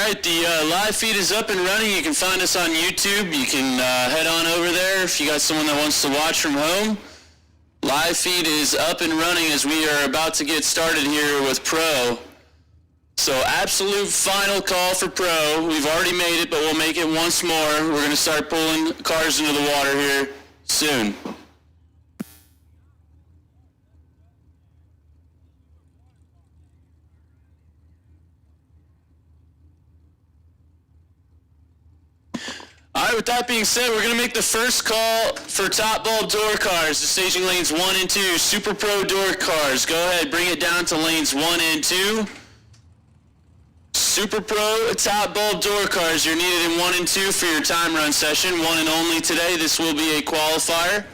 Alright, the live feed is up and running. You can find us on YouTube. You can head on over there if you got someone that wants to watch from home. Live feed is up and running as we are about to get started here with Pro. So absolute final call for Pro. We've already made it, but we'll make it once more. We're going to start pulling cars into the water here soon. Alright, with that being said, we're going to make the first call for top bulb door cars, the staging lanes 1 and 2, Super Pro door cars. Go ahead, bring it down to lanes 1 and 2. Super Pro top bulb door cars, you're needed in 1 and 2 for your time run session, 1 and only today. This will be a qualifier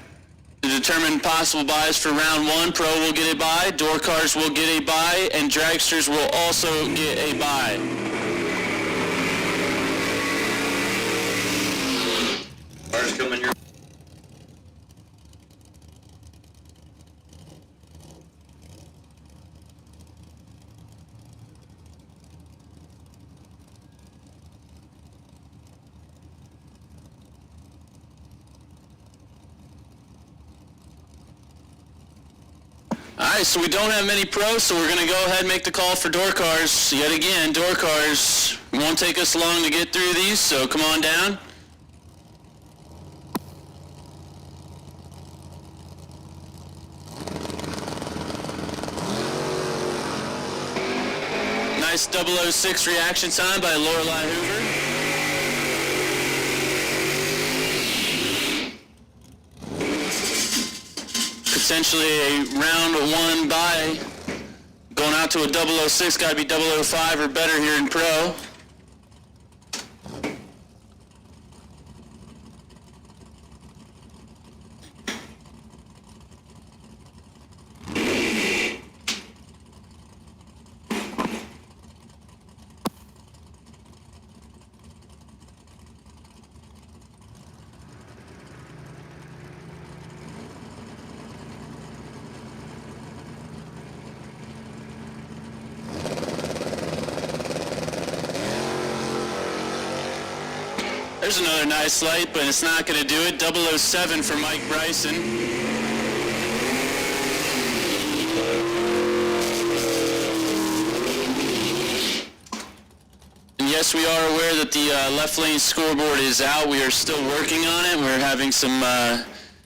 to determine possible buys for round 1. Pro will get a buy, door cars will get a buy, and dragsters will also get a buy. Cars coming your Alright, so we don't have many pros, so we're going to go ahead and make the call for door cars. Yet again, door cars won't take us long to get through these, so come on down. Nice 006 reaction time by Lorelei Hoover. Potentially a round 1 buy. Going out to a 006, got to be 005 or better here in Pro. There's another nice light, but it's not going to do it. 007 for Mike Bryson. And yes, we are aware that the left lane scoreboard is out. We are still working on it. We're having some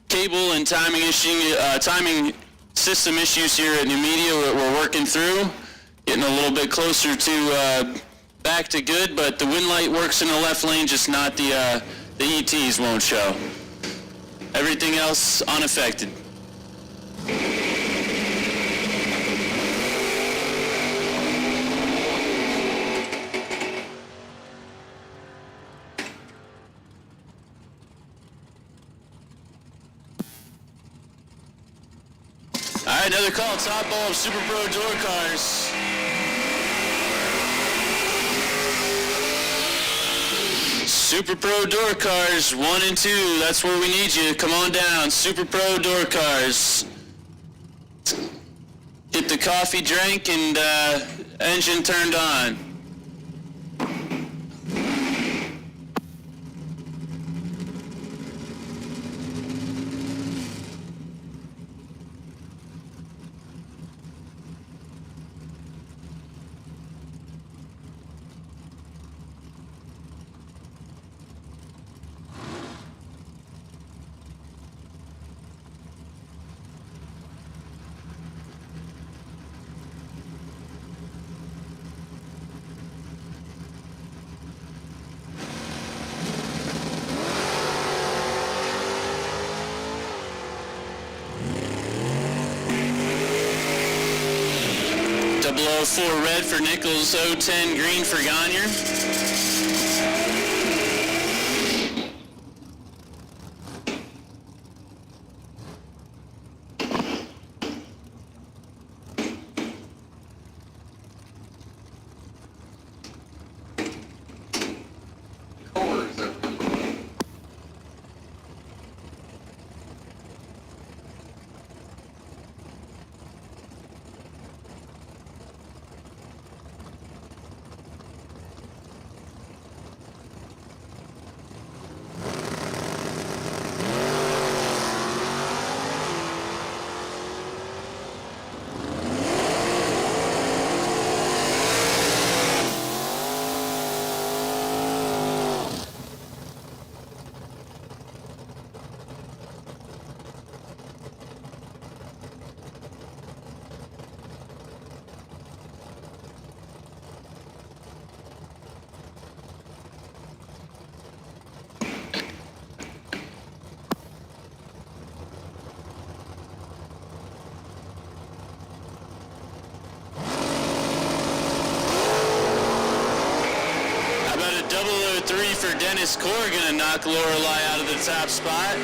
cable and timing system issues here at Numidia we're working through. Getting a little bit closer to back to good, but the wind light works in the left lane, just not the ETs won't show. Everything else unaffected. All right, another call, top bulb, Super Pro door cars. Super Pro door cars, 1 and 2, that's where we need you. Come on down, Super Pro door cars. Get the coffee drank and engine turned on. .004 red for Nichols, 010 green for Gagne. 003 for Dennis Corrigan to knock Lorelei out of the top spot.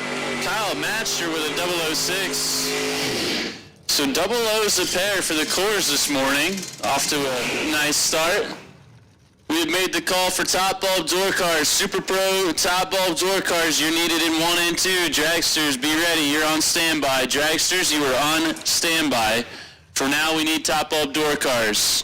Kyle matched her with a 006. So double O's a pair for the Coors this morning. Off to a nice start. We have made the call for top bulb door cars. Super Pro top bulb door cars, you're needed in 1 and 2. Dragsters, be ready. You're on standby. Dragsters, you are on standby. For now, we need top bulb door cars.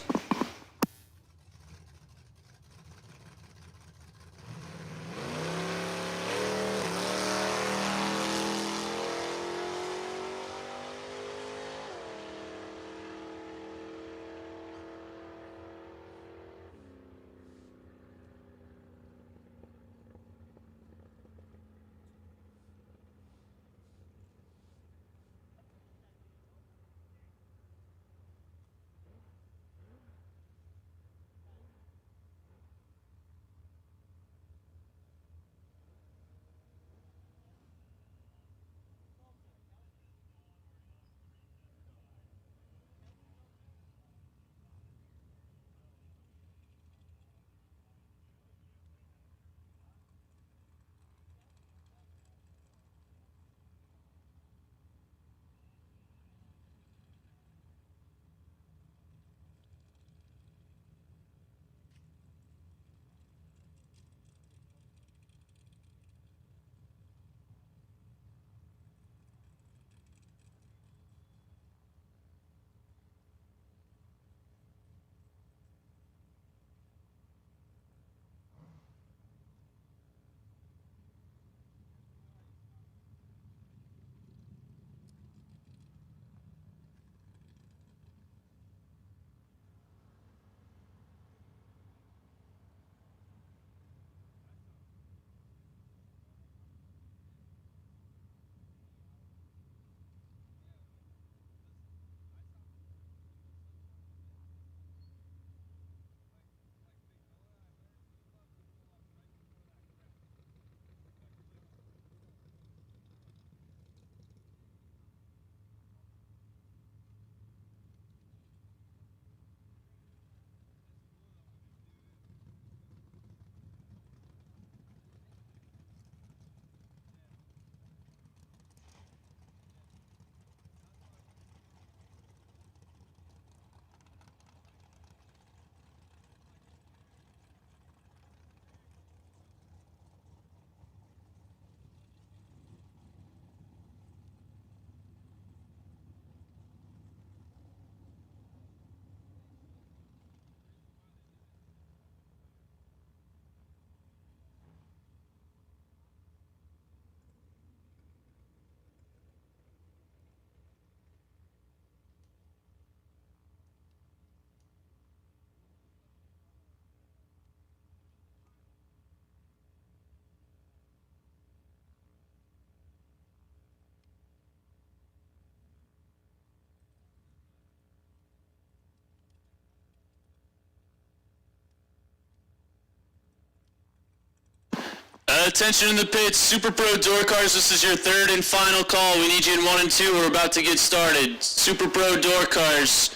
Attention in the pits, Super Pro door cars, this is your third and final call. We need you in 1 and 2, we're about to get started. Super Pro door cars,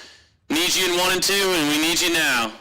need you in 1 and 2, and we need you now.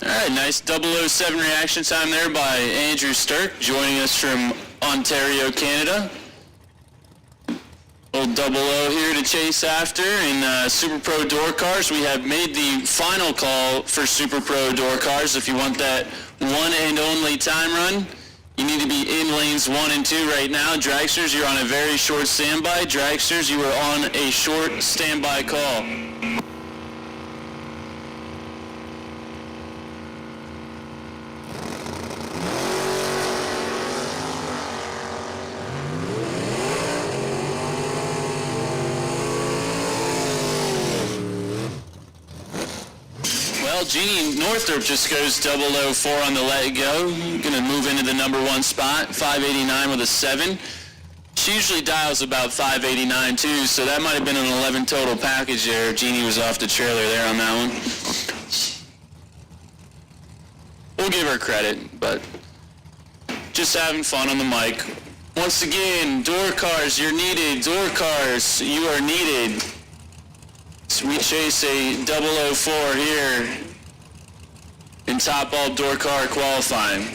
All right, nice 007 reaction time there by Andrew Stirk, joining us from Ontario, Canada. Old 00 here to chase after in Super Pro Door Cars. We have made the final call for Super Pro Door Cars. If you want that one and only time run, you need to be in lanes 1 and 2 right now. Dragsters, you're on a very short standby. Dragsters, you are on a short standby call. Well, Jeannie Northrup just goes 004 on the let go. Gonna move into the number 1 spot, 589 with a 7. She usually dials about 589 too, so that might have been an 11 total package there. Jeannie was off the trailer there on that one. We'll give her credit, but just having fun on the mic. Once again, door cars, you're needed. Door cars, you are needed. So we chase a 004 here in top bulb door car qualifying.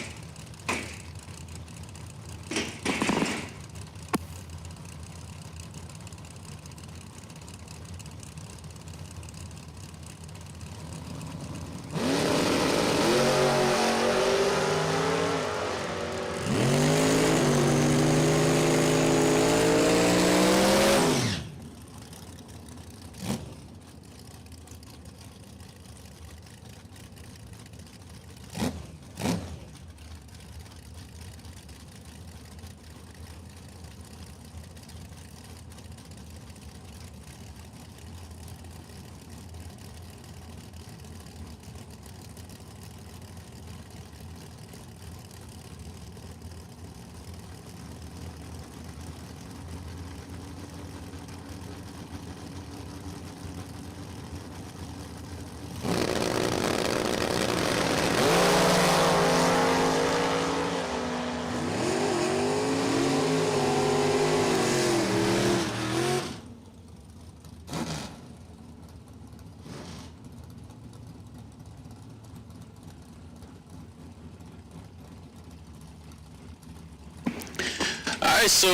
All right, so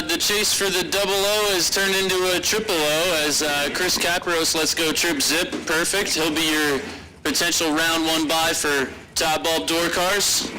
the chase for the 00 has turned into a 000 as Chris Capros lets go trip zip. Perfect. He'll be your potential round 1 buy for top bulb door cars.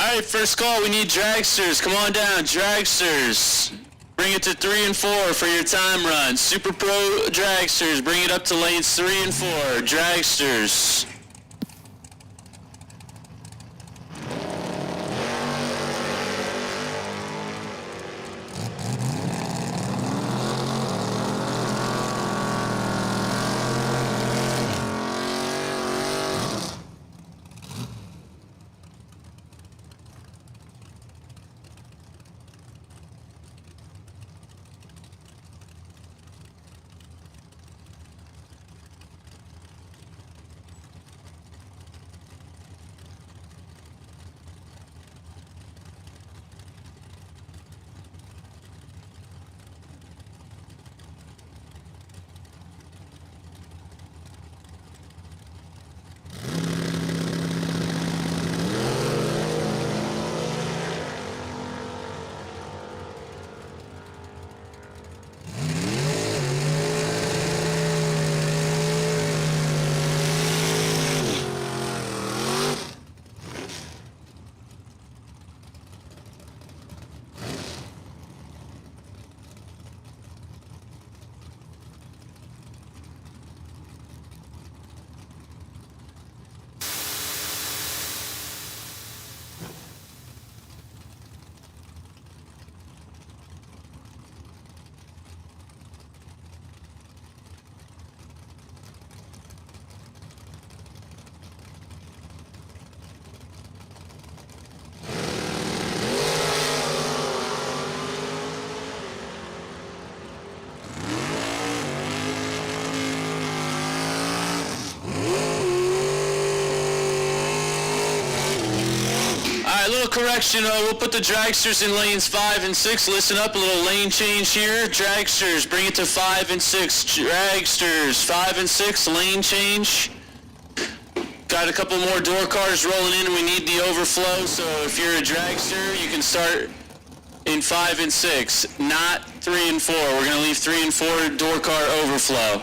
Alright, first call, we need dragsters. Come on down, dragsters. Bring it to 3 and 4 for your time run. Super Pro dragsters, bring it up to lanes 3 and 4. Dragsters. A little correction, we'll put the dragsters in lanes 5 and 6. Listen up, a little lane change here. Dragsters, bring it to 5 and 6. Dragsters, 5 and 6, lane change. Got a couple more door cars rolling in and we need the overflow, so if you're a dragster, you can start in 5 and 6, not 3 and 4. We're going to leave 3 and 4 door car overflow.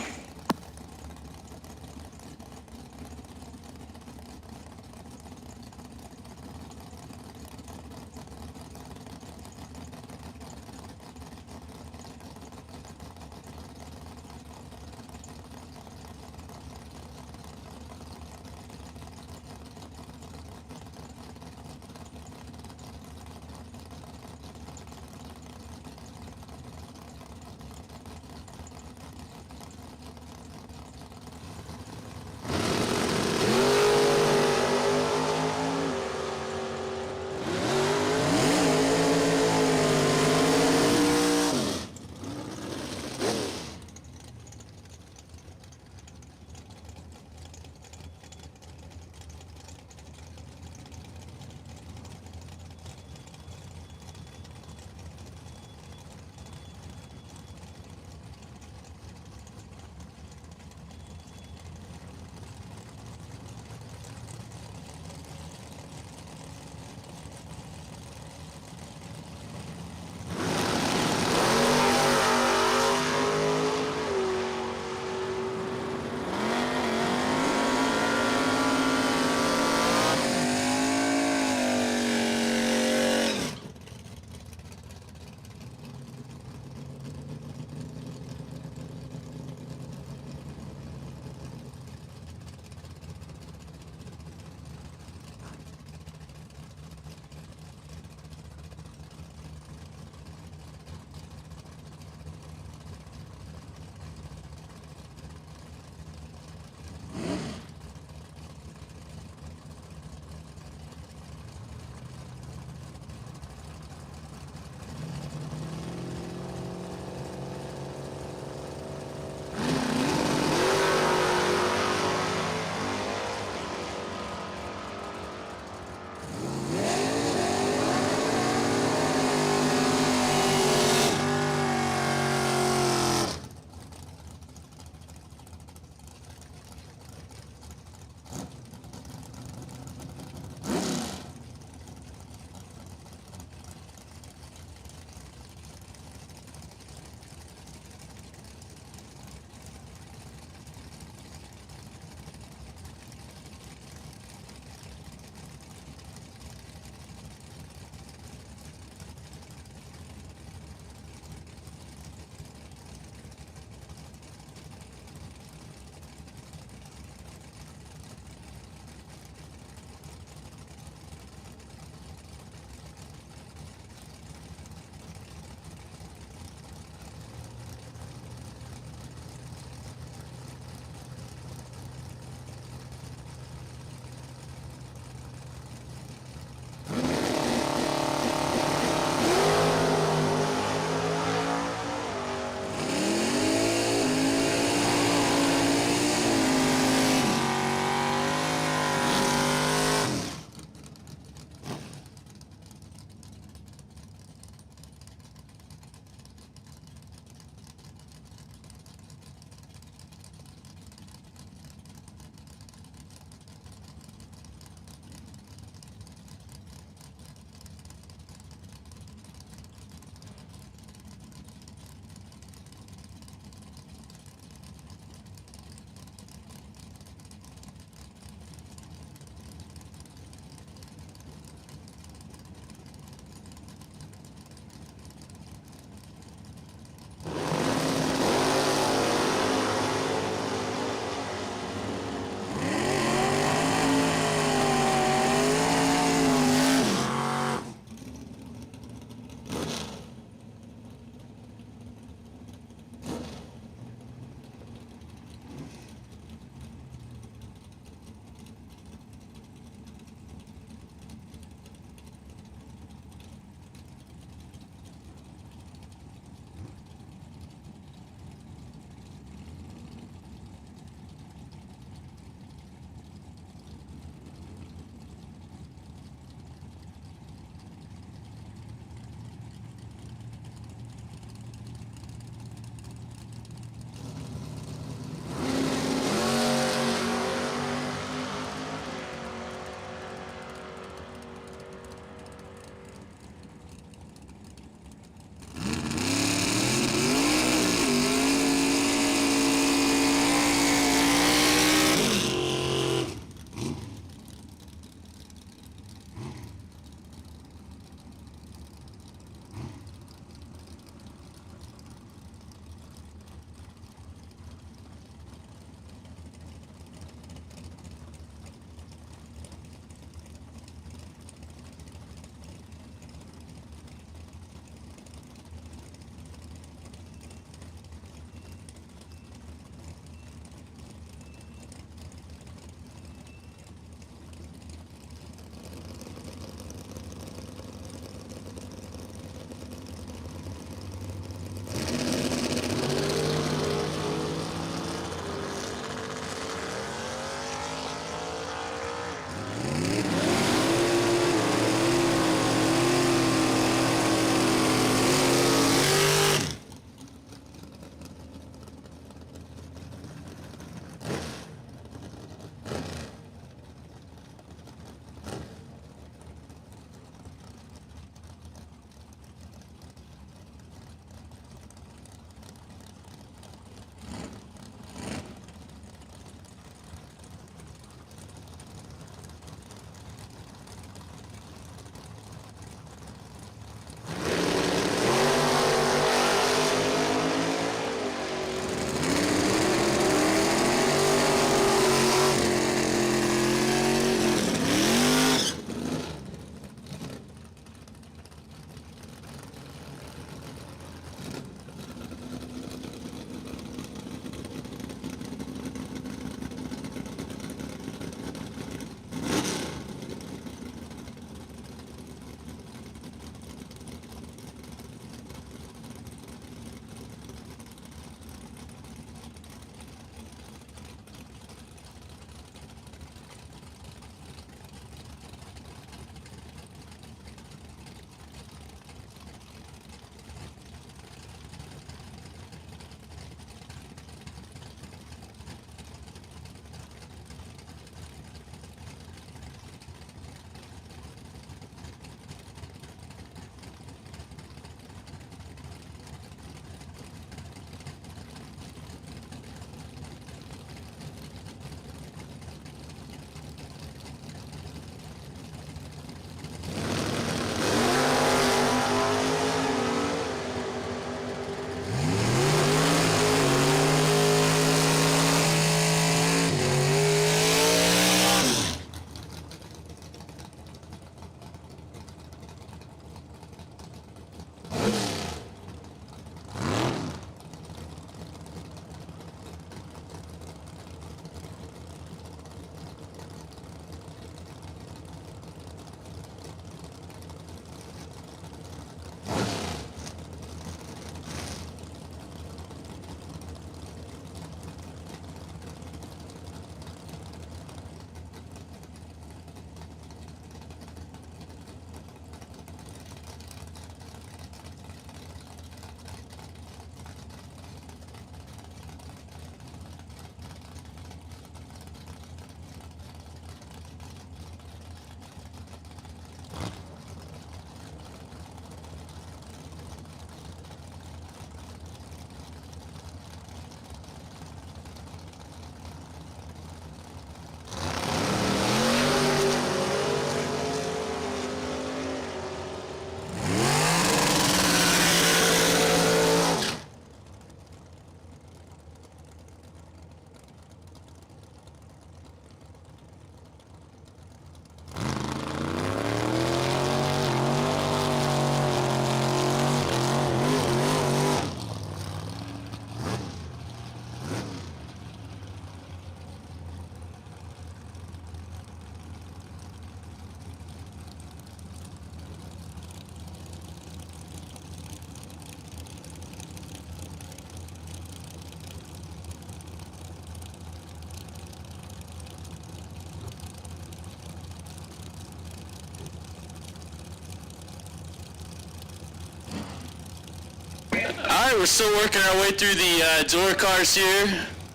right, we're still working our way through the door cars here.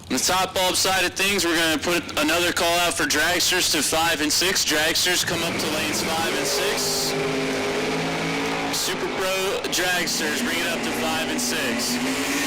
On the top bulb side of things, we're going to put another call out for dragsters to 5 and 6. Dragsters come up to lanes 5 and 6. Super Pro dragsters, bring it up to 5 and 6.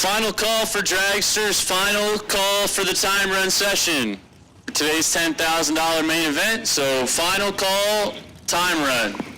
Final call for dragsters, final call for the time run session. For today's $10,000 main event, so final call, time run.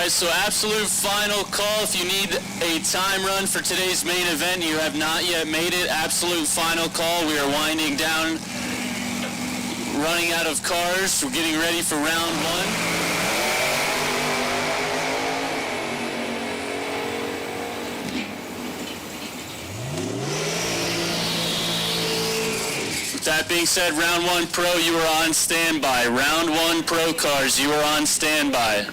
Alright, so absolute final call. If you need a time run for today's main event, you have not yet made it. Absolute final call. We are winding down, running out of cars. We're getting ready for round one. With that being said, round one pro, you are on standby. Round one pro cars, you are on standby.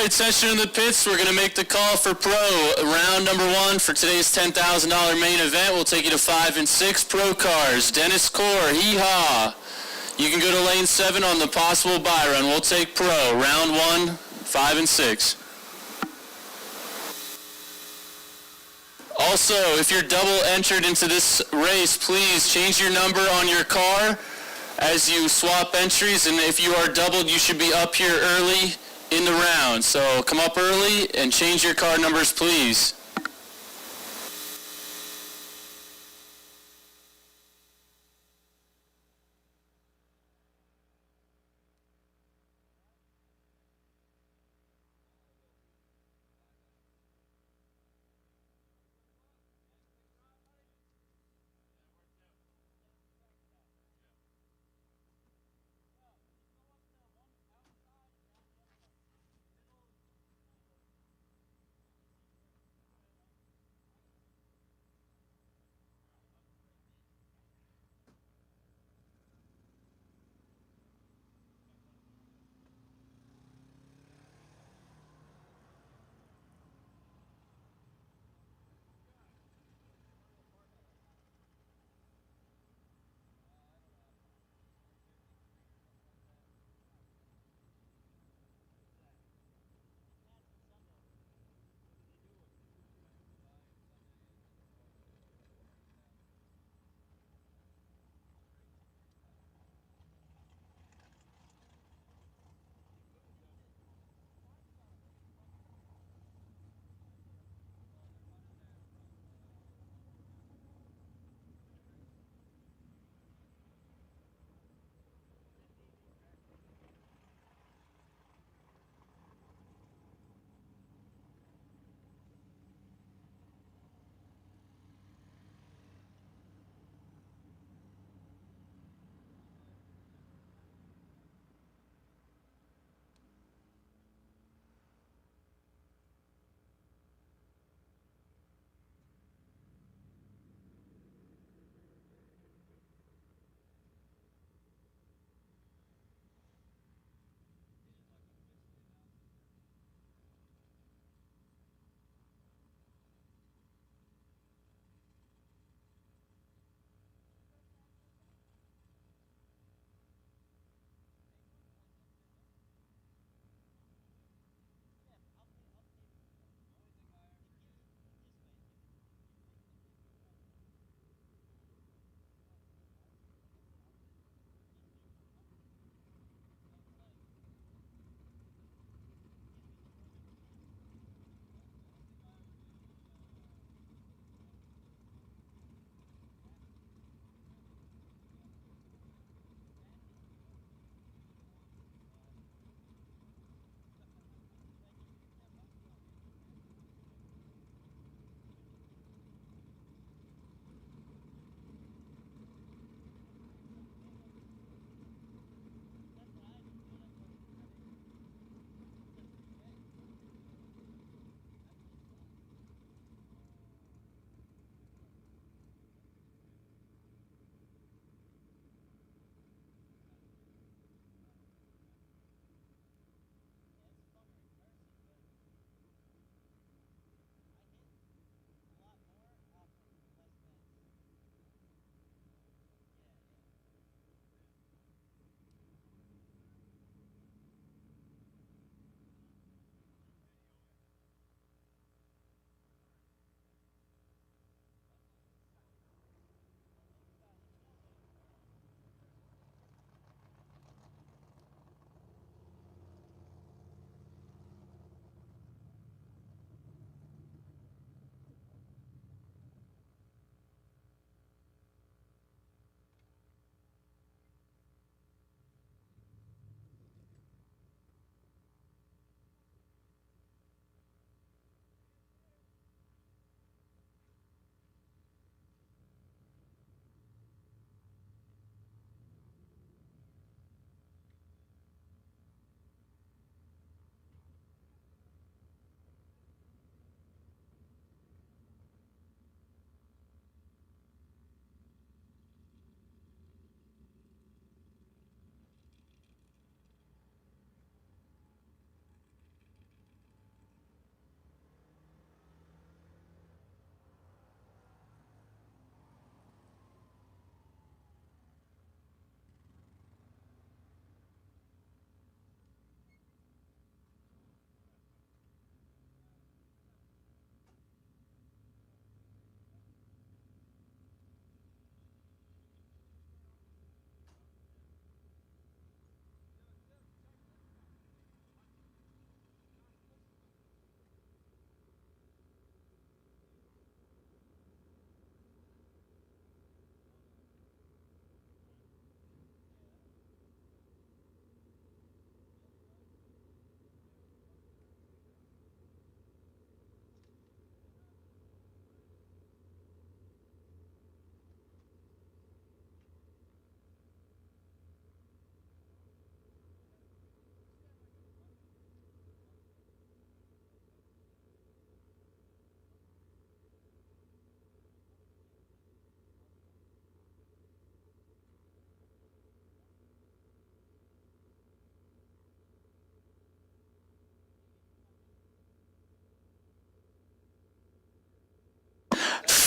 right, attention in the pits. We're going to make the call for pro. Round number 1 for today's $10,000 main event. We'll take you to 5 and 6 pro cars. Dennis Core, hee-haw. You can go to lane 7 on the possible buy run. We'll take pro. Round 1, 5 and 6. Also, if you're double entered into this race, please change your number on your car as you swap entries. And if you are doubled, you should be up here early in the round. So come up early and change your car numbers, please.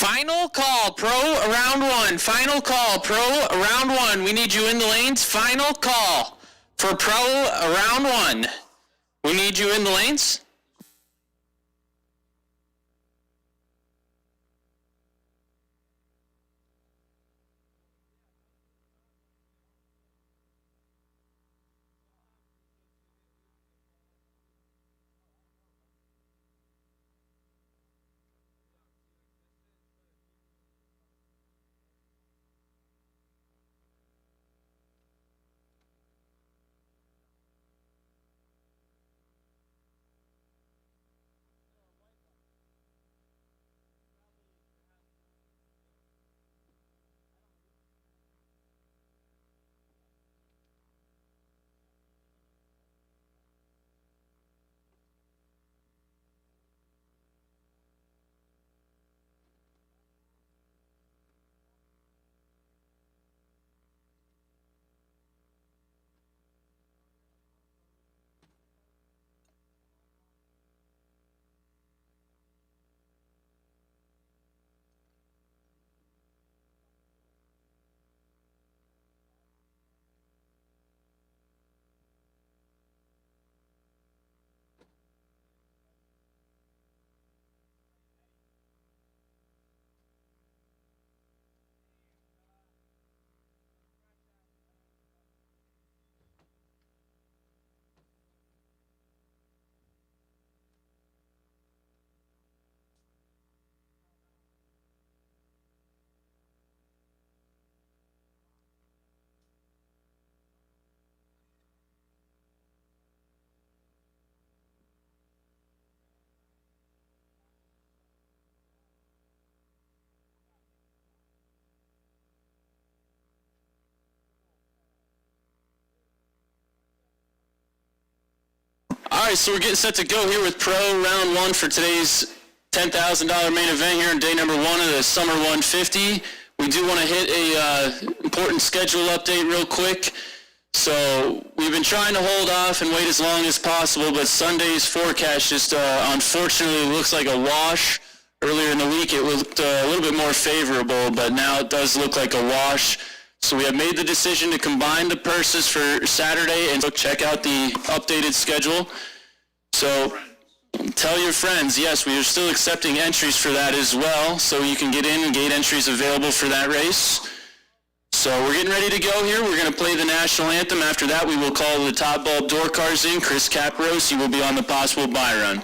Final call, pro, around one. Final call, pro, around one. We need you in the lanes. Final call for pro, around one. We need you in the lanes. All right, so we're getting set to go here with Pro Round 1 for today's $10,000 main event here on day number 1 of the Summer 150. We do want to hit a important schedule update real quick. So we've been trying to hold off and wait as long as possible, but Sunday's forecast just unfortunately looks like a wash. Earlier in the week it looked a little bit more favorable, but now it does look like a wash. So we have made the decision to combine the purses for Saturday and check out the updated schedule. So tell your friends, yes, we are still accepting entries for that as well, so you can get in and gate entries available for that race. So we're getting ready to go here. We're going to play the national anthem. After that, we will call the top bulb door cars in. Chris Capros, you will be on the possible buy run.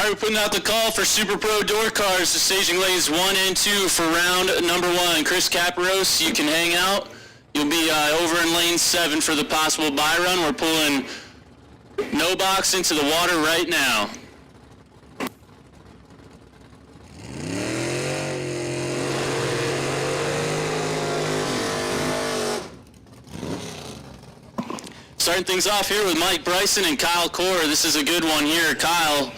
All right, we're putting out the call for Super Pro door cars to staging lanes 1 and 2 for round number 1. Chris Caparos, you can hang out. You'll be over in lane 7 for the possible buy run. We're pulling no box into the water right now. Starting things off here with Mike Bryson and Kyle Core. This is a good one here. Kyle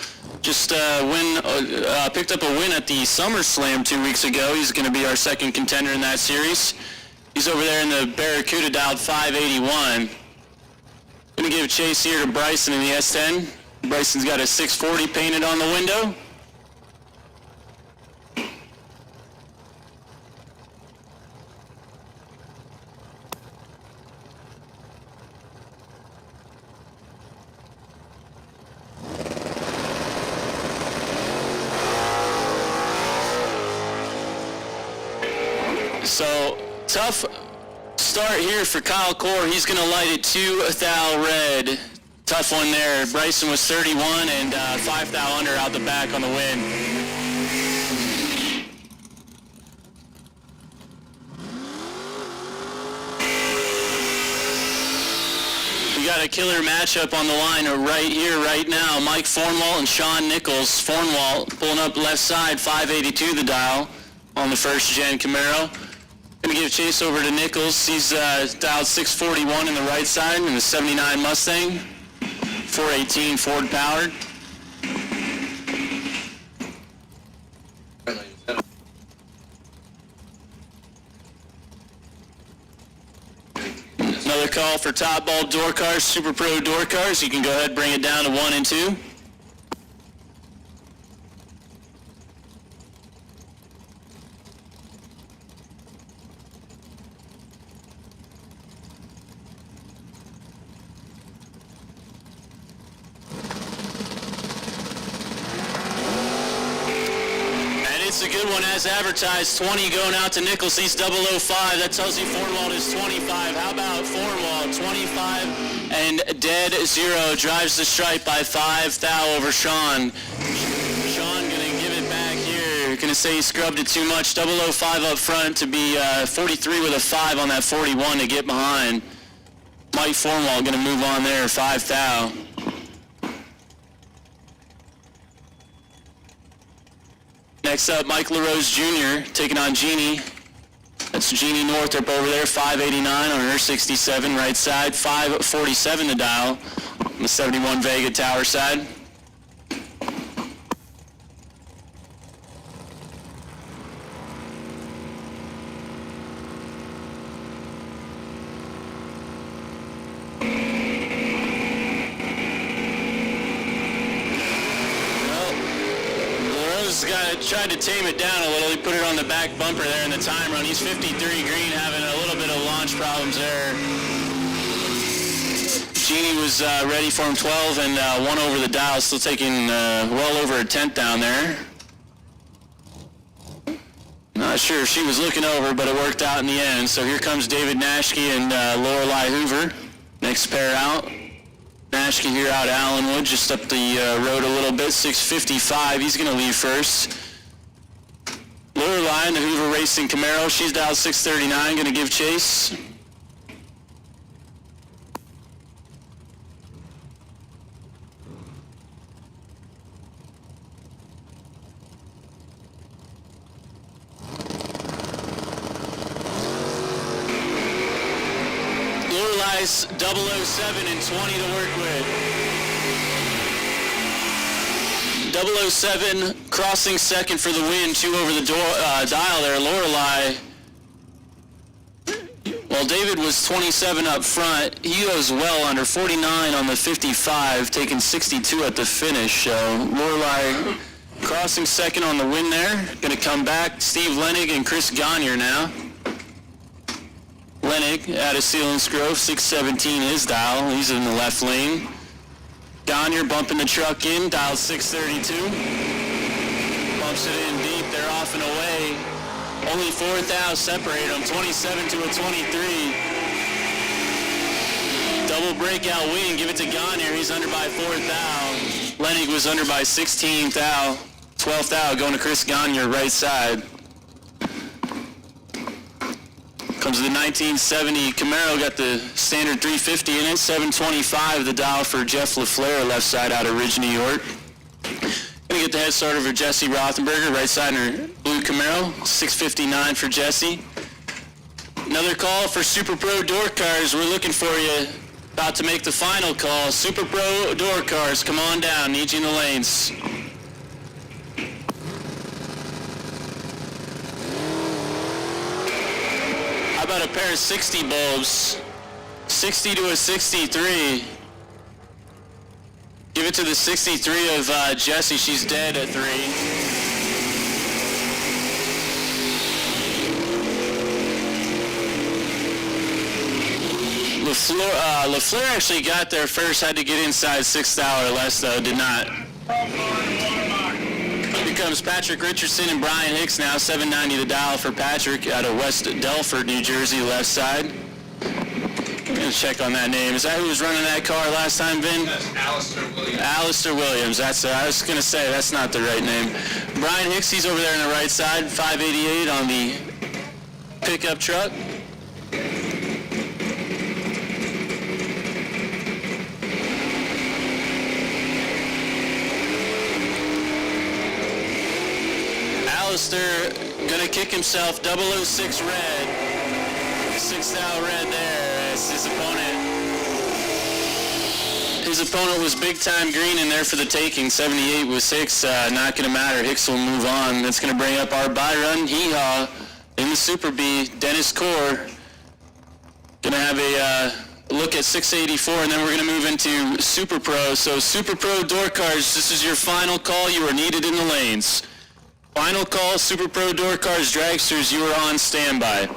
just picked up a win at the SummerSlam 2 weeks ago. He's going to be our second contender in that series. He's over there in the Barracuda dialed 581. Going to give a chase here to Bryson in the S10. Bryson's got a 640 painted on the window. So, tough start here for Kyle Core. He's going to light it 2 thou red. Tough one there. Bryson was 31 and 5 thou under out the back on the win. We got a killer matchup on the line right here, right now. Mike Fornwalt and Sean Nichols. Fornwalt pulling up left side, 582 the dial on the first gen Camaro. Going to give a chase over to Nichols. He's dialed 641 in the right side in the 79 Mustang, 418 Ford powered. Another call for top bulb door cars, Super Pro door cars. You can go ahead and bring it down to 1 and 2. It's a good one as advertised. 20 going out to Nichols. He's 005. That tells you Fornwalt is 25. How about Fornwalt? 25 and dead 0. Drives the stripe by 5 thou over Sean. Sean going to give it back here. Going to say he scrubbed it too much. 005 up front to be 43 with a 5 on that 41 to get behind. Mike Fornwalt going to move on there. 5 thou. Next up, Mike LaRose Jr. taking on Jeannie. That's Jeannie Northrop over there, 589 on her 67 right side, 547 the dial on the 71 Vega tower side. Tried to tame it down a little. He put it on the back bumper there in the time run. He's 53 green, having a little bit of launch problems there. Jeannie was ready for him 12 and 1 over the dial, still taking well over a 10th down there. Not sure if she was looking over, but it worked out in the end. So here comes David Nashke and Lorelei Hoover. Next pair out. Nashke here out of Allenwood, just up the road a little bit, 655. He's going to leave first. Lorelei in the Hoover Racing Camaro. She's dialed 639, going to give chase. Lorelei's 007 and 20 to work with. 007 crossing second for the win, 2 over the dial there. Lorelei, well, David was 27 up front. He goes well under 49 on the 55, taking 62 at the finish. So Lorelei crossing second on the win there. Going to come back. Steve Lenig and Chris Gagne now. Lenig out of Sealands Grove, 617 his dial. He's in the left lane. Gagne bumping the truck in, dial 632. Bumps it in deep, they're off and away. Only 4 thou separate them, 27 to a 23. Double breakout win, give it to Gagne, he's under by 4 thou. Lennig was under by 16th thou, 12th thou, going to Chris Gagne, right side. Comes the 1970 Camaro, got the standard 350 in it, 725 the dial for Jeff LaFleur, left side out of Ridge, New York. Gonna get the head starter for Jesse Rothenberger, right side in her blue Camaro, 659 for Jesse. Another call for Super Pro Door Cars. We're looking for you. About to make the final call. Super Pro Door Cars, come on down. Need you in the lanes. How about a pair of 60 bulbs? 60 to a 63. Give it to the 63 of Jesse. She's dead at 3. LaFleur actually got there first, had to get inside 6th thou or less though, did not. Here comes Patrick Richardson and Brian Hicks now, 790 the dial for Patrick out of West Delford, New Jersey, left side. I'm gonna check on that name. Is that who was running that car last time, Vin? That's Alistair Williams. Alistair Williams, that's I was gonna say, that's not the right name. Brian Hicks, he's over there on the right side, 588 on the pickup truck. Alistair gonna kick himself, 006 red, 6th thou red there as his opponent. His opponent was big time green in there for the taking, 78 with 6, not gonna matter, Hicks will move on. That's gonna bring up our by-run hee-haw in the Super B, Dennis Core. Gonna have a look at 684 and then we're gonna move into Super Pro. So Super Pro Door Cars, this is your final call, you are needed in the lanes. Final call, Super Pro Door Cars Dragsters, you are on standby.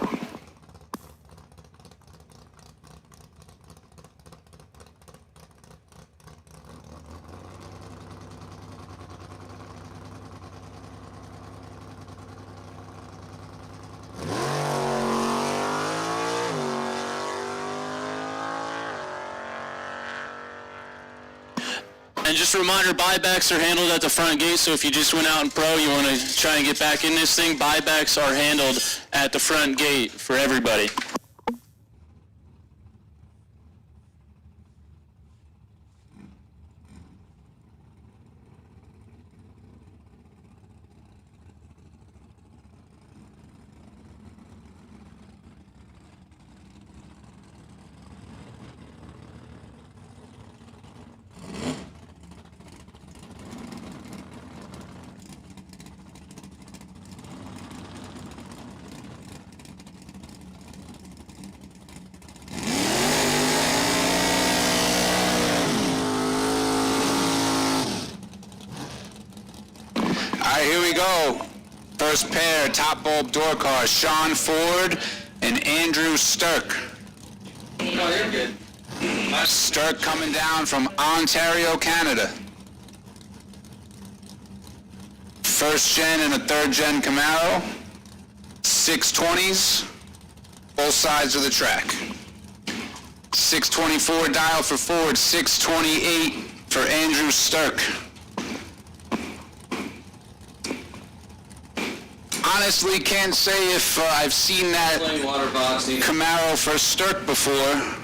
And just a reminder, buybacks are handled at the front gate, so if you just went out in pro, you want to try and get back in this thing, buybacks are handled at the front gate for everybody. Here we go. First pair, top bulb door cars, Sean Ford and Andrew Sturck. Oh, you're good. Sturck coming down from Ontario, Canada. First gen and a third gen Camaro. 620s, both sides of the track. 624 dial for Ford, 628 for Andrew Sturck. Honestly, can't say if I've seen that Camaro for Sturck before.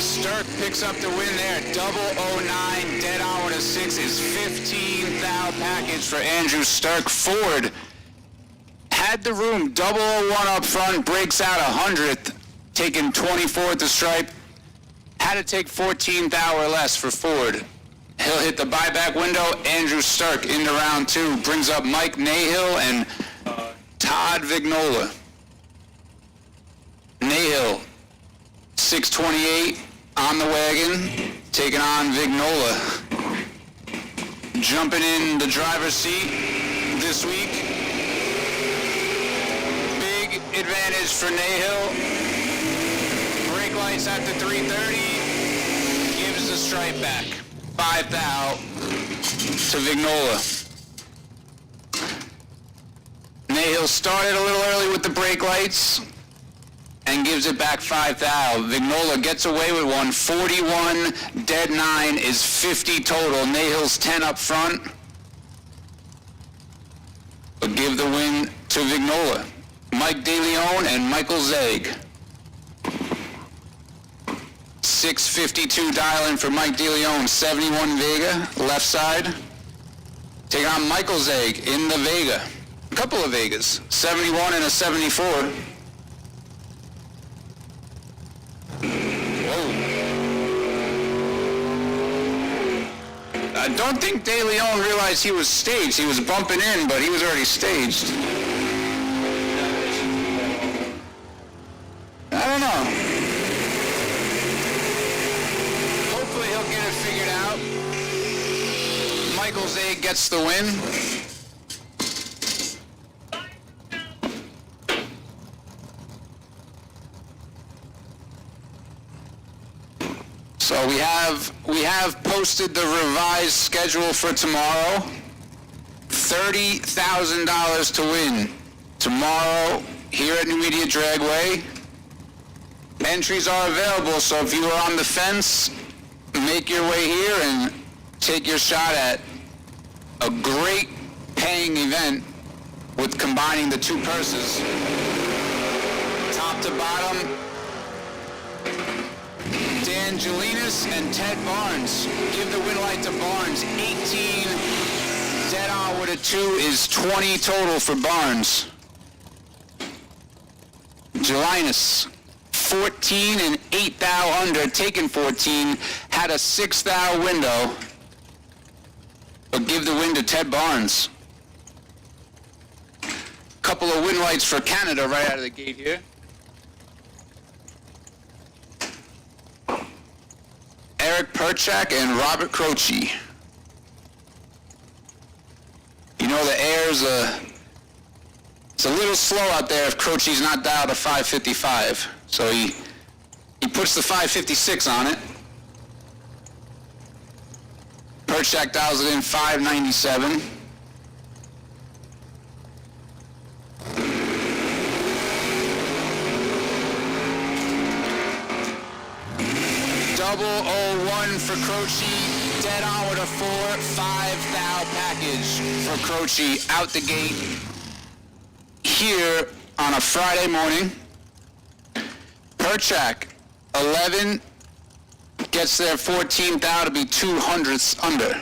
Sturck picks up the win there. 009, dead hour to 6 is 15 thou package for Andrew Sturck. Ford had the room, 001 up front, breaks out 100th, taking 24th the stripe. Had to take 14 thou or less for Ford. He'll hit the buyback window. Andrew Sturck into round 2, brings up Mike Nahill and Todd Vignola. Nahill, 628 on the wagon, taking on Vignola. Jumping in the driver's seat this week. Big advantage for Nahill. Brake lights at the 330. Gives the stripe back. 5 thou to Vignola. Nahill started a little early with the brake lights and gives it back 5 thou. Vignola gets away with one. 41, dead 9 is 50 total. Nahill's 10 up front. But give the win to Vignola. Mike DeLeon and Michael Zeg. 652 dialing for Mike DeLeon. 71 Vega, left side. Take on Michael Zeg in the Vega. A couple of Vegas. 71 and a 74. I don't think De Leon realized he was staged. He was bumping in, but he was already staged. I don't know. Hopefully he'll get it figured out. Michael Zeg gets the win. So we have posted the revised schedule for tomorrow. $30,000 to win tomorrow here at Numidia Dragway. Entries are available, so if you are on the fence, make your way here and take your shot at a great paying event with combining the two purses. Top to bottom, Dan Gelinas and Ted Barnes. Give the win light to Barnes. 18 dead on with a 2 is 20 total for Barnes. Gelinas, 14 and 8 thou under, taking 14, had a 6 thou window. But give the win to Ted Barnes. Couple of win lights for Canada right out of the gate here. Eric Perchak and Robert Croce. You know the air's it's a little slow out there if Croce's not dialed to 555. So he puts the 556 on it. Perchak dials it in 597. Double 01 for Croce, dead on with a 4-5 thou package for Croce out the gate here on a Friday morning. Perchak, 11, gets there 14 thou to be 200ths under.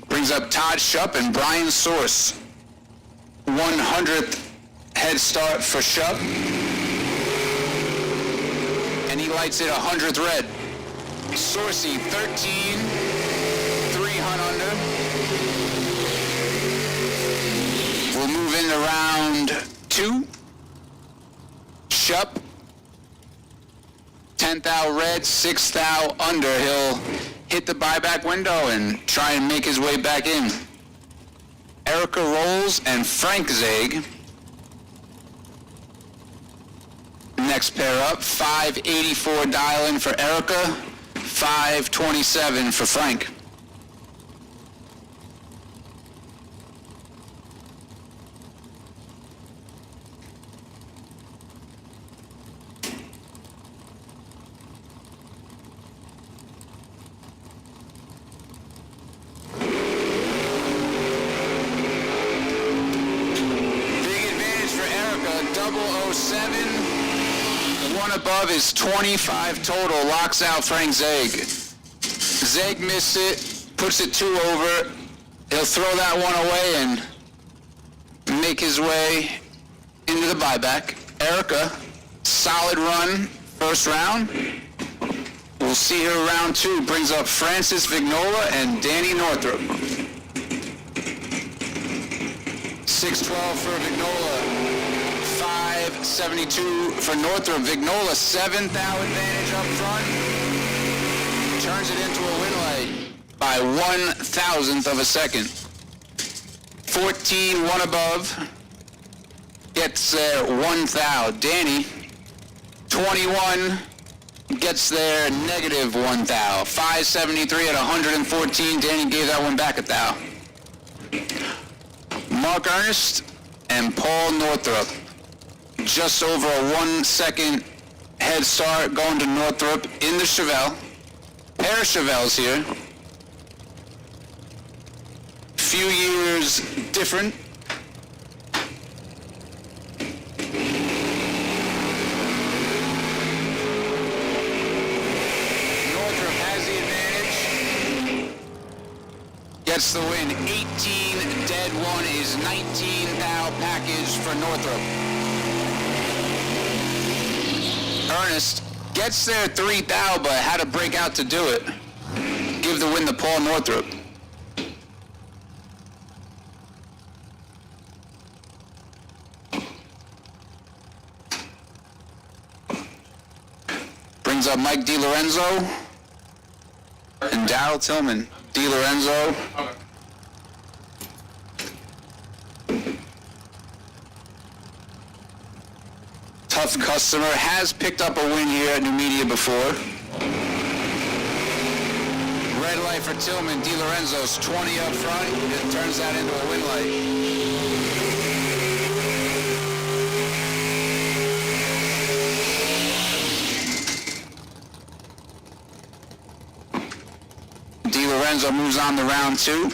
Brings up Todd Shupp and Brian Source. 100th head start for Shupp. And he lights it 100th red. Sourcey, 13, 3 hunt under. We'll move into round 2. Shupp, 10 thou red, 6 thou under. He'll hit the buyback window and try and make his way back in. Erica Rolls and Frank Zeg. Next pair up, 584 dial-in for Erica, 527 for Frank. One above is 25 total, locks out Frank Zeg. Zeg missed it, puts it 2 over. He'll throw that one away and make his way into the buyback. Erica, solid run, first round. We'll see her round 2. Brings up Francis Vignola and Danny Northrup. 612 for Vignola. 572 for Northrup. Vignola, 7th thou advantage up front. Turns it into a win light by 1,000th of a second. 14, one above. Gets there 1 thou. Danny, 21, gets there negative 1 thou. 573 at 114. Danny gave that one back a thou. Mark Ernest and Paul Northrup. Just over a 1 second head start going to Northrup in the Chevelle. Pair of Chevelles here. Few years different. Northrup has the advantage. Gets the win. 18 dead 1 is 19 thou package for Northrup. Ernest gets there 3 thou, but had to break out to do it. Give the win to Paul Northrup. Brings up Mike DiLorenzo and Darryl Tillman. DiLorenzo. Tough customer, has picked up a win here at Numidia before. Red light for Tillman. DiLorenzo's 20 up front and turns that into a win light. DiLorenzo moves on to round 2.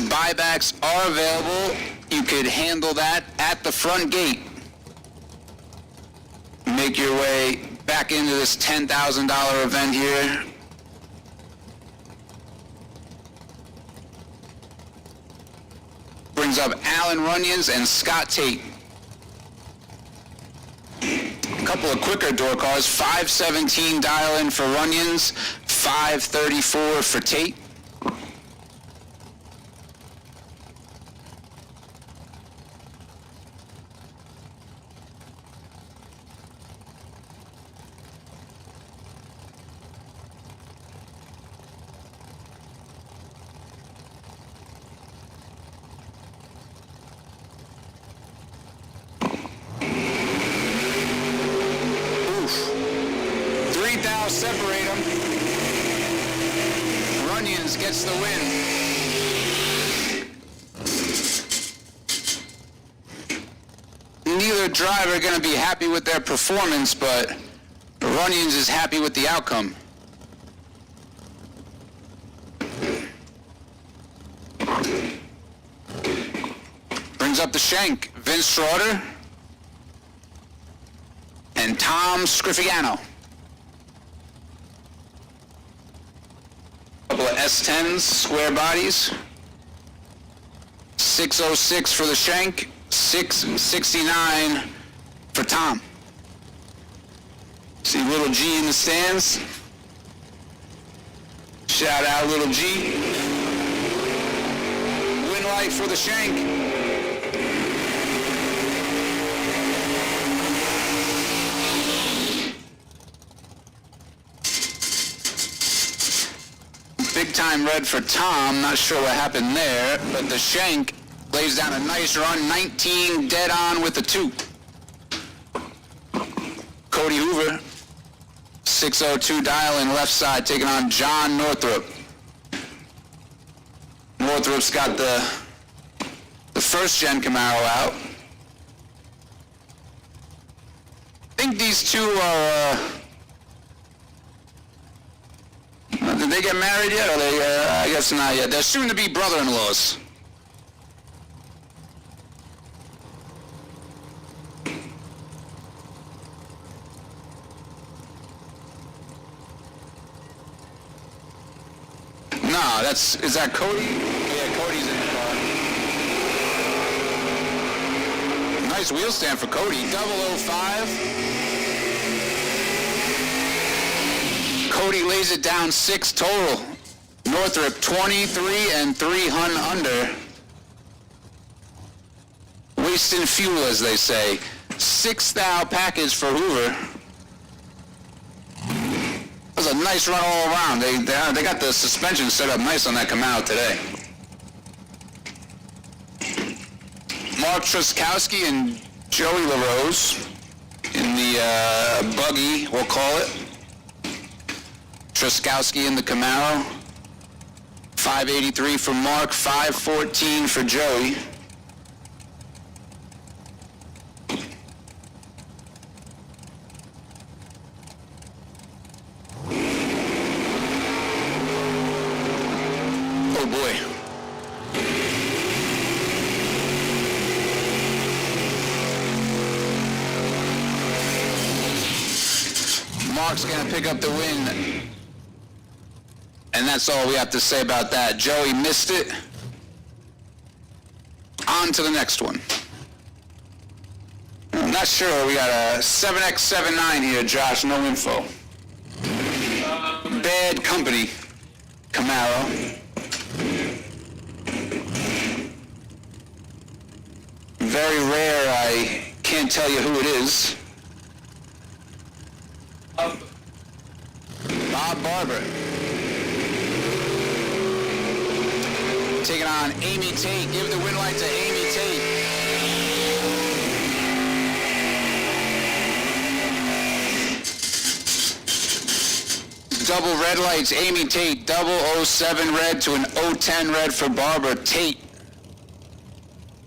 Buybacks are available. You could handle that at the front gate. Make your way back into this $10,000 event here. Brings up Alan Runyons and Scott Tate. A couple of quicker door calls. 517 dial in for Runyons, 534 for Tate. Separate them. Runyons gets the win. Neither driver going to be happy with their performance, but Runyons is happy with the outcome. Brings up the shank. Vince Schroeder and Tom Scrifiano. Couple of S10s, square bodies. 606 for the shank, 669 for Tom. See little G in the stands. Shout out little G. Win light for the shank. Big time red for Tom, not sure what happened there, but the shank lays down a nice run, 19 dead on with the 2. Cody Hoover, 602 dial in left side, taking on John Northrup. Northrup's got the first gen Camaro out. I think these two are, did they get married yet? Or they, I guess not yet. They're soon to be brother-in-laws. No, is that Cody? Yeah, Cody's in the car. Nice wheel stand for Cody, 005. Cody lays it down 6 total. Northrop 23 and 3 hun under. Wasting fuel, as they say. 6,000 package for Hoover. That was a nice run all around. They got the suspension set up nice on that Camaro today. Mark Truskowski and Joey LaRose in the buggy, we'll call it. Truskowski in the Camaro. 583 for Mark, 514 for Joey. Oh boy. Mark's gonna pick up the win. And that's all we have to say about that. Joey missed it. On to the next one. I'm not sure. We got a 7X79 here, Josh. No info. Bad company. Camaro. Very rare. I can't tell you who it is. Bob Barber. Taking on Amy Tate. Give the win light to Amy Tate. Double red lights, Amy Tate. 007 red to an 010 red for Barber. Tate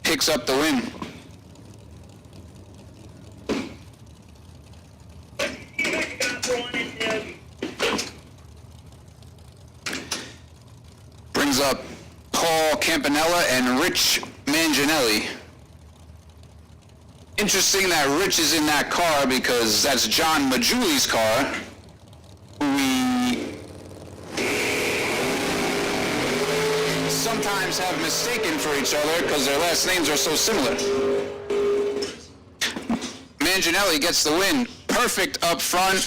picks up the win. Brings up Paul Campanella and Rich Manginelli. Interesting that Rich is in that car because that's John Majouli's car, who we sometimes have mistaken for each other because their last names are so similar. Manginelli gets the win. Perfect up front.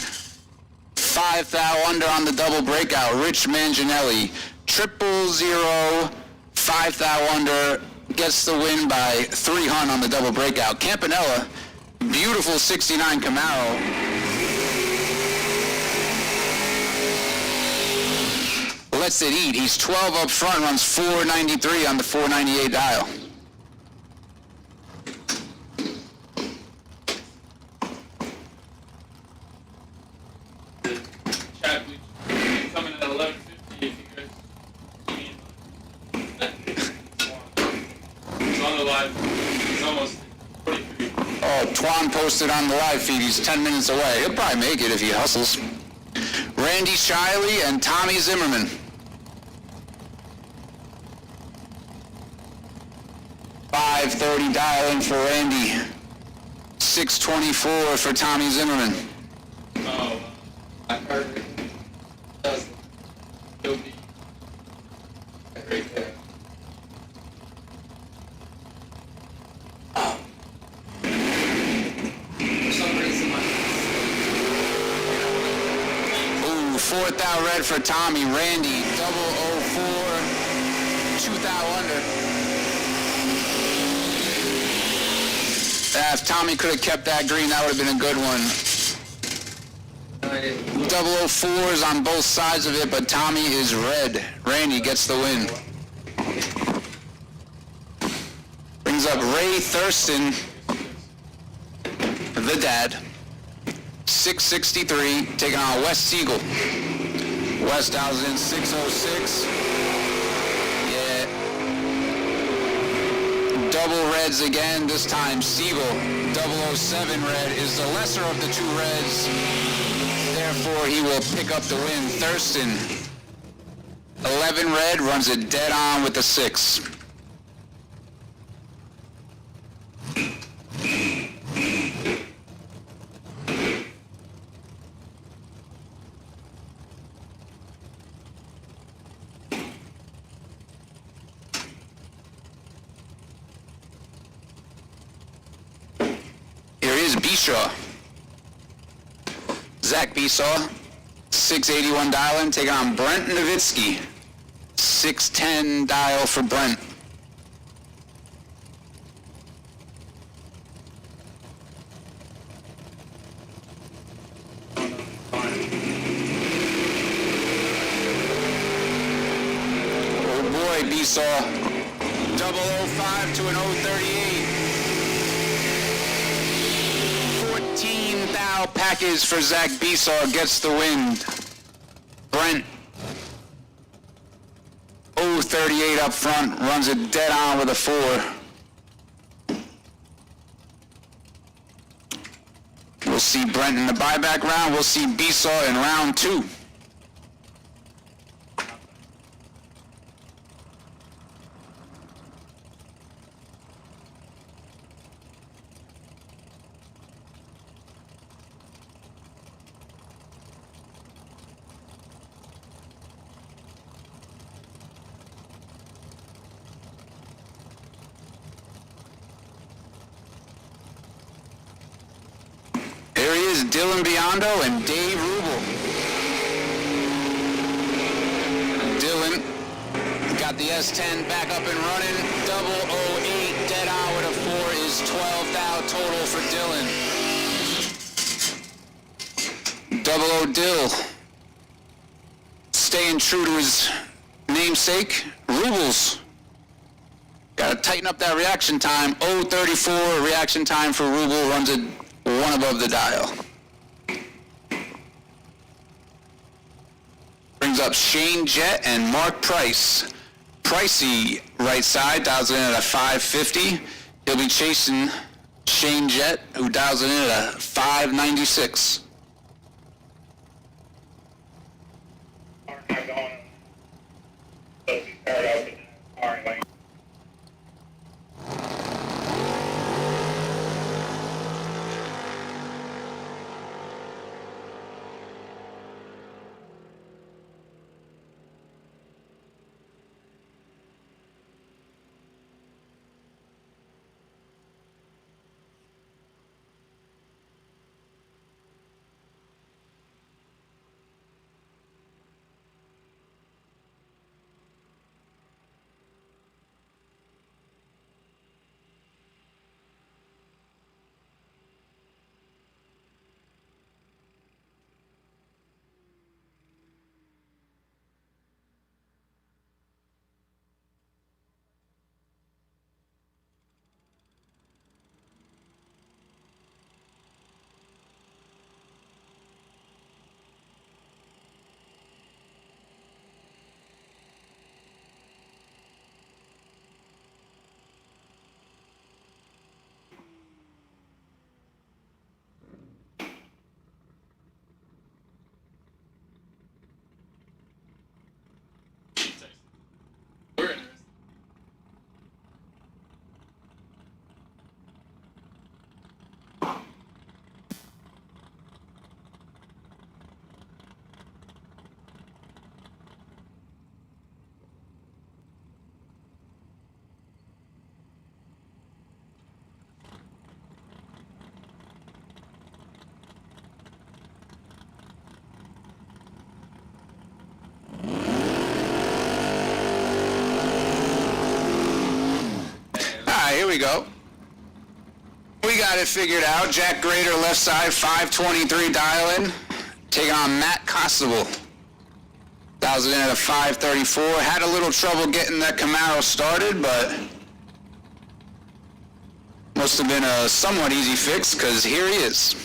5,000 under on the double breakout. Rich Manginelli. 000, 5,000 under, gets the win by 3 hun on the double breakout. Campanella, beautiful 69 Camaro. Lets it eat. He's 12 up front, runs 493 on the 498 dial. Coming at 11:50 if you guys see me. It's on the live. It's almost 43. Oh, Twan posted on the live feed. He's 10 minutes away. He'll probably make it if he hustles. Randy Shiley and Tommy Zimmerman. $530 dial-in for Randy. $624 for Tommy Zimmerman. Oh, I heard it. He'll be right there. For some reason, Ooh, 4,000 red for Tommy. Randy, 004, 2,000 under. If Tommy could have kept that green, that would have been a good one. 004s on both sides of it, but Tommy is red. Randy gets the win. Brings up Ray Thurston, the dad. 663, taking on Wes Siegel. Wes dials in 606. Yeah. Double reds again, this time Siegel. 007 red is the lesser of the 2 reds. Therefore, he will pick up the win. Thurston, 11 red, runs it dead on with the 6. Here is Bishaw. Zach Besaw, 681 dial in, taking on Brent Nowitzki. 610 dial for Brent. Oh boy, B-Saw. 005 to an 038. 14 thou package for Zach B-Saw gets the wind. Brent. 038 up front, runs it dead on with a 4. We'll see Brent in the buyback round. We'll see B-Saw in round 2. There he is, Dylan Biondo and Dave Rubel. Dylan got the S10 back up and running. 008 dead on with a 4 is 12 thou total for Dylan. 00 Dill. Staying true to his namesake, Rubels. Got to tighten up that reaction time. 034 reaction time for Rubel, runs it 1 above the dial. Brings up Shane Jett and Mark Price. Pricey right side, dials it in at a 550. He'll be chasing Shane Jett, who dials it in at a 596. Here we go. We got it figured out. Jack Grader left side, 523 dial in. Taking on Matt Costable. Dials it in at a 534. Had a little trouble getting that Camaro started, but must have been a somewhat easy fix, because here he is.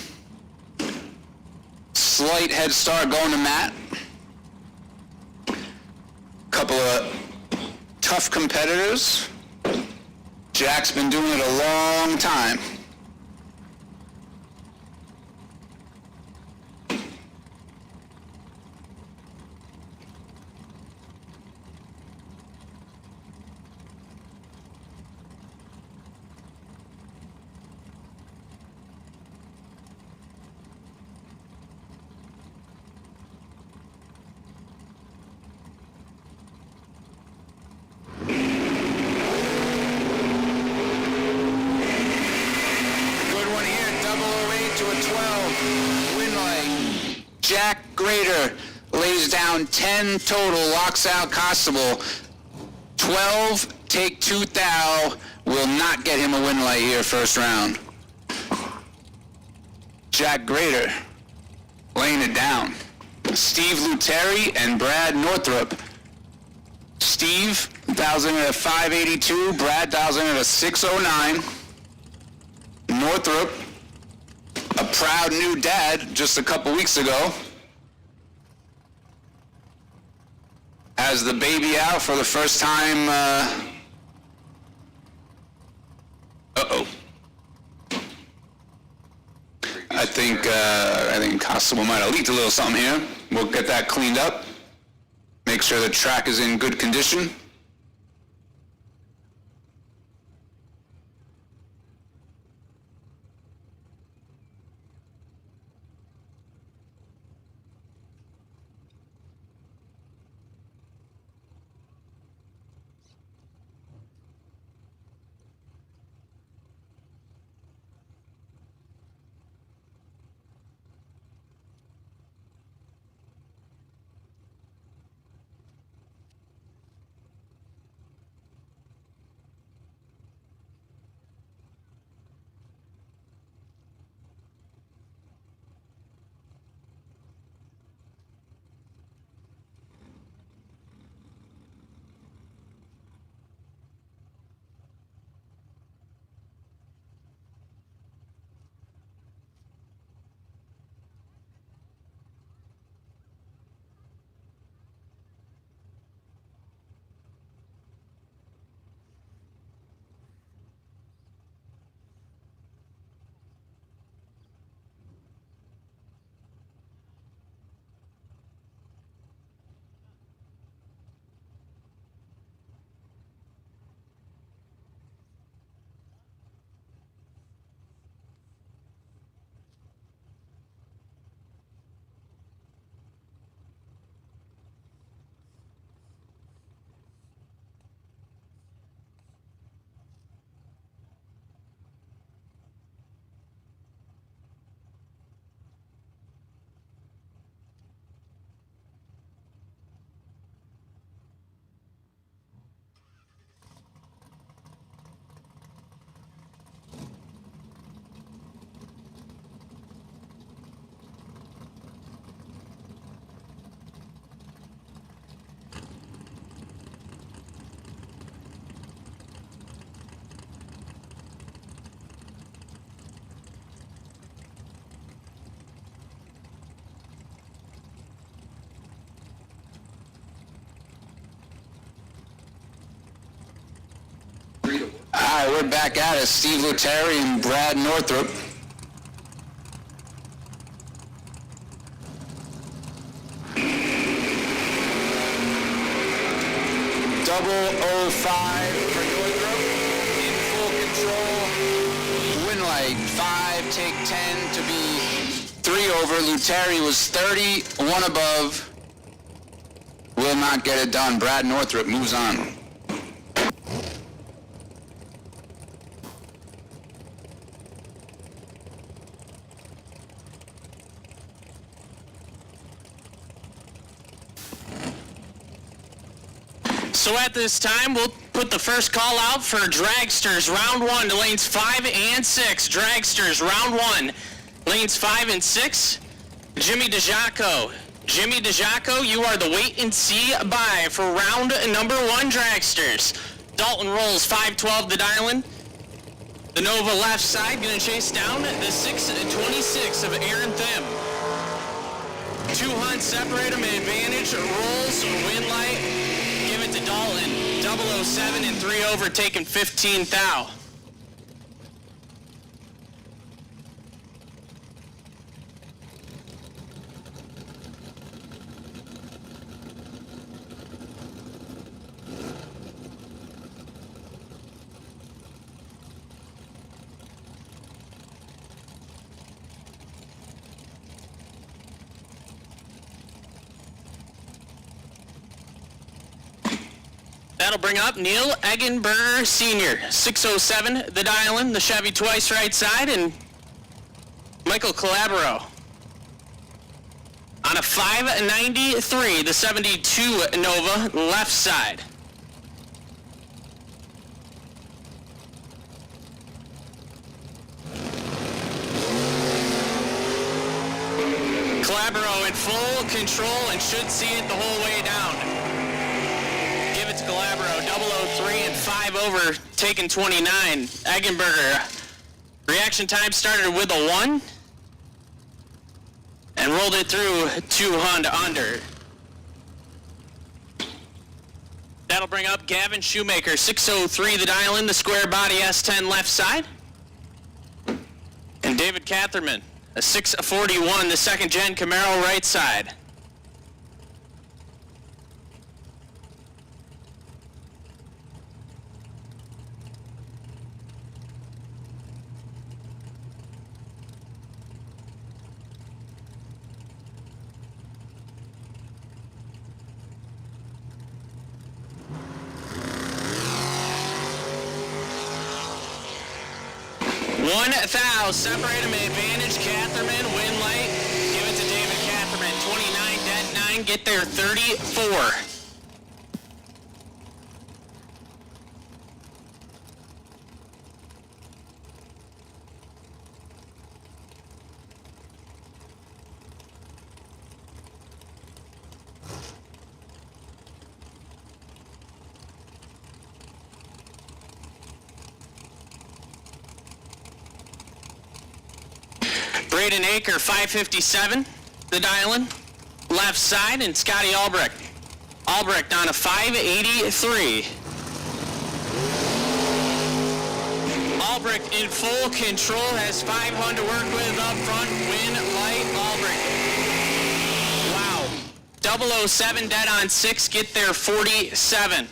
Slight head start going to Matt. Couple of tough competitors. Jack's been doing it a long time. Jack Grader lays down 10 total, locks out Constable. 12, take 2 thou, will not get him a win light here first round. Jack Grader laying it down. Steve Luteri and Brad Northrup. Steve dials in at a 582, Brad dials in at a 609. Northrup, a proud new dad just a couple weeks ago, has the baby out for the first time. Uh-oh. I think Constable might have leaked a little something here. We'll get that cleaned up. Make sure the track is in good condition. All right, we're back at it. Steve Luteri and Brad Northrup. .005 for Northrup in full control. Win light 5, take 10 to be 3 over. Luteri was 30, 1 above. Will not get it done. Brad Northrup moves on. So at this time, we'll put the first call out for Dragsters, round 1 to lanes 5 and 6. Dragsters, round 1, lanes 5 and 6. Jimmy DeJaco. Jimmy DeJaco, you are the wait and see by for round number 1, Dragsters. Dalton rolls 512 the dial-in. The Nova left side gonna chase down the 626 of Aaron Thim. 2 hunts separate them, advantage, rolls, win light. Give it to Dalton. 007 and 3 over, taking 15 thou. That'll bring up Neil Eggenberger Sr., 607, the dial-in, the Chevy twice right side, and Michael Calabro On a 593, the 72 Nova, left side. Calabro in full control and should see it the whole way down. Give it to Calabro, 003 and 5 over, taking 29. Eggenberger, reaction time started with a 1 and rolled it through 200 under. That'll bring up Gavin Shoemaker, 603 the dial in, the square body S10 left side. And David Catherman, a 641, the second gen Camaro right side. One thou, separate him, advantage, Catherman, win light, give it to David Catherman, 29, dead 9, get there 34. Braden Aker, 557, the dial-in, left side, and Scotty Albrecht. Albrecht on a 583. Albrecht in full control, has 500 to work with up front, win light, Albrecht. Wow. 007 dead on 6, get there 47.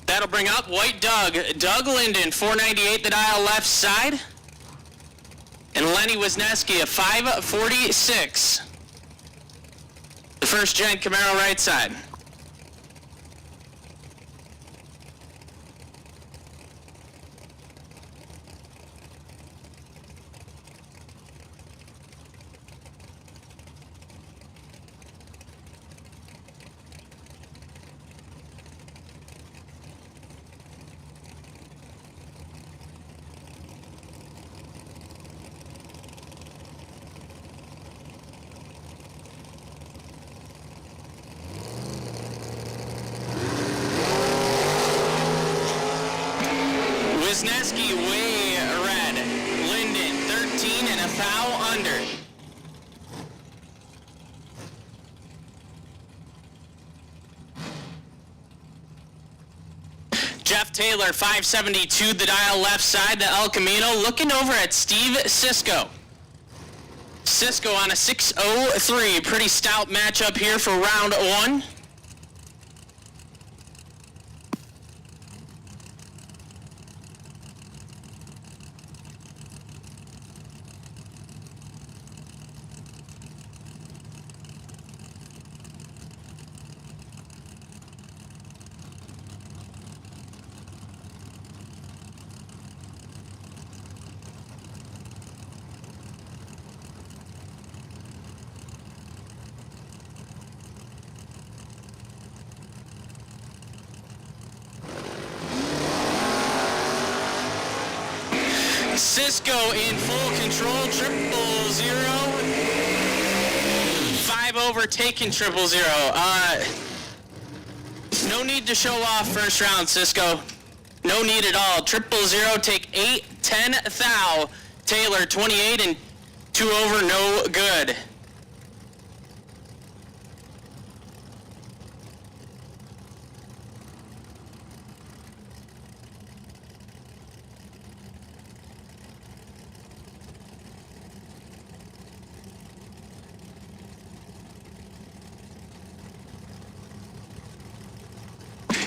That'll bring up White Doug. Doug Linden, 498 the dial left side. And Lenny Wisniewski, a 546. The first gen Camaro right side. Wisniewski way red. Linden 13 and a thou under. Jeff Taylor 572 the dial left side, the El Camino, looking over at Steve Cisco. Cisco on a 603, pretty stout matchup here for round 1. Cisco in full control, 000. 5 over, taking 000. No need to show off first round, Cisco. No need at all. 000, take 8, 10 thou. Taylor, 28 and 2 over, no good.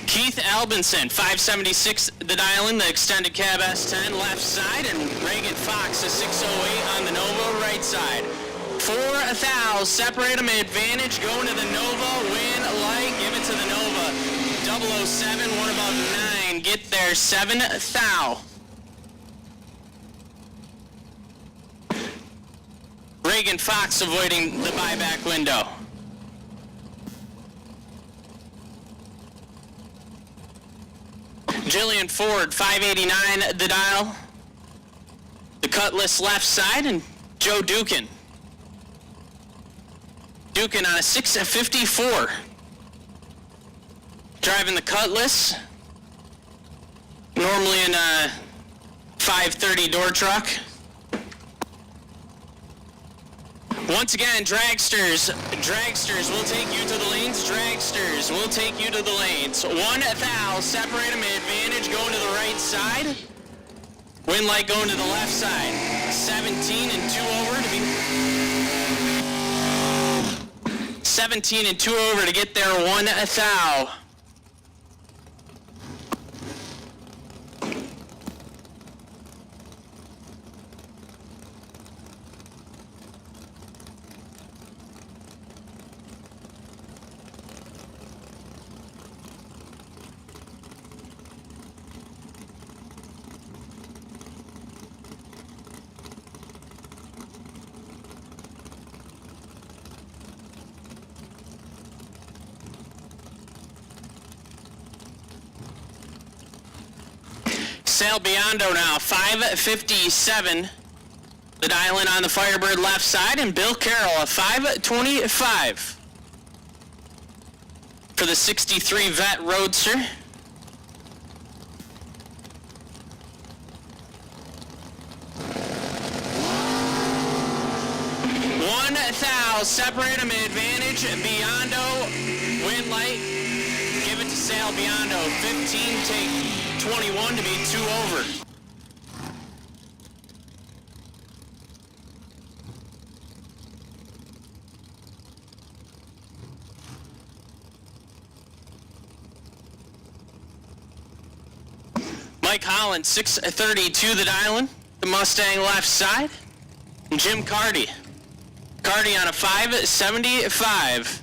Keith Albinson, 576 the dial-in, the extended cab S10 left side, and Reagan Fox, a 608 on the Nova right side. 4 thou, separate them, advantage, going to the Nova, win light, give it to the Nova. 007, one above 9. Get there, 7 thou. Reagan Fox avoiding the buyback window. Jillian Ford, 589 the dial. The Cutlass left side, and Joe Dukin. Dukin on a 654. Driving the Cutlass. Normally in a 530 door truck. Once again, dragsters will take you to the lanes. Dragsters will take you to the lanes. 1 thou, separate them, advantage going to the right side. Wind light going to the left side. 17 and 2 over to be... 17 and 2 over to get there, 1 thou. Sail Biondo now, 557. The dial in on the Firebird left side, and Bill Carroll, a 525. For the 63 Vet Roadster. One thou, separate them, advantage, Biondo, wind light, give it to Sail Biondo, 15, take 21 to be 2 over. Mike Holland, 632 the dial-in, the Mustang left side, and Jim Cardy. Cardy on a 575.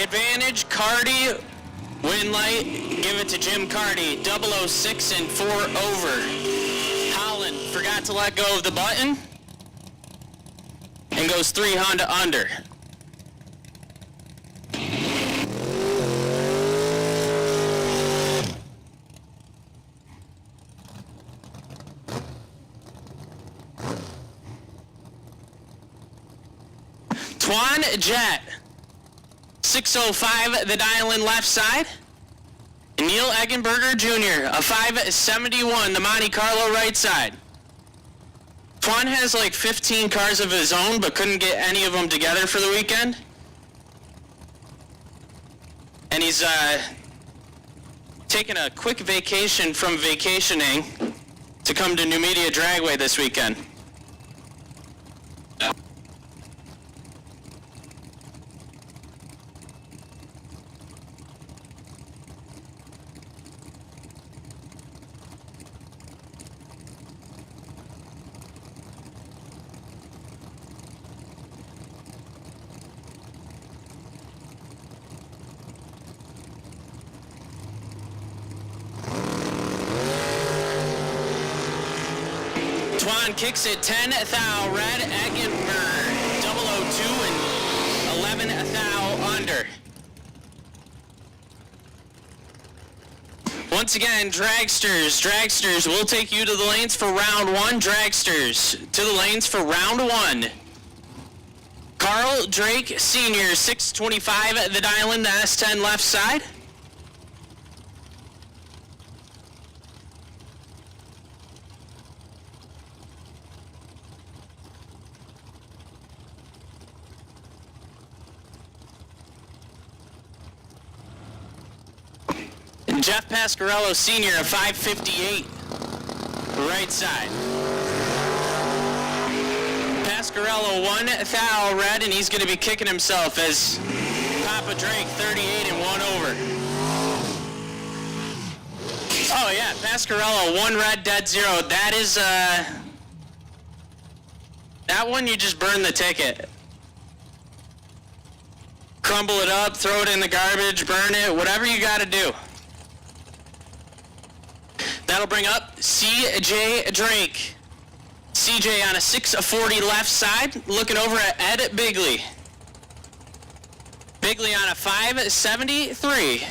Advantage, Cardy, wind light, give it to Jim Cardy, 006 and 4 over. Holland forgot to let go of the button and goes 3 Honda under. Twan Jet, 605 the dial-in left side. And Neil Eggenberger Jr., a 571 the Monte Carlo right side. Twan has like 15 cars of his own, but couldn't get any of them together for the weekend. And he's taking a quick vacation from vacationing to come to Numidia Dragway this weekend. Twan kicks it 10 thou, red, Eggenberg, 002 and 11 thou under. Once again, dragsters will take you to the lanes for round 1. Dragsters to the lanes for round 1. Carl Drake Sr., 625 the dial-in, the S10 left side. Jeff Pasquarello Sr., a 558, right side. Pasquarello 1 thou red, and he's going to be kicking himself as Papa Drake 38 and 1 over. Oh yeah, Pasquarello, 1 red, dead 0. That is, that one you just burn the ticket. Crumble it up, throw it in the garbage, burn it, whatever you gotta do. That'll bring up CJ Drake. CJ on a 640 left side, looking over at Ed Bigley. Bigley on a 573.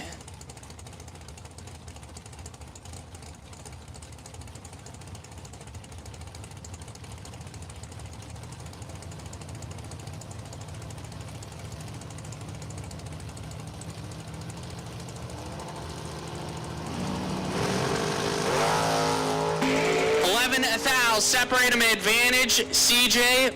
Separate them advantage. CJ,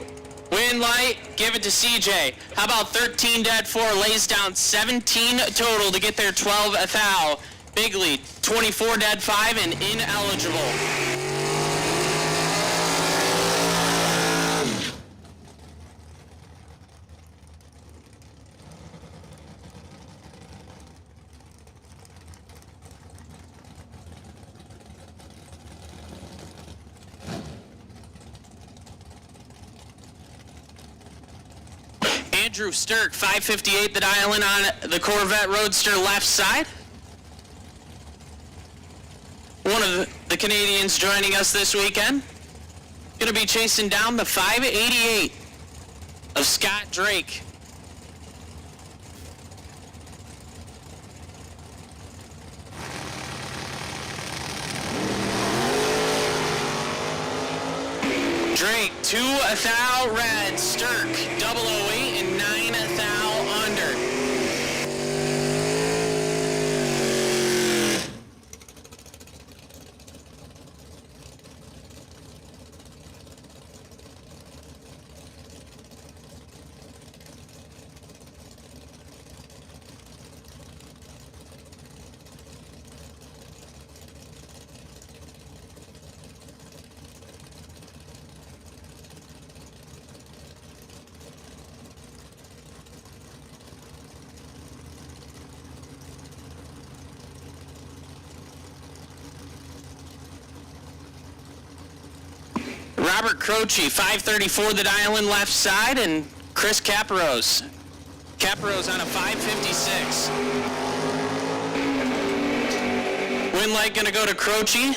win light, give it to CJ. How about 13 dead 4, lays down 17 total to get their 12 thou. Bigley, 24 dead 5 and ineligible. Andrew Sturk, 558 the dial in on the Corvette Roadster left side. One of the Canadians joining us this weekend. Going to be chasing down the 588 of Scott Drake. Drake, 2 thou red, Sturk, 008 and 9 thou under. Robert Croce, 534 the dial in left side, and Chris Caparose. Caparose on a 556. Win light gonna go to Croce.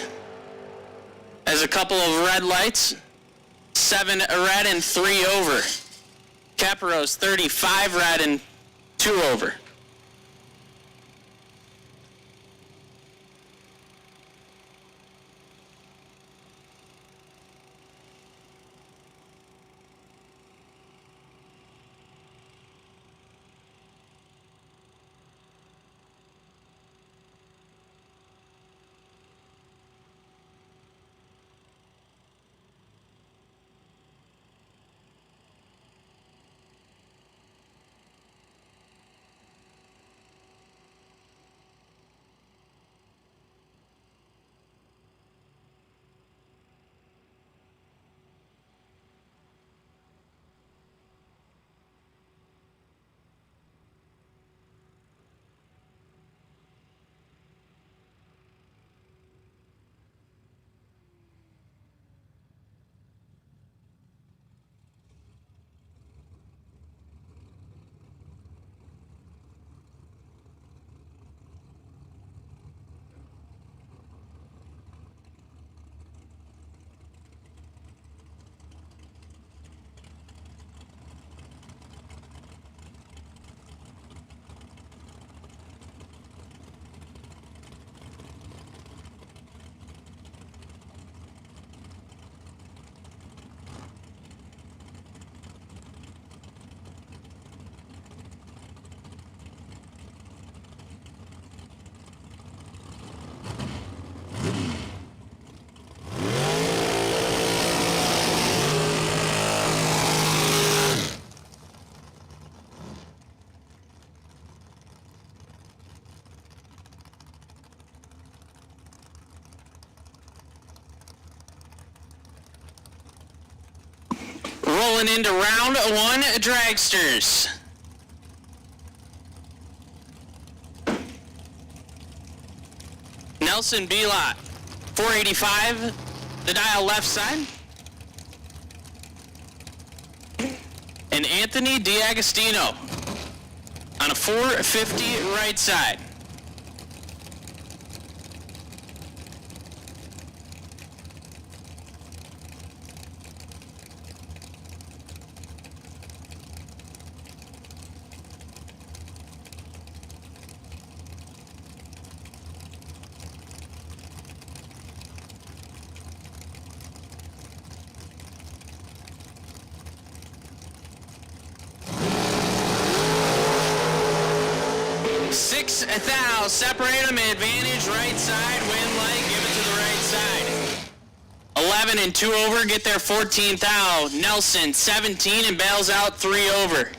As a couple of red lights. 7 red and 3 over. Caparose, 35 red and 2 over. Rolling into round 1, dragsters. Nelson B-Lot, 485, the dial left side. And Anthony D'Agostino on a 450 right side. Thou, separate them, advantage, right side, win light, give it to the right side. 11 and 2 over, get there 14 thou. Nelson, 17 and bails out 3 over.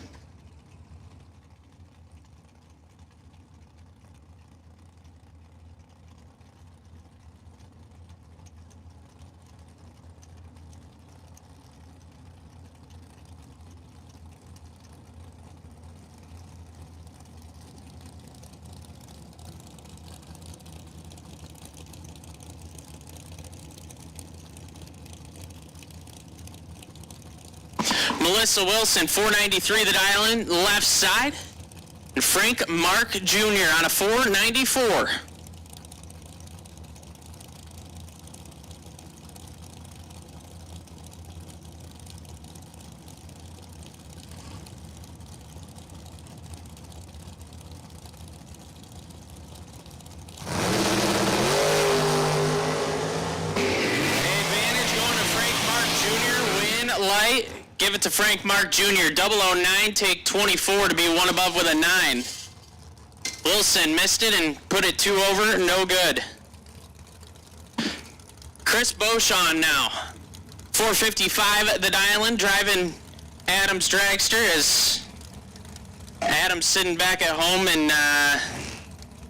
Melissa Wilson, 493, the dial in, left side. And Frank Mark Jr. on a 494. Advantage going to Frank Mark Jr. Win light. Give it to Frank Mark Jr. 009, take 24 to be one above with a 9. Wilson missed it and put it 2 over, no good. Chris Beauchamp now. 455 the dial-in, driving Adam's dragster as Adam's sitting back at home and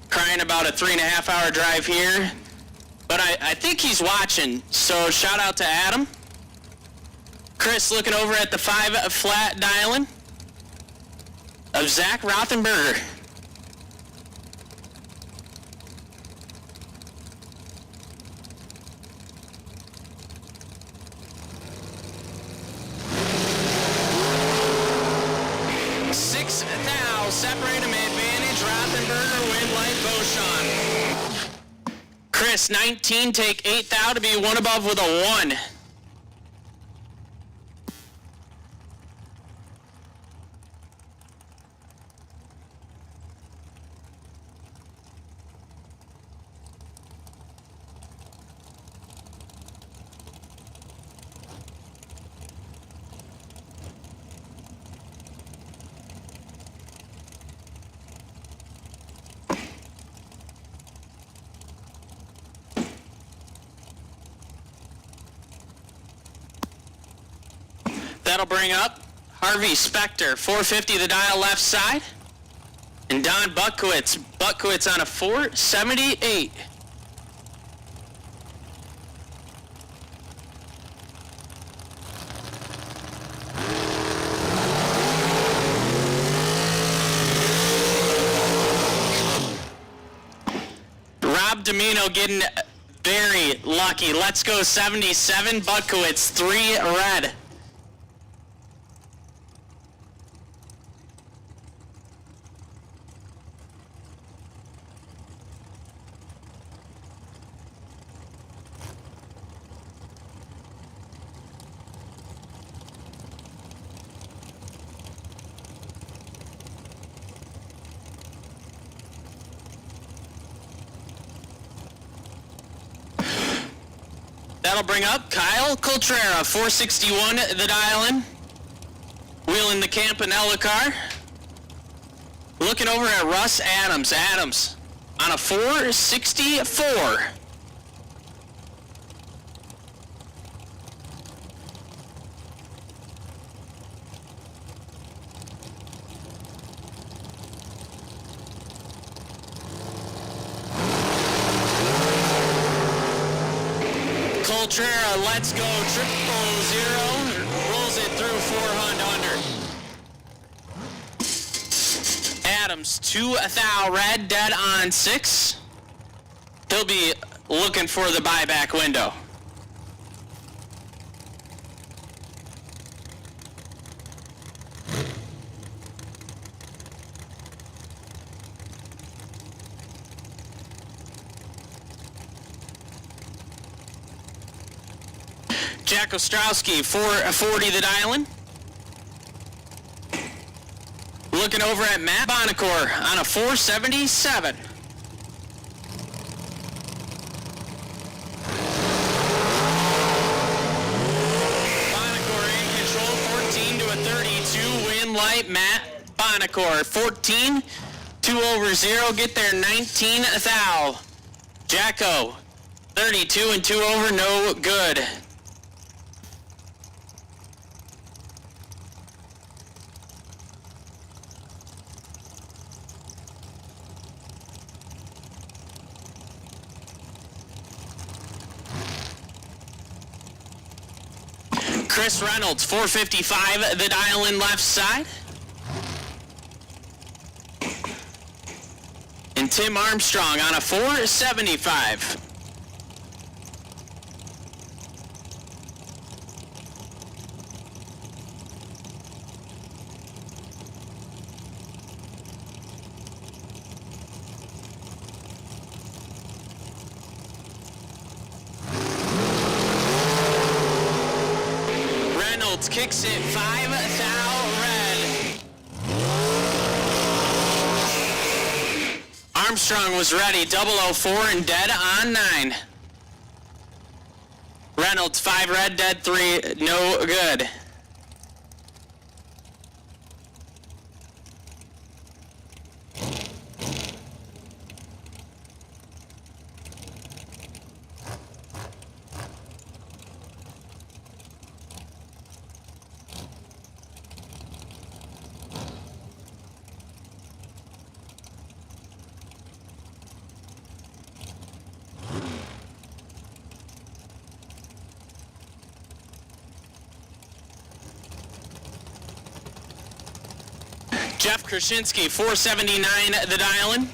crying about a 3.5 hour drive here. But I think he's watching, so shout out to Adam. Chris looking over at the 5 flat dial-in of Zach Rothenberger. Six thou, separate him, advantage, Rothenberger, win light, Beauchamp. Chris, 19, take 8 thou to be one above with a 1. That'll bring up Harvey Spector, 450 the dial left side. And Don Buckowitz. Buckowitz on a 478. Rob Domino getting very lucky. Let's go 77. Buckowitz, 3 red. That'll bring up Kyle Coltrera, 461 the dial-in. Wheeling the Campanella car. Looking over at Russ Adams. Adams on a 464. Coltrera, let's go, 000, rolls it through 400 under. Adams, 2 thou red, dead on 6. He'll be looking for the buyback window. Jack Ostrowski, 440 the dialing. Looking over at Matt Bonacore on a 477. Bonacore in control, 14 to a 32, wind light, Matt Bonacore, 14, 2 over 0, get there 19 thou. Jacko, 32 and 2 over, no good. Chris Reynolds, 455, the dial in left side. And Tim Armstrong on a 475. Reynolds kicks it 5 thou red. Armstrong was ready, 004 and dead on 9. Reynolds 5 red, dead 3, no good. Jeff Krasinski, 479, the dial-in.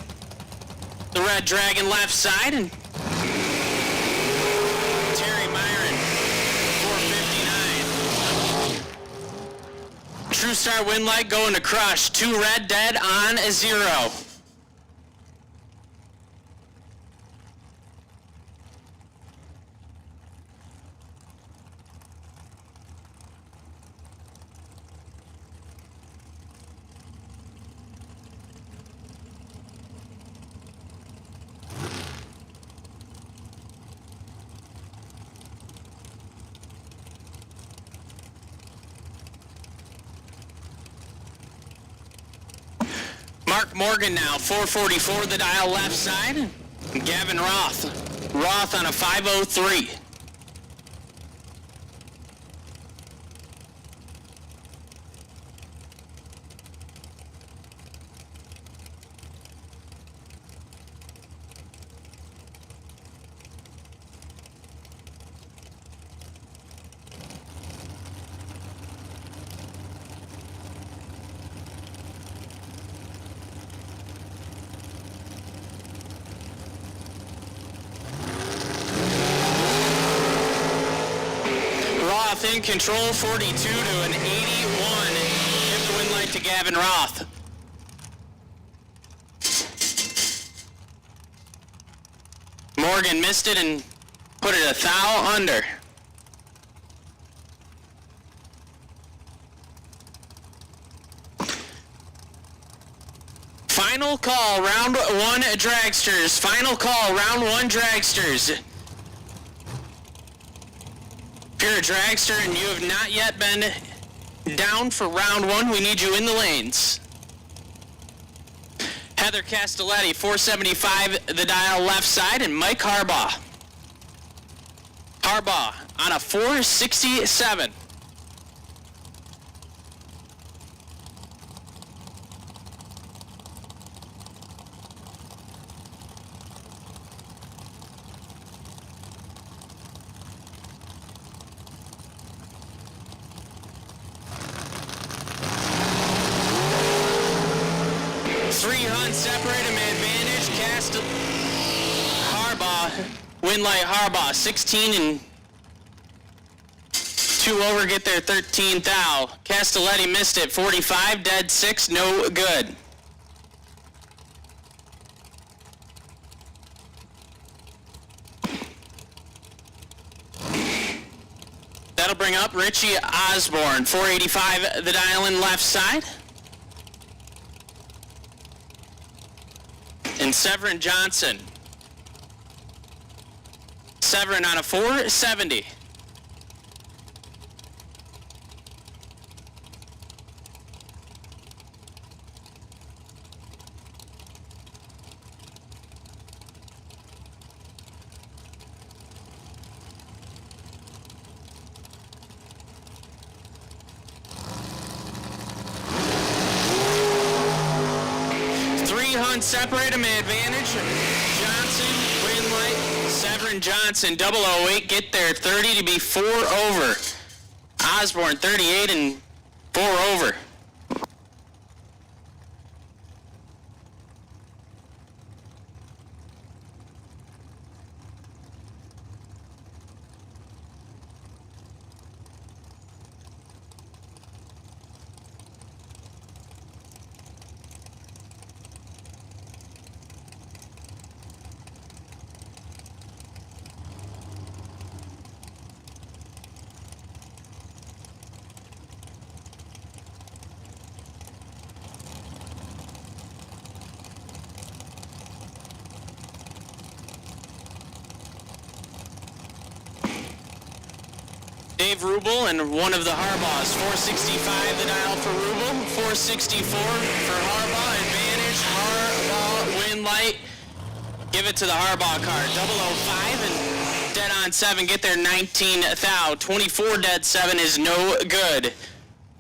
The Red Dragon left side, and Terry Myron, 459. True Star Wind Light going to crush. 2 red, dead on 0. Mark Morgan now, 444, the dial left side. Gavin Roth. Roth on a 503. In control, 42 to an 81. Give the wind light to Gavin Roth. Morgan missed it and put it a thou under. Final call, round 1 dragsters. Final call, round 1 dragsters. If you're a dragster and you have not yet been down for round 1, we need you in the lanes. Heather Castelletti, 475, the dial left side, and Mike Harbaugh. Harbaugh on a 467. Separated him advantage. Harbaugh Harbaugh, Windlight Harbaugh, 16 and 2 over, get there 13 thou. Castelletti missed it, 45, dead 6, no good. That'll bring up Richie Osborne, 485 the dial in left side. And Severin Johnson. Severin on a 470. Separate him advantage. Johnson, Windlight, Severin Johnson, 008, get there 30 to be 4 over. Osborne 38 and 4 over. Dave Rubel and one of the Harbaughs, 465 the dial for Rubel, 464 for Harbaugh, advantage, Harbaugh, Windlight, give it to the Harbaugh card, 005 and dead on 7, get there 19 thou, 24 dead 7 is no good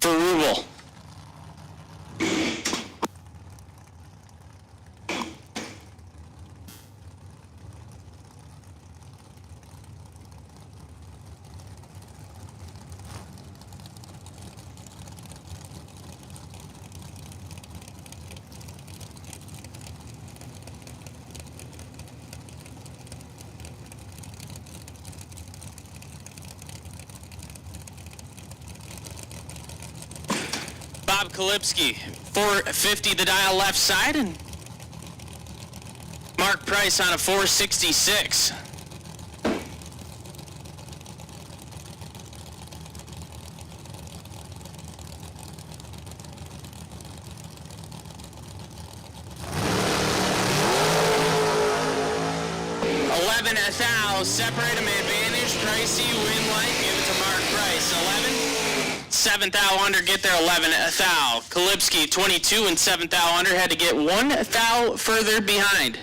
for Rubel. Bob Kalipski, 450 the dial left side, and Mark Price on a 466. Thou, separate him advantage, Pricey, Windlight, give it to Mark Price, 11. 7 thou under, get there 11 thou. Kalipski, 22 and 7 thou under, had to get 1 thou further behind.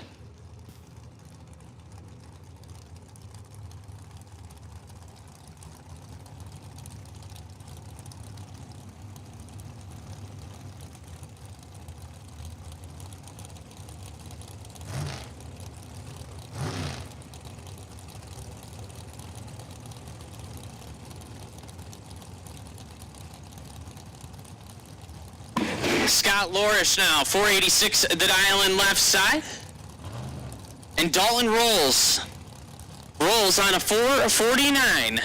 Scott Lorish now, 486 the dial in left side. And Dalton Rolls on a 449.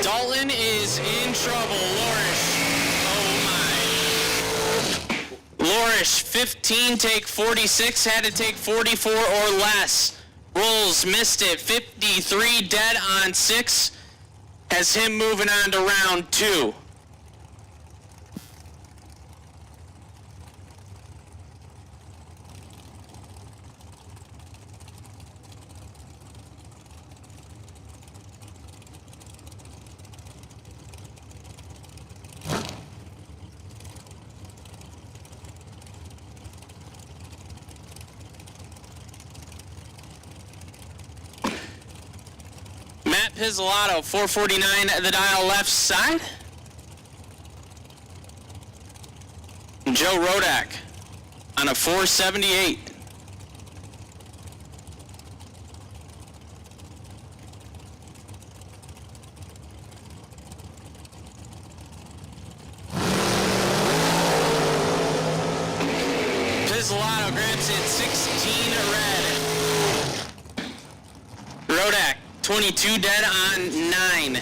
Dalton is in trouble. Lorish, 15, take 46, had to take 44 or less. Rolls, missed it, 53, dead on 6, has him moving on to round 2. Pizzolatto, 449 at the dial left side. Joe Rodak on a 478. landed 16 red. Rodak, 22 dead on 9.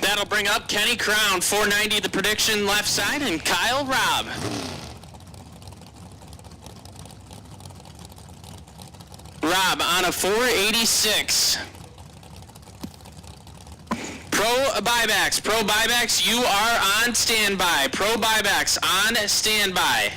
That'll bring up Kenny Crown, 490 the prediction left side, and Kyle Robb. Rob on a 486. Pro buybacks, you are on standby. Pro buybacks on standby.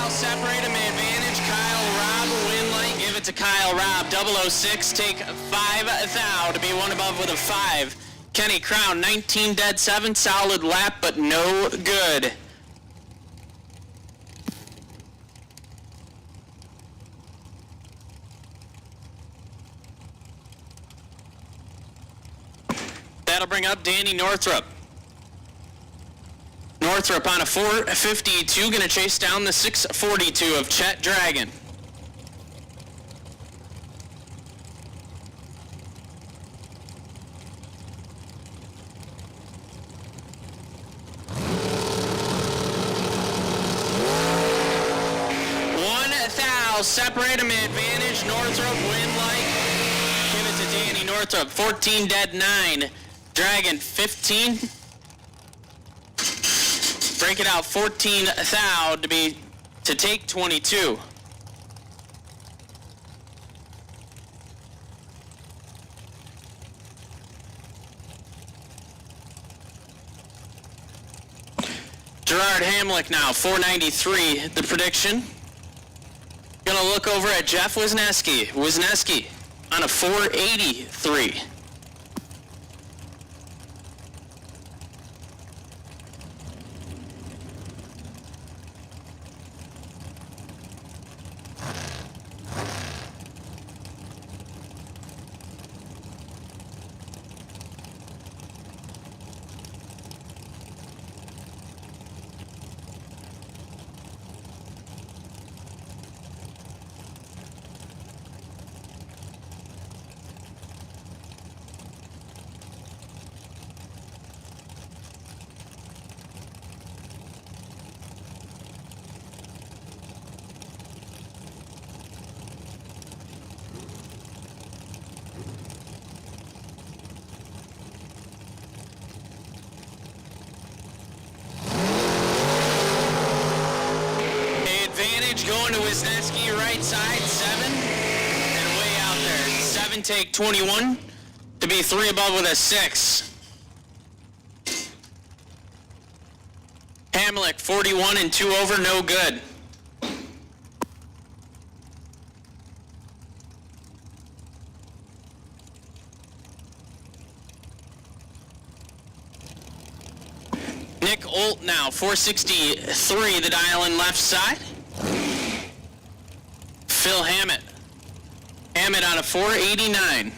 Separate him, advantage, Kyle Robb, win light, give it to Kyle Robb, 006, take 5 thou to be one above with a 5. Kenny Crown, 19 dead, 7, solid lap, but no good. That'll bring up Danny Northrup. Northrup on a 452, gonna chase down the 642 of Chet Dragon. Separate him, advantage, Northrup, win light. Give it to Danny Northrup, 14 dead, 9. Dragon, 15. Break it out, 14 thou to take 22. Gerard Hamlick now, 493, the prediction. Gonna look over at Jeff Wisniewski. Wisniewski on a 483. Going to Wisniewski, right side, 7, and way out there. 7 take 21 to be 3 above with a 6. Hamlick, 41 and 2 over, no good. Nick Olt now, 463, the dial in left side. Phil Hammett. Hammett on a 489.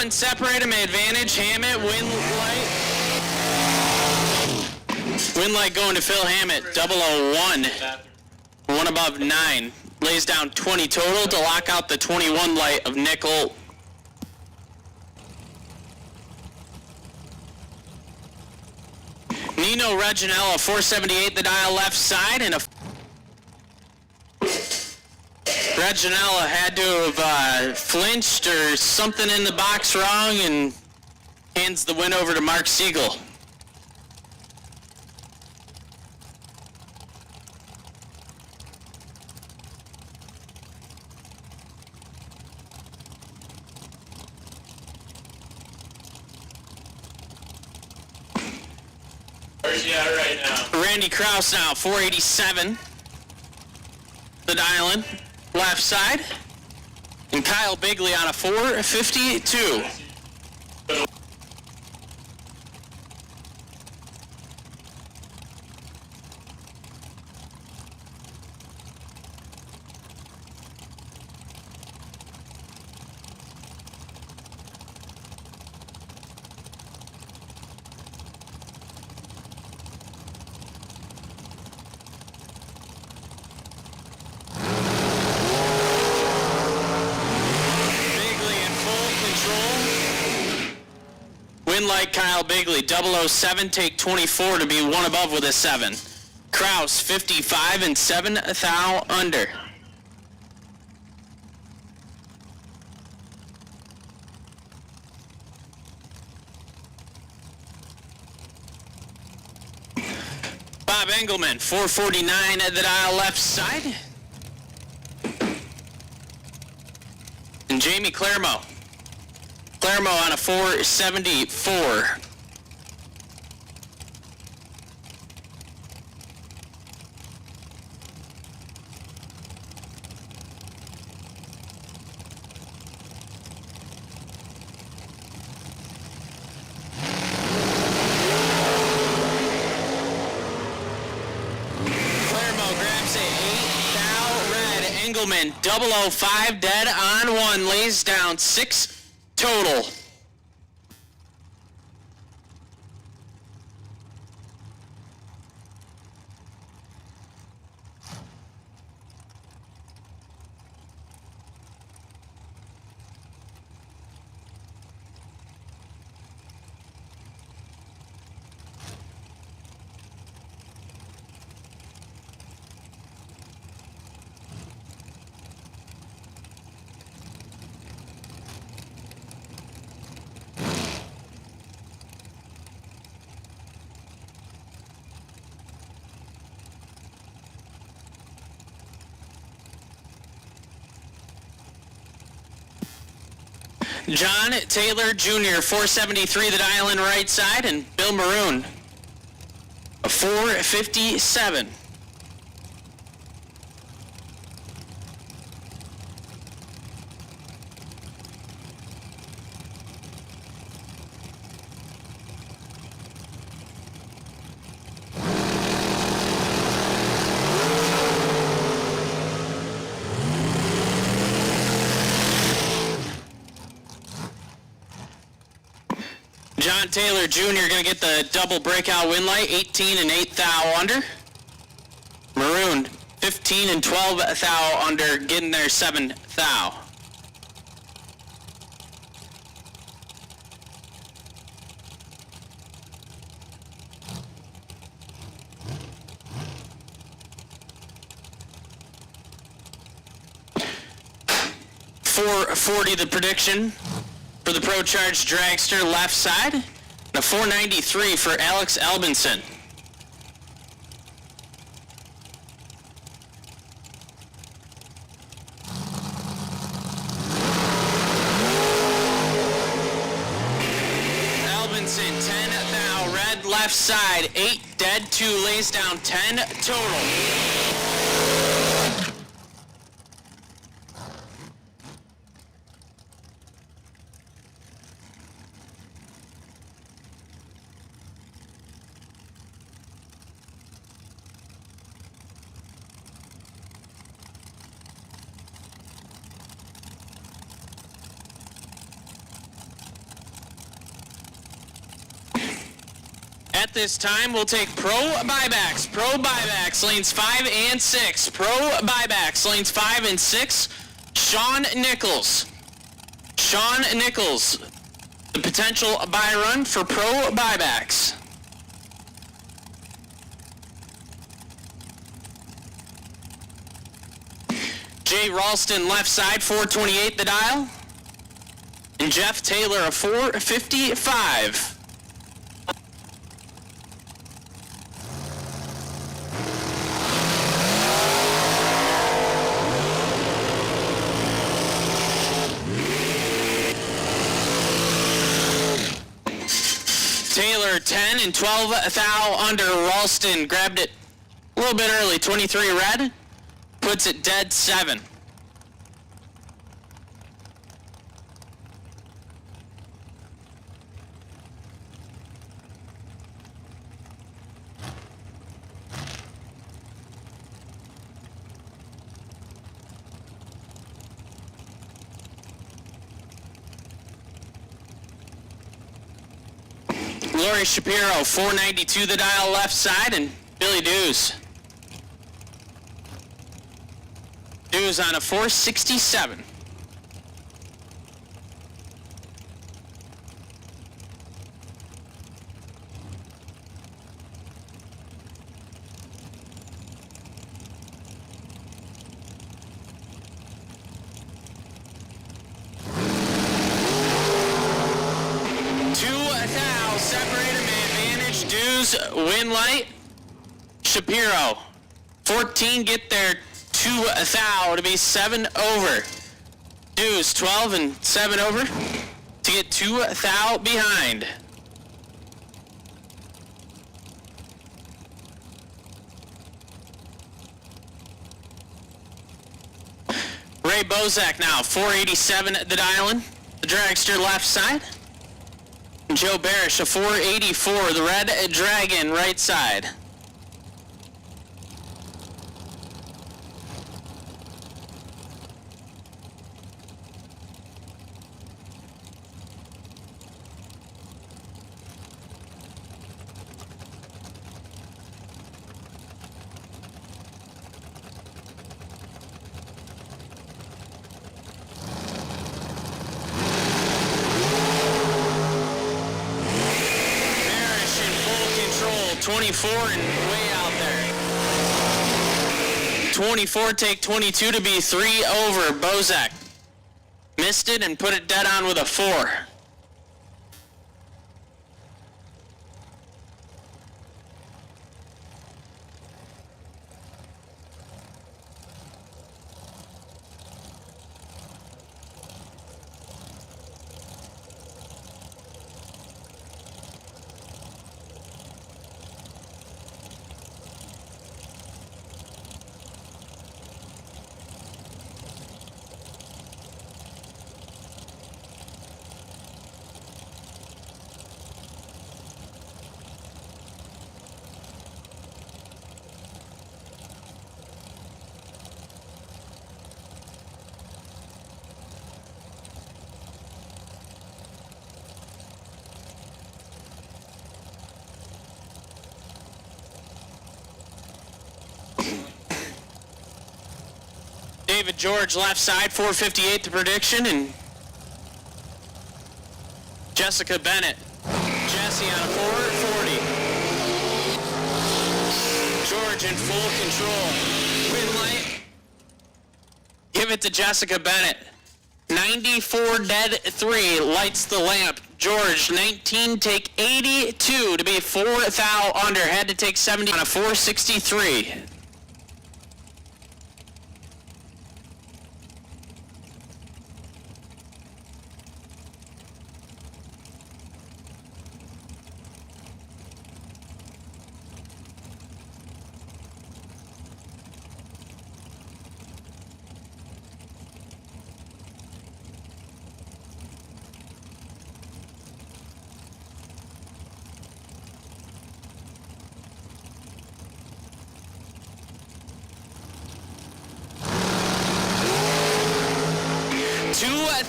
Separate him, advantage, Hammett, win light. Win light going to Phil Hammett, 001. 1 above 9. Lays down 20 total to lock out the 21 light of Nick Olt. Nino Reginella, 478, the dial left side, and a Reginella had to have flinched or something in the box wrong and hands the win over to Mark Siegel. Where's he at right now? Randy Krause now, 487. The dial-in, left side. And Kyle Bigley on a 452. Win like Kyle Bigley, 007, take 24 to be one above with a 7. Kraus, 55 and 7 thou under. Bob Engelman, 449 at the dial left side. And Jamie Claremont on a 474. Claremont grabs a 8 thou red. Engelman 005 dead on 1, lays down 6 total. John Taylor Jr., 473, the dial in right side, and Bill Maroon, a 457. John Taylor Jr. going to get the double breakout win light, 18 and 8 thou under. Maroon, 15 and 12 thou under, getting their 7 thou. .440 the prediction for the Pro Charge Dragster left side, and a 493 for Alex Albinson. Albinson, 10 thou, red left side, 8 dead, 2 lays down, 10 total. At this time, we'll take pro buybacks. Pro buybacks, lanes 5 and 6. Pro buybacks, lanes 5 and 6. Sean Nichols. Sean Nichols, the potential buy run for pro buybacks. Jay Ralston left side, 428 the dial. And Jeff Taylor, a 455. Taylor 10 and 12 thou under. Ralston grabbed it a little bit early, 23 red, puts it dead 7. Lori Shapiro, 492 the dial left side, and Billy Dews. Dews on a 467. Separator may advantage. Dews win light. Shapiro 14 get there 2 thou to be 7 over. Dews 12 and 7 over to get 2 thou behind. Ray Bozak now 487 at the dial-in. The dragster left side. Joe Barish, a 484, the Red Dragon, right side. Barish in full control, 24 and way out there. 24 take 22 to be 3 over. Bozak missed it and put it dead on with a 4. David George left side, 458 the prediction, and Jessica Bennett. Jesse on a 440. George in full control. Win light. Give it to Jessica Bennett. 94 dead 3 lights the lamp. George 19 take 82 to be 4 thou under. Had to take 70 on a 463.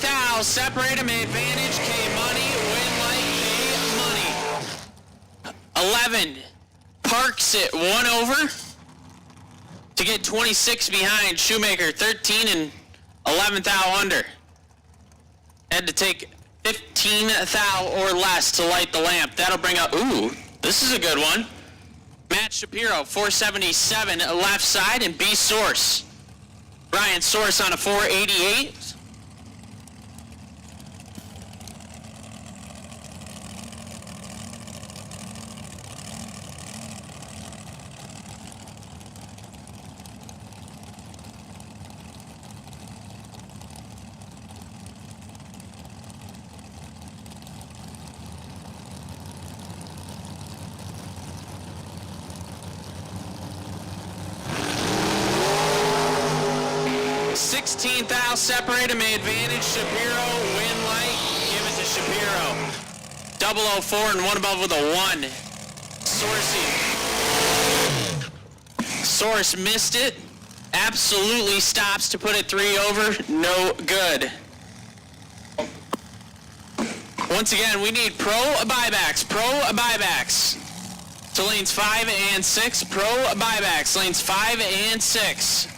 Thou separate him advantage. K Money win like K Money. 11 parks it 1 over to get 26 behind. Shoemaker 13 and 11 thou under. Had to take 15 thou or less to light the lamp. That'll bring up. Ooh, this is a good one. Matt Shapiro 477 left side and B Source Ryan Source on a 488. Thou separator may advantage Shapiro, win light, give it to Shapiro. 004 and one above with a 1. Source missed it. Absolutely stops to put it 3 over. No good. Once again, we need pro buybacks. To lanes 5 and 6. Pro buybacks. Lanes 5 and 6.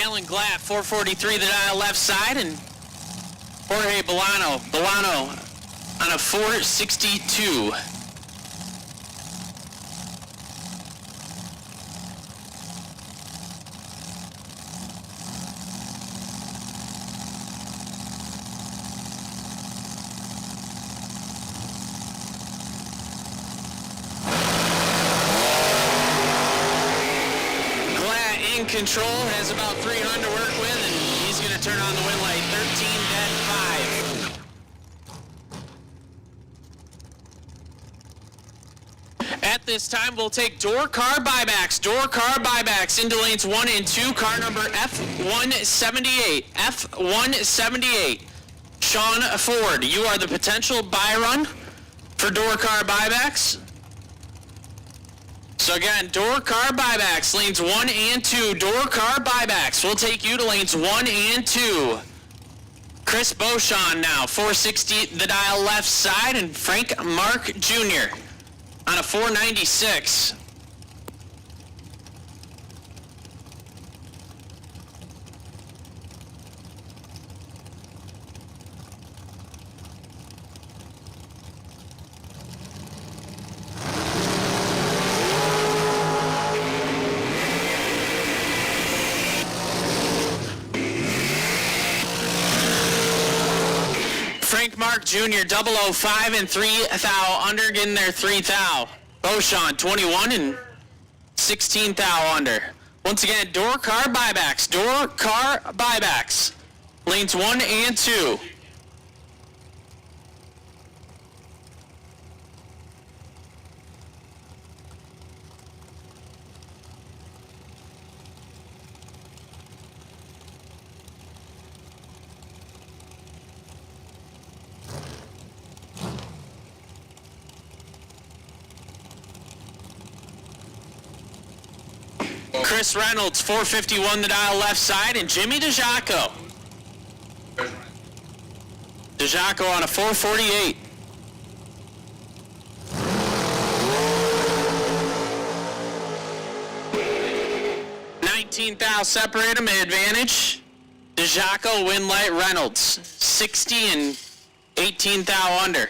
Alan Glatt, 443 the dial left side, and Jorge Bolano on a 462. Control has about 300 to work with, and he's going to turn on the win light. 13-5. At this time, we'll take door car buybacks. Into lanes 1 and 2. Car number F178. F178. Sean Ford, you are the potential buy run for door car buybacks. So again, door car buybacks, lanes 1 and 2, door car buybacks. We'll take you to lanes 1 and 2. Chris Beauchamp now, 460 the dial left side, and Frank Mark Jr. on a 496. Frank Mark Jr., 005 and 3 thou under, getting there 3 thou. Beauchamp, 21 and 16 thou under. Once again, door car buybacks. Lanes 1 and 2. Chris Reynolds, 451 the dial left side, and Jimmy DeJaco. DeJaco on a 448. $19,000 separator, may advantage. DeJaco, win light, Reynolds. 60 and 18,000 under.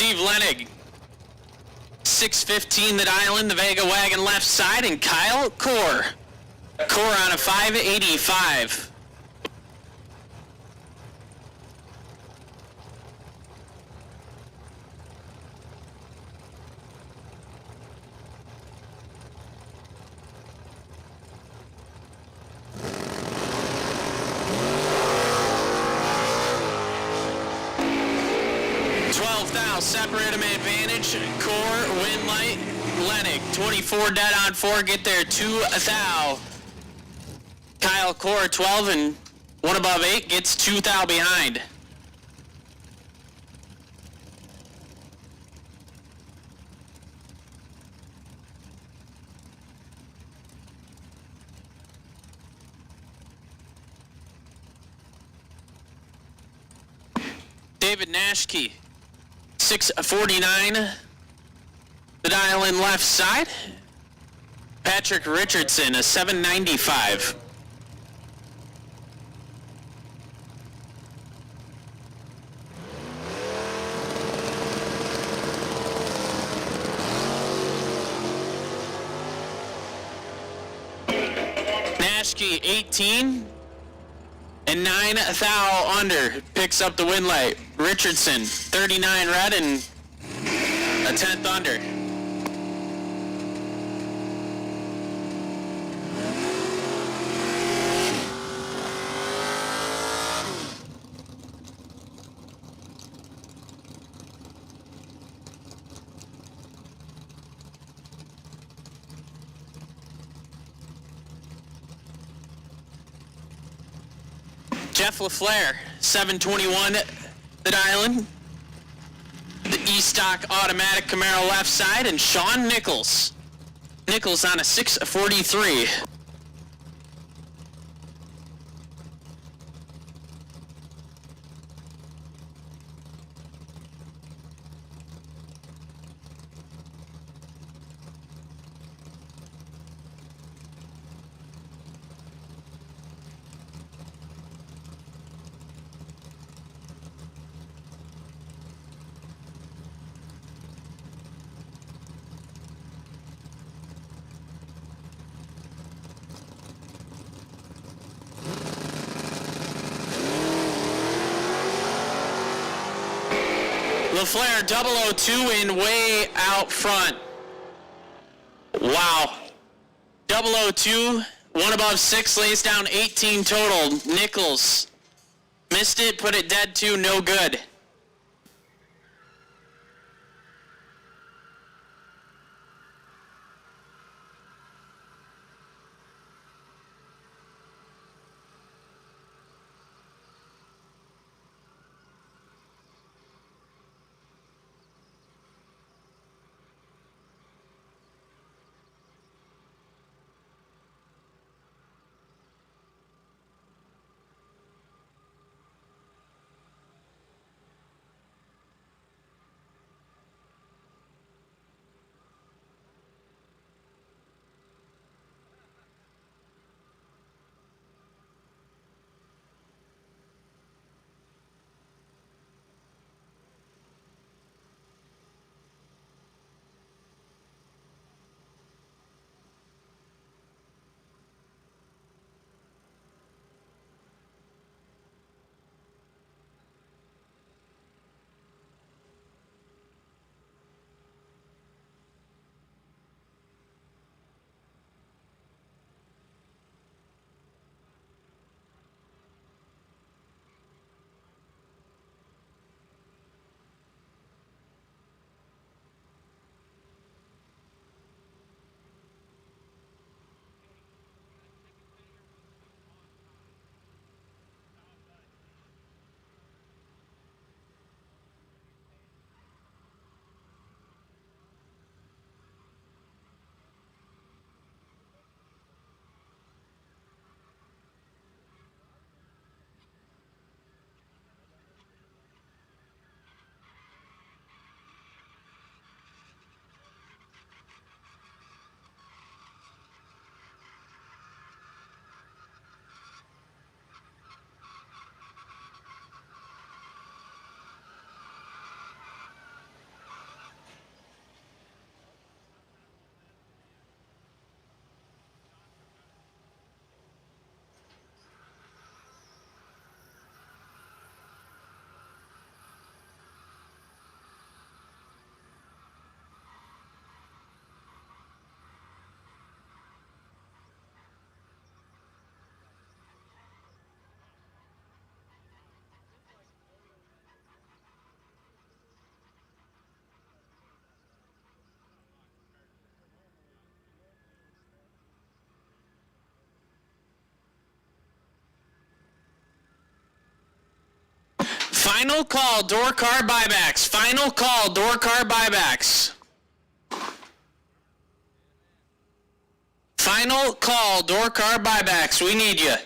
Steve Lenig, 615 the dial in the Vega wagon left side, and Kyle Core on a 585. Separate him advantage. Core, win light, Lenig. 24 dead on 4, get there 2 thou. Kyle Core 12 and 1 above 8 gets 2 thou behind. David Nashke, 649, the dial in left side. Patrick Richardson, a 795. Nashke, 18 and 9 thou under, picks up the win light. Richardson, 39 red and a 10th under. Jeff LaFleur, 721 the dial in. The E-Stock automatic Camaro left side, and Sean Nichols. Nichols on a 643. LaFleur 002 in way out front. Wow. 002, 1 above 6, lays down 18 total. Nichols missed it, put it dead 2, no good. Final call, door car buybacks. Final call, door car buybacks. Final call, door car buybacks. We need you.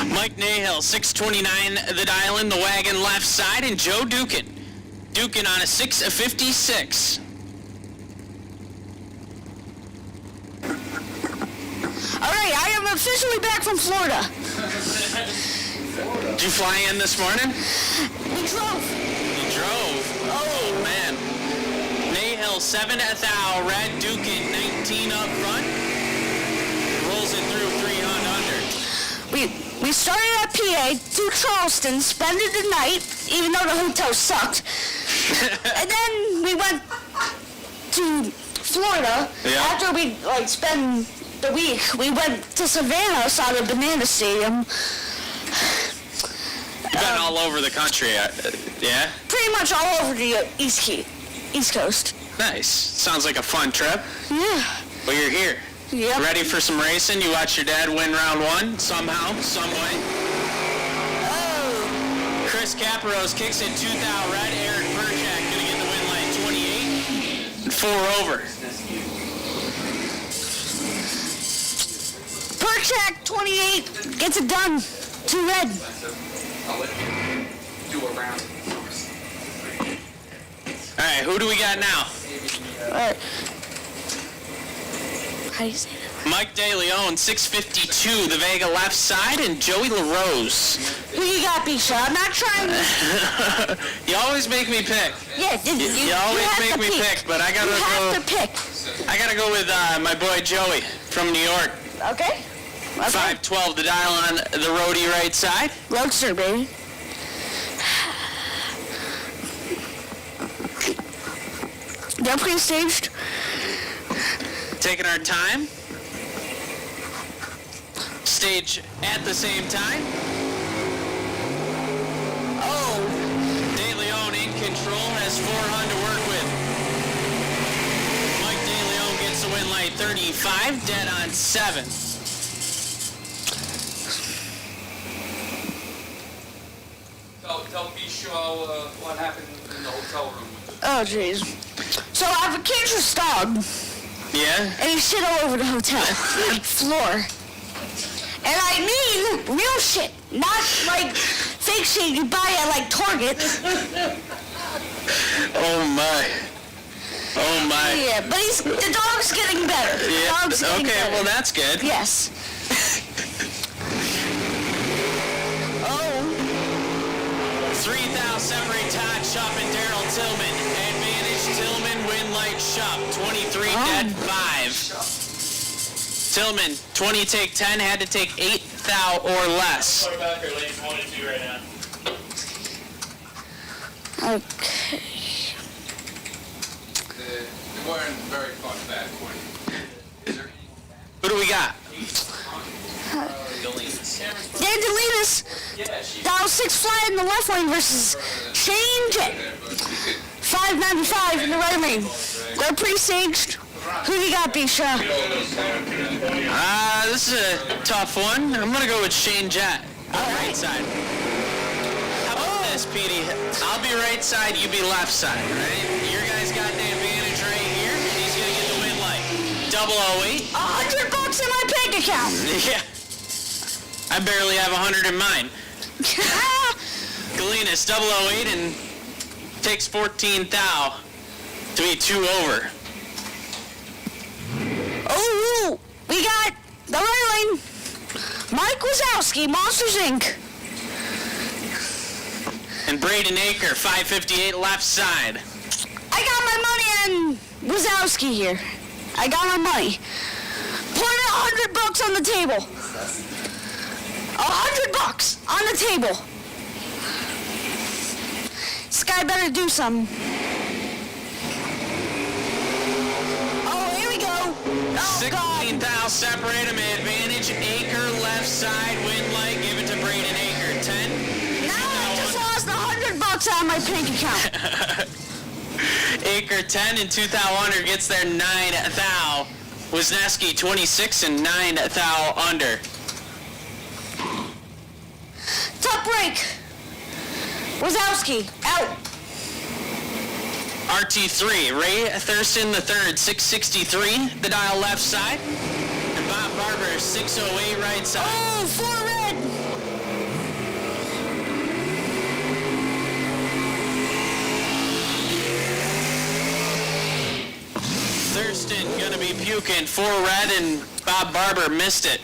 Mike Nahill, 629 the dial in the wagon left side, and Joe Dukin. Dukin on a 656. All right, I am officially back from Florida. Did you fly in this morning? We drove. You drove? Oh, man. Nahill, 7 thou, red, Dukin, 19 up front. Rolls it through 300 under. We started at PA through Charleston, spent the night, even though the hotel sucked. And then we went to Florida. Yeah. After we spent the week, we went to Savannah, saw the Banana Stadium. You've been all over the country, yeah? Pretty much all over the East Coast. Nice. Sounds like a fun trip. Yeah. Well, you're here. Yep. Ready for some racing? You watched your dad win round one somehow, some way. Oh. Chris Caparose kicks it 2 thou red. Eric Perchak gonna get the win line 28. 4 over. Perchak, 28, gets it done. 2 red. I'll let you do a round. All right, who do we got now? How do you say that? Mike De Leon, 652, the Vega left side, and Joey LaRose. Who you got, Bisha? I'm not trying to... You always make me pick. Yeah, You always have make to me pick, but I You have gotta to pick. I gotta go with my boy Joey from New York. Okay? 512 the dial on the roadie right side. Roadster, baby. They're pre-staged. Taking our time. Stage at the same time. Oh, De Leon in control, has 400 to work with. Mike De Leon gets the win light 35, dead on 7. Tell Bisha what happened in the hotel room. Oh, jeez. So I have a cancerous dog, Yeah? and he shit all over the hotel floor. And I mean real shit, not like fake shit you buy at Target. Oh my. Oh my. Yeah, but the dog's getting better. The Yeah. dog's getting Okay, better. well that's good. Yes. Oh. 3,000 separate Todd Shup and Daryl Tillman. Advantage Tillman, win light Shup. 23 dead 5. Tillman, 20 take 10, had to take 8 thou or less. Quarterback or lane 1 and 2 right now. Okay. They weren't very far back. Is there Who do we got? Dan DeLevis, dial 6 fly in the left lane versus Shane J. 595 in the right lane. They're pre-staged. Who you got, Bisha? This is a tough one. I'm gonna go with Shane Jett on the right side. How about this, Petey? I'll be right side, you be left side, right? Your guy's got the advantage right here, and he's gonna get the win light. 008. $100 in my bank account. Yeah. I barely have 100 in mine. Galinas 008 and takes 14 thou to be 2 over. Oh, we got the right lane. Mike Wazowski, Monsters Inc. And Braden Aker, 558 left side. I got my money on Wazowski here. I got my money. Put $100 on the table. $100 on the table. This guy better do something. Oh, here we go. Oh, 16 God. thou separate him. Advantage Aker left side. Win light. Give it to Braden Aker. 10. Now I just lost $100 on my bank account. Aker 10 and 2 thou under gets there 9 thou. Wisniewski 26 and 9 thou under. Top break. Wazowski, out. RT3, Ray Thurston III, 663, the dial left side. And Bob Barber, 608 right side. Oh, 4 red. Thurston gonna be puking. 4 red and Bob Barber missed it.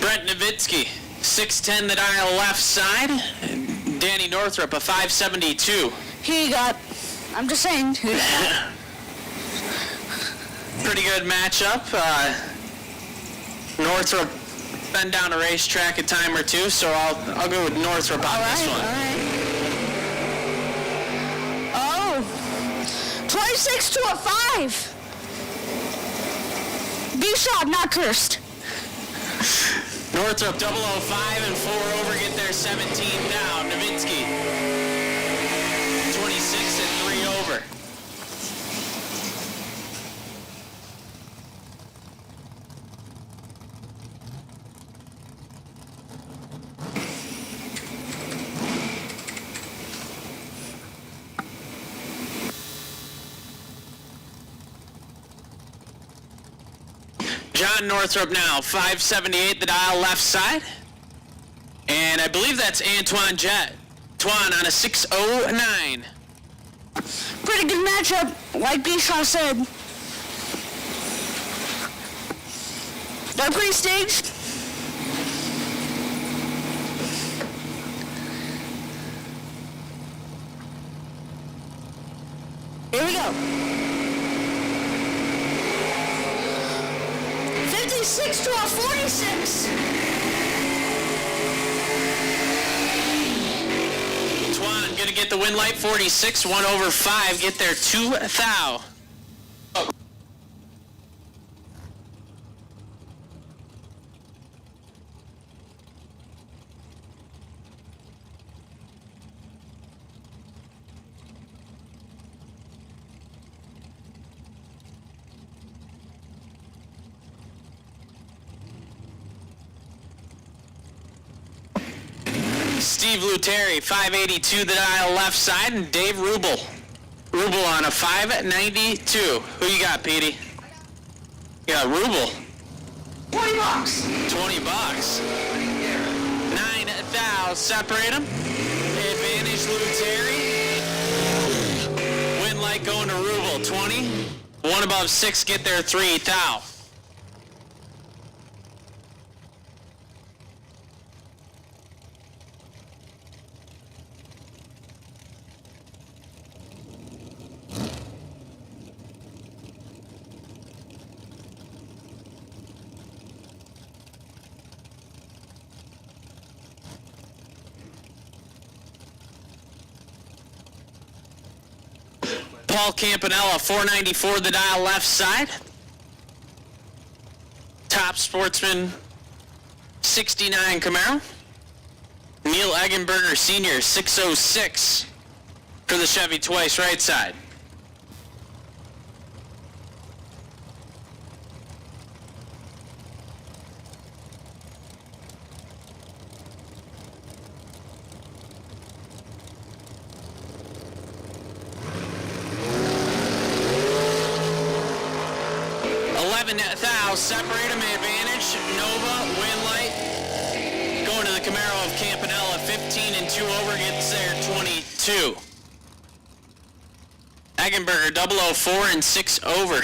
Brent Nowitzki, 6'10", the dial left side. Danny Northrup, a 5'72". Who you got? I'm just saying. Who you got? Pretty good matchup. Northrup been down a racetrack a time or two, so I'll go with Northrup on this one. All right. Oh, 26 to a 5. B-Shot, not cursed. Northrup 005 and 4 over, get there 17 down. Nowitzki 26 and 3 over. John Northrup now, 578, the dial left side. And I believe that's Antoine Jett. Antoine on a 609. Pretty good matchup, like B-Shaw said. They're pre-staged. Here we go. 56 to a 46. Antoine gonna get the win light, 46, 1 over 5, get there 2 thou. Steve Luteri, 582, the dial left side, and Dave Rubel. Rubel on a 592. Who you got, Petey? You got Rubel. $20. 20 bucks. 9 thou, separate them. Advantage Luteri. Win light going to Rubel, 20. 1 above 6, get there 3 thou. Paul Campanella, 494, the dial left side. Top Sportsman, 69 Camaro. Neil Eggenberger Sr., 606 for the Chevy Twice right side. Thou, separate them, advantage. Nova, win light. Going to the Camaro of Campanella, 15 and 2 over, gets there 22. Eggenberger, 004 and 6 over.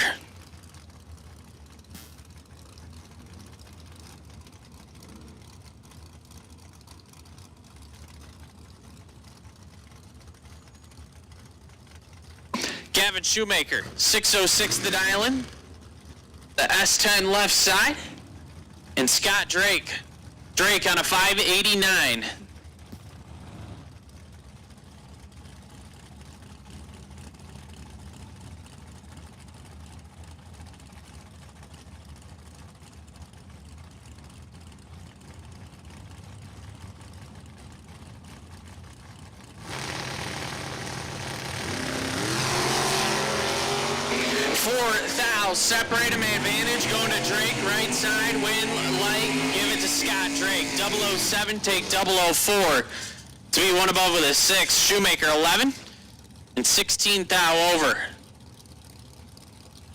Gavin Shoemaker, 606 the dial-in. The S10 left side, and Scott Drake. Drake on a 589. Separate him, advantage, going to Drake, right side, win, light, give it to Scott Drake. 007, take 004 to be 1 above with a 6. Shoemaker, 11. and 16 thou over.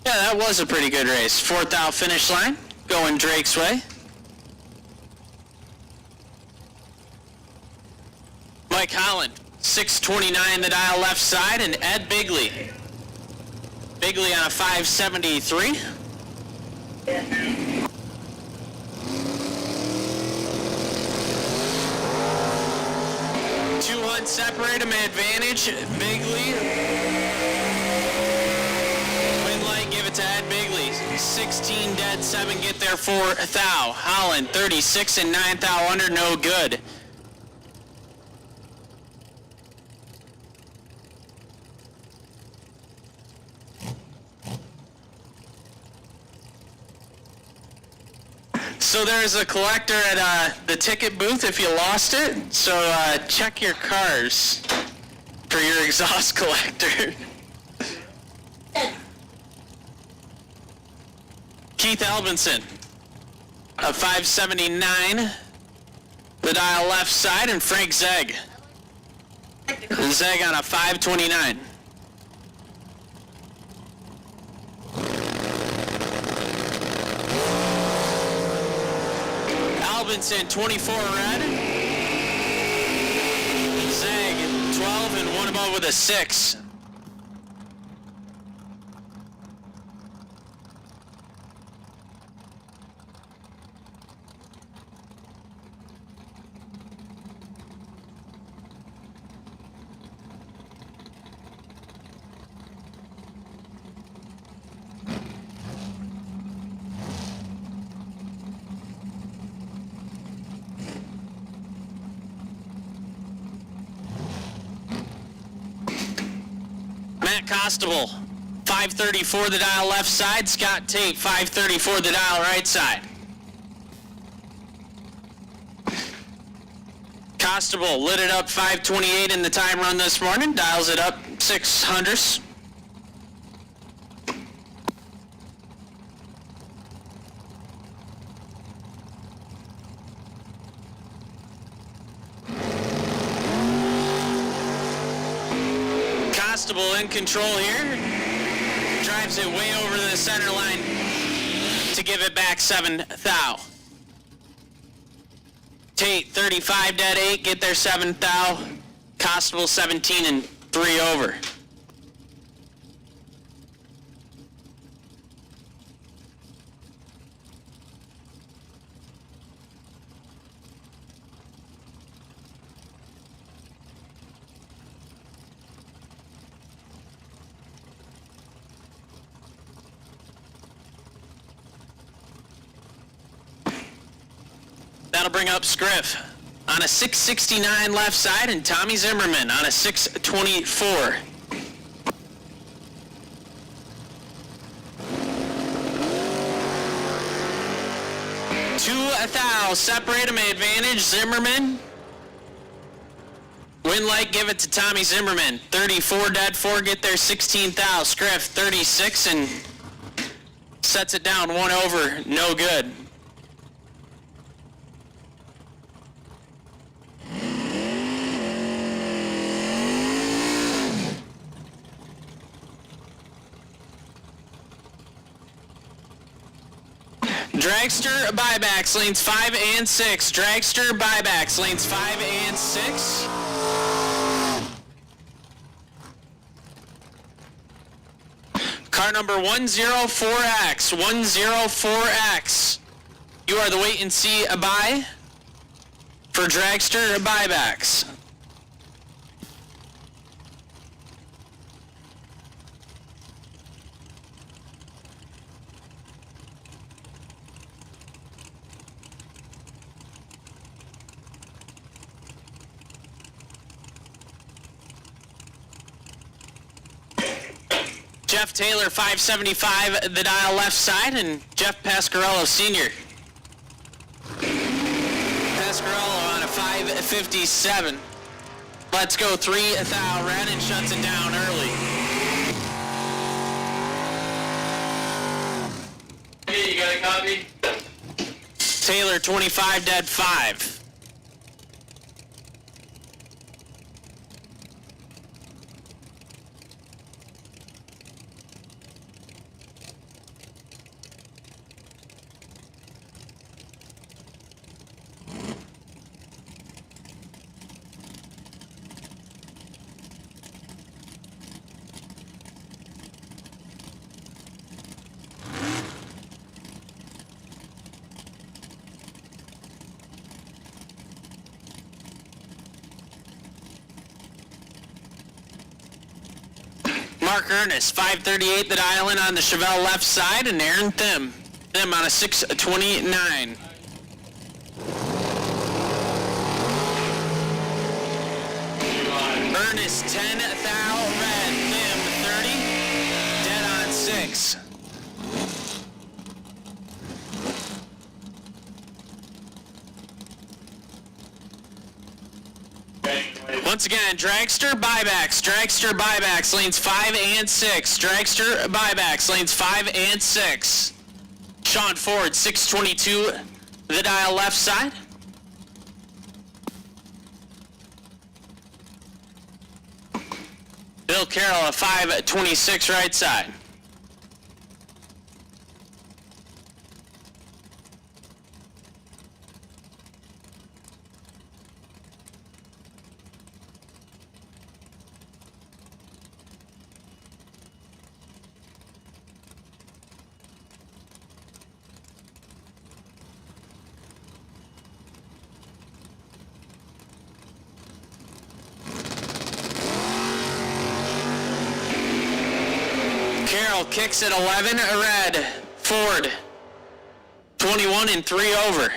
Yeah, that was a pretty good race. 4th thou finish line, going Drake's way. Mike Holland, 629 the dial left side, and Ed Bigley. Bigley on a 573. Two Hunt separate him advantage. Bigley. Win light, give it to Ed Bigley. 16 dead, 7 get there for thou. Holland, 36 and 9 thou under, no good. So there's a collector at the ticket booth if you lost it. So check your cars for your exhaust collector. Keith Albinson, a 579, the dial left side, and Frank Zeg. Zeg on a 529. Albinson, 24 red. Zeg, 12 and one above with a 6. Matt Costable, 534 the dial left side. Scott Tate, 534 the dial right side. Costable lit it up 528 in the time run this morning. Dials it up 600s. Constable in control here, drives it way over the center line to give it back 7 thou. Tate 35 dead 8, get there 7 thou. Constable 17 and 3 over. That'll bring up Scriff on a 669 left side, and Tommy Zimmerman on a 624. Two thou, separate him advantage, Zimmerman. Win light, give it to Tommy Zimmerman. 34 dead, 4 get there, 16 thou. Scriff 36 and sets it down 1 over, no good. Dragster buybacks lanes 5 and 6. Dragster buybacks lanes 5 and 6. Car number 104X. 104X. You are the wait and see a buy for Dragster buybacks. Jeff Taylor, 575, the dial left side, and Jeff Pasquarello, Sr. Pasquarello on a 557. Let's go 3 thou red and shuts it down early. Hey, you got a copy? Taylor, 25 dead 5. Mark Ernest, 538 the dial in on the Chevelle left side, and Aaron Thim on a 629. Ernest 10 thou red, Thim 30, dead on 6. Once again, Dragster buybacks, lanes 5 and 6. Dragster buybacks, lanes 5 and 6. Sean Ford, 622, the dial left side. Bill Carroll, a 526 right side. Carroll kicks at 11 red. Ford 21 and 3 over.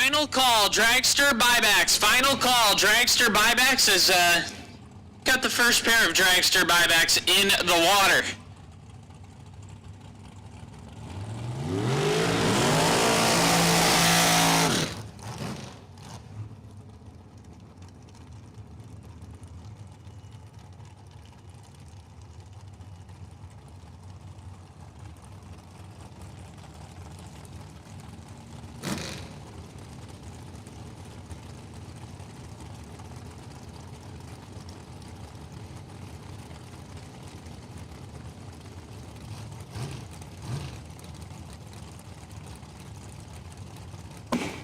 Final call, dragster buybacks. Final call, dragster buybacks has got the first pair of dragster buybacks in the water.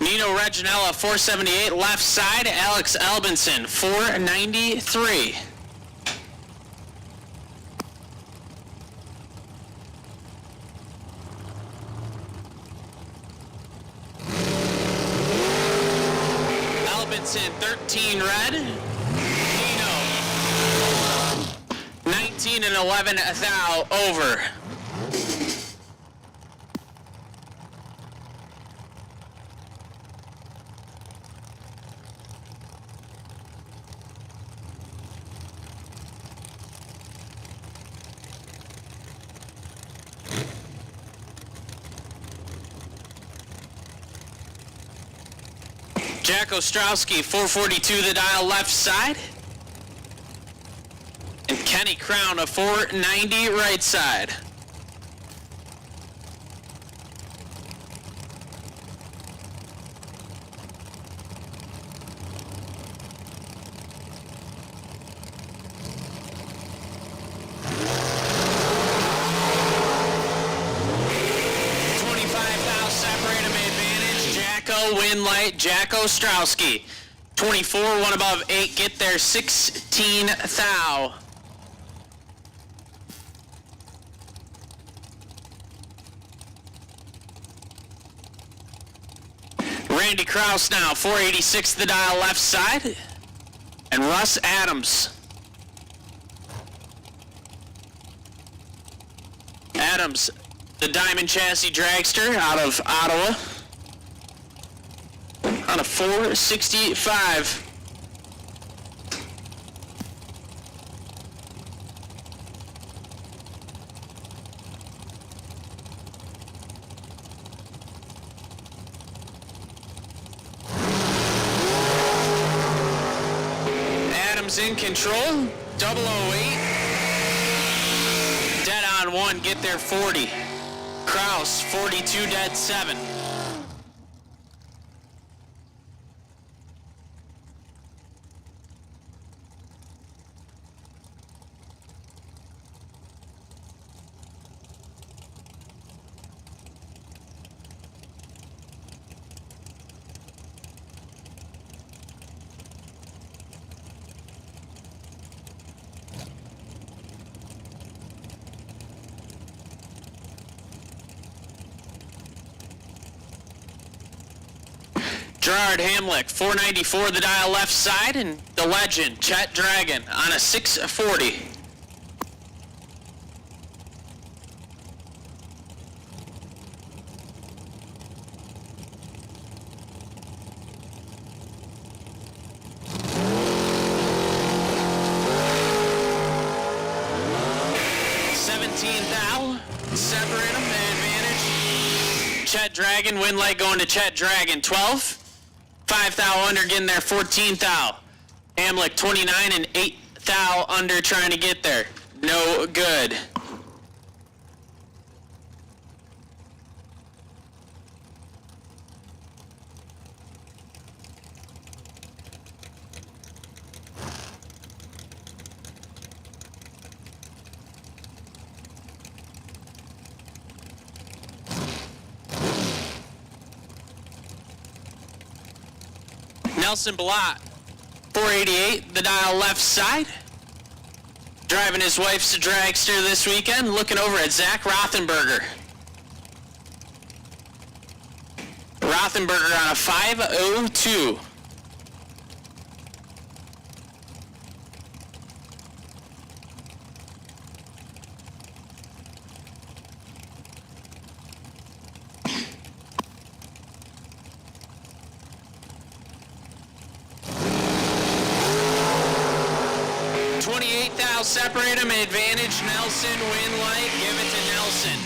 Nino Reginella, 478, left side. Alex Albinson, 493. Albinson, 13 red. Nino, 19 and 11 thou, over. Jack Ostrowski, 442 the dial left side. And Kenny Crown, a 490 right side. Win light, Jack Ostrowski. 24, one above 8, get there, 16 thou. Randy Kraus now, 486 the dial left side. And Russ Adams. Adams, the Diamond Chassis Dragster out of Ottawa. On a 465. Adams in control, 008. Dead on 1, get there 40. Kraus, 42 dead 7. Gerard Hamlick, 494 the dial left side, and the legend, Chet Dragon, on a 640. Separate them, advantage. Chet Dragon, win light going to Chet Dragon, 12. 5 thou under, getting there, 14 thou. Hamlick, 29 and 8 thou under, trying to get there. No good. Nelson Blatt, 488, the dial left side. Driving his wife's dragster this weekend, looking over at Zach Rothenberger. Rothenberger on a 502. thou, separate him, advantage, Nelson, win light, give it to Nelson.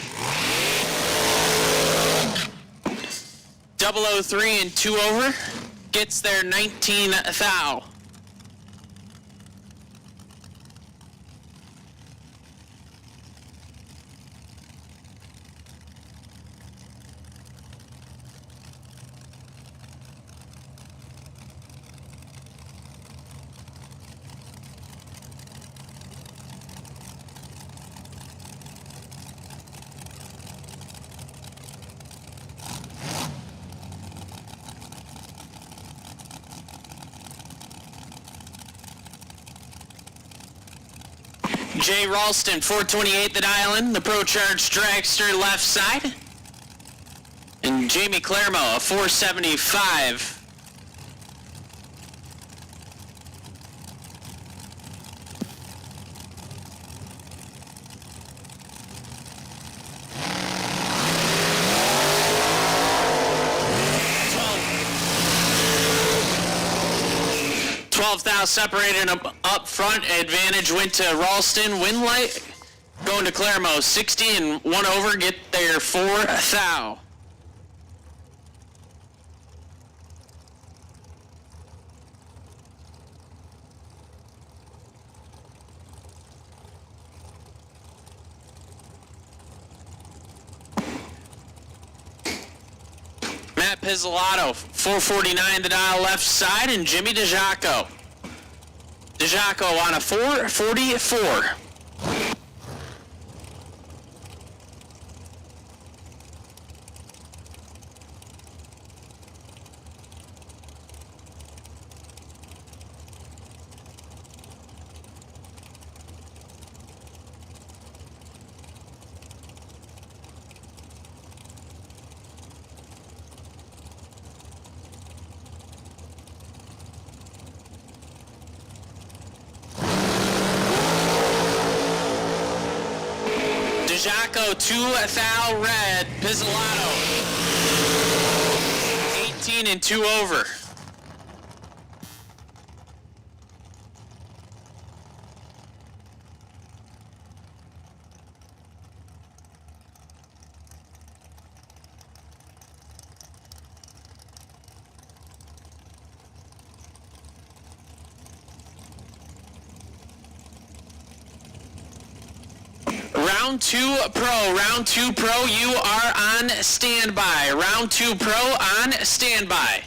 003 and 2 over, gets there 19 thou. Jay Ralston, 428th at Island, the Pro Charge dragster left side. And Jamie Claremont, a 475. Thou separated up front. Advantage went to Ralston. Win light going to Claremont. 60 and 1 over. Get there 4 thou. Matt Pizzolatto, 449 the dial left side, and Jimmy DeJaco. DeJaco on a 444. DeJaco, 2 thou red. Pizzolatto, 18 and 2 over. Round 2 pro, you are on standby. Round 2 pro on standby.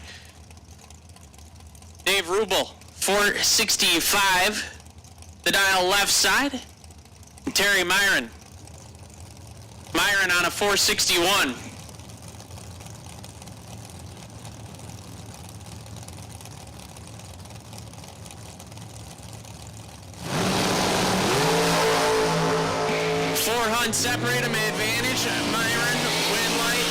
Dave Rubel, 465, the dial left side. Terry Myron on a 461. Separate him, advantage, Myron, win light,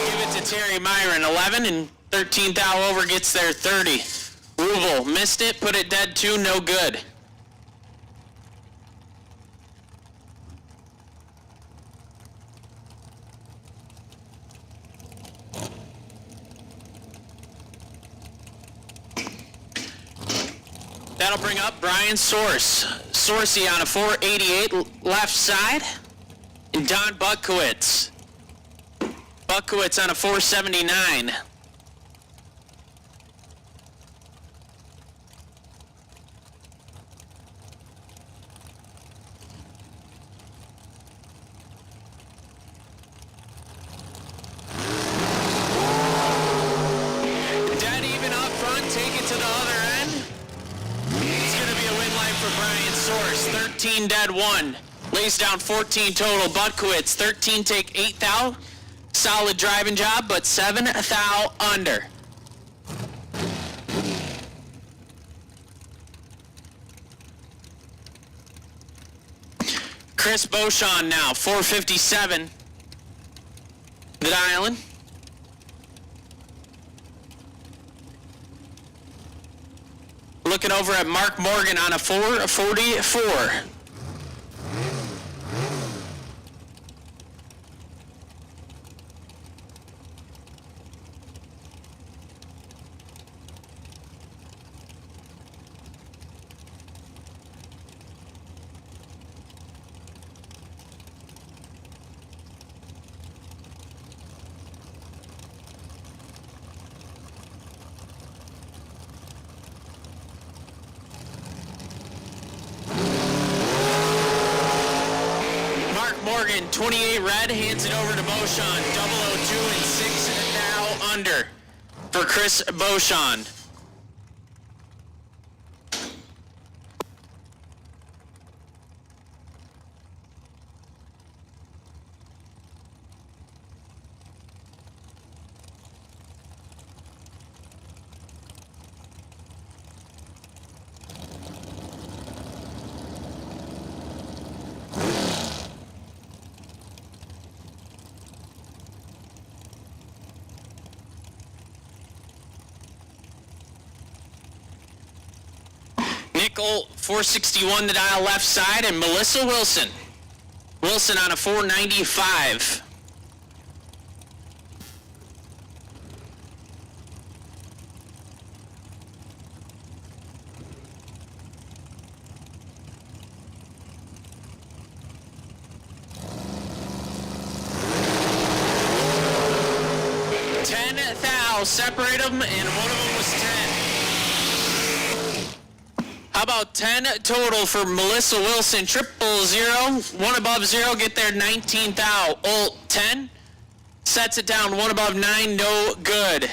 give it to Terry Myron, 11 and 13 thou over, gets there 30. Rubel, missed it, put it dead 2, no good. That'll bring up Brian Sorsey on a 488 left side. And Don Buckowitz on a 479. Dead even up front, take it to the other end. It's going to be a win line for Brian Source. 13 dead 1. Lays down 14 total. Butkowitz, 13 take 8 thou. Solid driving job, but 7 thou under. Chris Beauchamp now, 457. The Island. Looking over at Mark Morgan on a 444. Morgan, 28 red, hands it over to Beauchamp. 002 and 6 now under for Chris Beauchamp. Nickel 461 the dial left side, and Melissa Wilson. Wilson on a 495. Separate them, and one of them was 10. How about 10 total for Melissa Wilson? 000, one above 0, get there 19 thou. Ult 10, sets it down, one above 9, no good.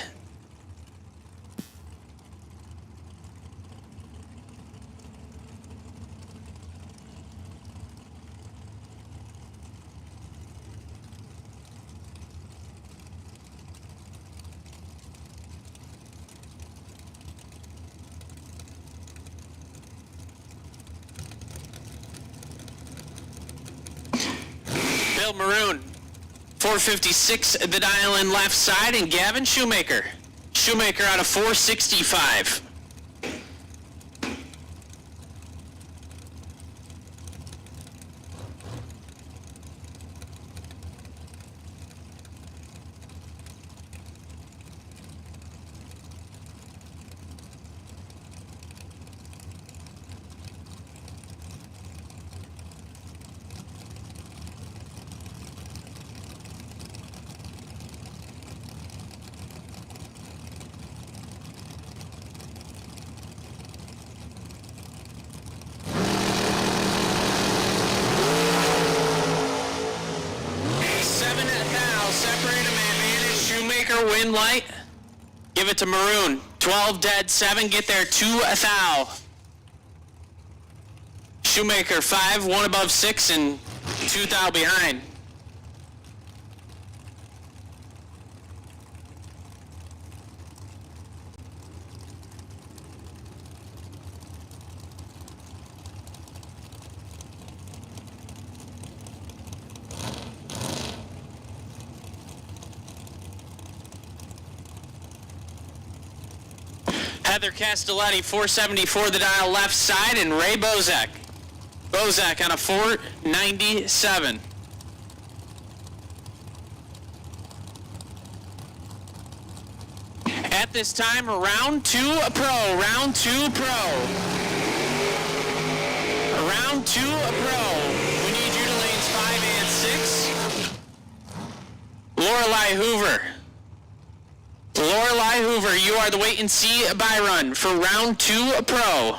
Maroon, 456 the dial in left side, and Gavin Shoemaker. Shoemaker out of 465. Win light, give it to Maroon. 12 dead, 7 get there, 2 thou. Shoemaker 5, 1 above 6, and 2 thou behind. Heather Castelletti, 474 the dial left side, and Ray Bozak. Bozak on a 497. At this time, round 2 pro. Round 2 pro. Round 2 pro. We need you to lanes 5 and 6. Lorelei Hoover. Lorelei Hoover, you are the wait and see by run for round 2 pro.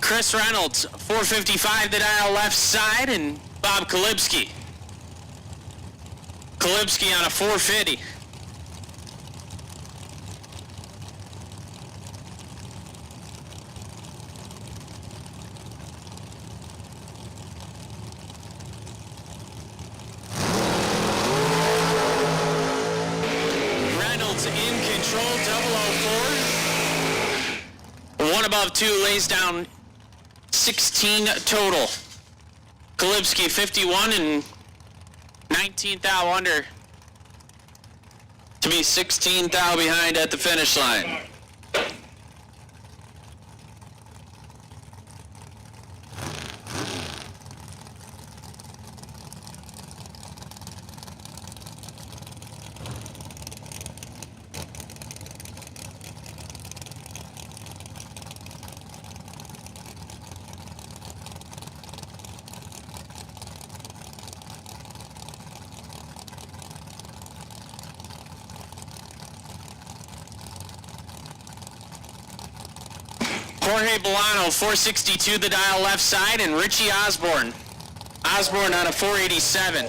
Chris Reynolds, 455 the dial left side, and Bob Kalibski. Kalibski on a 450. Reynolds in control, 004. 1 above 2 lays down 16 total. Kalibski 51 and 19 thou under to be 16 thou behind at the finish line. Gary Bolano, 462 the dial left side, and Richie Osborne. Osborne on a 487.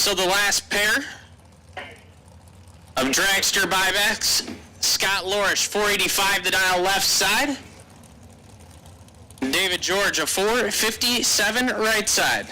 So the last pair of dragster buybacks, Scott Lorish, 485 the dial left side. David George, a 457 right side.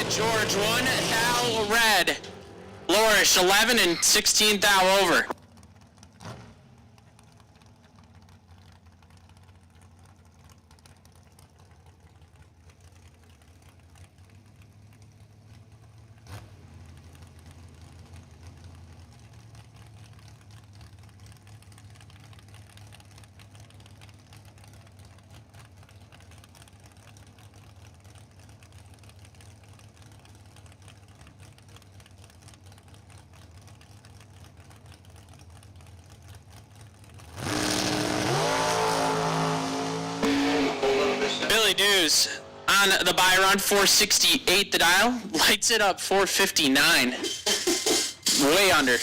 George 1 thou red. Lorish 11 and 16 thou over. Dews on the buy run, 468 the dial, lights it up 459, way under.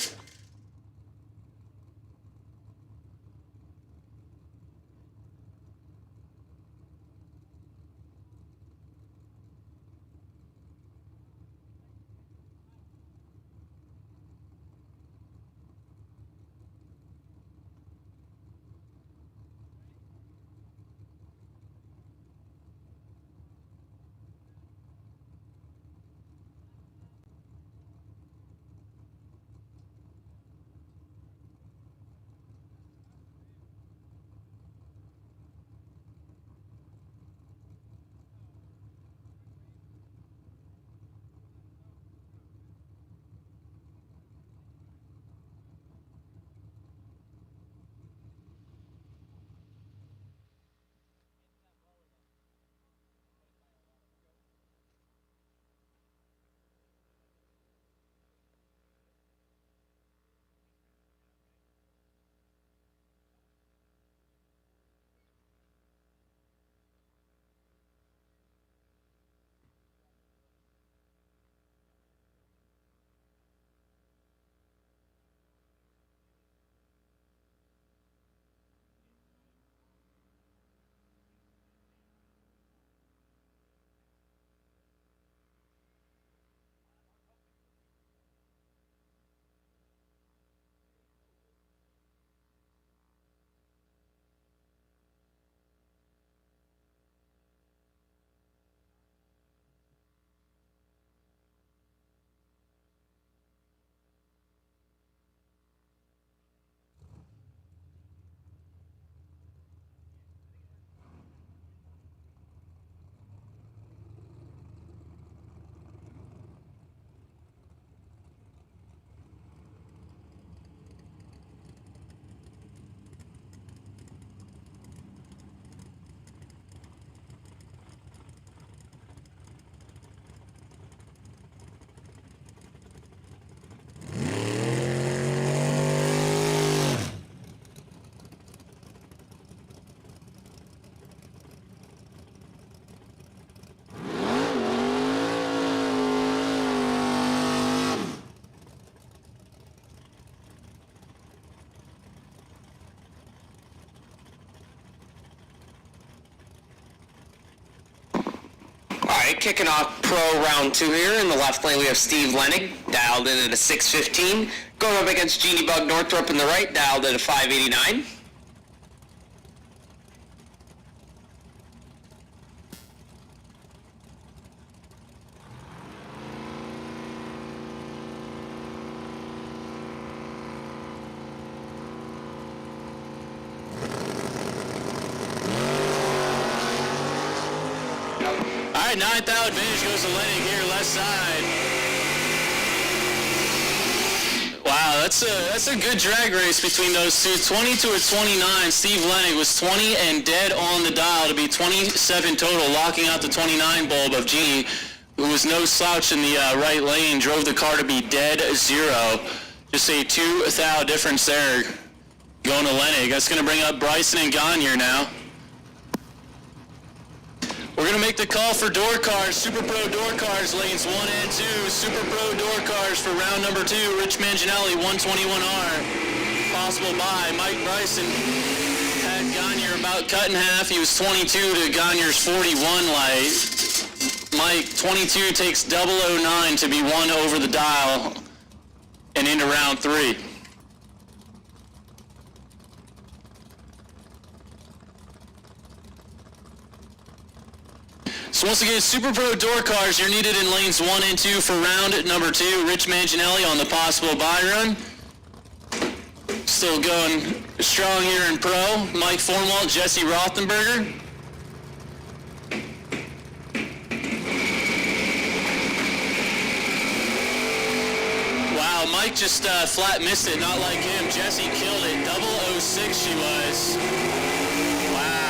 Kicking off pro round 2 here. In the left lane we have Steve Lenig, dialed in at a 615. Going up against Genie Bug Northrop in the right, dialed at a 589. All right, 9th out advantage goes to Lenny here, left side. Wow, that's a good drag race between those two. 20 to a 29. Steve Lennig was 20 and dead on the dial to be 27 total, locking out the 29 bulb of Genie, who was no slouch in the right lane, drove the car to be dead zero. Just a 2 thou difference there going to Lennig. That's going to bring up Bryson and Gagne now. We're going to make the call for door cars, Super Pro door cars, lanes 1 and 2. Super Pro door cars for round number 2. Rich Manginelli, 121R. Possible by Mike Bryson. Had Gagne about cut in half. He was 22 to Gagne's 41 light. Mike, 22, takes 009 to be 1 over the dial and into round 3. So once again, Super Pro door cars, you're needed in lanes 1 and 2 for round number 2. Rich Manginelli on the possible buy run. Still going strong here in Pro. Mike Formwalt, Jesse Rothenberger. Wow, Mike just flat missed it, not like him. Jesse killed it. 006 she was. Wow.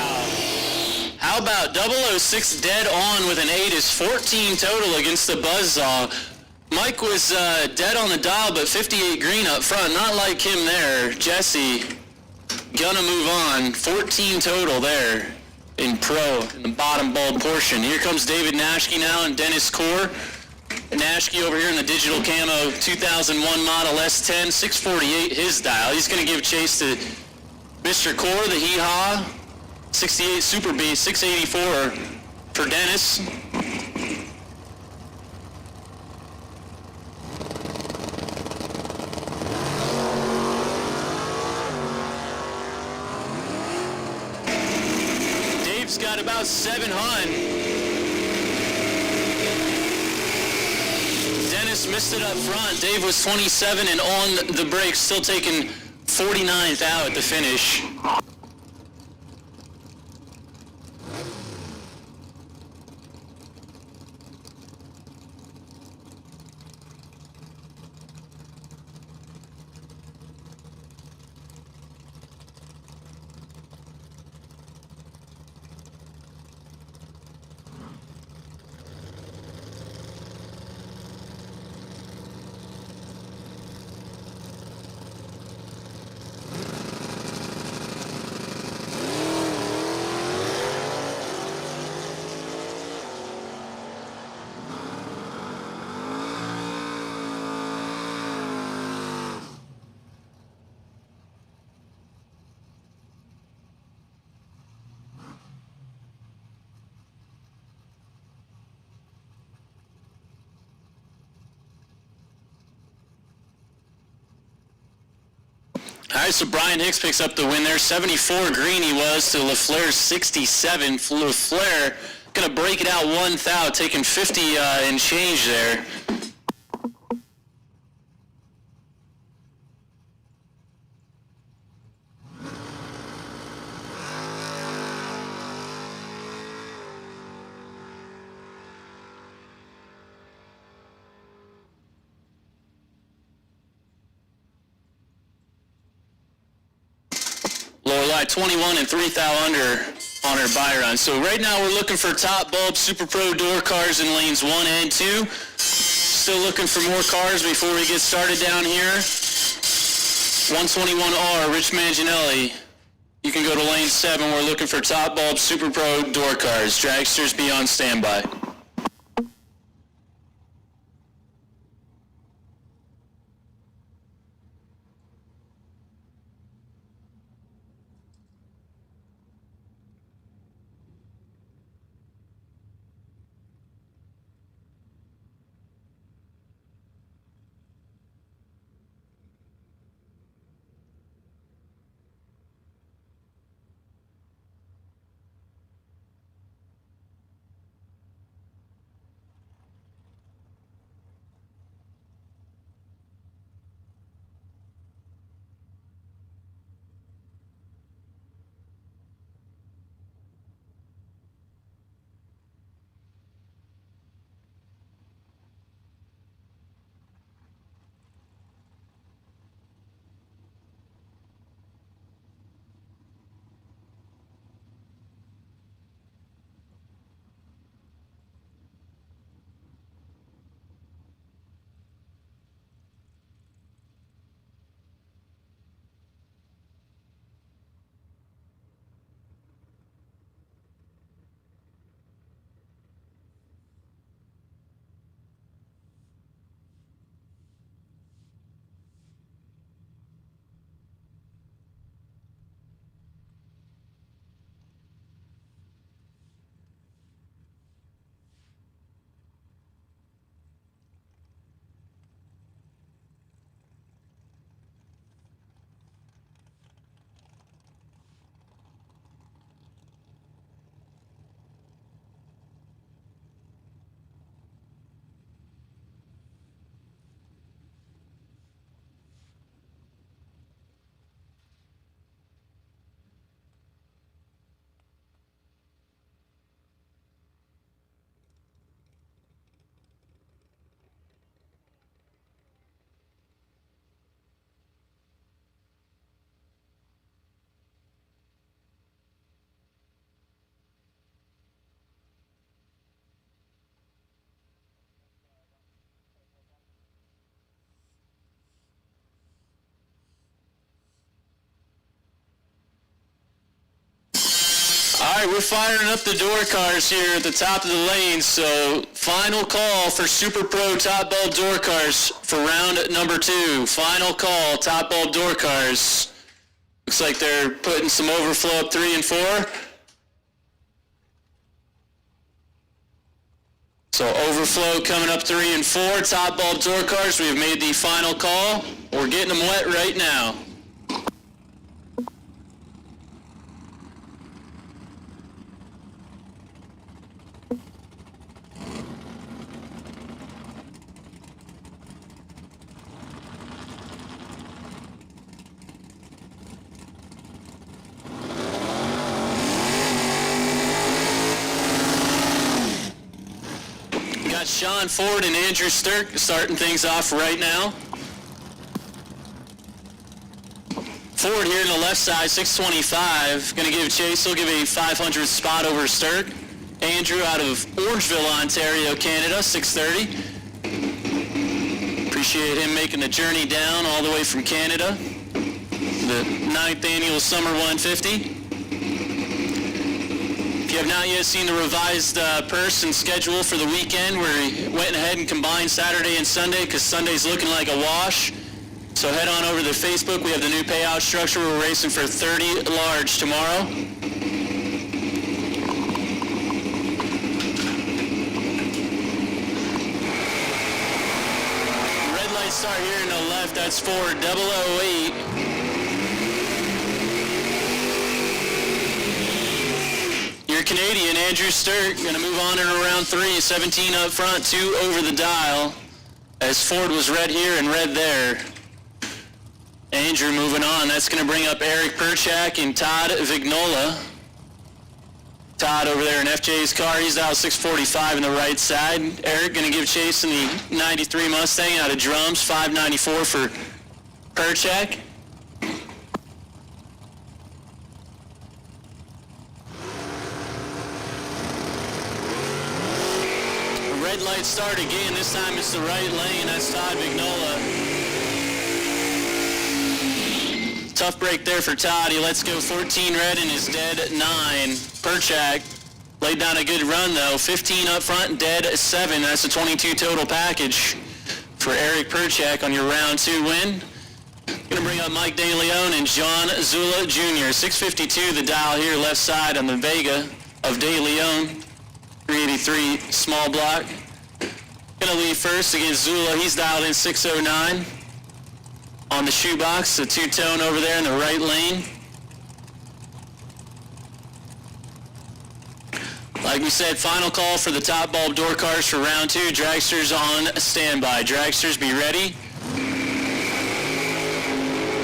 How about 006 dead on with an 8 is 14 total against the Buzzsaw. Mike was dead on the dial, but 58 green up front. Not like him there. Jesse gonna move on. 14 total there in Pro in the bottom bulb portion. Here comes David Nashke now and Dennis Core. Nashke over here in the digital camo 2001 model S10, 648 his dial. He's gonna give chase to Mr. Core, the Hee-Haw. 68 Super Beast, 684 for Dennis. Dave's got about 700. Dennis missed it up front. Dave was 27 and on the brakes, still taking 49th out at the finish. All right, so Brian Hicks picks up the win there. 74 green he was to LaFleur's 67. LaFleur going to break it out 1 thou, taking 50 and change there. Lorelei 21 and 3 thou under on her buy run. So right now we're looking for top bulb Super Pro door cars in lanes 1 and 2. Still looking for more cars before we get started down here. 121R, Rich Manginelli. You can go to lane 7. We're looking for top bulb Super Pro door cars. Dragsters be on standby. right, we're firing up the door cars here at the top of the lane, so final call for Super Pro top bulb door cars for round number 2. Final call, top bulb door cars. Looks like they're putting some overflow up 3 and 4. So overflow coming up 3 and 4, top bulb door cars. We have made the final call. We're getting them wet right now. Got Sean Ford and Andrew Sturk starting things off right now. Ford here on the left side, 625. Going to give chase. He'll give a 500 spot over Sturk. Andrew out of Orangeville, Ontario, Canada, 630. Appreciate him making the journey down all the way from Canada. The 9th annual Summer 150. If you have not yet seen the revised purse and schedule for the weekend, we went ahead and combined Saturday and Sunday because Sunday's looking like a wash. So head on over to Facebook. We have the new payout structure. We're racing for 30 large tomorrow. Red light start here in the left. That's for 008. Your Canadian, Andrew Sturk, going to move on in around 3, 17 up front, 2 over the dial, as Ford was red here and red there. Andrew moving on. That's going to bring up Eric Perchak and Todd Vignola. Todd over there in FJ's car. He's out 645 in the right side. Eric going to give chase in the 93 Mustang out of Drums, 594 for Perchak. Red light start again. This time it's the right lane. That's Todd Vignola. Tough break there for Todd. He lets go 14 red and is dead at 9. Perchak laid down a good run though. 15 up front, dead at 7. That's a 22 total package for Eric Perchak on your round 2 win. Gonna bring up Mike De Leon and John Zula Jr. 652 the dial here left side on the Vega of De Leon. 383 small block. Gonna lead first against Zula. He's dialed in 609. On the shoebox, the 2-tone over there in the right lane. Like we said, final call for the top bulb door cars for round 2. Dragsters on standby. Dragsters, be ready.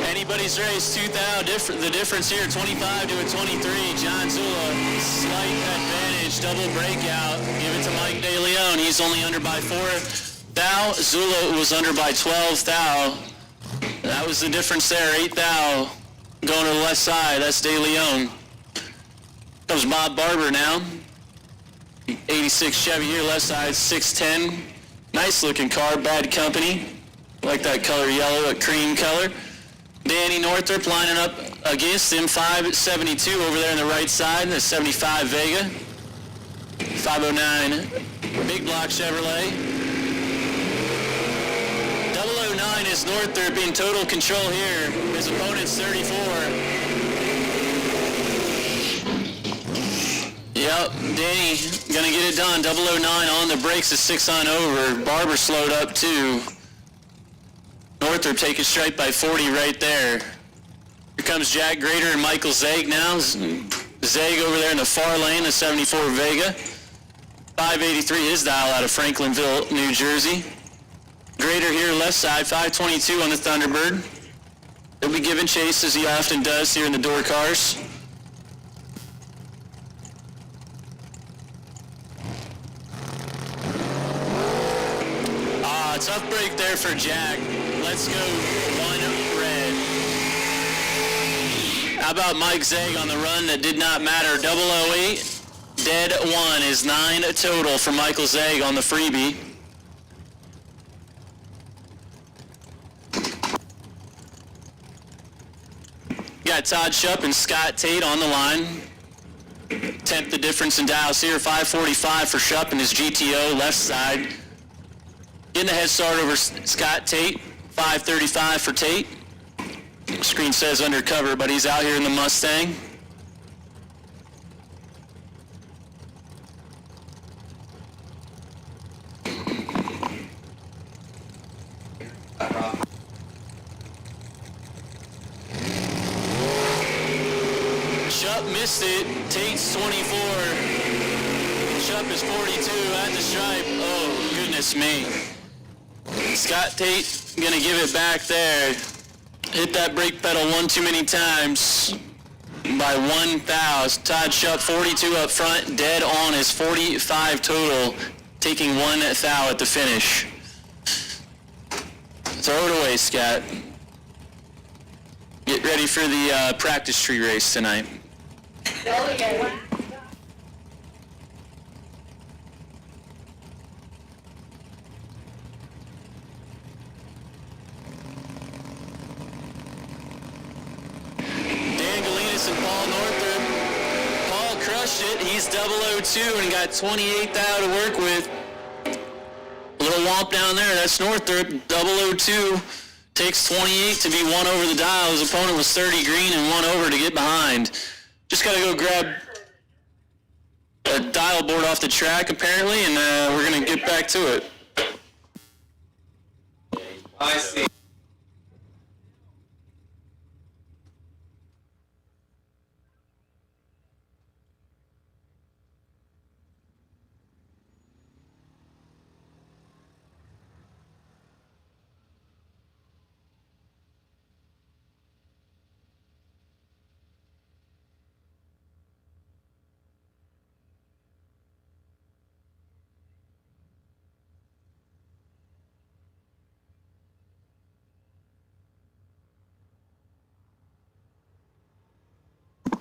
Anybody's race, 2,000. The difference here, 25 to a 23. John Zula, slight advantage, double breakout. Give it to Mike De Leon. He's only under by 4 thou. Zula was under by 12 thou. That was the difference there, 8 thou going to the left side. That's De Leon. Comes Bob Barber now. 86 Chevy here, left side, 610. Nice looking car, bad company. Like that color yellow, a cream color. Danny Northrop lining up against him, 572 over there on the right side. The 75 Vega. 509 Big Block Chevrolet. 009 is Northrop in total control here. His opponent's 34. Yep, Danny gonna get it done. 009 on the brakes is 6 on over. Barber slowed up too. Northrop taking straight by 40 right there. Here comes Jack Grader and Michael Zaig now. Zaig over there in the far lane, the 74 Vega. 583 his dial out of Franklinville, New Jersey. Grader here left side, 522 on the Thunderbird. He'll be giving chase as he often does here in the door cars. Tough break there for Jack. Let's go 1 red. How about Mike Zaig on the run that did not matter? 008, dead 1 is 9 total for Michael Zaig on the freebie. Got Todd Shupp and Scott Tate on the line. tenth the difference in dials here. 545 for Shupp and his GTO left side. Getting a head start over Scott Tate. 535 for Tate. Screen says undercover, but he's out here in the Mustang. Shupp missed it. Tate's 24. Shupp is 42 at the stripe. Oh, goodness me. Scott Tate gonna give it back there. Hit that brake pedal one too many times by 1 thou. Todd Shupp 42 up front, dead on is 45 total, taking 1 thou at the finish. Throw it away, Scott. Get ready for the practice tree race tonight. And Paul Northrup. Paul crushed it. He's 002 and got 28 thou to work with. A little womp down there. That's Northrup. 002 takes 28 to be 1 over the dial. His opponent was 30 green and 1 over to get behind. Just got to go grab a dial board off the track apparently, and we're going to get back to it. I see.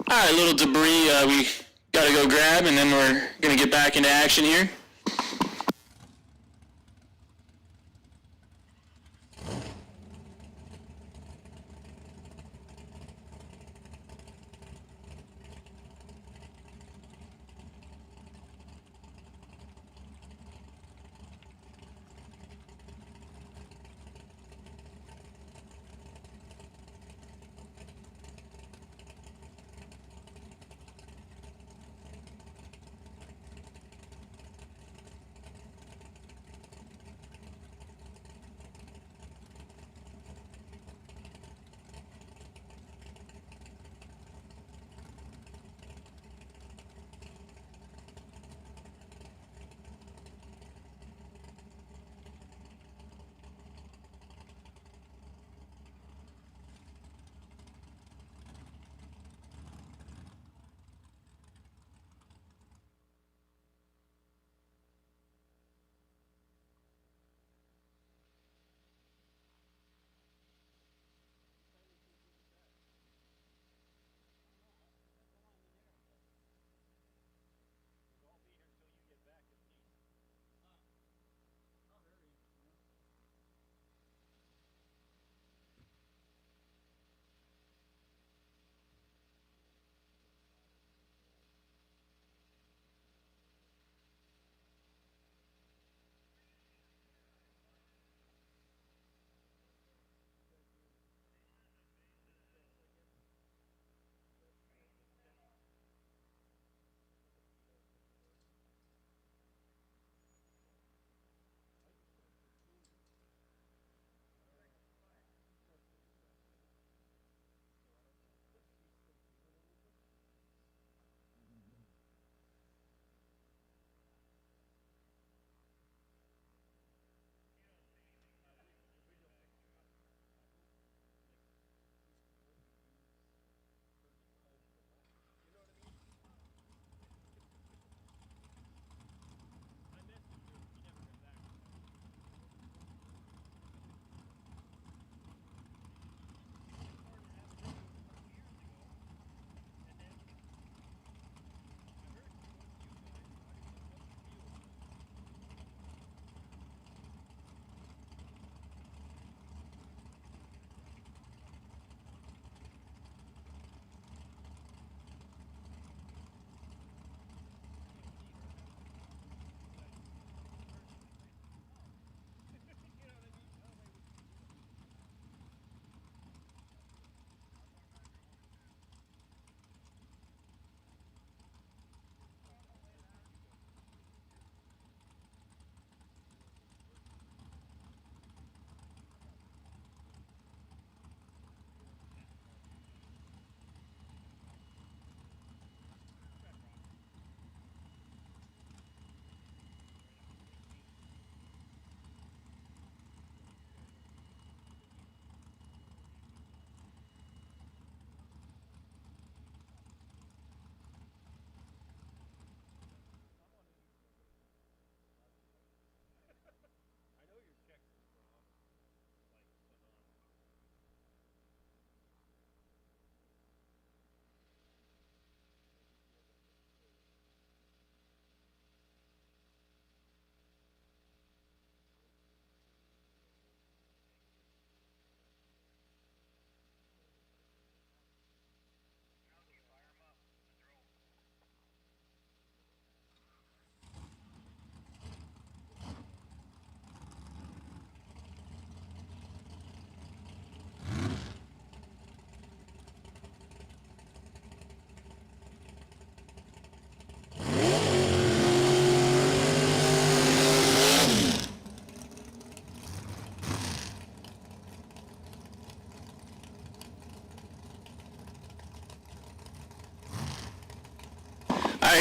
All right, little debris we got to go grab, and then we're going to get back into action here.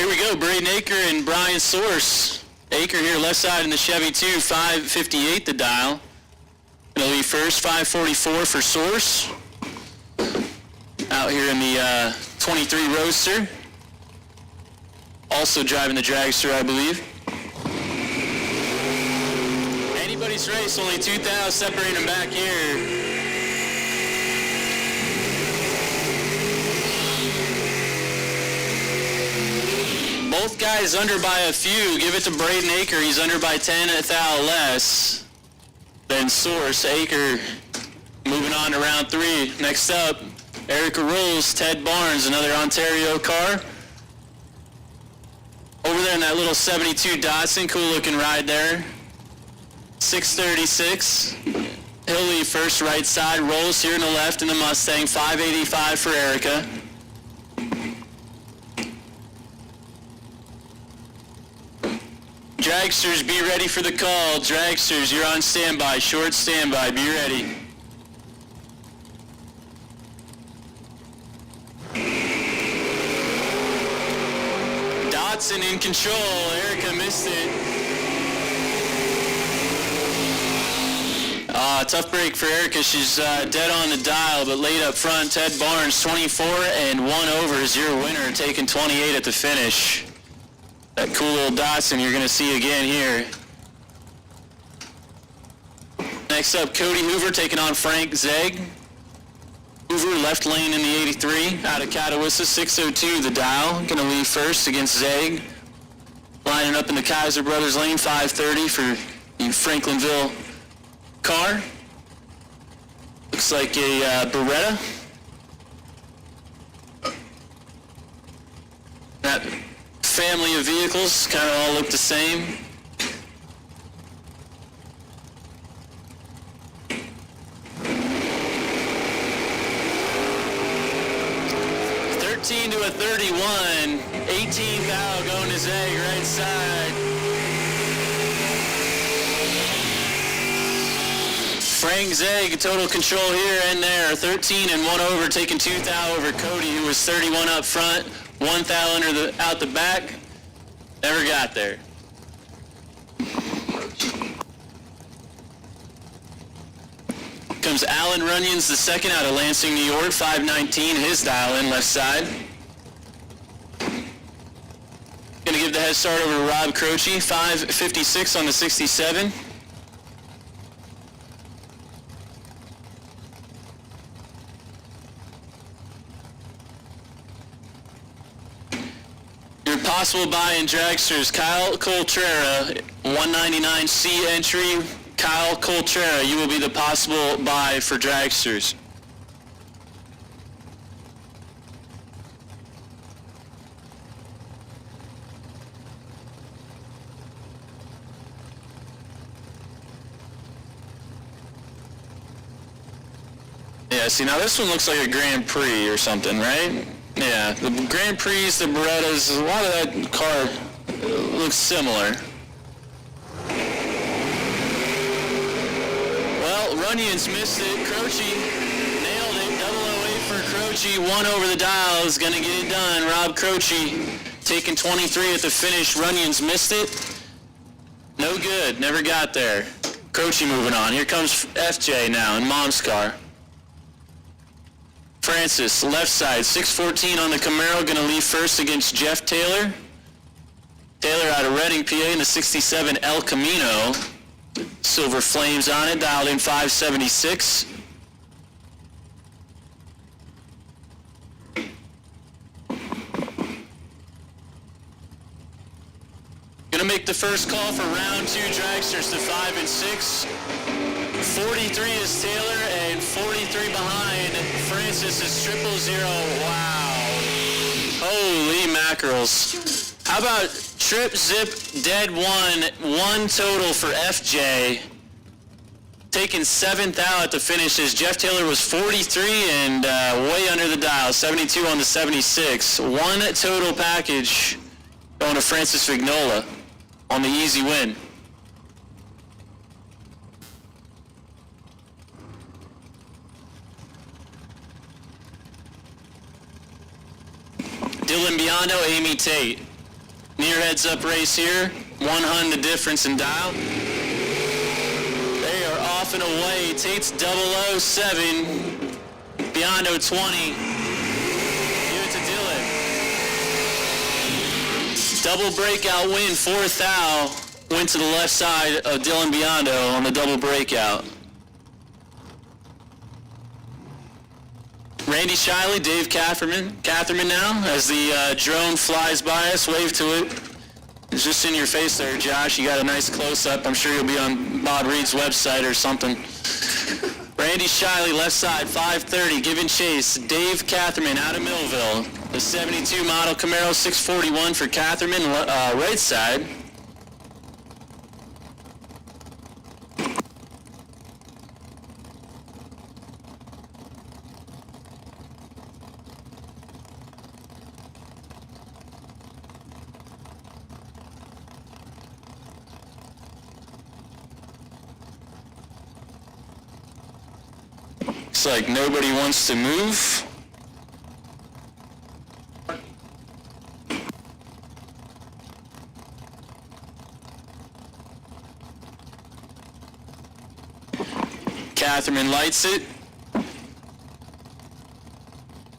here we go. Braden Aker and Brian Source. Aker here left side in the Chevy 2, 558 the dial. Gonna leave first, 544 for Source. Out here in the 23 Roadster. Also driving the Dragster, I believe. Anybody's race, only 2,000 separating them back here. Both guys under by a few. Give it to Braden Aker. He's under by 10 thou less than Source. Aker moving on to round 3. Next up, Erica Rolls, Ted Barnes, another Ontario car. Over there in that little 72 Datsun, cool looking ride there. 636. He'll leave first right side. Rolls here in the left in the Mustang. 585 for Erica. Dragsters, be ready for the call. Dragsters, you're on standby. Short standby. Be ready. Dotson in control. Erica missed it. Tough break for Erica. She's dead on the dial, but late up front. Ted Barnes, 24 and 1 over is your winner, taking 28 at the finish. That cool little Datsun you're going to see again here. Next up, Cody Hoover taking on Frank Zegg. Hoover left lane in the 83 out of Catawissa, 602 the dial. Going to leave first against Zegg. Lining up in the Kaiser Brothers lane, 530 for the Franklinville car. Looks like a Beretta. That family of vehicles kind of all look the same. To a 31, 18 thou going to Zegg right side. Frank Zegg, total control here and there. 13 and 1 over, taking 2 thou over Cody, who was 31 up front, 1 thou out the back. Never got there. Comes Alan Runyons, the second out of Lansing, New York, 519, his dial in left side. Gonna give the head start over to Rob Croce, 556 on the 67. Your possible buy in dragsters, Kyle Coltrera, 199C entry. Kyle Coltrera, you will be the possible buy for dragsters. Yeah, see, now this one looks like a Grand Prix or something, right? Yeah, the Grand Prix, the Berettas, a lot of that car looks similar. Well, Runyons missed it. Croce nailed it. 008 for Croce. 1 over the dial is going to get it done. Rob Croce taking 23 at the finish. Runyons missed it. No good. Never got there. Croce moving on. Here comes FJ now in Mom's car. Francis, left side, 614 on the Camaro, going to leave first against Jeff Taylor. Taylor out of Reading, PA, in the 67 El Camino. Silver flames on it, dialed in 576. Gonna make the first call for round 2 dragsters to 5 and 6. 43 is Taylor, and 43 behind Francis is 000. Wow. Holy mackerels. How about trip, zip, dead 1 total for FJ. Taking 7th out at the finishes. Jeff Taylor was 43 and way under the dial, 72 on the 76. 1 total package going to Francis Vignola on the easy win. Dylan Biondo, Amy Tate. Near heads up race here. 100 the difference in dial. They are off and away. Tate's 007. Biondo 20. Give it to Dylan. Double breakout win. 4th thou. Went to the left side of Dylan Biondo on the double breakout. Randy Shiley, Dave Catherman now, as the drone flies by us. Wave to it. It's just in your face there, Josh. You got a nice close-up. I'm sure you'll be on Bob Reed's website or something. Randy Shiley, left side, 530, giving chase. Dave Catherman out of Millville. The 72 model Camaro 641 for Catherman, right side. Looks like nobody wants to move. Catherman lights it.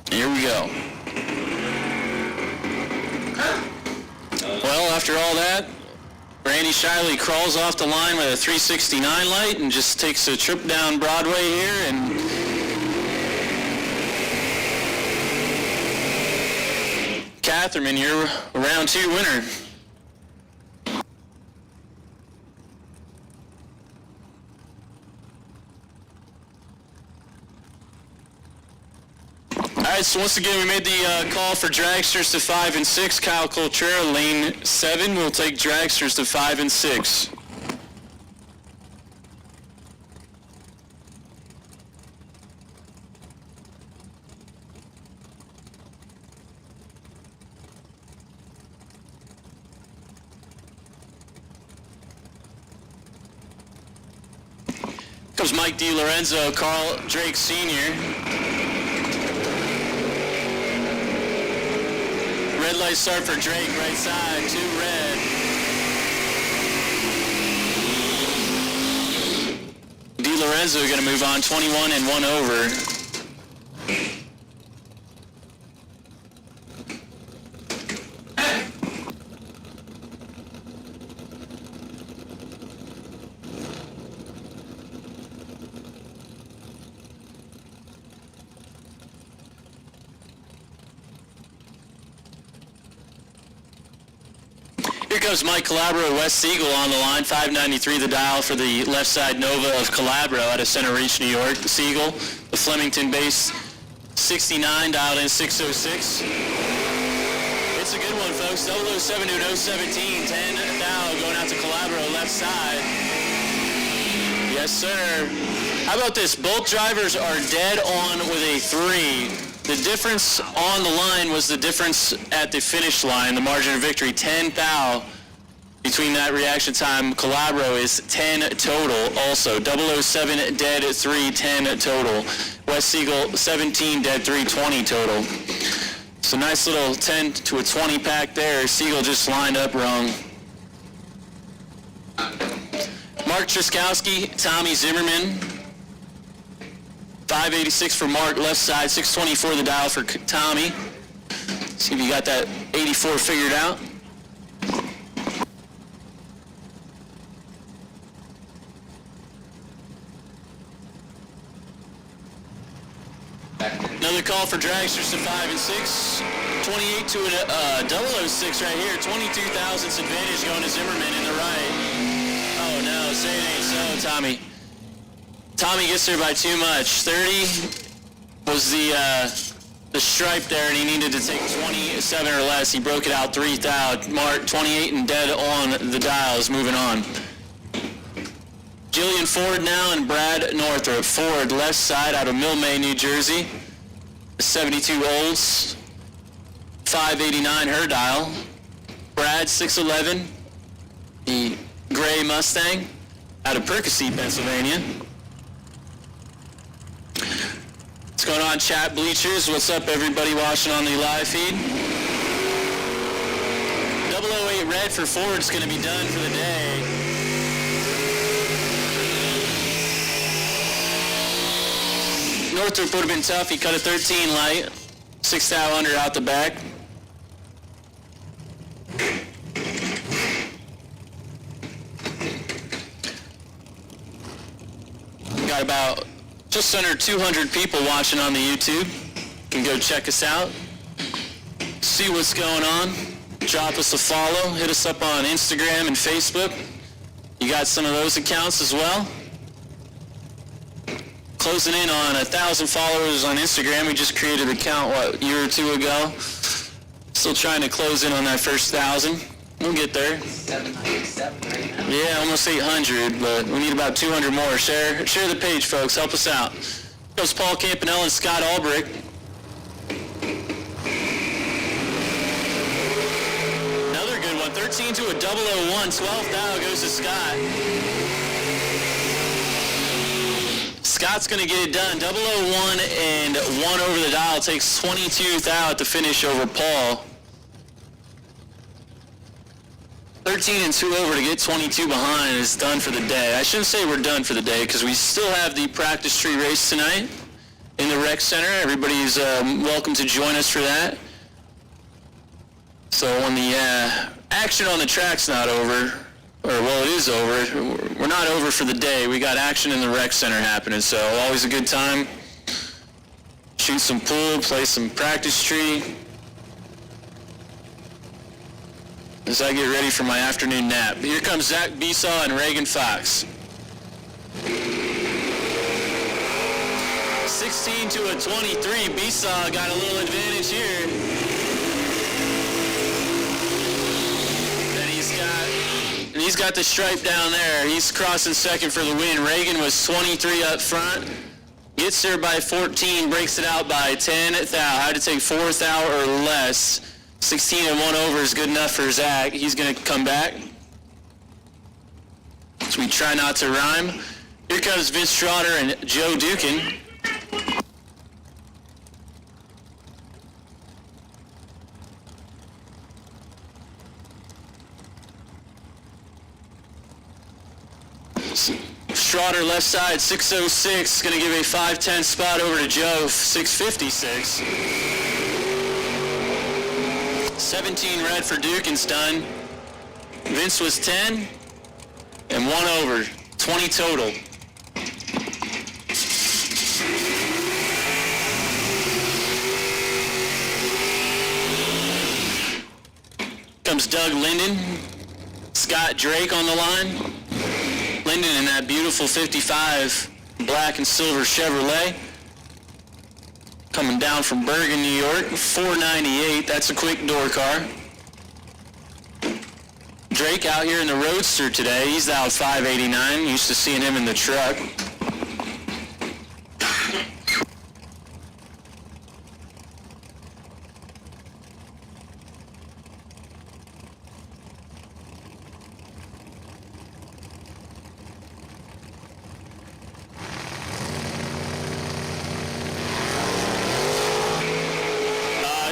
Here we go. Well, after all that, Randy Shiley crawls off the line with a 369 light and just takes a trip down Broadway here, and Catherman, you're round 2 winner. All right, so once again, we made the call for dragsters to 5 and 6. Kyle Coltrera, lane 7. We'll take dragsters to 5 and 6. Comes Mike DiLorenzo, Carl Drake Sr. Red light start for Drake, right side, 2 red. DiLorenzo going to move on, 21 and 1 over. Here comes Mike Calabro, West Siegel on the line, 593 the dial for the left side Nova of Calabro out of Center Reach, New York. Siegel, the Flemington base, 69, dialed in 606. It's a good one, folks. 007 to 017, 10 thou going out to Calabro, left side. Yes, sir. How about this? Both drivers are dead on with a 3. The difference on the line was the difference at the finish line, the margin of victory, 10 thou. Between that reaction time, Calabro is 10 total also. 007 dead at 3, 10 total. West Siegel, 17 dead 3, 20 total. So nice little 10 to a 20 pack there. Siegel just lined up wrong. Mark Truskowski, Tommy Zimmerman. 586 for Mark, left side, 624 the dial for Tommy. See if you got that 84 figured out. Another call for dragsters to 5 and 6. 28 to a 006 right here. 22 thousandths advantage going to Zimmerman in the right. Oh no, say it ain't so, Tommy. Tommy gets there by too much. 30 was the stripe there, and he needed to take 27 or less. He broke it out 3 thou. Mark, 28 and dead on the dials. Moving on. Jillian Ford now and Brad Northrop. Ford, left side out of Millmay, New Jersey. 72 Olds. 589 her dial. Brad, 611. The gray Mustang out of Percy, Pennsylvania. What's going on, chat bleachers? What's up, everybody watching on the live feed? 008 red for Ford's going to be done for the day. Northrop would have been tough. He cut a 13 light. 6 thou under out the back. Got about just under 200 people watching on the YouTube. You can go check us out. See what's going on. Drop us a follow. Hit us up on Instagram and Facebook. You got some of those accounts as well. Closing in on 1,000 followers on Instagram. We just created an account, a year or two ago. Still trying to close in on that first 1,000. We'll get there. 797 right now. Yeah, almost 800, but we need about 200 more. Share the page, folks. Help us out. Goes Paul Campanella and Scott Albrecht. Another good one. 13 to a 001. 12 thou goes to Scott. Scott's going to get it done. 001 and 1 over the dial. Takes 22 thou at the finish over Paul. 13 and 2 over to get 22 behind is done for the day. I shouldn't say we're done for the day because we still have the practice tree race tonight in the rec center. Everybody's welcome to join us for that. So when the action on the track's not over, or well, it is over, we're not over for the day. We got action in the rec center happening, so always a good time. Shoot some pool, play some practice tree. As I get ready for my afternoon nap. Here comes Zach Besaw and Reagan Fox. 16 to a 23. Besaw got a little advantage here. Then he's got the stripe down there. He's crossing second for the win. Reagan was 23 up front. Gets there by 14, breaks it out by 10 thou. Had to take 4 thou or less. 16 and 1 over is good enough for Zach. He's going to come back. So we try not to rhyme. Here comes Vince Trotter and Joe Dukin. Trotter left side, 606. Going to give a 5'10" spot over to Joe, 656. 17 red for Dukin's done. Vince was 10 and 1 over, 20 total. Comes Doug Linden, Scott Drake on the line. Linden in that beautiful 55 black and silver Chevrolet. Coming down from Bergen, New York, 498. That's a quick door car. Drake out here in the Roadster today. He's out 589. Used to seeing him in the truck.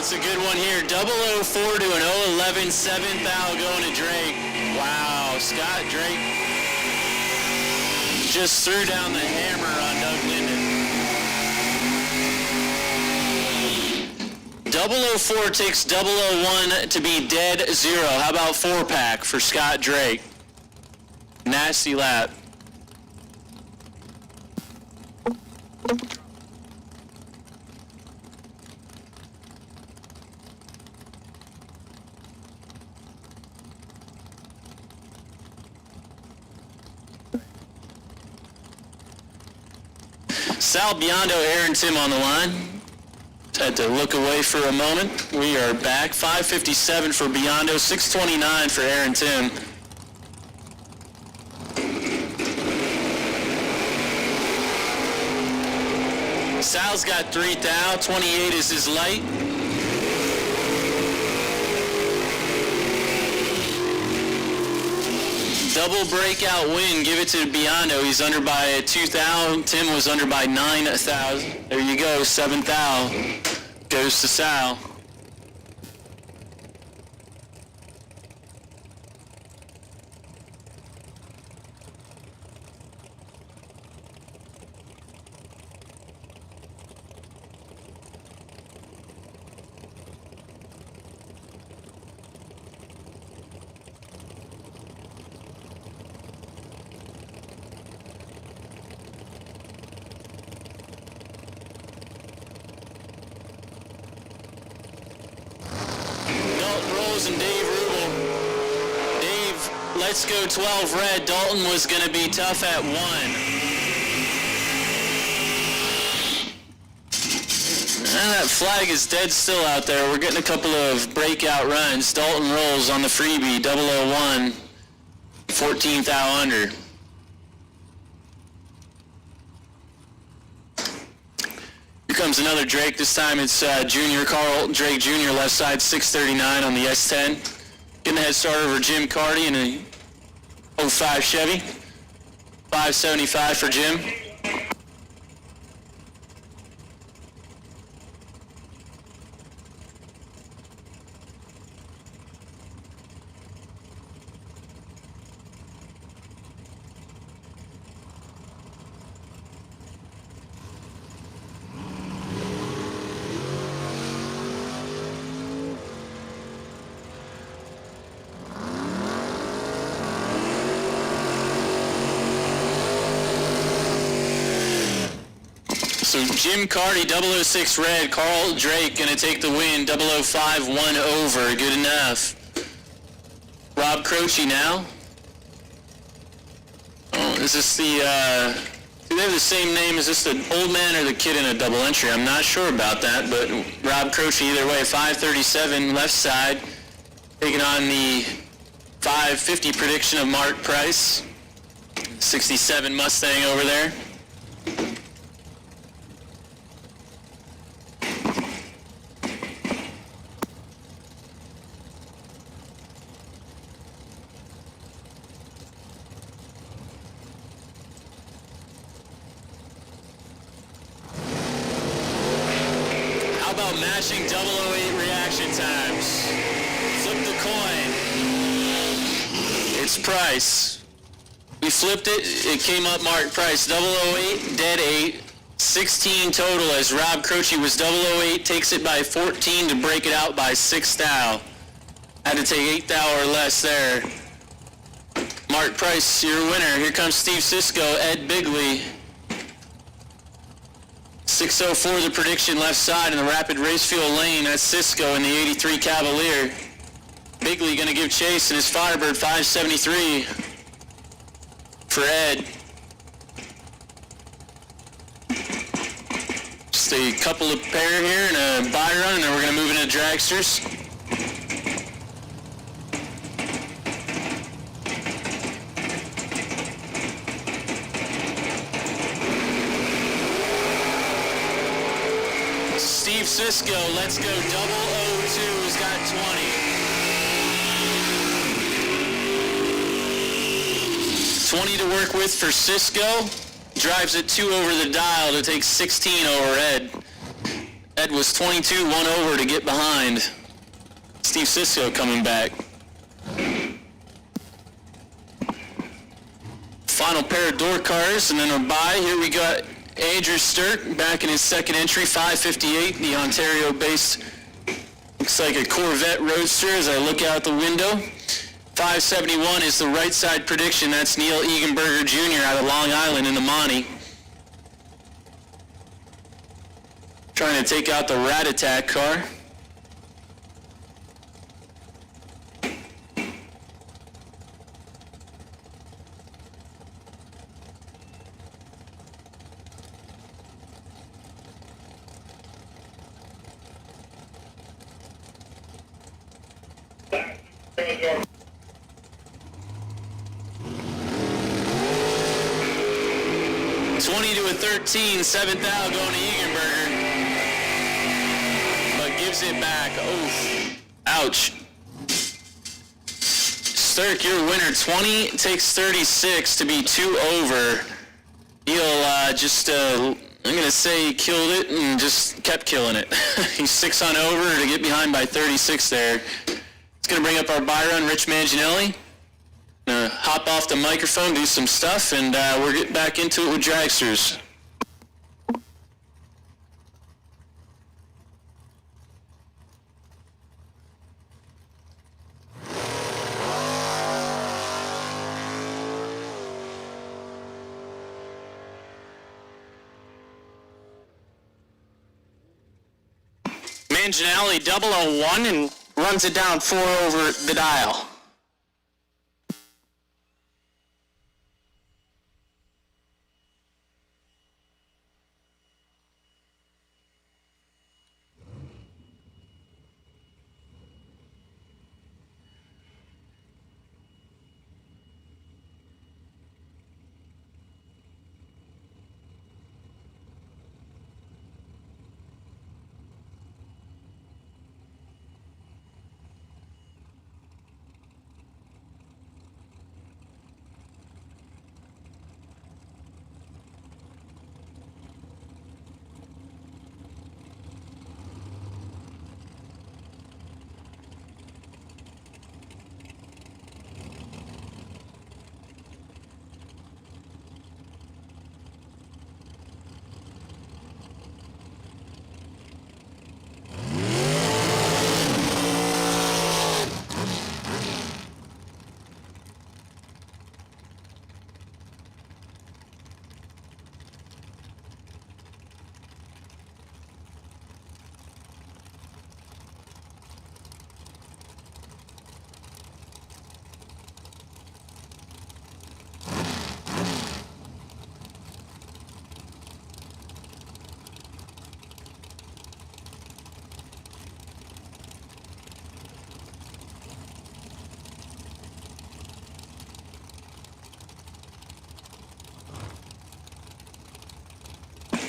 It's a good one here. 004 to an 011, 7 thou going to Drake. Wow, Scott Drake just threw down the hammer on Doug Linden. 004 takes 001 to be dead 0. How about 4-pack for Scott Drake? Nasty lap. Sal Biondo, Aaron Tim on the line. Had to look away for a moment. We are back. 5:57 for Biondo, 6:29 for Aaron Tim. Sal's got 3 thou, 28 is his light. Double breakout win. Give it to Biondo. He's under by 2 thou. Tim was under by 9 thou. There you go. 7 thou goes to Sal. Rolls and Dave Rubel. Dave, let's go 12 red. Dalton was going to be tough at 1. That flag is dead still out there. We're getting a couple of breakout runs. Dalton Rolls on the freebie, 001, 14th thou under. Here comes another Drake. This time it's Junior, Carl Drake Jr., left side, 639 on the S10. Getting a head start over Jim Carty in a 05 Chevy. 575 for Jim. So Jim Carty, 006 red, Carl Drake gonna take the win, 005, 1 over, good enough. Rob Croce now. Oh, is this the, do they have the same name? Is this the old man or the kid in a double entry? I'm not sure about that, but Rob Croce either way, 537 left side, taking on the 550 prediction of Mark Price. 67 Mustang over there. Matching 008 reaction times. Flip the coin. It's Price. We flipped it. It came up Mark Price. 008, dead 8. 16 total as Rob Croce was 008. Takes it by 14 to break it out by 6 thou. Had to take 8 thou or less there. Mark Price, your winner. Here comes Steve Sisko, Ed Bigley. 604 the prediction left side in the rapid race fuel lane. That's Cisco in the 83 Cavalier. Bigley going to give chase in his Firebird 573 for Ed. Just a couple of pair here and a buy run, and then we're going to move into dragsters. Steve Sisko, let's go, 002's got 20. 20 to work with for Sisko. Drives it 2 over the dial to take 16 over Ed. Ed was 22, 1 over to get behind. Steve Sisko coming back. Final pair of door cars, and then a buy. Here we got Andrew Sturk back in his second entry, 558, the Ontario-based, looks like a Corvette Roadster as I look out the window. 571 is the right side prediction. That's Neil Egenberger Jr. out of Long Island in the Monty. Trying to take out the Rat Attack car. To a 13, 7 thou going to Egenberger, but gives it back. Oof. Ouch. Sturk, your winner. 20 takes 36 to be 2 over. He'll just, I'm going to say he killed it and just kept killing it. He's 6 on over to get behind by 36 there. It's going to bring up our buy run, Rich Manginelli. Hop off the microphone, do some stuff, and we're getting back into it with dragsters. Manginelli 001 and runs it down 4 over the dial.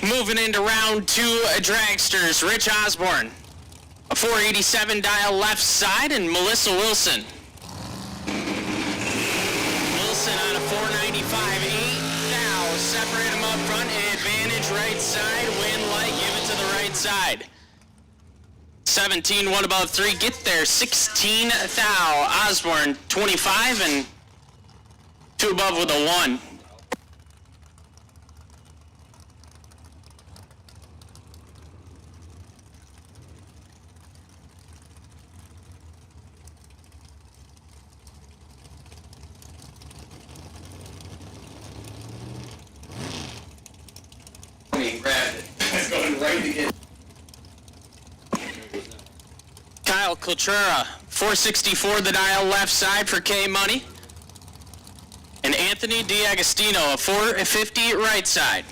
Moving into round 2 dragsters, Rich Osborne, a 487 dial left side, and Melissa Wilson. Wilson on a 495.8 now, separate them up front, advantage right side, win light, give it to the right side. 17, 1 above 3, get there, 16 thou, Osborne 25 and 2 above with a 1. Kyle Cultura, 464 the dial left side for K Money. And Anthony D'Agostino, a 450 right side.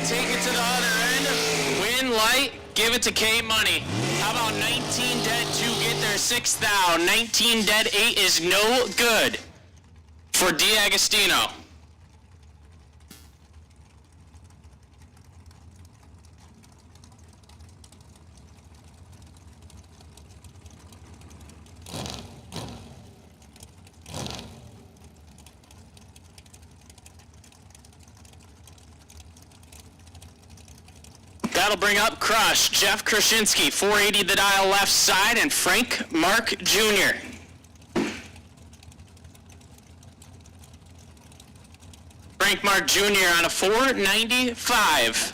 Take it to the other end, win light, give it to K Money. How about 19 dead 2, get there 6 thou, 19 dead 8 is no good for D'Agostino. That'll bring up Crush, Jeff Krasinski, 480 the dial left side, and Frank Mark Jr. Frank Mark Jr. on a 495.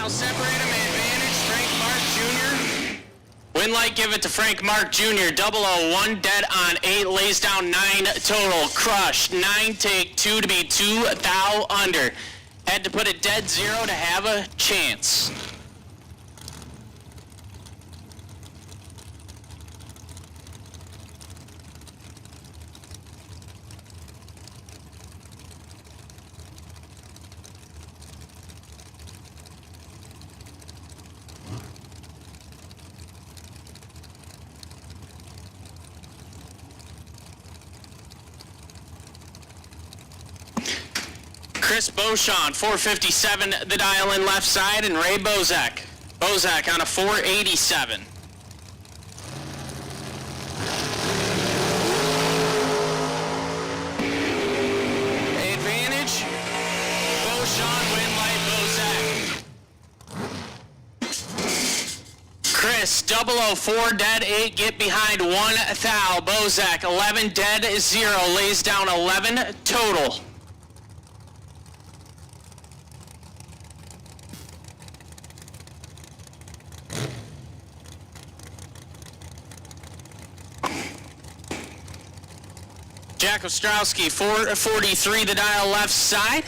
Separate him, advantage, Frank Mark Jr. Win light, give it to Frank Mark Jr. 001, dead on 8, lays down 9 total. Crush, 9 take 2 to be 2 thou under. Had to put it dead 0 to have a chance. Chris Beauchamp, 457 the dial in left side, and Ray Bozak. Bozak on a 487. Advantage. Beauchamp, win light, Bozak. Chris, 004, dead 8, get behind 1 thou. Bozak, 11, dead 0, lays down 11 total. Jack Ostrowski, 443, the dial left side.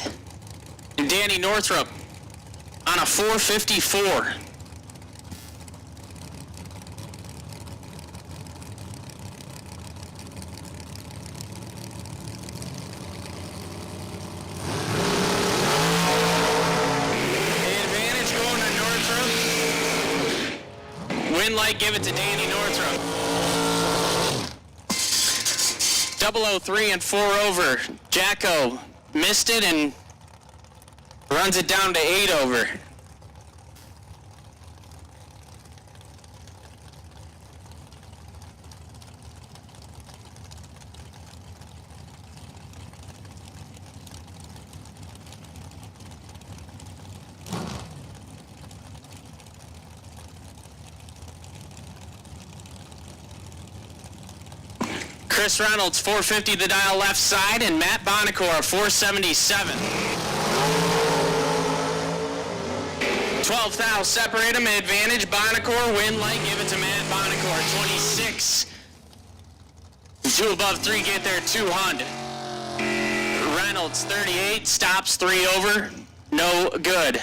And Danny Northrup on a 454. Advantage going to Northrup. Win light, give it to Danny Northrup. 003 and 4 over. Jacko missed it and runs it down to 8 over. Chris Reynolds, 450, the dial left side, and Matt Bonacor, 477. 12 thou, separate them, advantage, Bonacor, win light, give it to Matt Bonacor, 26. 2 above 3, get there, 200. Reynolds, 38, stops 3 over, no good.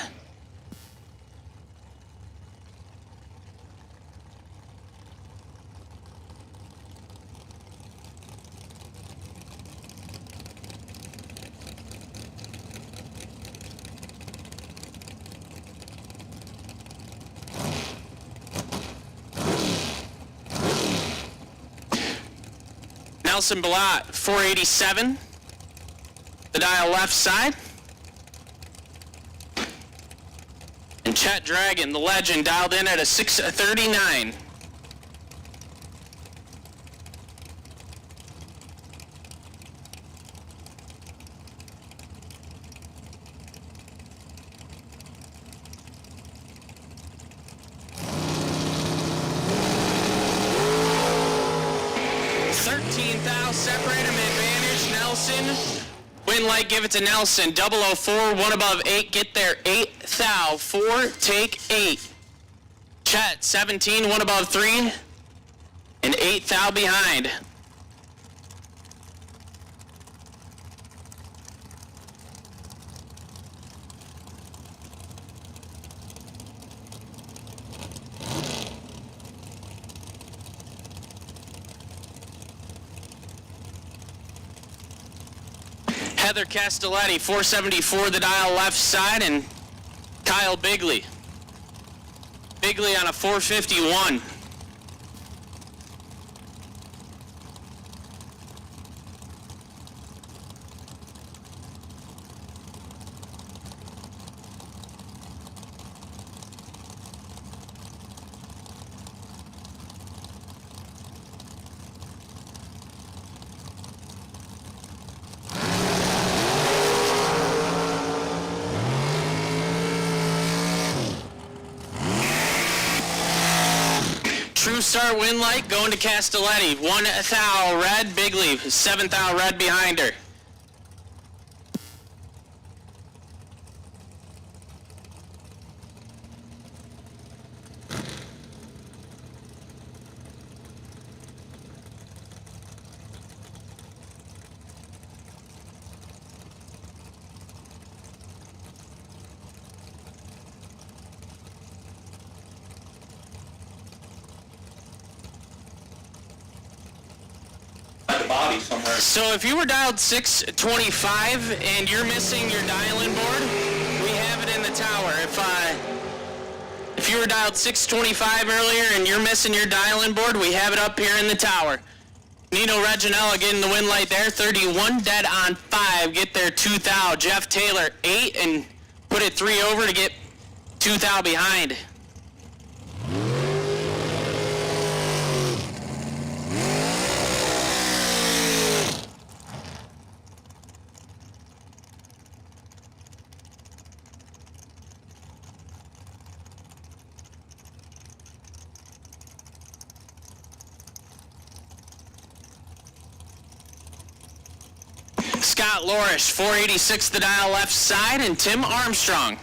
Nelson Ballot, 487, the dial left side. And Chet Dragon, the legend, dialed in at a 639. Separate him, advantage, Nelson. Win light, give it to Nelson. 004, 1 above 8, get there, 8 thou. 4, take 8. Chet, 17, 1 above 3, and 8 thou behind. Heather Castelletti, 474, the dial left side, and Kyle Bigley. Bigley on a 451. True start win light going to Castelletti. 1 thou red, Bigley, 7 thou red behind her. So if you were dialed 625 and you're missing your dial-in board, we have it in the tower. If you were dialed 625 earlier and you're missing your dial-in board, we have it up here in the tower. Nino Reginella getting the win light there, 31 dead on 5, get there 2 thou. Jeff Taylor 8 and put it 3 over to get 2 thou behind. Scott Lorish, 486 the dial left side, and Tim Armstrong.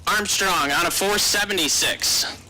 Armstrong on a 476.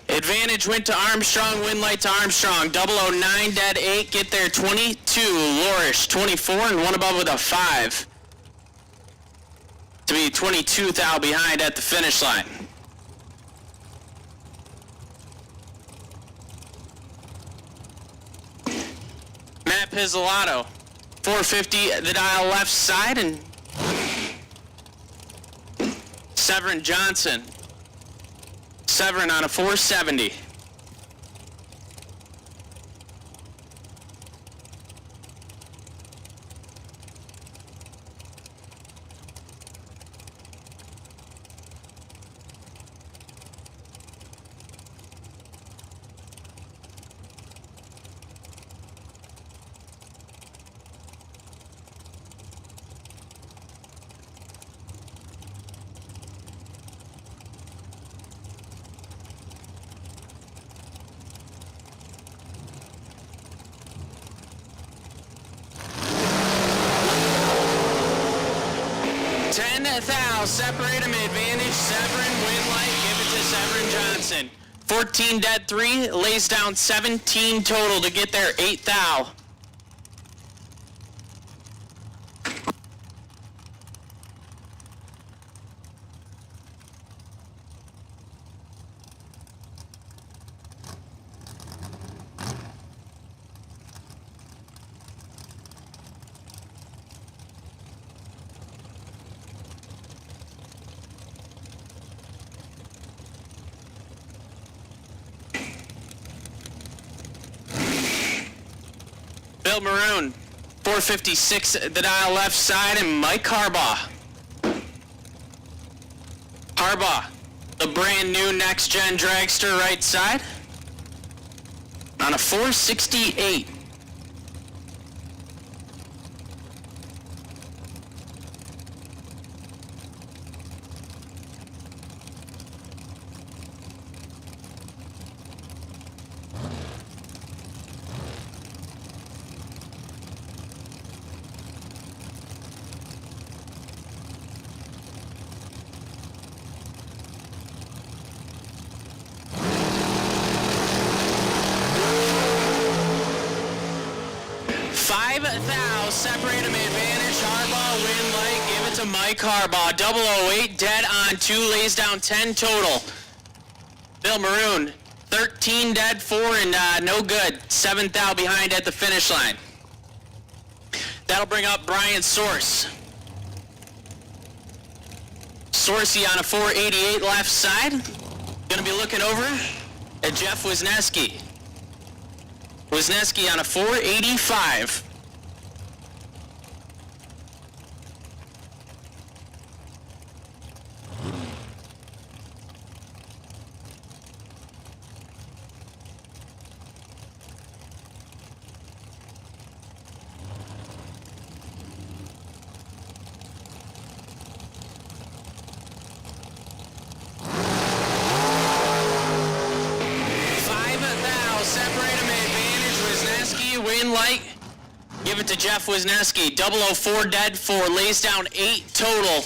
Advantage went to Armstrong, win light to Armstrong. 009, dead 8, get there 22. Lorish, 24, and one above with a 5. To be 22 thou behind at the finish line. Matt Pizzolato, 450 the dial left side, and Severin Johnson. Severin on a 470. Thou, separate him, advantage, Severin, win light, give it to Severin Johnson. 14 dead 3, lays down 17 total to get there, 8 thou. Bill Maroon, 456 the dial left side, and Mike Harbaugh. Harbaugh, the brand new next-gen dragster right side, on a 468. Thou, separate him, advantage, Harbaugh, win light, give it to Mike Harbaugh. 008, dead on 2, lays down 10 total. Bill Maroon, 13 dead, 4, and no good. 7 thou behind at the finish line. That'll bring up Brian Source. Sourcey on a 488 left side. Gonna be looking over at Jeff Wisniewski. Wisniewski on a 485. Light, give it to Jeff Wisniewski. 004 dead, 4, lays down 8 total.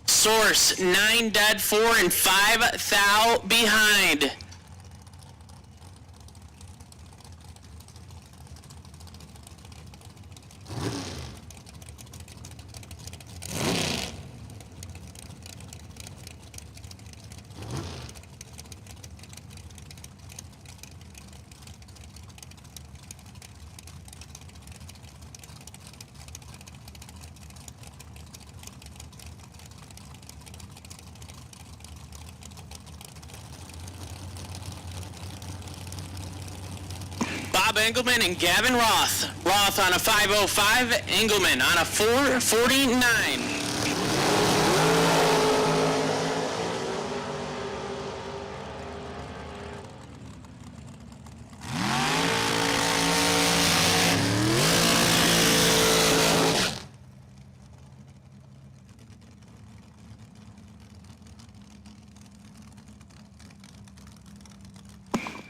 Source, 9 dead, 4, and 5 thou behind. Rob Engelman and Gavin Roth. Roth on a 505, Engelman on a 449.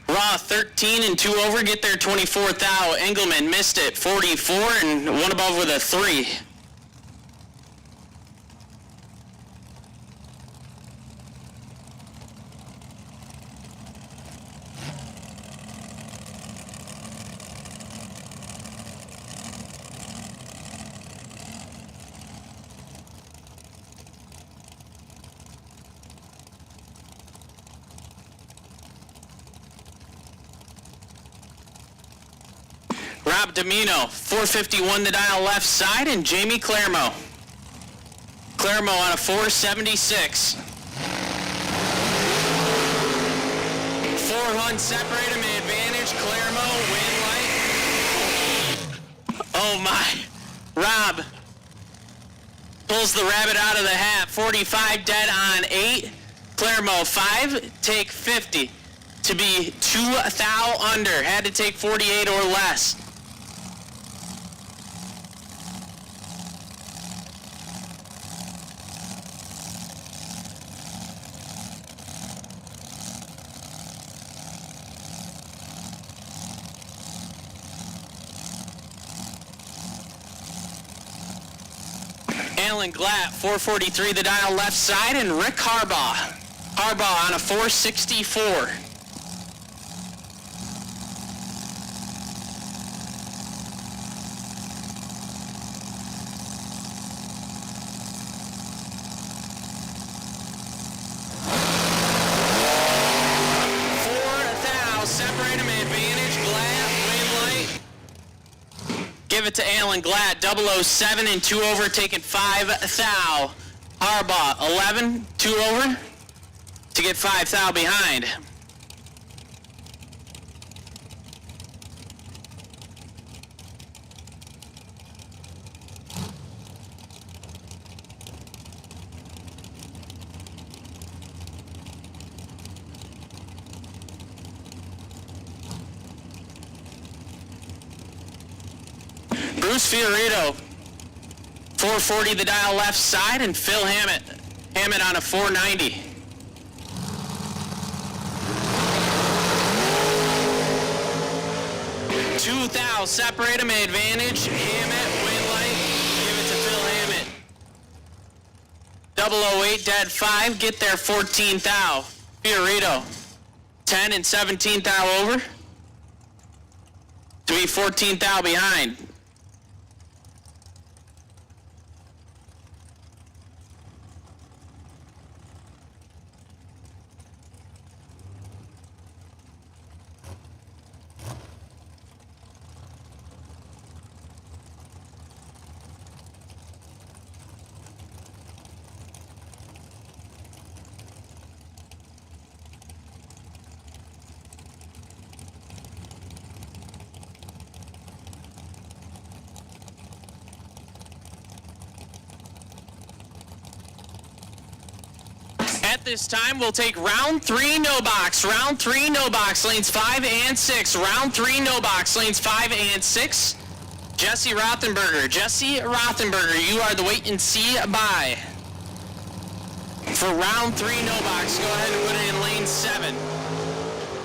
Roth 13 and 2 over, get there 24 thou. Engelman missed it 44 and one above with a 3. Rob Domino, 451 the dial left side, and Jamie Claremo. Claremo on a 476. 400 separate him, advantage. Claremo, win light. Oh my. Rob pulls the rabbit out of the hat. 45 dead on 8. Claremo 5, take 50. To be 2 thou under. Had to take 48 or less. Alan Glatt, 443 the dial left side, and Rick Harbaugh. Harbaugh on a 464. Separate him, advantage. Glatt, win light. Give it to Alan Glatt, 007 and 2 over, taking 5 thou. Harbaugh, 11, 2 over, to get 5 thou behind. Bruce Fiorito, 440 the dial left side, and Phil Hammett. Hammett on a 490. Two thou, separate him, advantage. Hammett, win light, give it to Phil Hammett. 008 dead 5, get there 14 thou. Fiorito, 10 and 17 thou over, to be 14 thou behind. At this time, we'll take round 3 no box. Round 3 no box, lanes 5 and 6. Round 3 no box, lanes 5 and 6. Jesse Rothenberger. Jesse Rothenberger, you are the wait and see by. For round 3 no box, go ahead and put it in lane 7.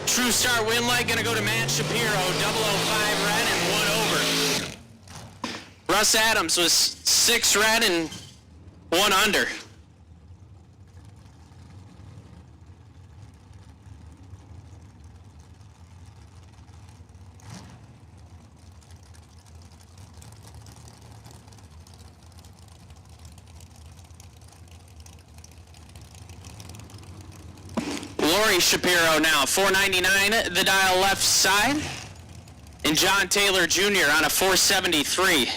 True Star win light gonna go to Matt Shapiro, 005 red and 1 over. Russ Adams was 6 red and 1 under. Lori Shapiro now, 499 the dial left side, and John Taylor Jr. on a 473.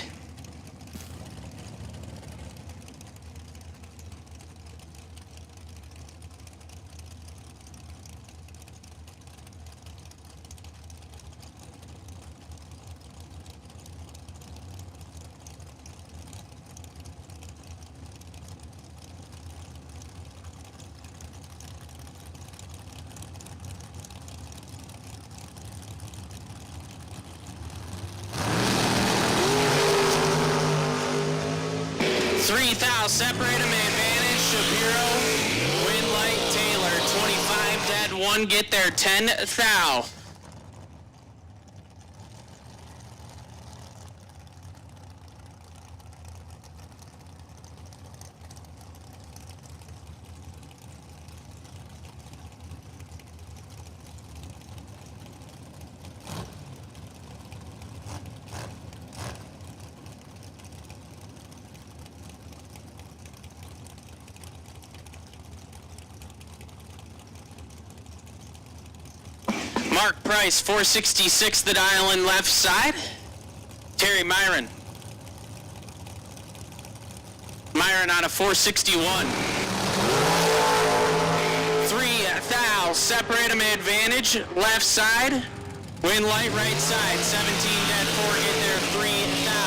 3 thou, separate them, advantage, Shapiro, Winlight, Taylor, 25 dead, 1 get there, 10 thou. Mark Price, 466 the dial in left side. Terry Myron. Myron on a 461. 3 thou, separate them, advantage, left side. Wind light, right side, 17 dead, 4 get there, 3 thou.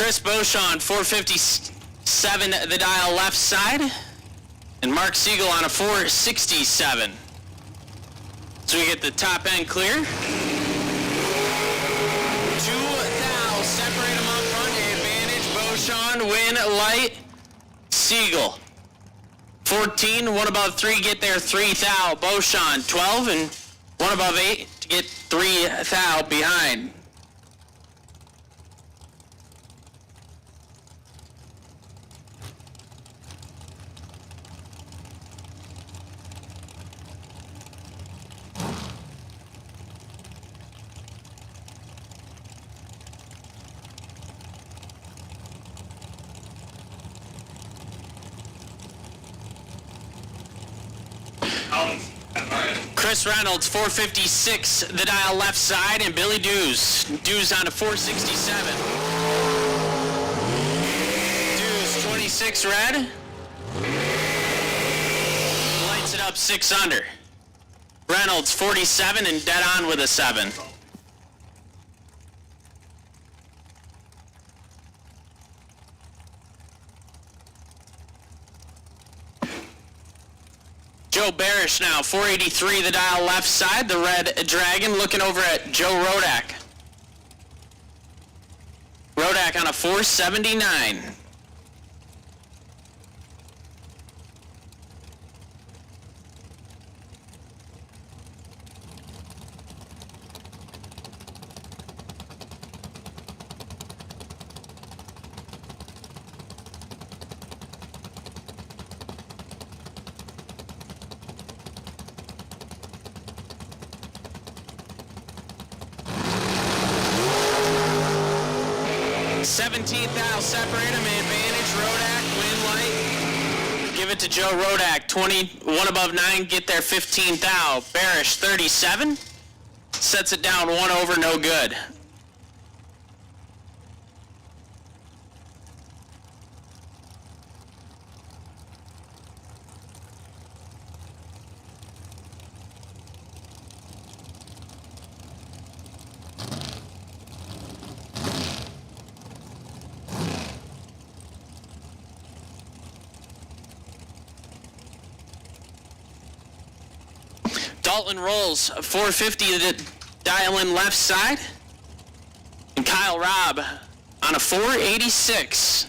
Chris Beauchamp, 457 the dial left side. And Mark Siegel on a 467. So we get the top end clear. 2 thou, separate them up front, advantage, Beauchamp, win, light, Siegel. 14, 1 above 3, get there, 3 thou, Beauchamp, 12, and 1 above 8 to get 3 thou behind. Chris Reynolds, 456, the dial left side, and Billy Dews. Dews on a 467. Dews, 26 red. Lights it up 6 under. Reynolds, 47, and dead on with a 7. Joe Barish now, 483 the dial left side, the Red Dragon, looking over at Joe Rodak. Rodak on a 479. Thou, separate him, advantage, Rodak, win light. Give it to Joe Rodak, 21 above 9, get there, 15 thou. Barish, 37, sets it down 1 over, no good. Dalton rolls 450 to the dial in left side. And Kyle Robb on a 486.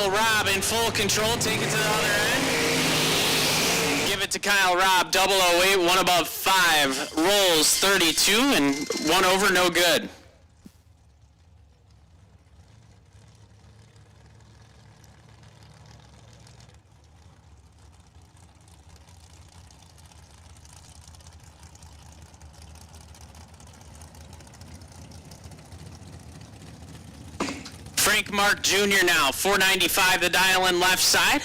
Robb in full control, take it to the other end. Give it to Kyle Robb, 008, 1 above 5, rolls 32 and 1 over, no good. Frank Mark Jr. now, 495 the dial in left side.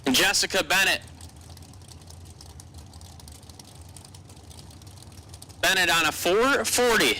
And Jessica Bennett. Bennett on a 440.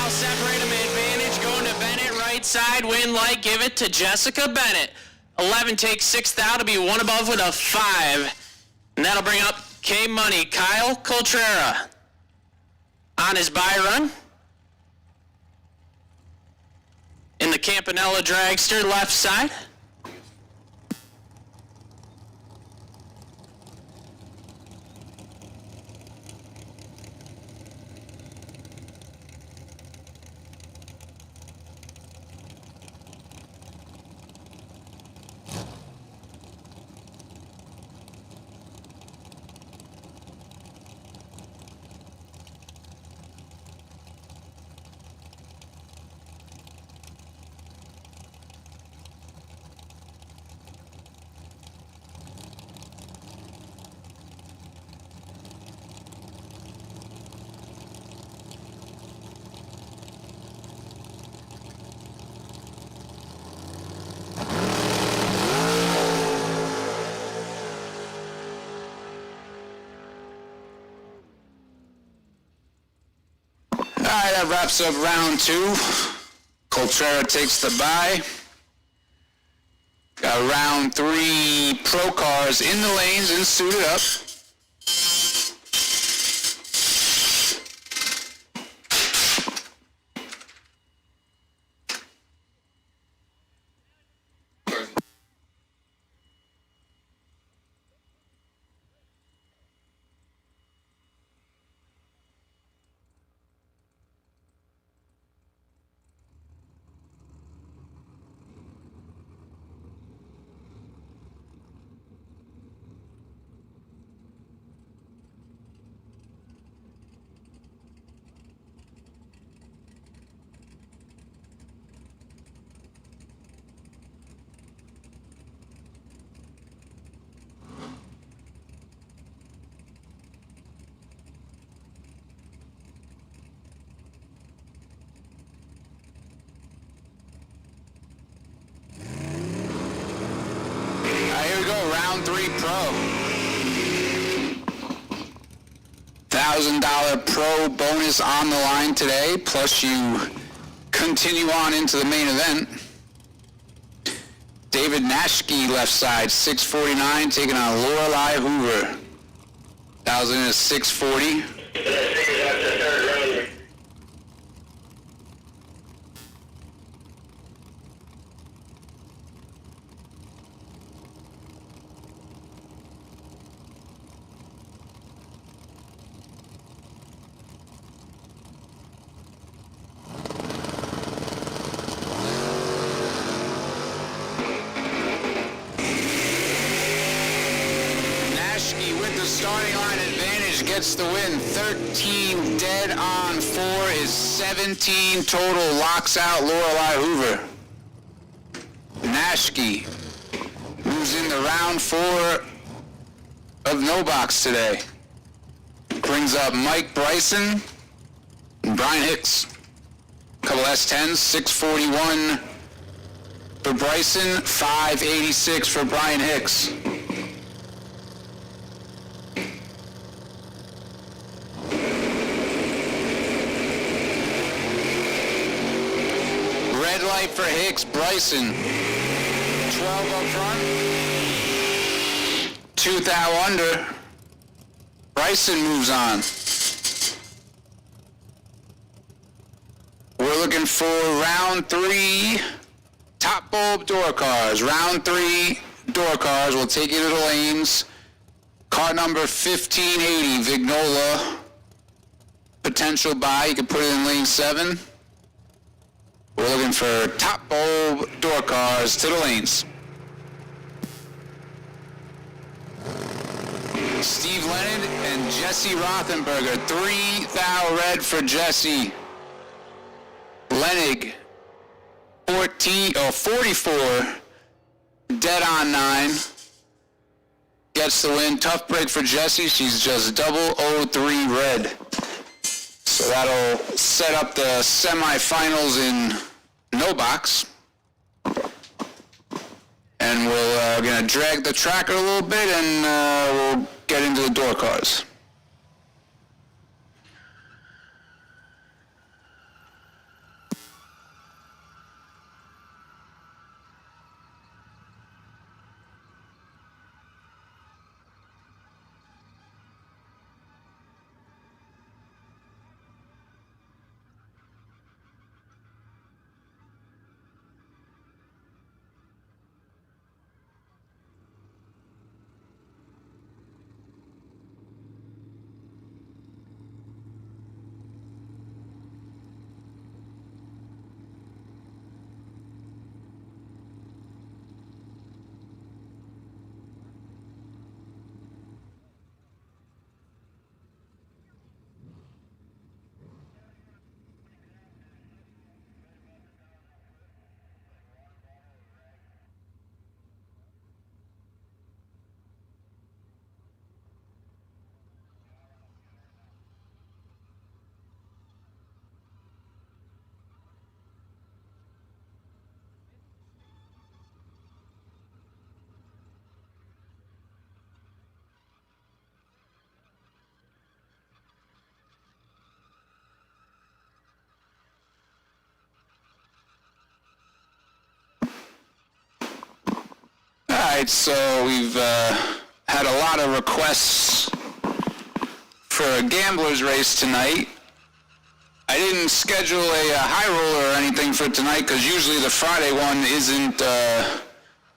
Separate him, advantage, going to Bennett, right side, win light, give it to Jessica Bennett. 11 takes 6 thou to be 1 above with a 5. And that'll bring up K-Money, Kyle Coltrera on his buy run. In the Campanella Dragster left side. wraps up round 2. Coltrera takes the bye. Got round 3 pro cars in the lanes and suited up. Here we go, round 3 pro. $1,000 pro bonus on the line today, plus you continue on into the main event. David Nashke, left side, 649, taking on Lorelei Hoover. 1,000 is 640. Starting line advantage gets the win. 13 dead on 4 is 17 total. Locks out Lorelei Hoover. Nashke moves into round 4 of no box today. Brings up Mike Bryson and Brian Hicks. Couple S10s, 641 for Bryson, 586 for Brian Hicks. Red light for Hicks, Bryson. 12 up front. 2 thou under. Bryson moves on. We're looking for round 3 top bulb door cars. Round 3 door cars. We'll take you to the lanes. Car number 1580, Vignola. Potential buy. You can put it in lane 7. We're looking for top bulb door cars to the lanes. Steve Leonard and Jesse Rothenberger. 3 thou red for Jesse. Lenig, 44, dead on 9. Gets the win. Tough break for Jesse. She's just 003 red. So that'll set up the semifinals in no box. And we're going to drag the tracker a little bit and we'll get into the door cars. right, so we've had a lot of requests for a gambler's race tonight. I didn't schedule a high roller or anything for tonight because usually the Friday one isn't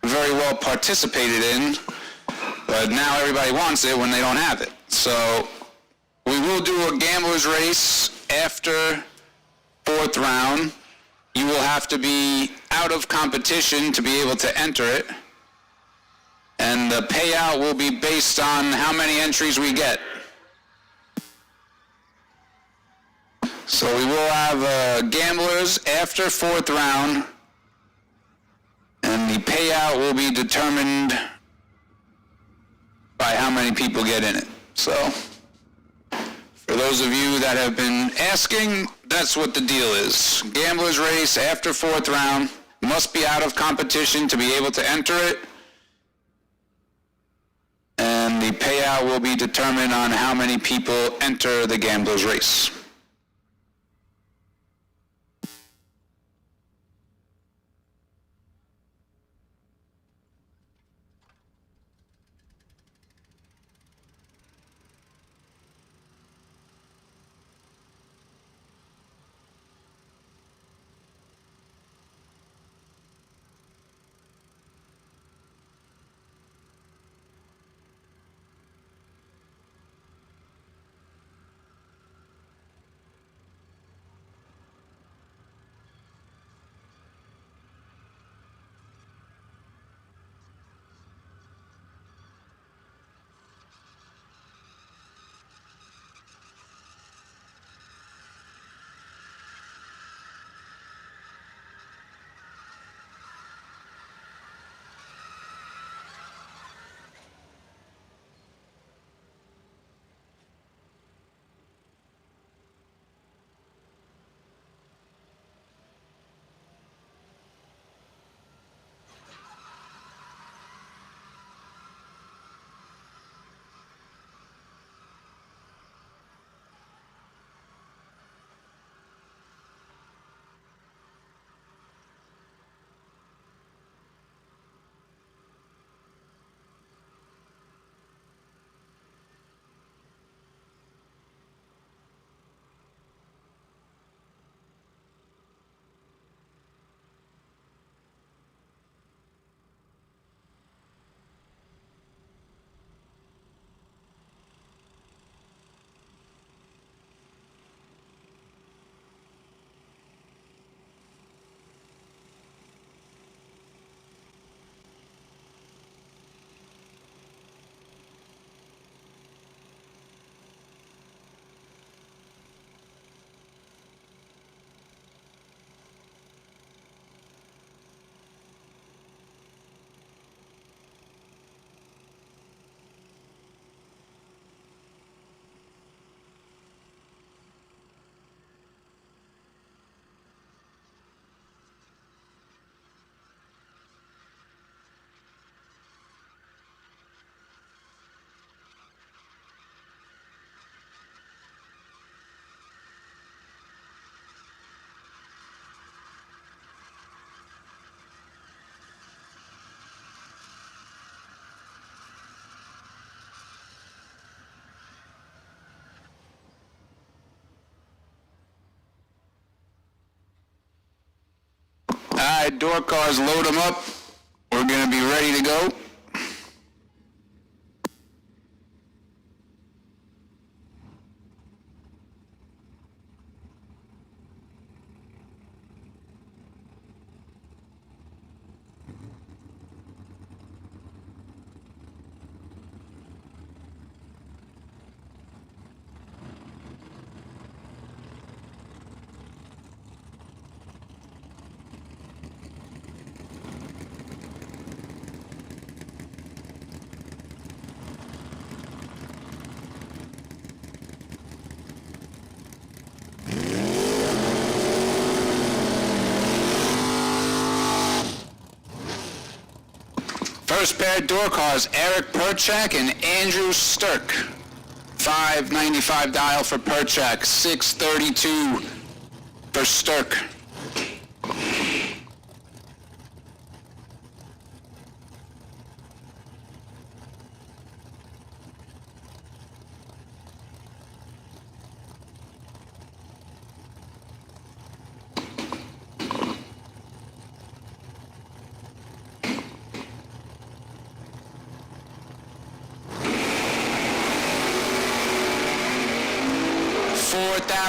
very well participated in, but now everybody wants it when they don't have it. So we will do a gambler's race after 4th round. You will have to be out of competition to be able to enter it. And the payout will be based on how many entries we get. So we will have gamblers after 4th round, and the payout will be determined by how many people get in it. So for those of you that have been asking, that's what the deal is. Gambler's race after 4th round, must be out of competition to be able to enter it. And the payout will be determined on how many people enter the gambler's race. All right, door cars, load them up. We're going to be ready to go. First pair of door cars, Eric Perchak and Andrew Sturk. $5.95 dial for Perchak, $6.32 for Sturk.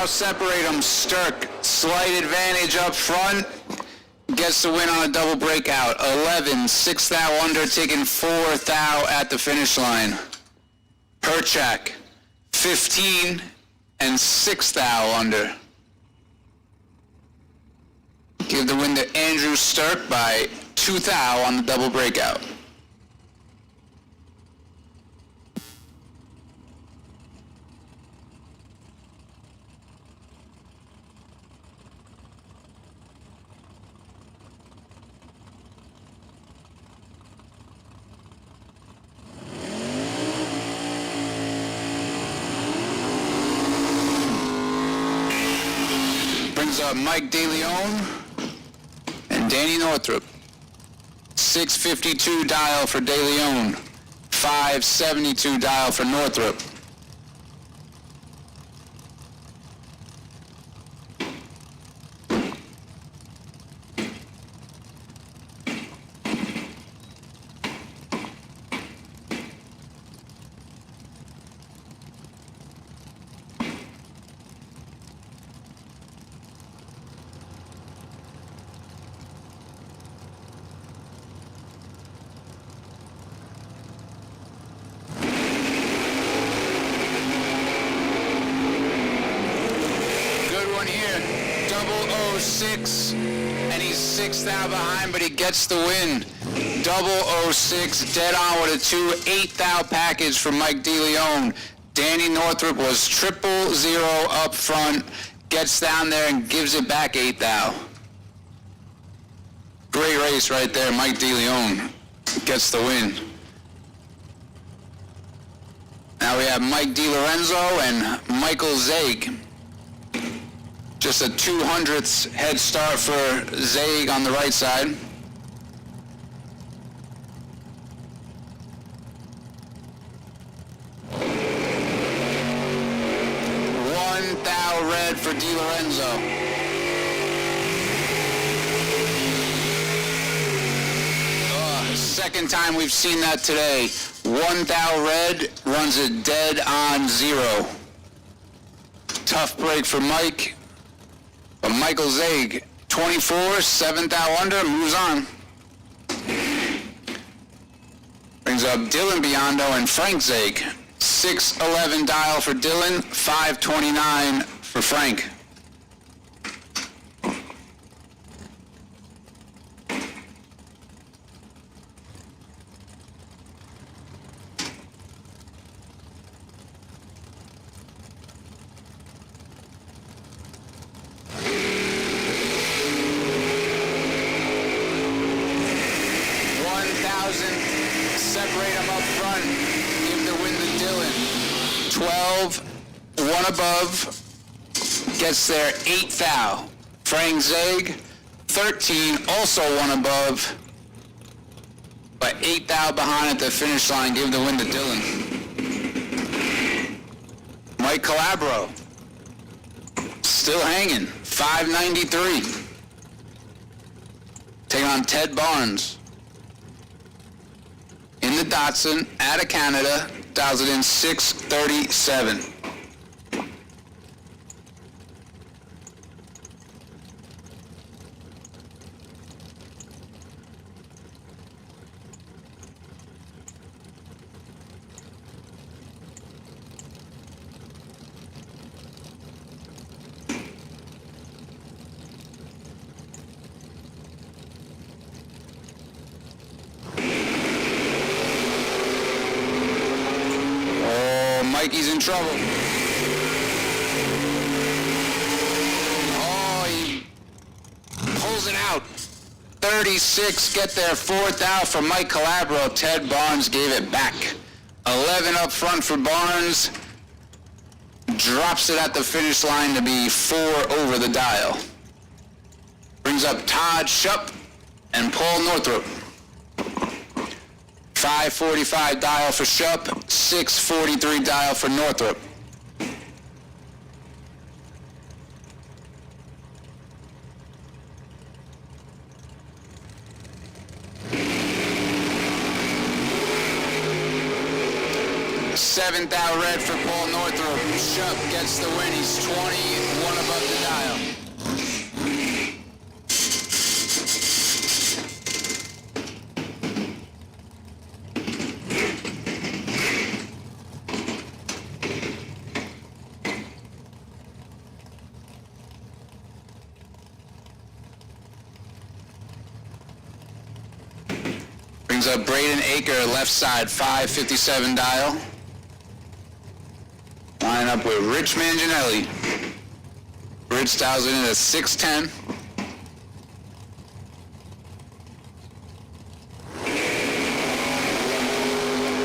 thou separate them. Stirk, slight advantage up front. Gets the win on a double breakout. 11, 6 thou under, taking 4 thou at the finish line. Perchak, 15 and 6 thou under. Give the win to Andrew Stirk by 2 thou on the double breakout. Brings up Mike DeLeon and Danny Northrup. 652 dial for DeLeon, 572 dial for Northrup. Here, 006, and he's 6 thou behind, but he gets the win. 006, dead on with a 2, 8 thou package for Mike DeLeon. Danny Northrup was 000 up front, gets down there and gives it back 8 thou. Great race right there. Mike DeLeon gets the win. Now we have Mike DiLorenzo and Michael Zaig. Just a 200th head start for Zaig on the right side. One thou red for DiLorenzo. Second time we've seen that today. 1 thou red runs it dead on 0. Tough break for Mike. But Michael Zaig, 24, 7 thou under, moves on. Brings up Dylan Biondo and Frank Zaig. 611 dial for Dylan, 529 for Frank. Separate them up front. Give the win to Dylan. 12, 1 above. Gets there 8 thou. Frank Zaig, 13, also 1 above. But 8 thou behind at the finish line. Give the win to Dylan. Mike Calabro. Still hanging. 593. Taking on Ted Barnes. In the Datsun, out of Canada, dials it in 637. Mikey's in trouble. Oh, he pulls it out. 36, get there, 4 thou for Mike Calabro. Ted Barnes gave it back. 11 up front for Barnes. Drops it at the finish line to be 4 over the dial. Brings up Todd Shupp and Paul Northrup. 545 dial for Shupp, 643 dial for Northrup. Seventh thou red for Paul Northrup. Shup gets the win. He's 21 above the dial. Brings up Braden Aker, left side, 557 dial. Line up with Rich Manginelli. Rich dials in at 610.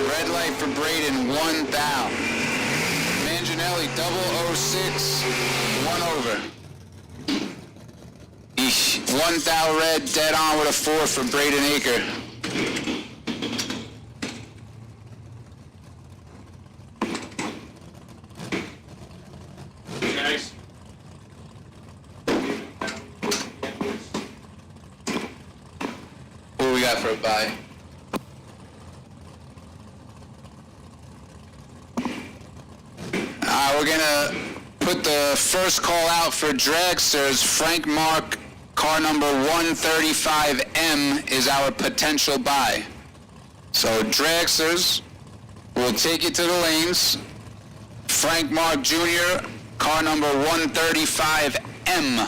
Red light for Braden, 1 thou. Manginelli, 006, 1 over. Eesh, 1 thou red, dead on with a 4 for Braden Aker. Nice. What do we got for a buy? We're gonna put the first call out for dragsters. Frank Mark, car number 135M is our potential buy. So dragsters, we'll take you to the lanes. Frank Mark Jr., car number 135M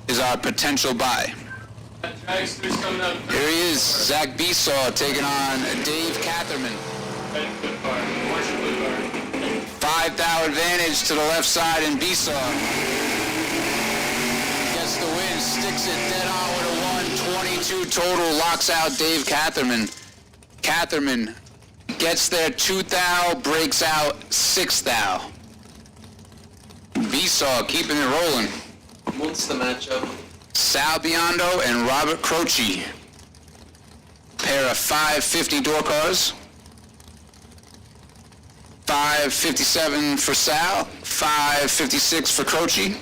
is our potential buy. Dragster's coming up. Here he is, Zach Besaw taking on Dave Catherman. Red foot bar. Orange foot bar. 5 thou advantage to the left side, and Besaw gets the win, sticks it dead on with a 122 total, locks out Dave Catherman. Catherman gets there 2 thou, breaks out 6 thou. Besaw keeping it rolling. What's the matchup? Sal Biondo and Robert Croce. Pair of 550 door cars. 557 for Sal, 556 for Croce.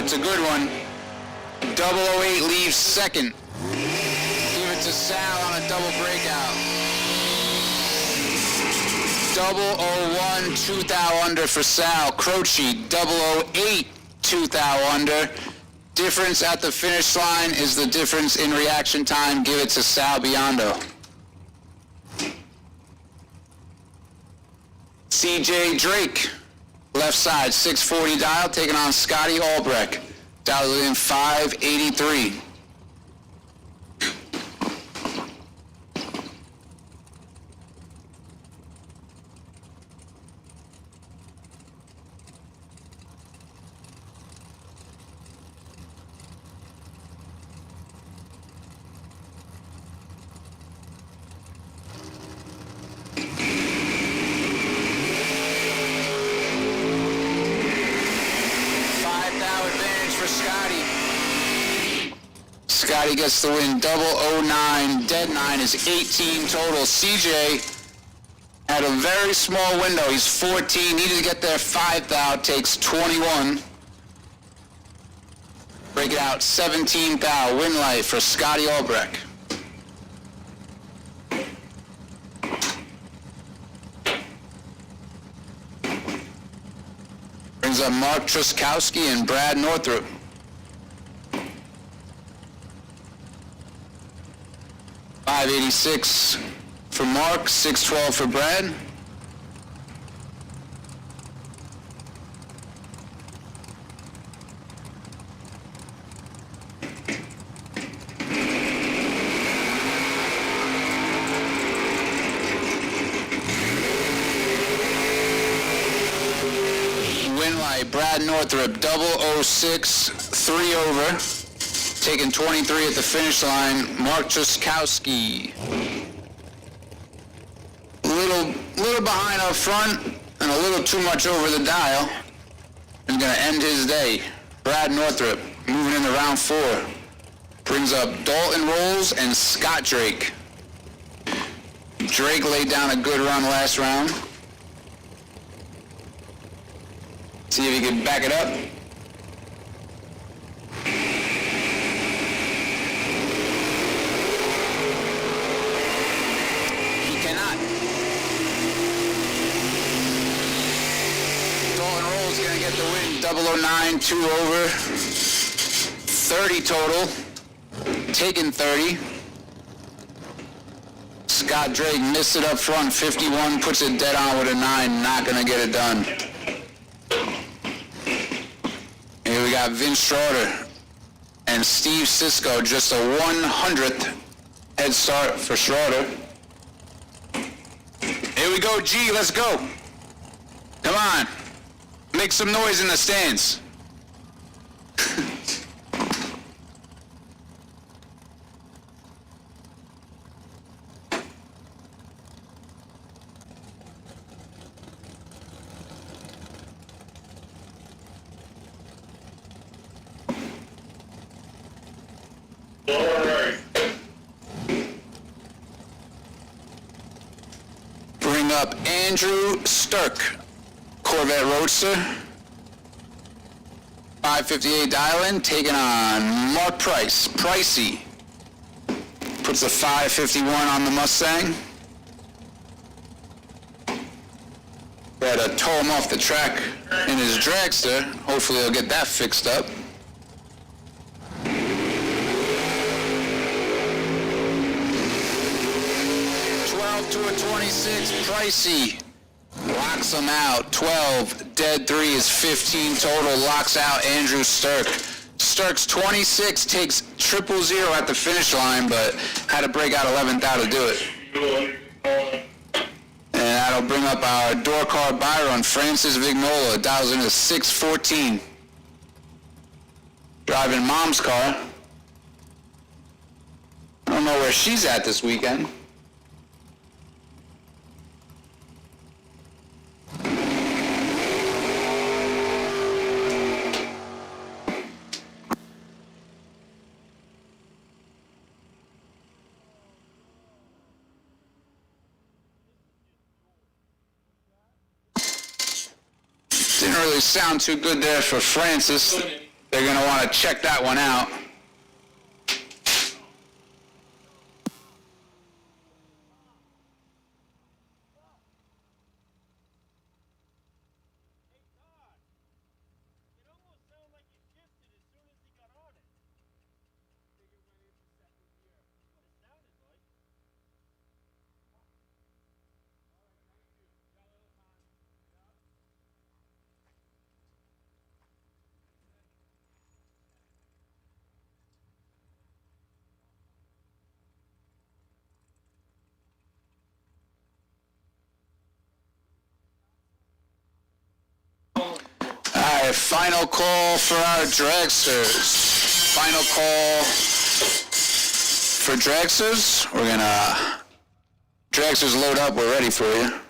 It's a good one. 008 leaves second. Give it to Sal on a double breakout. 001, 2 thou under for Sal. Croce, 008, 2 thou under. Difference at the finish line is the difference in reaction time. Give it to Sal Biondo. CJ Drake. Left side, 640 dial, taking on Scotty Albrecht. Dialed in 583. Scotty gets the win, 009, dead 9 is 18 total. CJ had a very small window, he's 14, needed to get there 5 thou, takes 21. Break it out, 17 thou, win light for Scotty Albrecht. Brings up Mark Truskowski and Brad Northrup. 586 for Mark, 612 for Brad. Win light, Brad Northrup, 006, 3 over. Taking 23 at the finish line, Mark Truskowski. Little behind up front and a little too much over the dial. He's going to end his day. Brad Northrup moving into round 4. Brings up Dalton Rolls and Scott Drake. Drake laid down a good run last round. See if he can back it up. He cannot. Dalton Rolls gonna get the win. 009, 2 over. 30 total. Taking 30. Scott Drake missed it up front. 51, puts it dead on with a 9. Not gonna get it done. Here we got Vince Schroeder and Steve Sisko, just a 100th head start for Schroeder. Here we go, G, let's go. Come on, make some noise in the stands. Bring up Andrew Sturk, Corvette Roadster. 558 dial-in, taking on Mark Price. Pricey puts a 551 on the Mustang. Got to tow him off the track in his dragster. Hopefully he'll get that fixed up. 12 to a 26, Pricey locks him out. 12, dead 3 is 15 total, locks out Andrew Sturk. Sturk's 26, takes 000 at the finish line, but had to break out 11th out to do it. And that'll bring up our door car Byron, Francis Vignola, dials into 614. Driving mom's car. I don't know where she's at this weekend. Didn't really sound too good there for Francis. They're going to want to check that one out. Final call for our dragsters. Final call for dragsters. We're gonna dragsters load up. We're ready for you.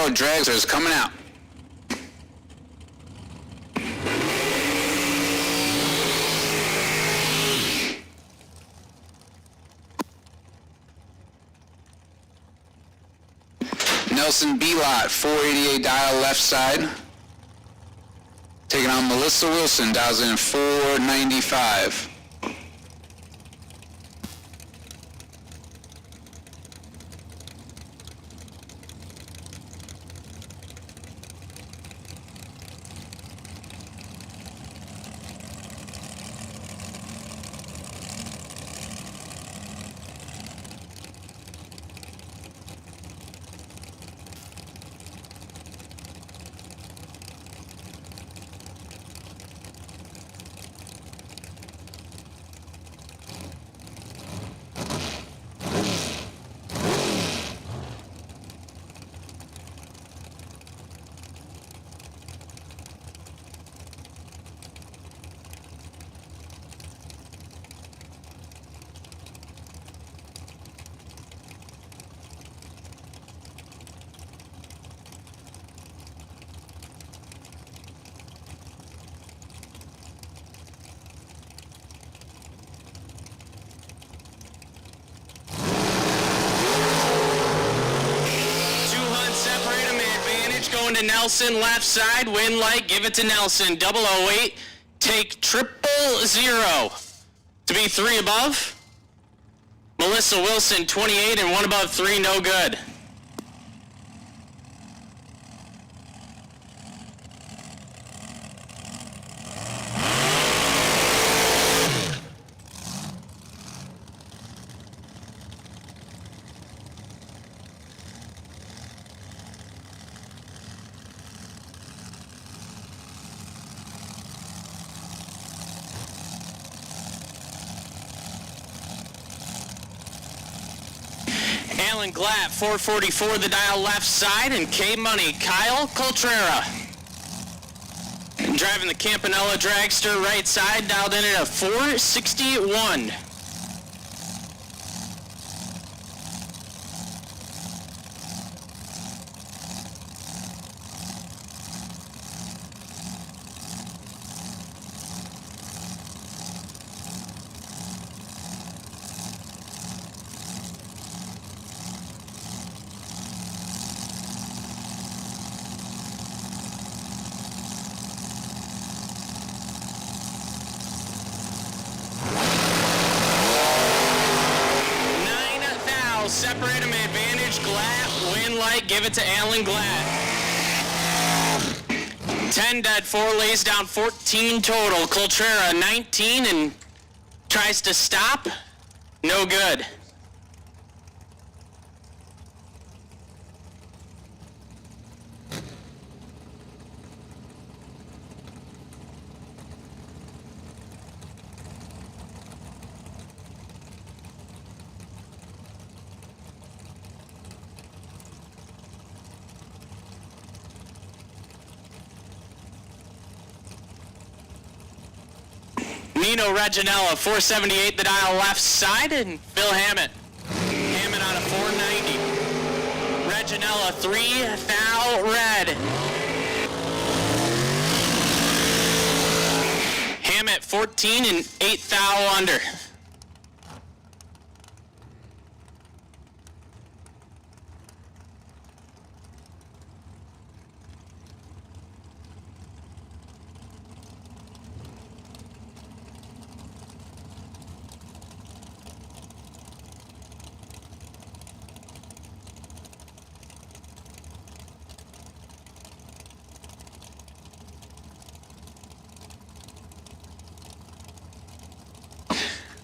go. Dragster's coming out. Nelson B-Lot, 488 dial left side. Taking on Melissa Wilson, dials in 495. Going to Nelson, left side, win light, give it to Nelson, 008, take 000 to be 3 above. Melissa Wilson, 28 and 1 above 3, no good. Alan Glatt, 444 the dial left side, and K-Money, Kyle Coltrera. Driving the Campanella Dragster right side, dialed in at a 461. Separate them, advantage, Glatt, win light, give it to Alan Glatt. 10 dead, 4 lays down, 14 total. Coltrera, 19 and tries to stop, no good. Nino Reginella, 478 the dial left side, and Phil Hammett. Hammett on a 490. Reginella, 3 thou red. Hammett, 14 and 8 thou under.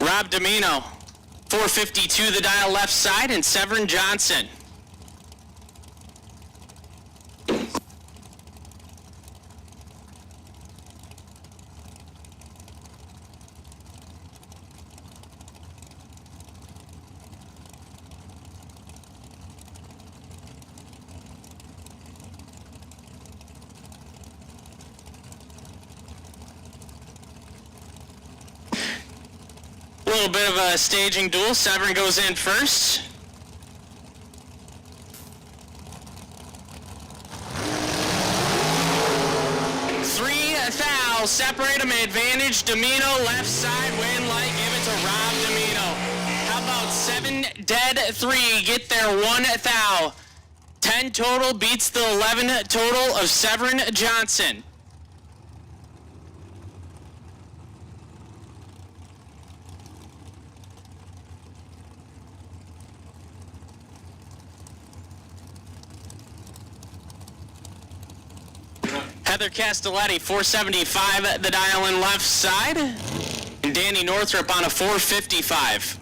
Rob Domino, 452 the dial left side, and Severin Johnson. A little bit of a staging duel. Severin goes in first. thou, separate them, advantage, Domino, left side, win light, give it to Rob Domino. How about 7 dead, 3, get there, 1 thou. 10 total beats the 11 total of Severin Johnson. Heather Castelletti, 475, the dial in left side. And Danny Northrup on a 455.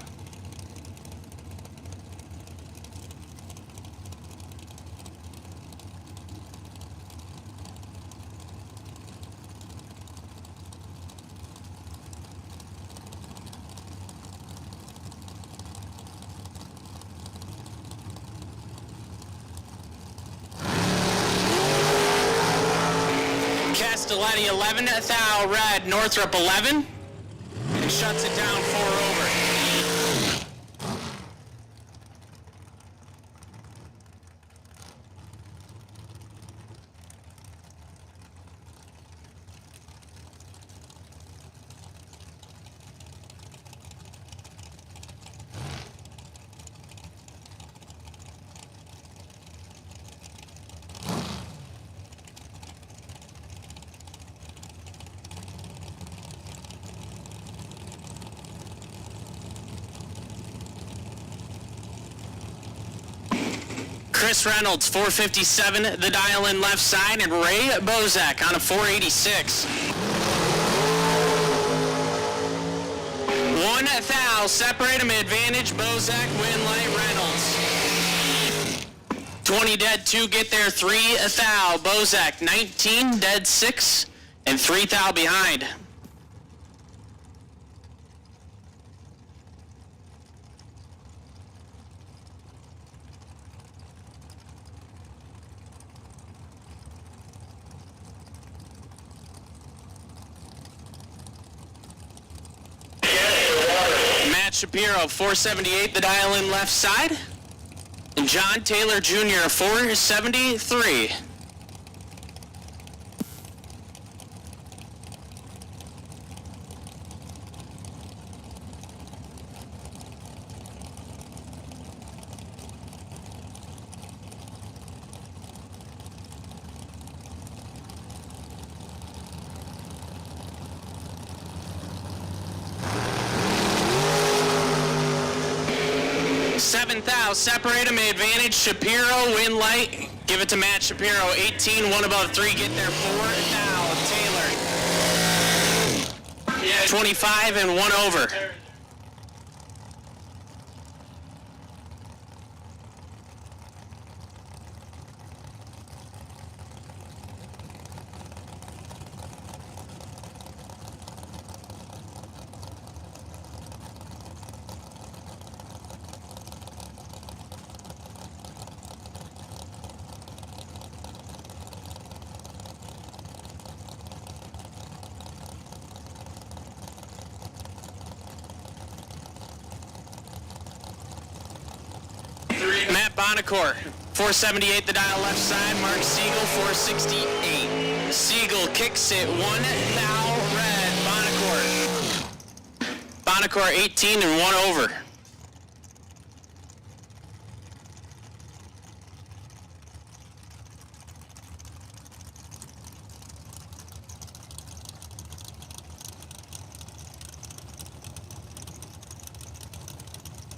Castelletti 11, thou red, Northrup 11, and shuts it down 4 over. Chris Reynolds, 457, the dial in left side, and Ray Bozak on a 486. 1 thou, separate them, advantage, Bozak, win light, Reynolds. 20 dead, 2 get there, 3 thou, Bozak, 19 dead, 6, and 3 thou behind. Shapiro, 478, the dial in left side. And John Taylor Jr., 473. Thou, separate him, advantage, Shapiro, win light, give it to Matt Shapiro, 18, 1 above 3, get there, 4 thou, Taylor, 25 and 1 over. Matt Bonacor, 478, the dial left side. Mark Siegel, 468. Siegel kicks it, 1 thou red. Bonacor 18 and 1 over.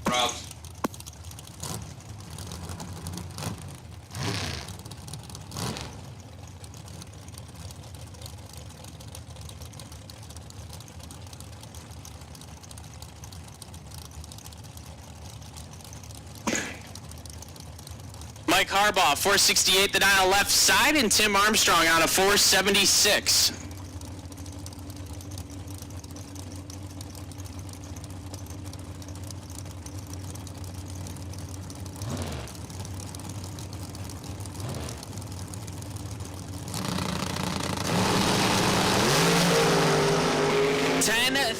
Robs. Mike Harbaugh, 468, the dial left side, and Tim Armstrong on a 476.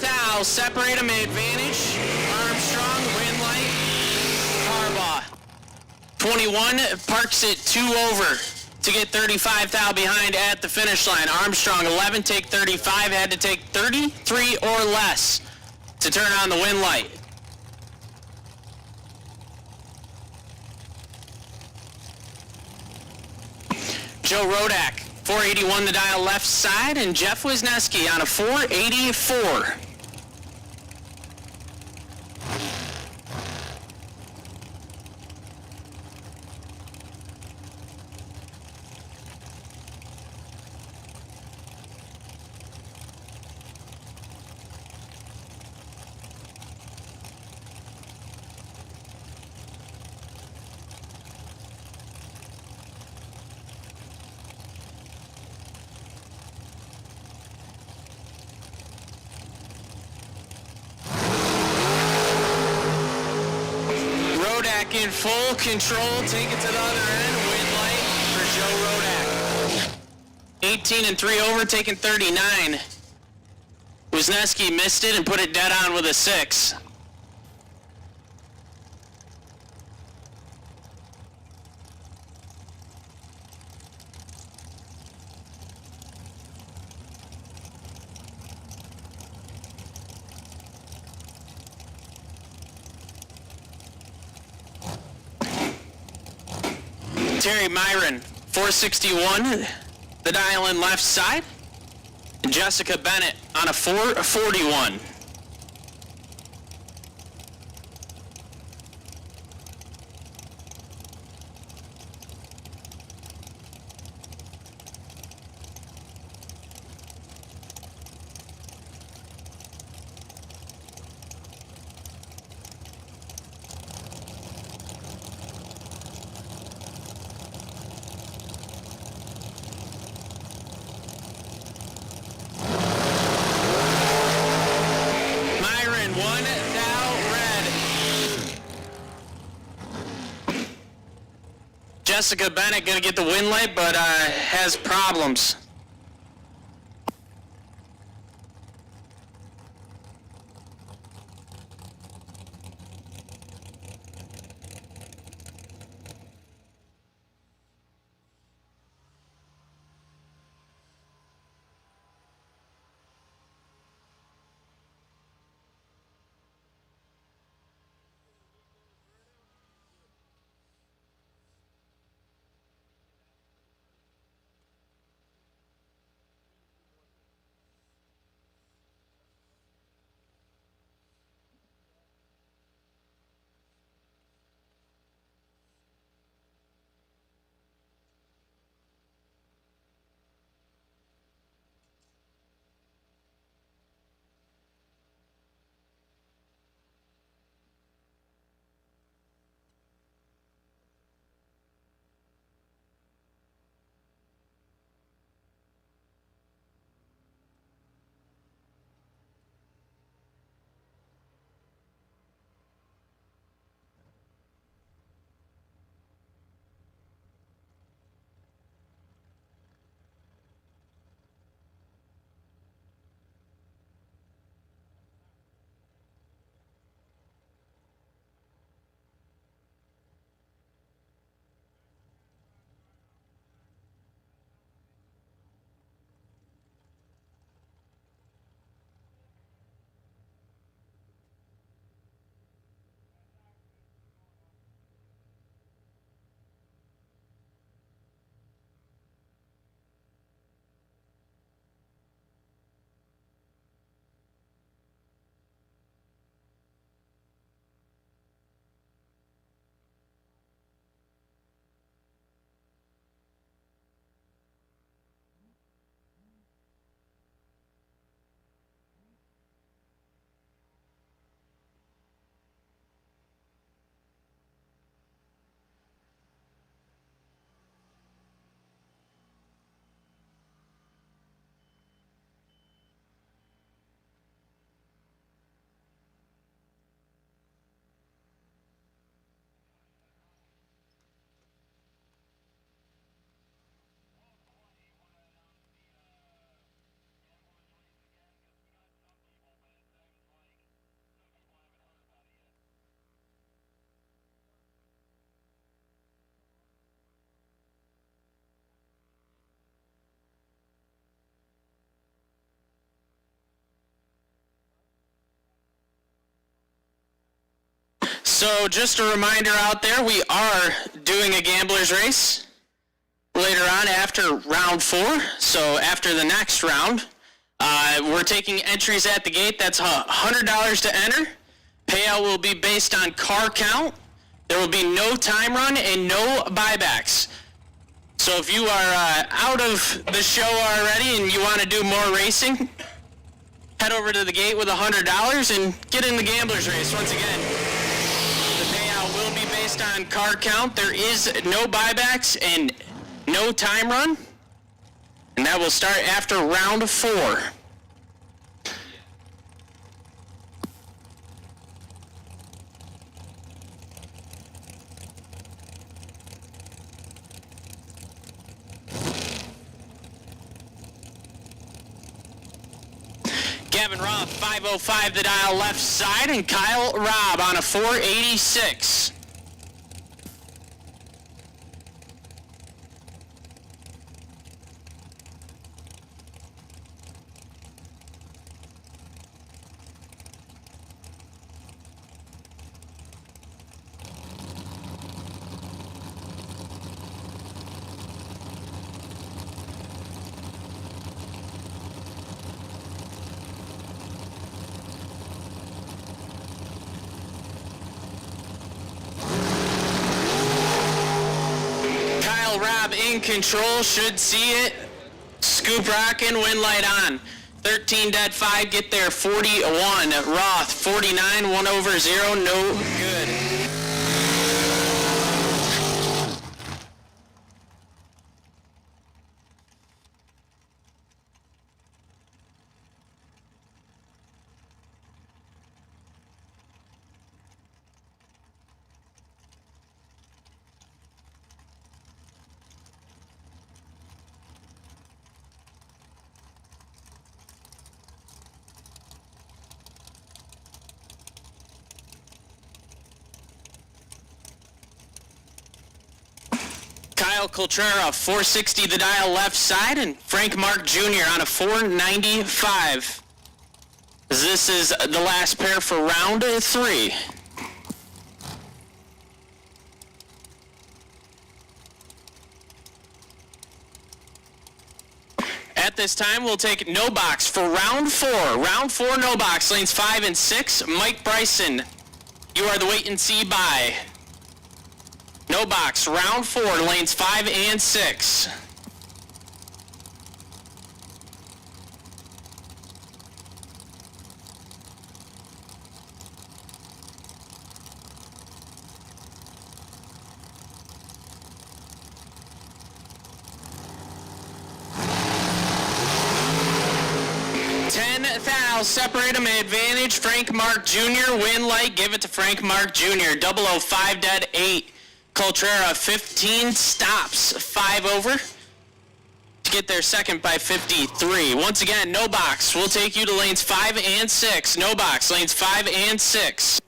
Thou, separate him, advantage, Armstrong, win light, Harbaugh. 21 parks it 2 over. to get 35 thou behind at the finish line. Armstrong 11, take 35, had to take 33 or less to turn on the win light. Joe Rodak, 481 the dial left side, and Jeff Wisniewski on a 484. Rodak in full control, take it to the other end, win light for Joe Rodak. 18 and 3 over, taking 39. Wisniewski missed it and put it dead on with a 6. Terry Myron, 461, the dial in left side. And Jessica Bennett on a 441. Jessica Bennett gonna get the win light, but has problems. So just a reminder out there, we are doing a gambler's race later on after round 4. So after the next round, we're taking entries at the gate. That's $100 to enter. Payout will be based on car count. There will be no time run and no buybacks. So if you are out of the show already and you want to do more racing, head over to the gate with $100 and get in the gambler's race. Once again, the payout will be based on car count. There is no buybacks and no time run. And that will start after round 4. Gavin Roth, 505 the dial left side, and Kyle Robb on a 486. Rob in control, should see it. Scoop rockin', wind light on. 13 dead 5, get there 41. Roth 49, 1 over 0, no good. Kyle Coltrera, 460 the dial left side, and Frank Mark Jr. on a 495. This is the last pair for round 3. At this time, we'll take no box for round 4. Round 4, no box, lanes 5 and 6. Mike Bryson, you are the wait and see bye. No box, round 4, lanes 5 and 6. Separate them, advantage. Frank Mark Jr. win light. Give it to Frank Mark Jr. 005 dead 8. Coltrera 15 stops 5 over to get there second by 53. Once again, no box. We'll take you to lanes 5 and 6. No box, lanes 5 and 6.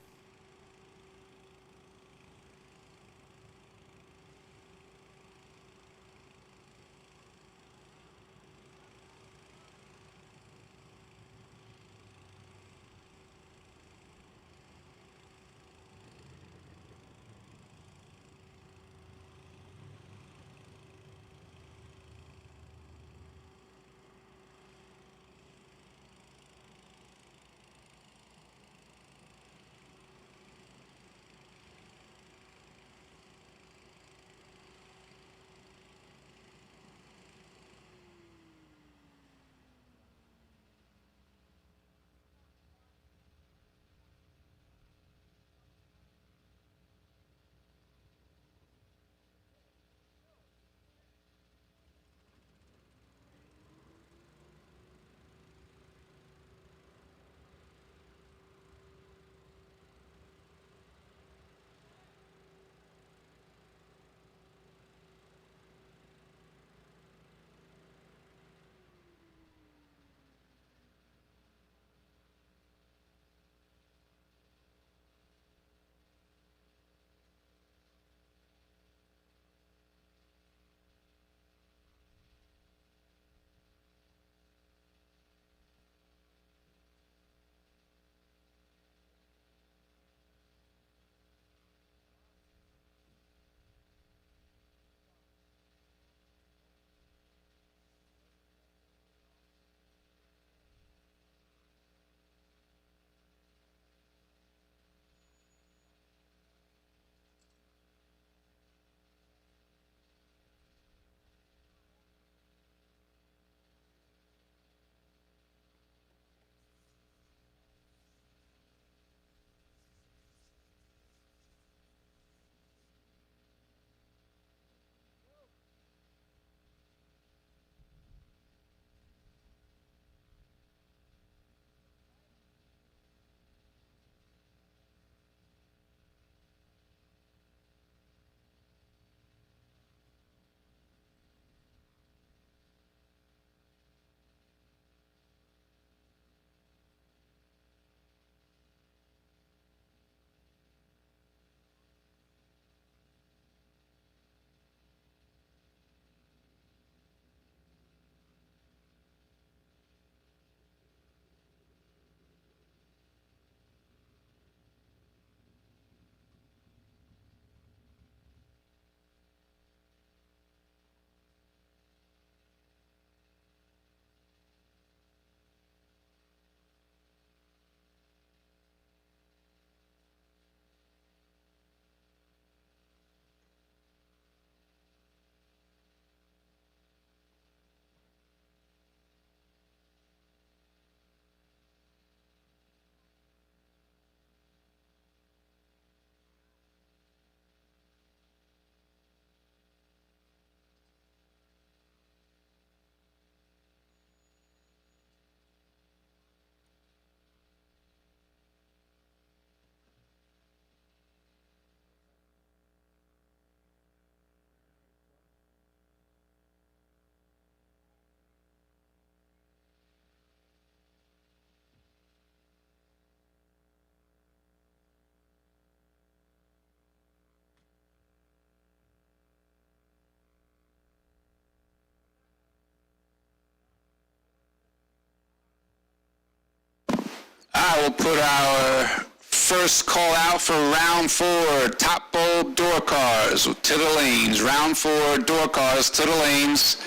we'll put our first call out for round 4, top bulb door cars to the lanes. Round 4, door cars to the lanes.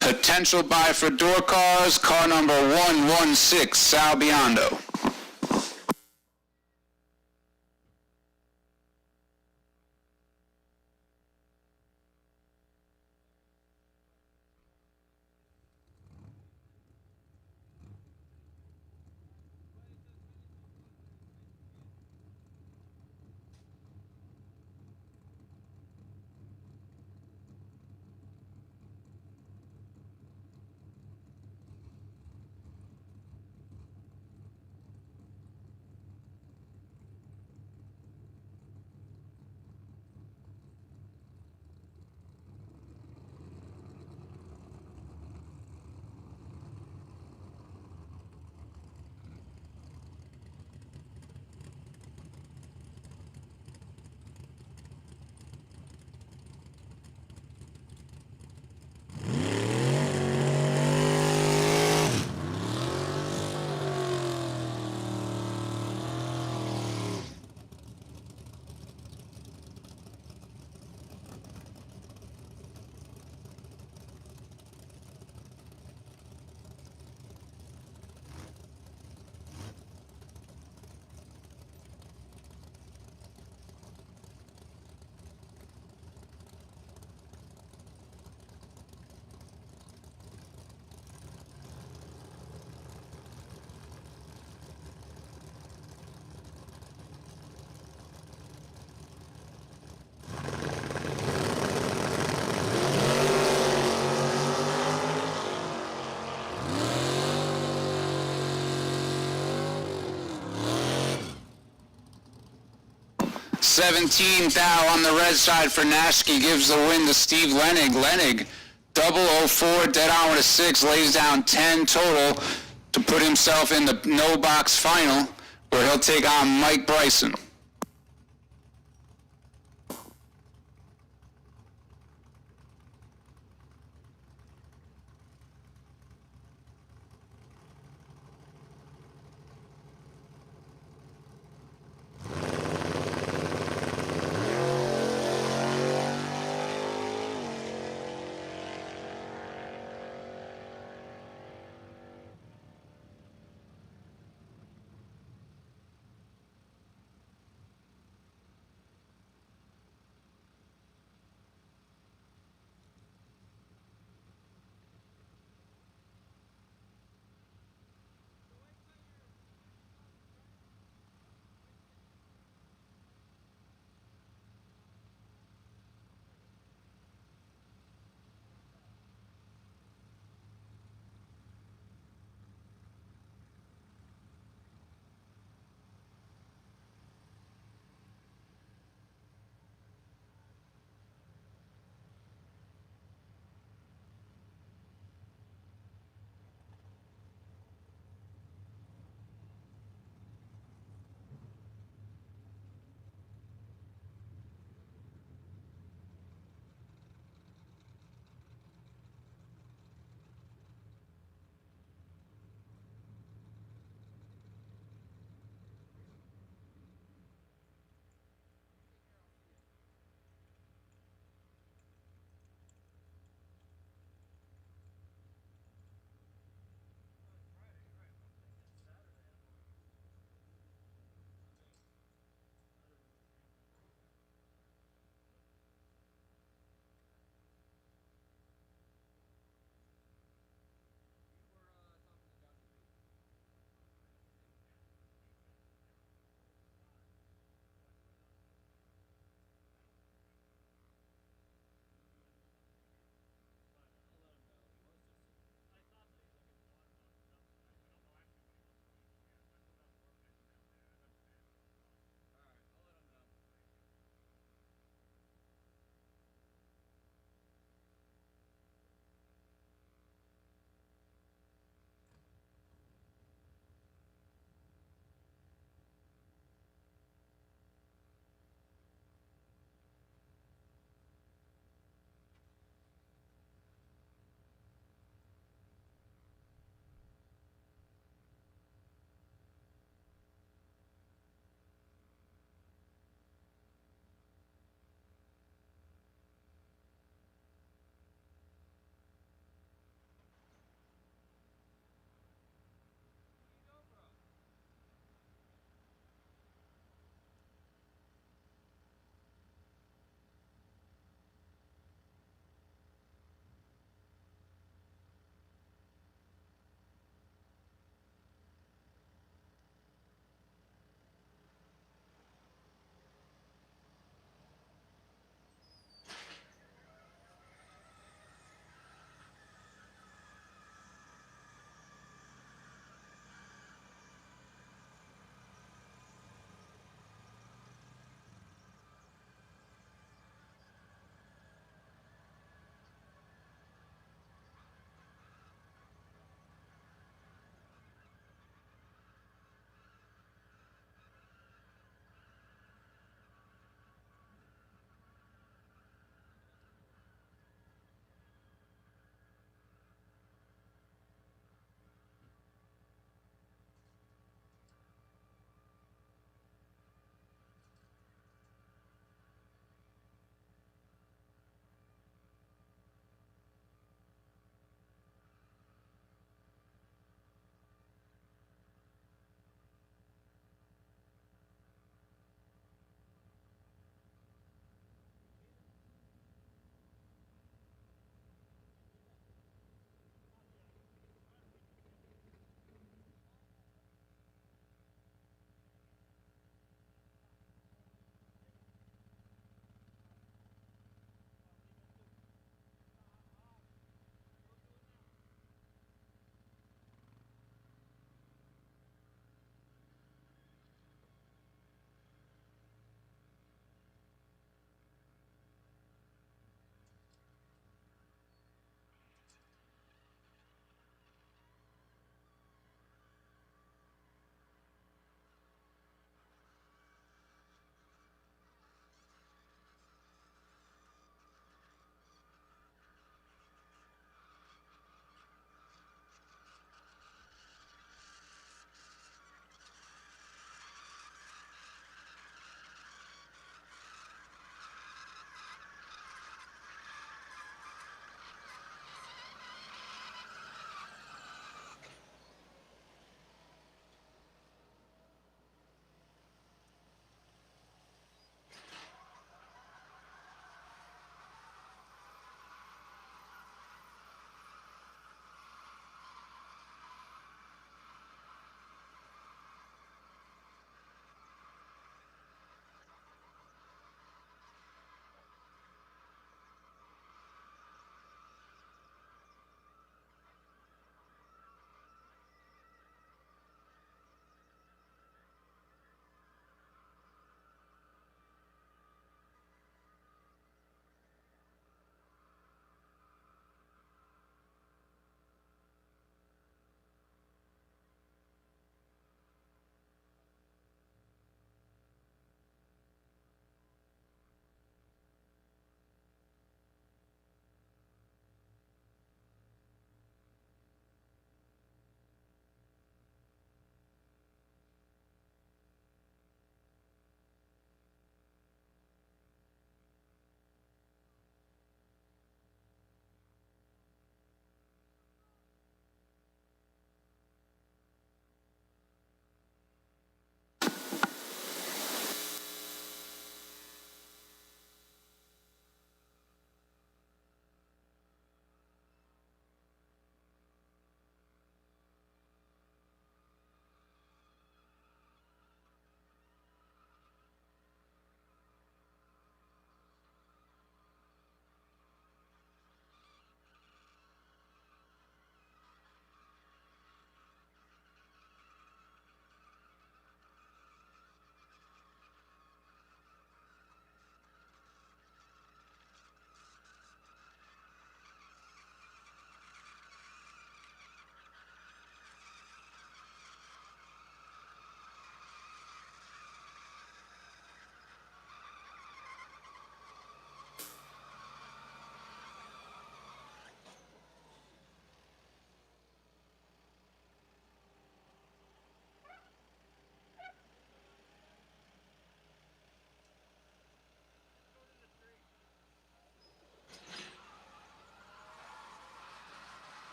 Potential buy for door cars, car number 116, Sal Biondo. $17,000 on the red side for Nashke gives the win to Steve Lenig. Lenig, 004, dead hour to 6, lays down 10 total to put himself in the no box final, where he'll take on Mike Bryson.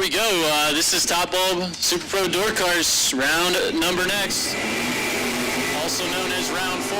we go. This is Top Bulb Super Pro Door Cars, round number next, also known as round 4.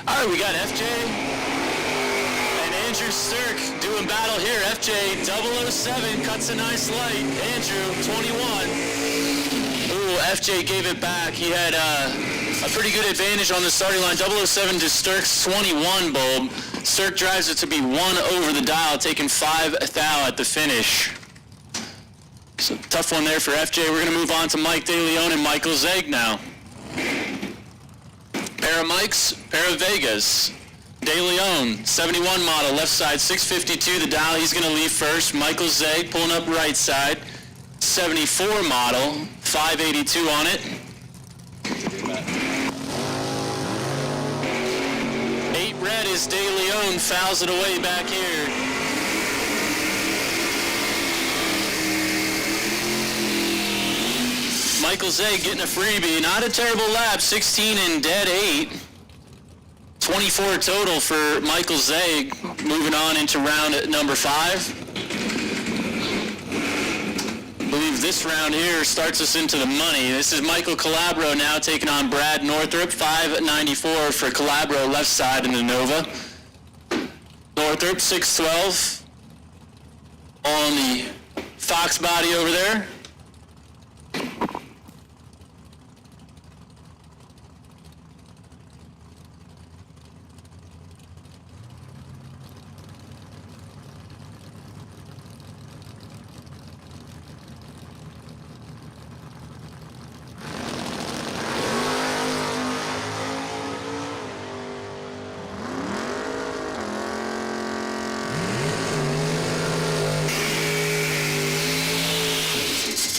All right, we got FJ and Andrew Stirk doing battle here. FJ 007 cuts a nice light. Andrew 21. Ooh, FJ gave it back. He had a pretty good advantage on the starting line. 007 to Stirk's 21 bulb. Stirk drives it to be 1 over the dial, taking 5 thou at the finish. So tough one there for FJ. We're going to move on to Mike DeLeon and Michael Zeg now. Pair of Mikes, pair of Vegas. De Leon, 71 model, left side, 652 the dial. He's going to leave first. Michael Zeg pulling up right side, 74 model, 582 on it. 8 red is De Leon, fouls it away back here. Michael Zeg getting a freebie. Not a terrible lap. 16 and dead 8. 24 total for Michael Zeg. Moving on into round number 5. I believe this round here starts us into the money. This is Michael Calabro now taking on Brad Northrup. 594 for Calabro left side in the Nova. Northrup 612 on the Fox body over there.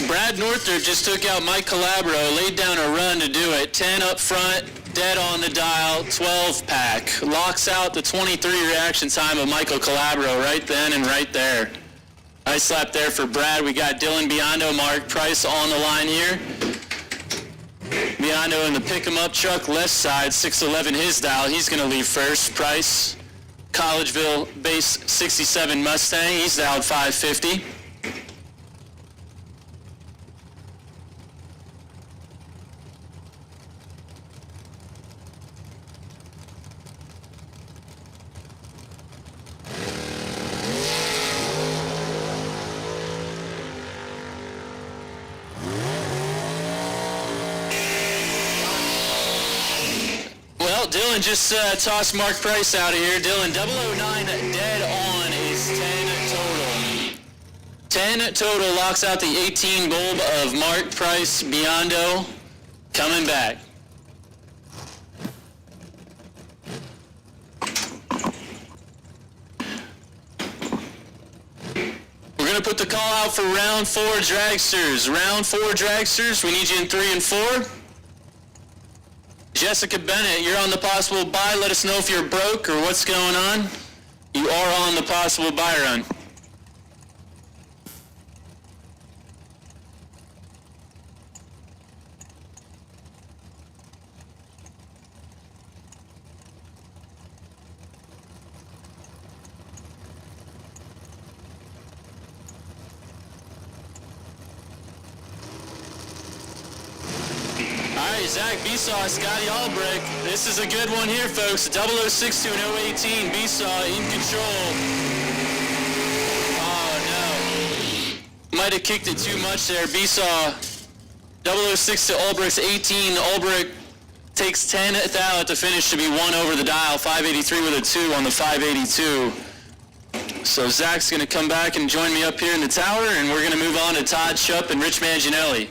Brad Northrup just took out Mike Calabro, laid down a run to do it. 10 up front, dead on the dial, 12 pack. Locks out the 23 reaction time of Michael Calabro right then and right there. Nice lap there for Brad. We got Dylan Biondo, Mark Price on the line here. Biondo in the pick-em-up truck, left side, 611 his dial. He's going to leave first. Price, Collegeville base 67 Mustang. He's dialed 550. Dylan just tossed Mark Price out of here. Dylan 009 dead on is 10 total. 10 total locks out the 18 bulb of Mark Price. Biondo coming back. We're going to put the call out for round 4 dragsters. Round 4 dragsters, we need you in 3 and 4. Jessica Bennett, you're on the possible buy. Let us know if you're broke or what's going on. You are on the possible buy run. Zach Besaw, Scotty Albrecht. This is a good one here, folks. 0062 and 018. Besaw in control. Oh, no. Might have kicked it too much there. Besaw, 006 to Albrecht's 18. Albrecht takes 10 thou at the finish to be 1 over the dial. 583 with a 2 on the 582. So Zach's going to come back and join me up here in the tower, and we're going to move on to Todd Shupp and Rich Manginelli.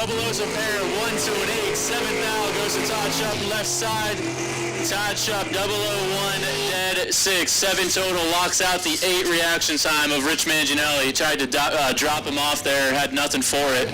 Double O's a pair, 1 to an 8. 7th out goes to Todd Shup, left side. Todd Shup, 001, dead 6. 7 total, locks out the 8 reaction time of Rich Manginelli. He tried to drop him off there, had nothing for it.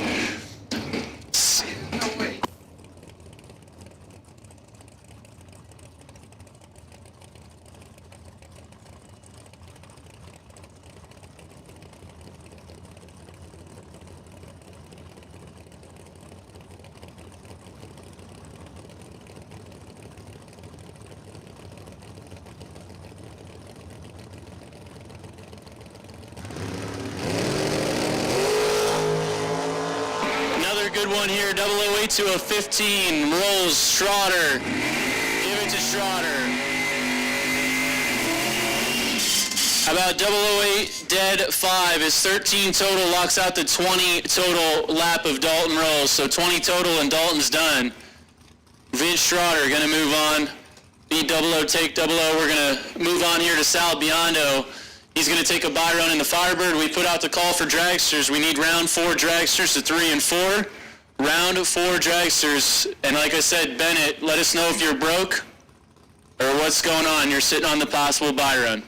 Another good one here, 008 to a 15, rolls Schroeder. Give it to Schroeder. How about 008 dead 5 is 13 total, locks out the 20 total lap of Dalton rolls. So 20 total and Dalton's done. Vince Schroeder gonna move on. Beat 00, take 00. We're gonna move on here to Sal Biondo. He's going to take a bye run in the Firebird. We put out the call for dragsters. We need round 4 dragsters to 3 and 4. Round 4 dragsters. And like I said, Bennett, let us know if you're broke or what's going on. You're sitting on the possible bye run.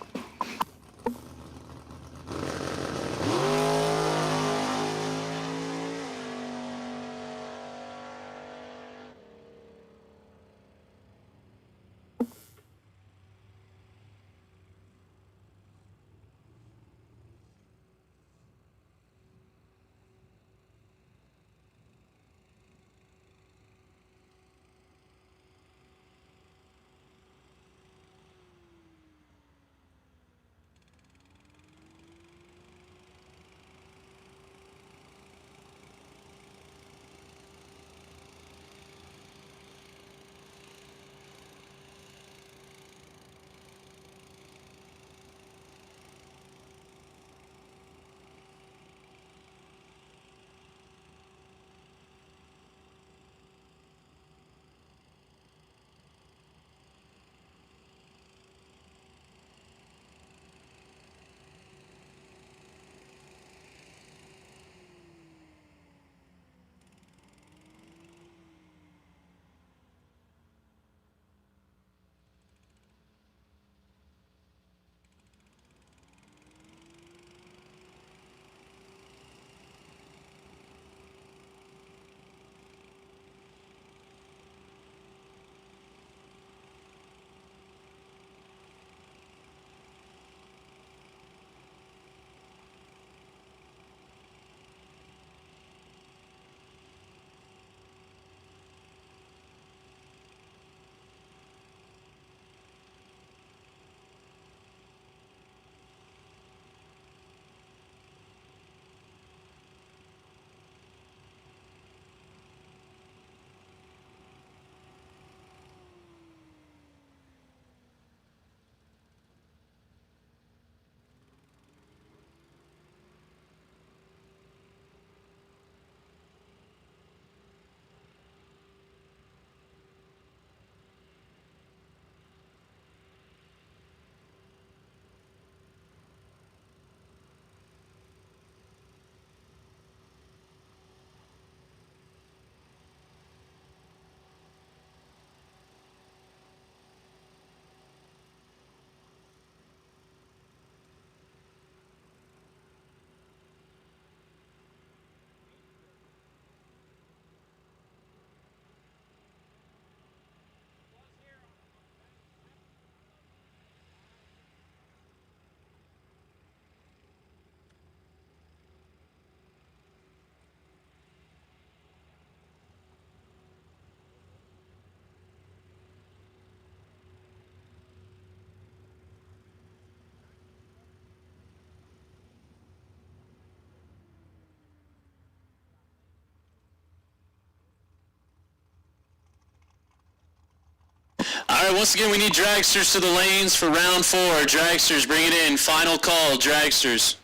All right, once again, we need dragsters to the lanes for round 4. Dragsters, bring it in. Final call, dragsters.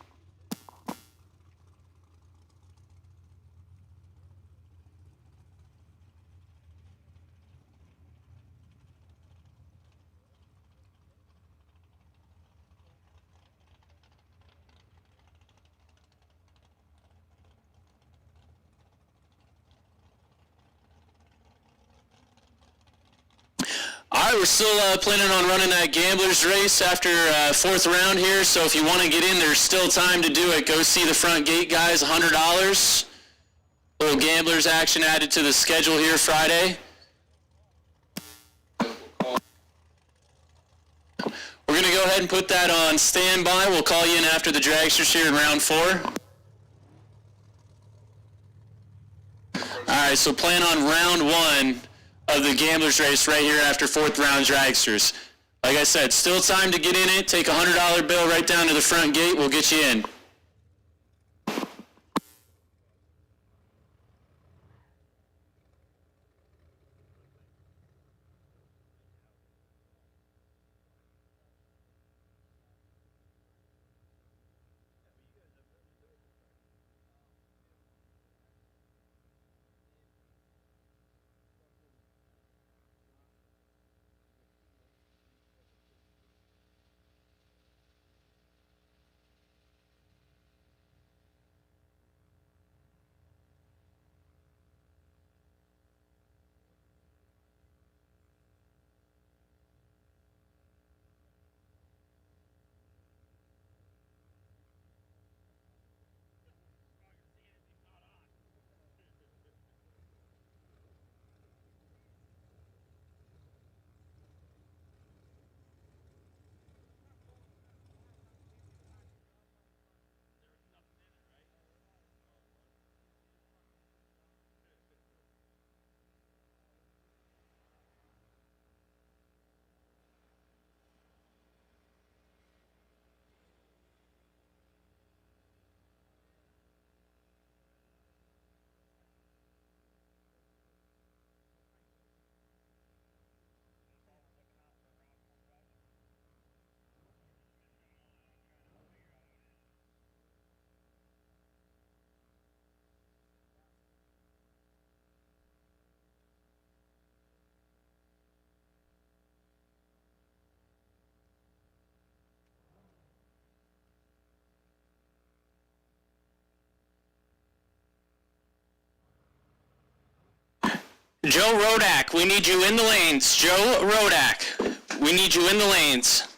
right, we're still planning on running that gamblers race after fourth round here, so if you want to get in, there's still time to do it. Go see the front gate guys, $100. Little gamblers action added to the schedule here Friday. We're going to go ahead and put that on standby. We'll call you in after the dragsters here in round 4. All right, so plan on round 1 of the gamblers race right here after fourth round dragsters. Like I said, still time to get in it. Take a $100 bill right down to the front gate. We'll get you in. Joe Rodak, we need you in the lanes. Joe Rodak, we need you in the lanes.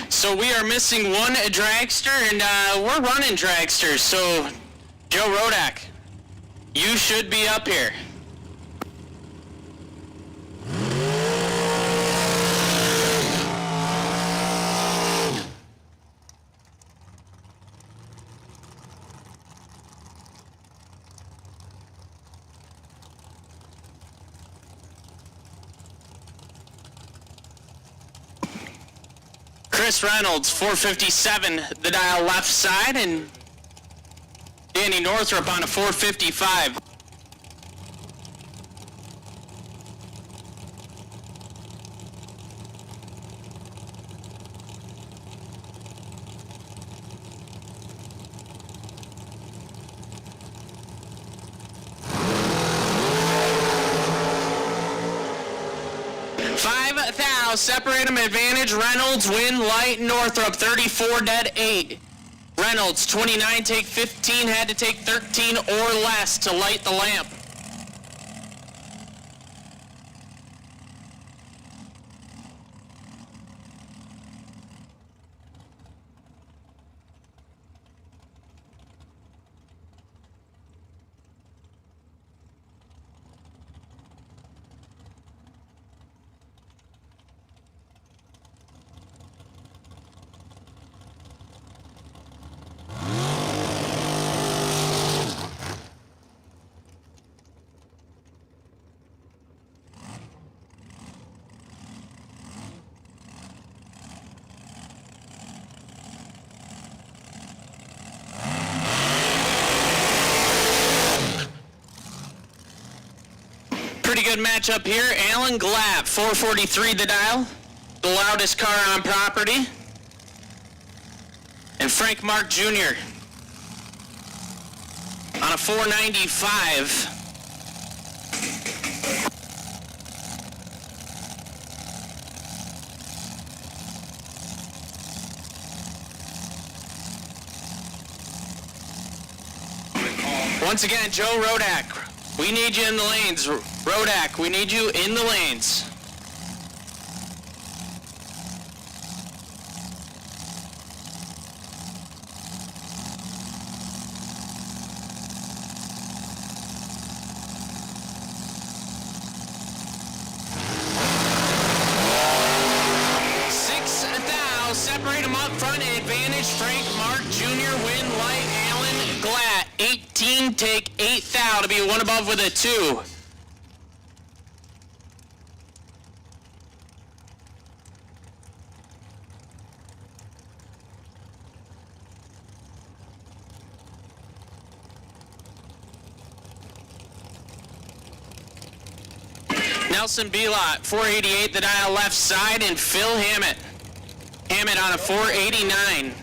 So we are missing one dragster, and we're running dragsters. So, Joe Rodak, you should be up here. Chris Reynolds, 457, the dial left side, and Danny Northrup on a 455. Separate them, advantage. Reynolds, win, light, Northrup, 34 dead, 8. Reynolds, 29, take 15, had to take 13 or less to light the lamp. Pretty good matchup here. Alan Glatt, 443 the dial, the loudest car on property. And Frank Mark Jr. on a 495. Once again, Joe Rodak, we need you in the lanes. Rodak, we need you in the lanes. Separate them up front, advantage, Frank Mark Jr., win, light, Alan Glatt, 18, take 8 thou to be one above with a 2. Nelson Belot, 488 the dial left side, and Phil Hammett. Hammett on a 489.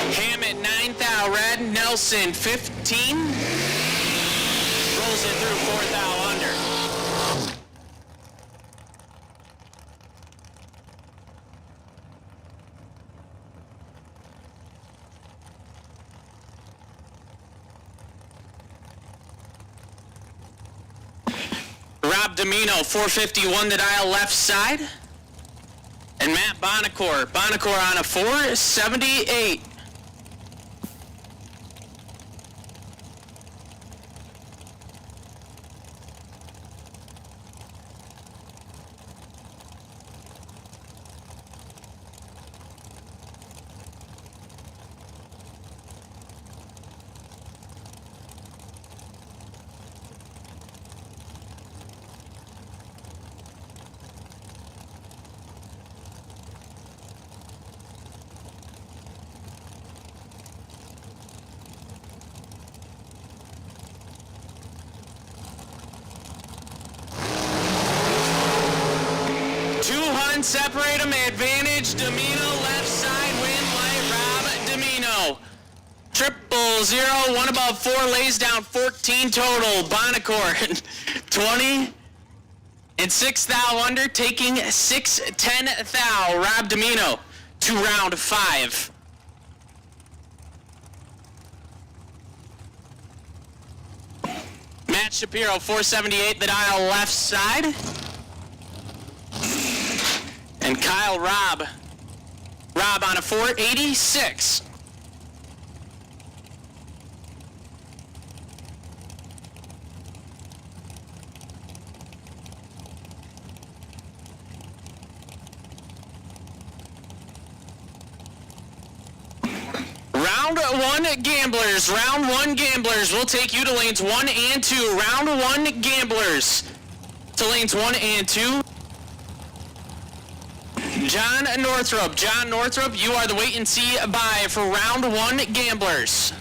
Hammett, 9 thou red, Nelson, 15. Rolls it through 4 thou under. Rob Domino, 451 the dial left side. And Matt Bonacore. Bonacore on a 478. Separate them, advantage, Domino, left side, win, light, Rob Domino. 000, one above 4, lays down 14 total. Bonacore, 20 and 6 thou under, taking 6, 10 thou. Rob Domino to round 5. Matt Shapiro, 478, the dial left side. And Kyle Robb on a 486. Round one gamblers. We'll take you to lanes 1 and 2. Round 1 gamblers to lanes 1 and 2. John Northrup, you are the wait and see buy for round 1 gamblers.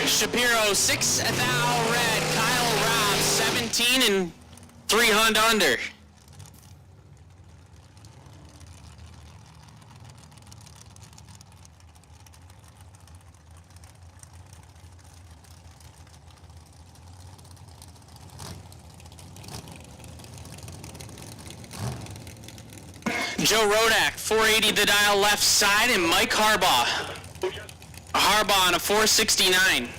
Shapiro, 6 thou red. Kyle Robb, 17 and 300 under. Joe Rodak, 480 the dial left side, and Mike Harbaugh on a 469.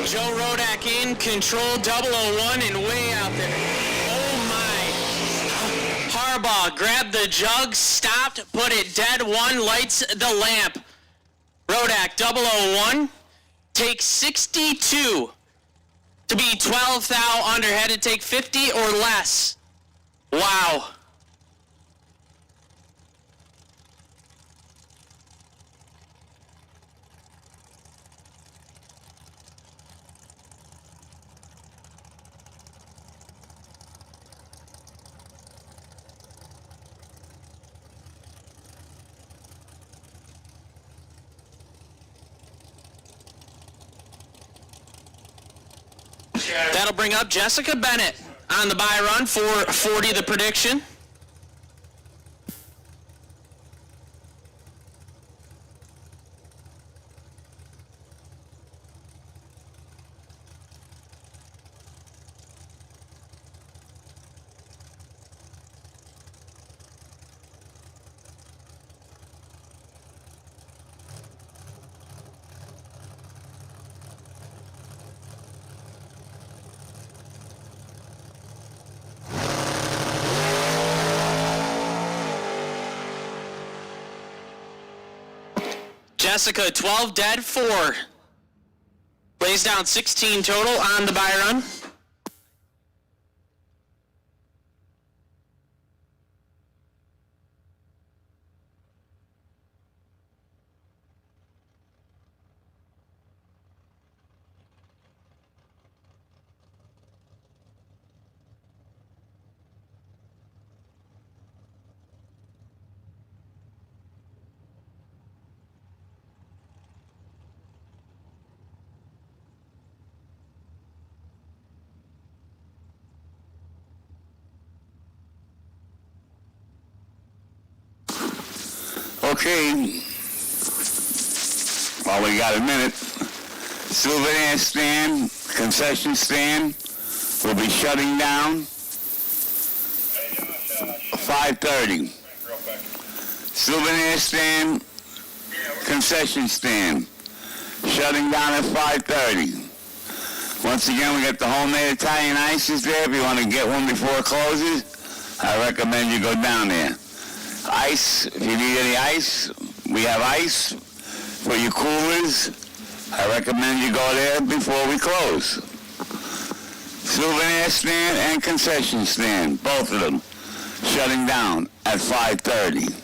Joe Rodak in control, 001 and way out there. Oh my. Harbaugh grabbed the jug, stopped, put it dead one, lights the lamp. Rodak, 001, takes 62 to be 12 thou under. Had to take 50 or less. Wow. That'll bring up Jessica Bennett on the buy run for 40 the prediction. Jessica, 12 dead, 4. Lays down 16 total on the buy run. Okay. Well, we got a minute. Souvenir stand, concession stand will be shutting down 5:30. Souvenir stand, concession stand, shutting down at 5:30. Once again, we got the homemade Italian ices there. If you want to get one before it closes, I recommend you go down there. Ice, if you need any ice, we have ice for your coolers. I recommend you go there before we close. Souvenir stand and concession stand, both of them, shutting down at 5:30.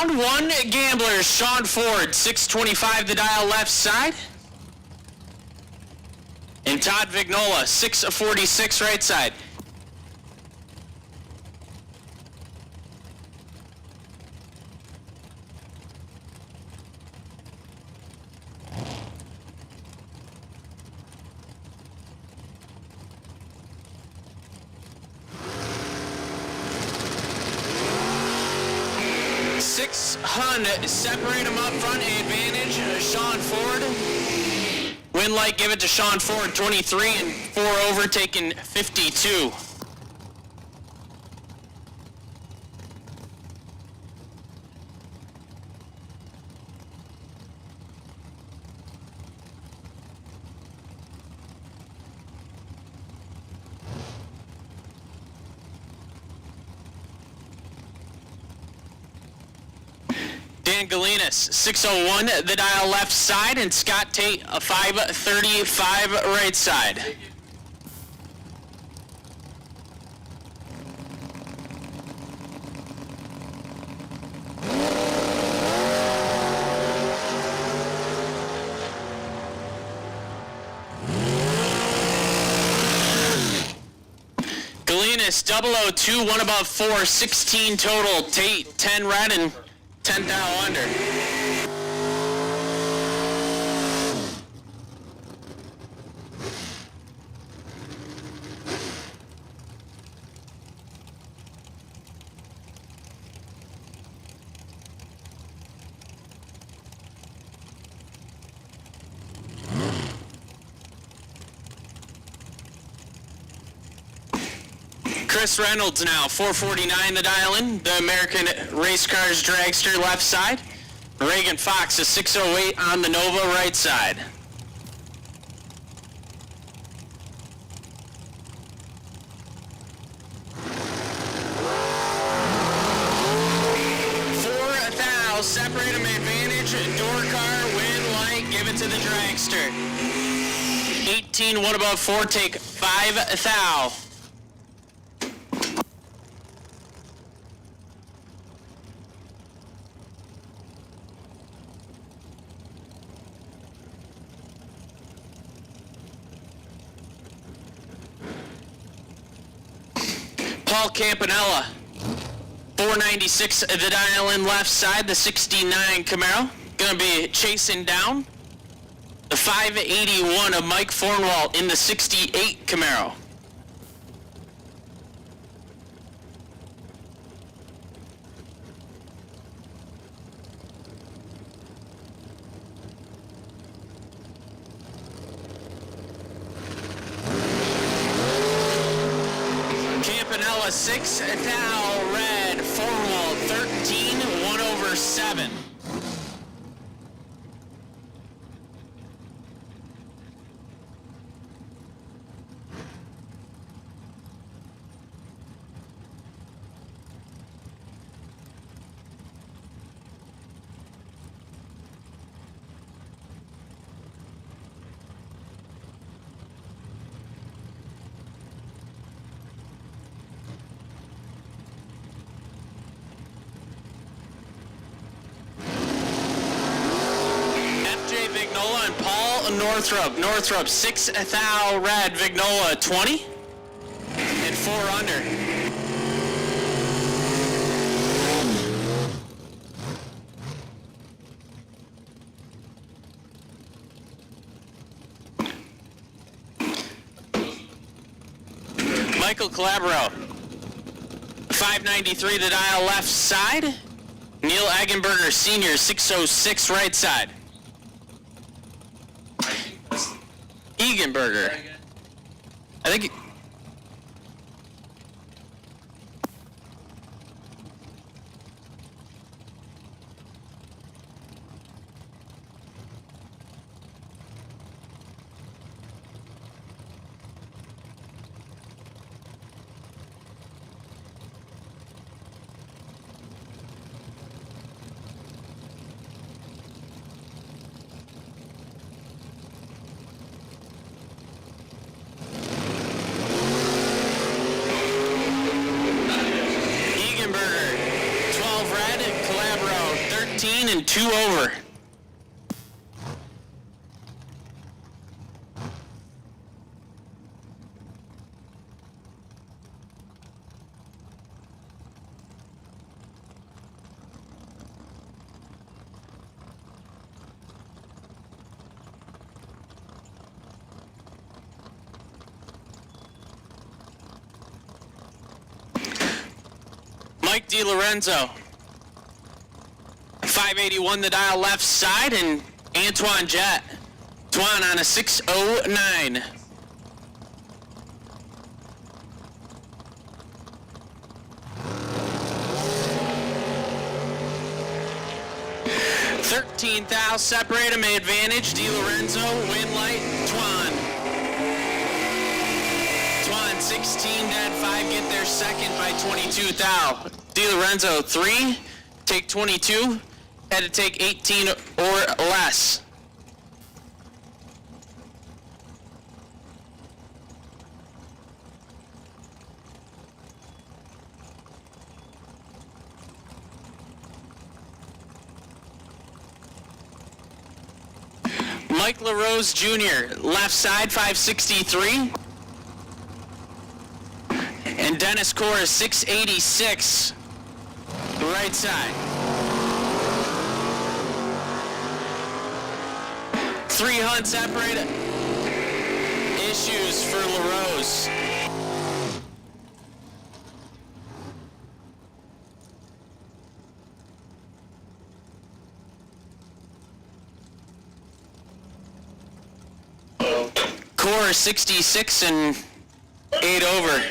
round one gamblers, Sean Ford, 625 the dial left side. And Todd Vignola, 646 right side. Separate them up front, advantage, Sean Ford. Win light, give it to Sean Ford, 23, and 4 over, taking 52. Dan Galinas, 601, the dial left side, and Scott Tate, a 535 right side. Galinas, 002, one above 4, 16 total. Tate, 10 red and 10 dial under. Chris Reynolds now, 449 the dial in, the American Race Cars Dragster left side. Reagan Fox, a 608 on the Nova right side. Separate them, advantage, door car, win light, give it to the dragster. 18, one above 4, take 5 thou. Paul Campanella, 496 the dial in left side, the 69 Camaro. Gonna be chasing down the 581 of Mike Fornwalt in the 68 Camaro. Campanella 6 thou red, Fornwalt 13, 1 over 7. Vignola and Paul Northrup. Northrup 6 thou red, Vignola 20 and 4 under. Michael Calabro, 593 the dial left side. Neil Eggenberger Sr., 606 right side. Egenberger. I think. in 2 over. Mike DiLorenzo, 581 the dial left side, and Antoine Jett. Antoine on a 609. $13,000 separate him, advantage. DiLorenzo, win light, Twan. Twan 16 dead, 5 get there second by 22 thou. DiLorenzo 3, take 22, had to take 18 or less. Mike LaRose Jr., left side 563. And Dennis Core is 686, right side. 3 hunt separate. Issues for LaRose. Core 66 and 8 over.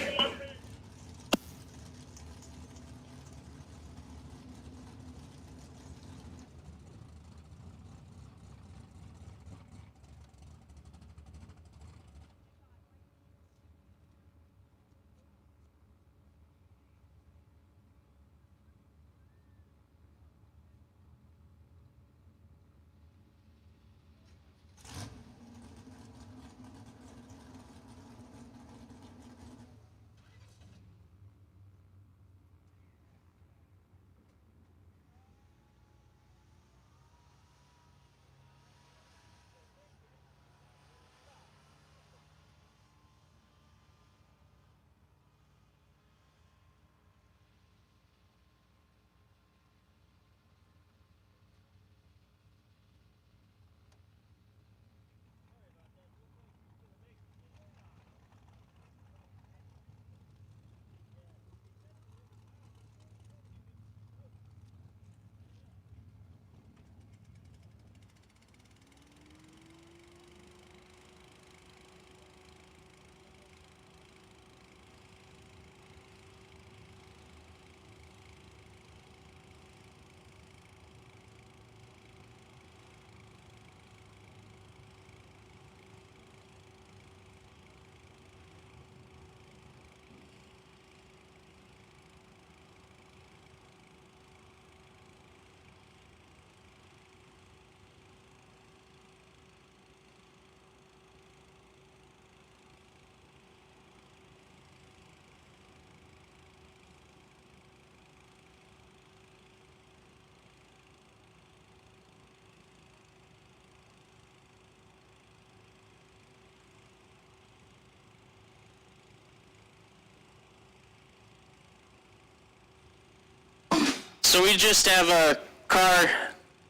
So we just have a car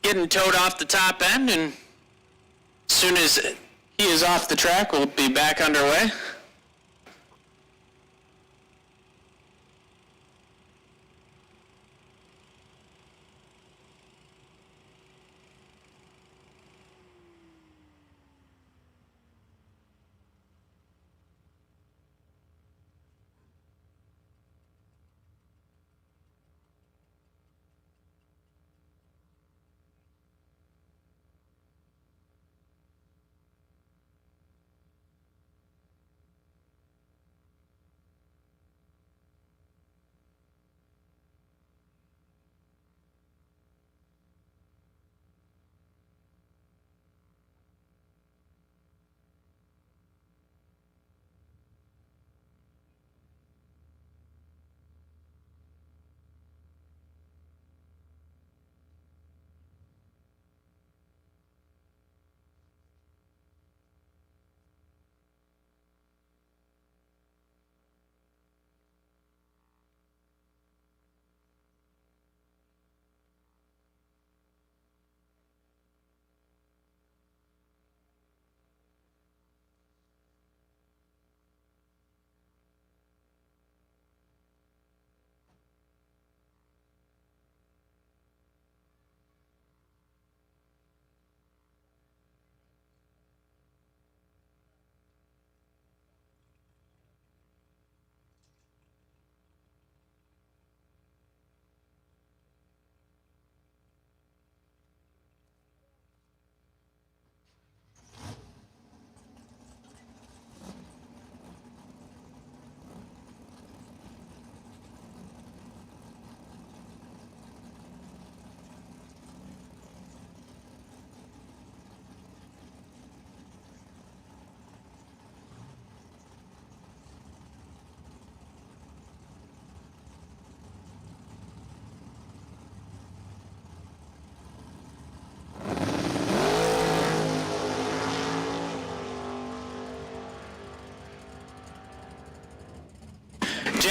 getting towed off the top end, and as soon as he is off the track, we'll be back underway.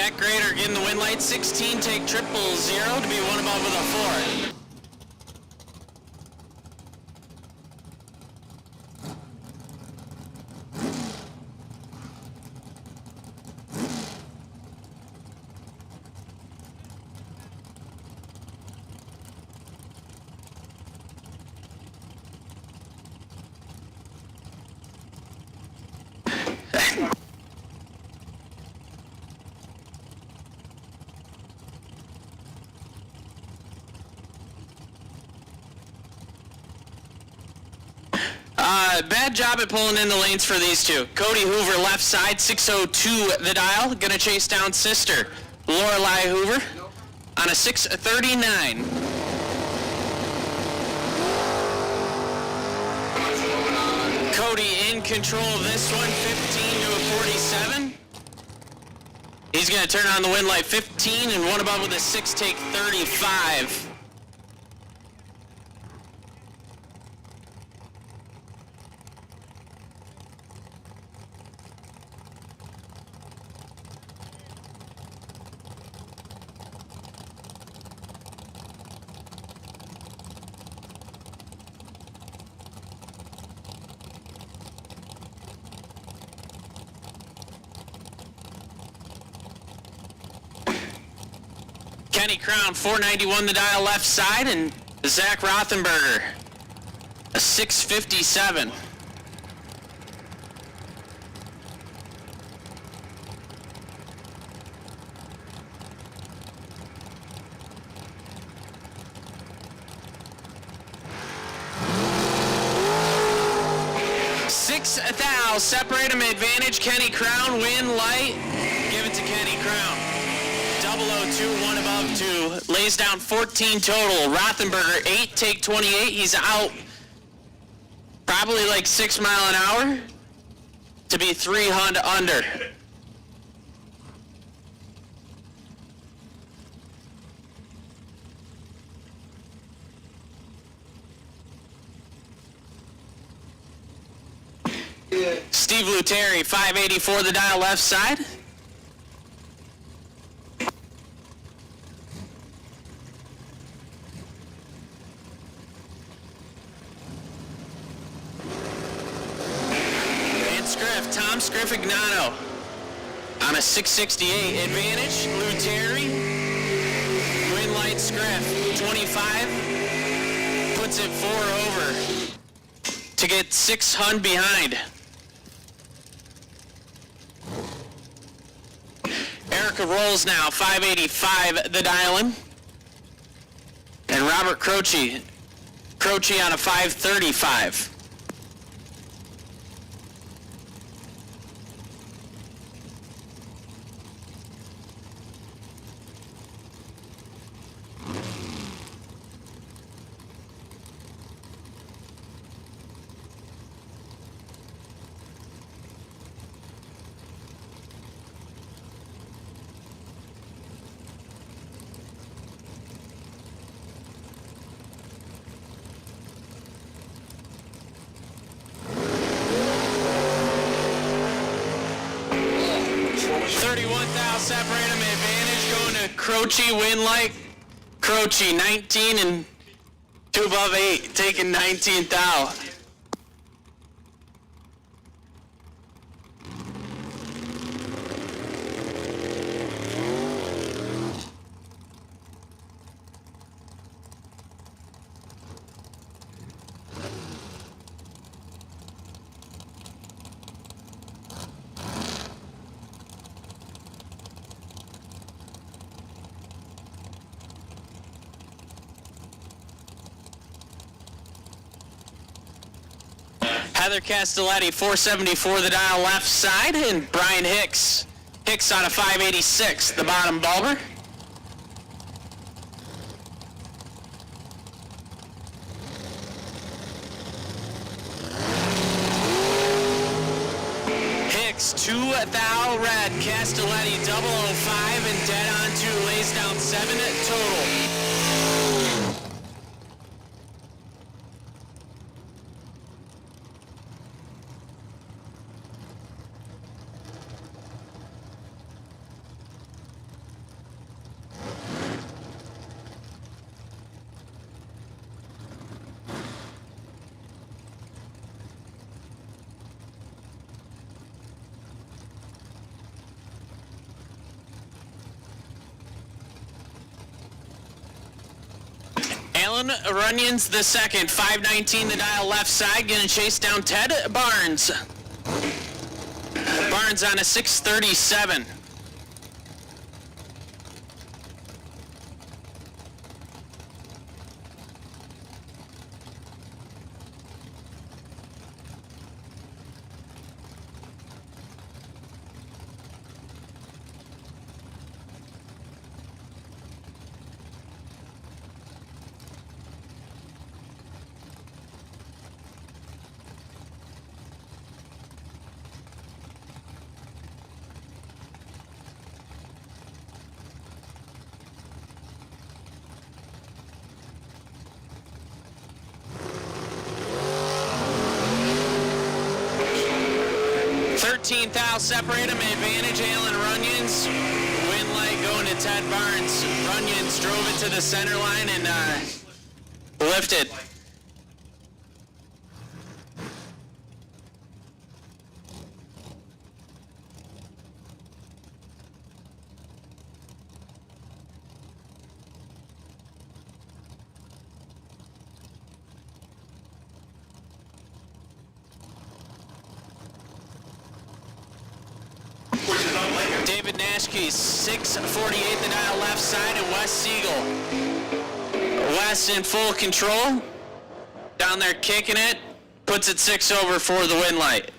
Jack Grader getting the win light. 16, take 000 to be one above with a 4. Bad job at pulling in the lanes for these two. Cody Hoover, left side, 602 the dial. Gonna chase down sister Lorelei Hoover on a 639. Cody in control of this one, 15 to a 47. He's gonna turn on the wind light, 15 and one above with a 6, take 35. Kenny Crown, 491 the dial left side, and Zach Rothenberger, a 657. $6,000, separate him advantage. Kenny Crown, win light. Give it to Kenny Crown. 002, one above 2. Lays down 14 total. Rothenberger, 8, take 28. He's out probably like 6 mile an hour to be 300 under. Steve Luteri, 584 the dial left side. Tom Scriffignano on a 668 advantage. Luteri, win light Scriff, 25, puts it 4 over to get 600 behind. Erica rolls now, 585 the dial-in. And Robert Croce on a 535. Separate him advantage going to Croce, win light. Croce 19 and 2 above 8, taking 19th thou. Heather Castelletti, 474 the dial left side, and Brian Hicks on a 586, the bottom bulber. Hicks, 2,000 red, Castelletti 005, and dead on 2, lays down 7 total. Alan Runyons the second, 519 the dial left side, gonna chase down Ted Barnes. Barnes on a 637. Thou separate him, advantage Alan Runyons. Wind light going to Ted Barnes. Runyons drove it to the center line and lifted. David Nashke, 648 the dial left side, and Wes Siegel. Wes in full control. Down there kicking it. Puts it 6 over for the wind light.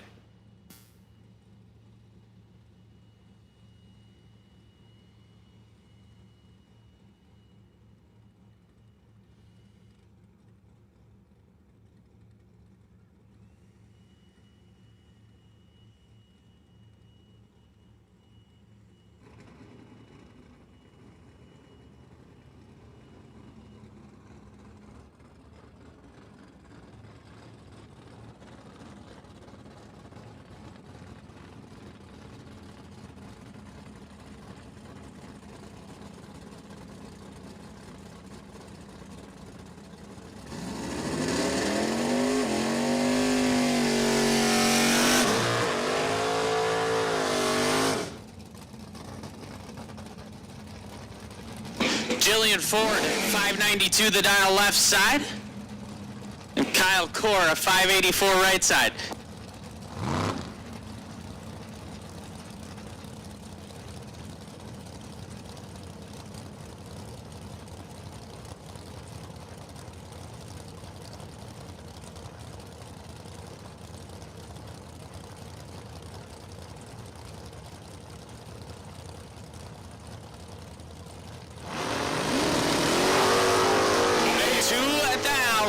Jillian Ford, 592 the dial left side. And Kyle Core, 584 right side.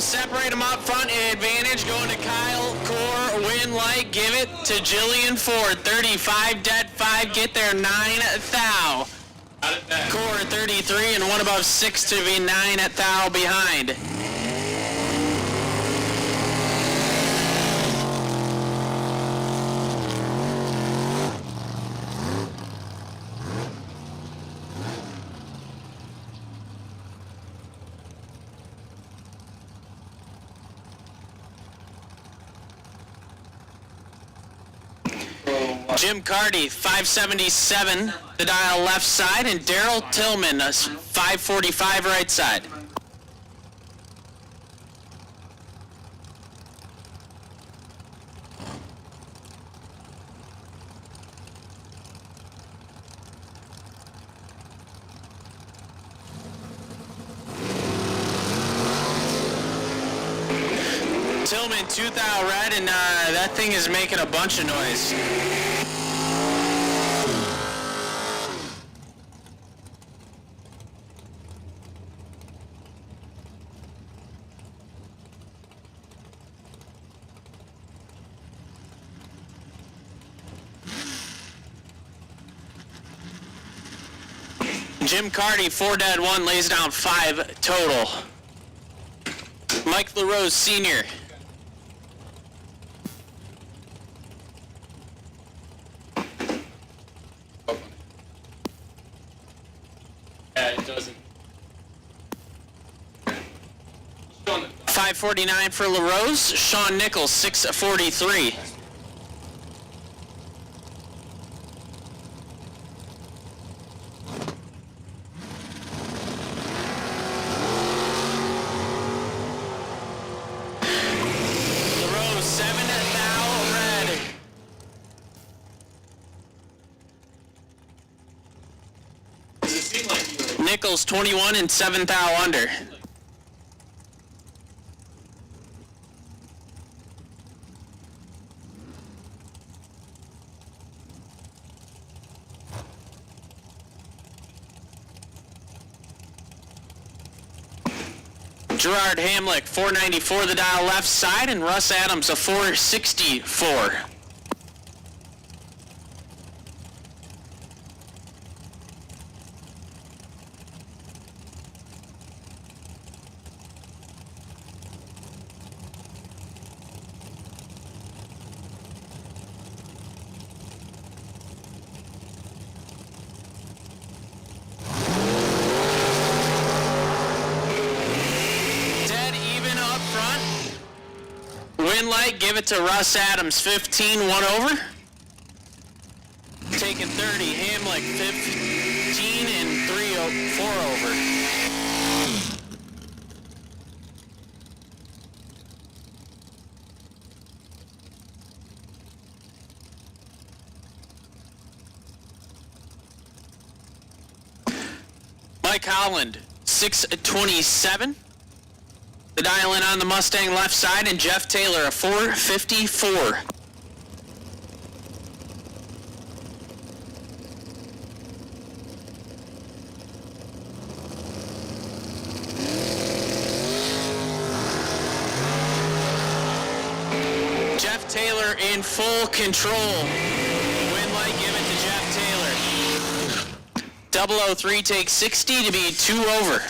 Separate them up front, advantage going to Kyle Core, win light, give it to Jillian Ford, 35 dead 5, get there 9 thou. Core 33 and one above 6 to be 9 thou behind. Jim Cardy, 577, the dial left side, and Daryl Tillman, 545 right side. Tillman, 2 thou red, and that thing is making a bunch of noise. Jim Cardy, 4 dead 1, lays down 5 total. Mike LaRose Sr. Yeah, it doesn't. 549 for LaRose. Sean Nichols, 643. Michael's 21 and 7th thou under. Gerard Hamlick, 494 the dial left side, and Russ Adams, a 464. Win light, give it to Russ Adams, 15, 1 over. Taking 30, Hamlick, 15 and 4 over. Mike Holland, 627. The dial in on the Mustang left side, and Jeff Taylor, a 454. Jeff Taylor in full control. Win light, give it to Jeff Taylor. 003 takes 60 to be 2 over.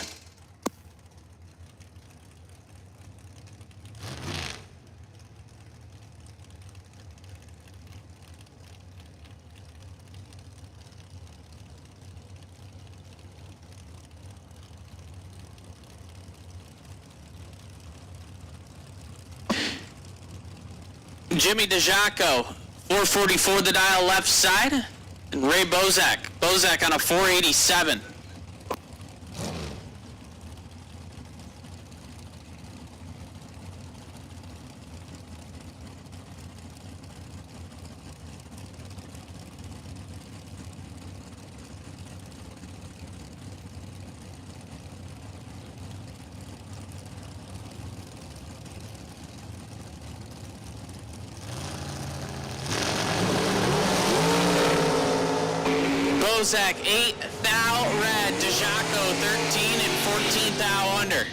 Jimmy DeJaco, 444 the dial left side, and Ray Bozak on a 487. Bozak, 8 thou red, DeJaco 13 and 14 thou under.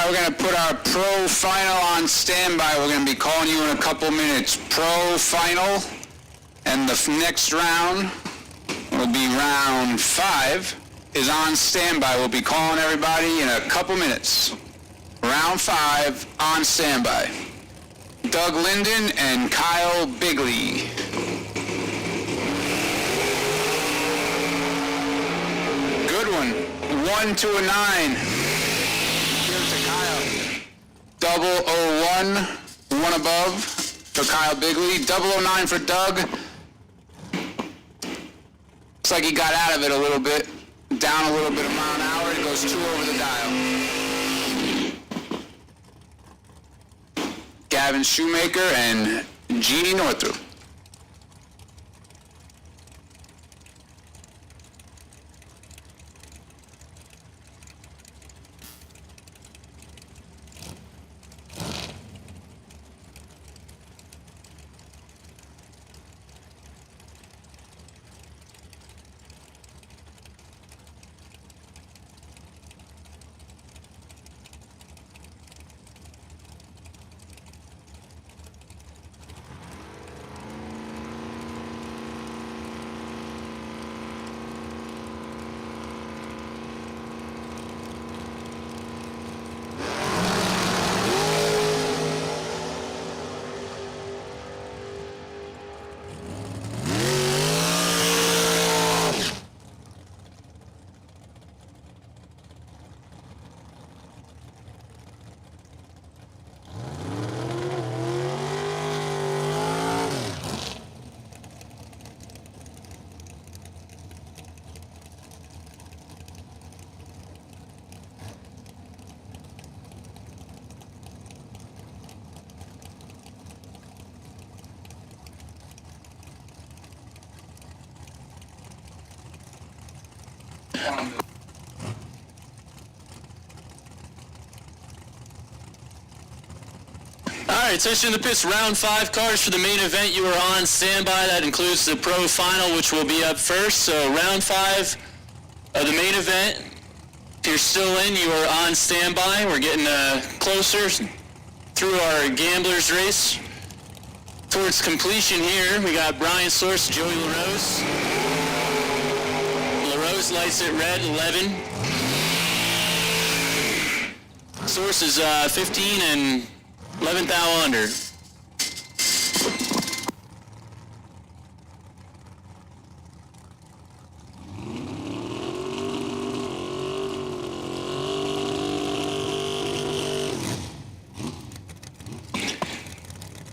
We're going to put our pro final on standby. We're going to be calling you in a couple minutes. Pro final, and the next round will be round 5 is on standby. We'll be calling everybody in a couple minutes. Round 5 on standby. Doug Linden and Kyle Bigley. Good one. 1 to a 9. 001, 1 above for Kyle Bigley. 009 for Doug. Looks like he got out of it a little bit. Down a little bit of mile an hour. It goes 2 over the dial. Gavin Shoemaker and Jeannie Northrup. All right, attention to the pits, round 5 cars for the main event. You are on standby. That includes the pro final, which will be up first. So round 5 of the main event. If you're still in, you are on standby. We're getting closer through our gamblers race towards completion here. We got Brian Source, Joey LaRose. LaRose lights it red, 11. Source is 15 and 11th thou under.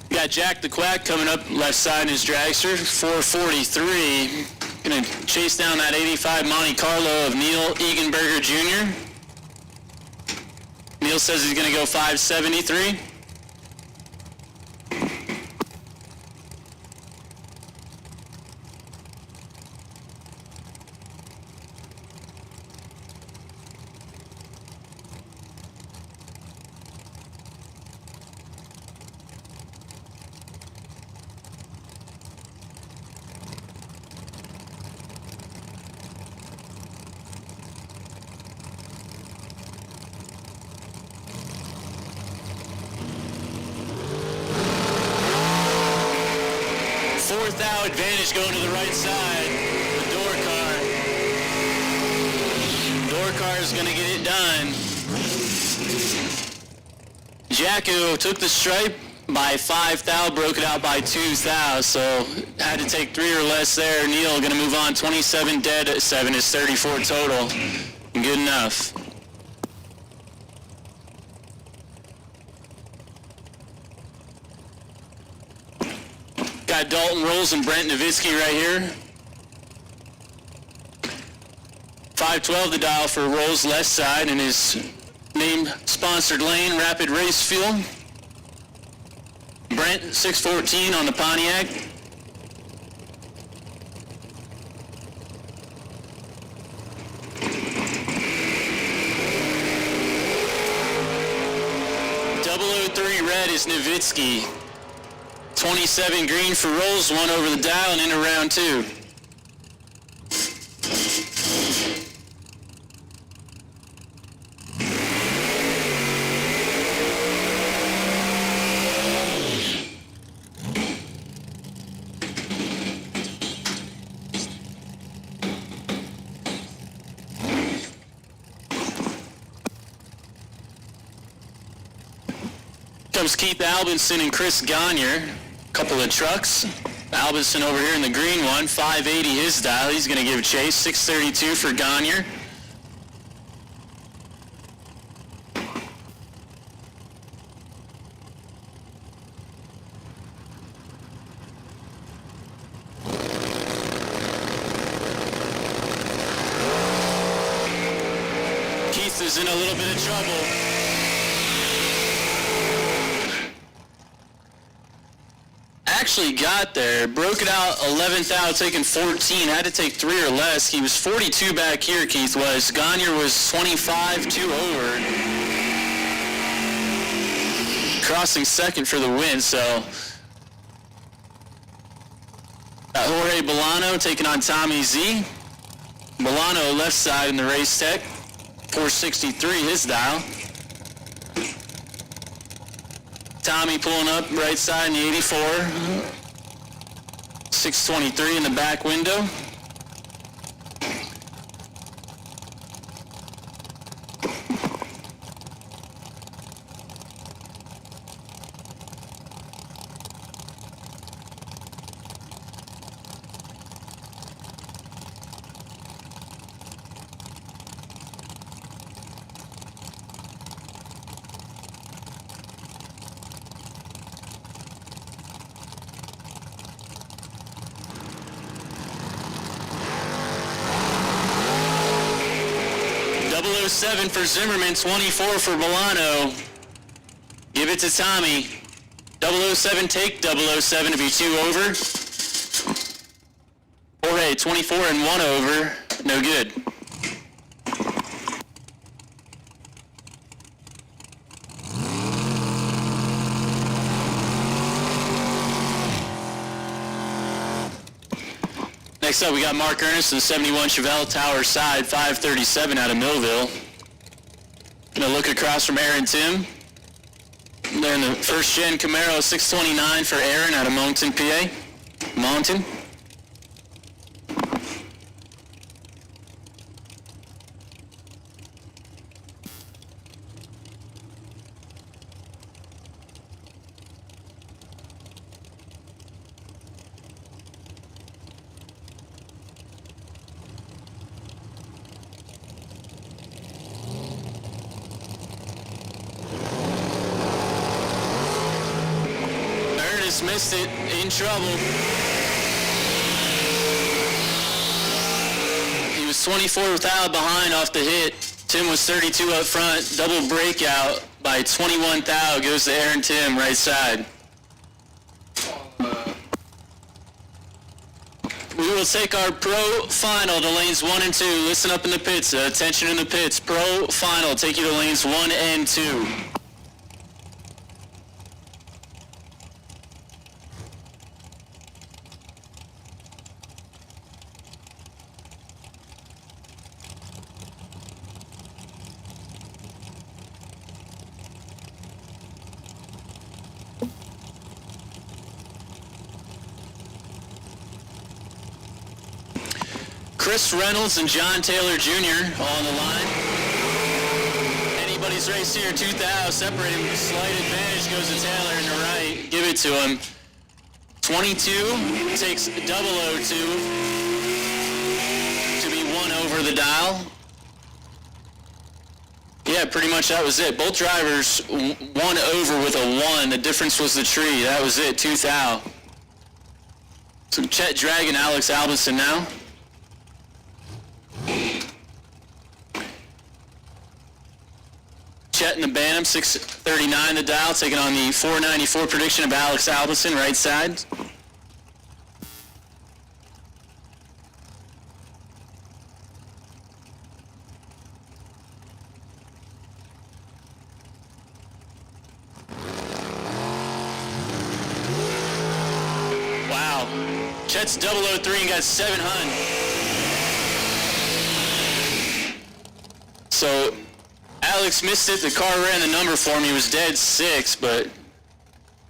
Got Jack the Quack coming up left side in his dragster, 443. Gonna chase down that 85 Monte Carlo of Neil Eganberger Jr. Neil says he's gonna go 573. Fourth thou advantage going to the right side. The door car. Door car is going to get it done. Jacko took the stripe by 5 thou, broke it out by 2 thou, so had to take 3 or less there. Neil going to move on, 27 dead, 7 is 34 total. Good enough. Got Dalton Rolls and Brent Nowitzki right here. 512 the dial for Rolls left side in his name-sponsored lane, Rapid Race Fuel. Brent 614 on the Pontiac. .003 red is Nowitzki. 27 green for Rolls, 1 over the dial and into round 2. Comes Keith Albinson and Chris Gagne. Couple of trucks. Albinson over here in the green one, 580 his dial. He's going to give chase, 632 for Gagne. Keith is in a little bit of trouble. actually got there. Broke it out 11th out, taking 14. Had to take 3 or less. He was 42 back here, Keith was. Gagne was 25, 2 over. Crossing second for the win, so... Jorge Bolano taking on Tommy Z. Bolano left side in the race tech. 463 his dial. Tommy pulling up right side in the 84. 623 in the back window. .007 for Zimmerman, 24 for Bolano. Give it to Tommy. 007, take 007 to be 2 over. Jorge, 24 and 1 over. No good. Next up, we got Mark Ernest in the 71 Chevelle Tower side, 537 out of Millville. Gonna look across from Aaron Tim. Then the first gen Camaro 629 for Aaron out of Moncton, PA. Moncton. Missed it, in trouble. He was 24 thou behind off the hit. Tim was 32 up front, double breakout by 21 thou, goes to Aaron Tim, right side. We will take our pro final to lanes 1 and 2. Listen up in the pits, attention in the pits. Pro final, take you to lanes 1 and 2. Chris Reynolds and John Taylor Jr. on the line. Anybody's race here, 2000, separated with a slight advantage, goes to Taylor in the right. Give it to him. 22 takes 002 to be 1 over the dial. Yeah, pretty much that was it. Both drivers 1 over with a 1. The difference was the tree. That was it, 2000. So Chet Dragon, Alex Albinson now. Chet in the Bantam, 639 the dial, taking on the 494 prediction of Alex Albinson, right side. Wow. Chet's 003 and got 700. So Alex missed it. The car ran the number for him. He was dead 6, but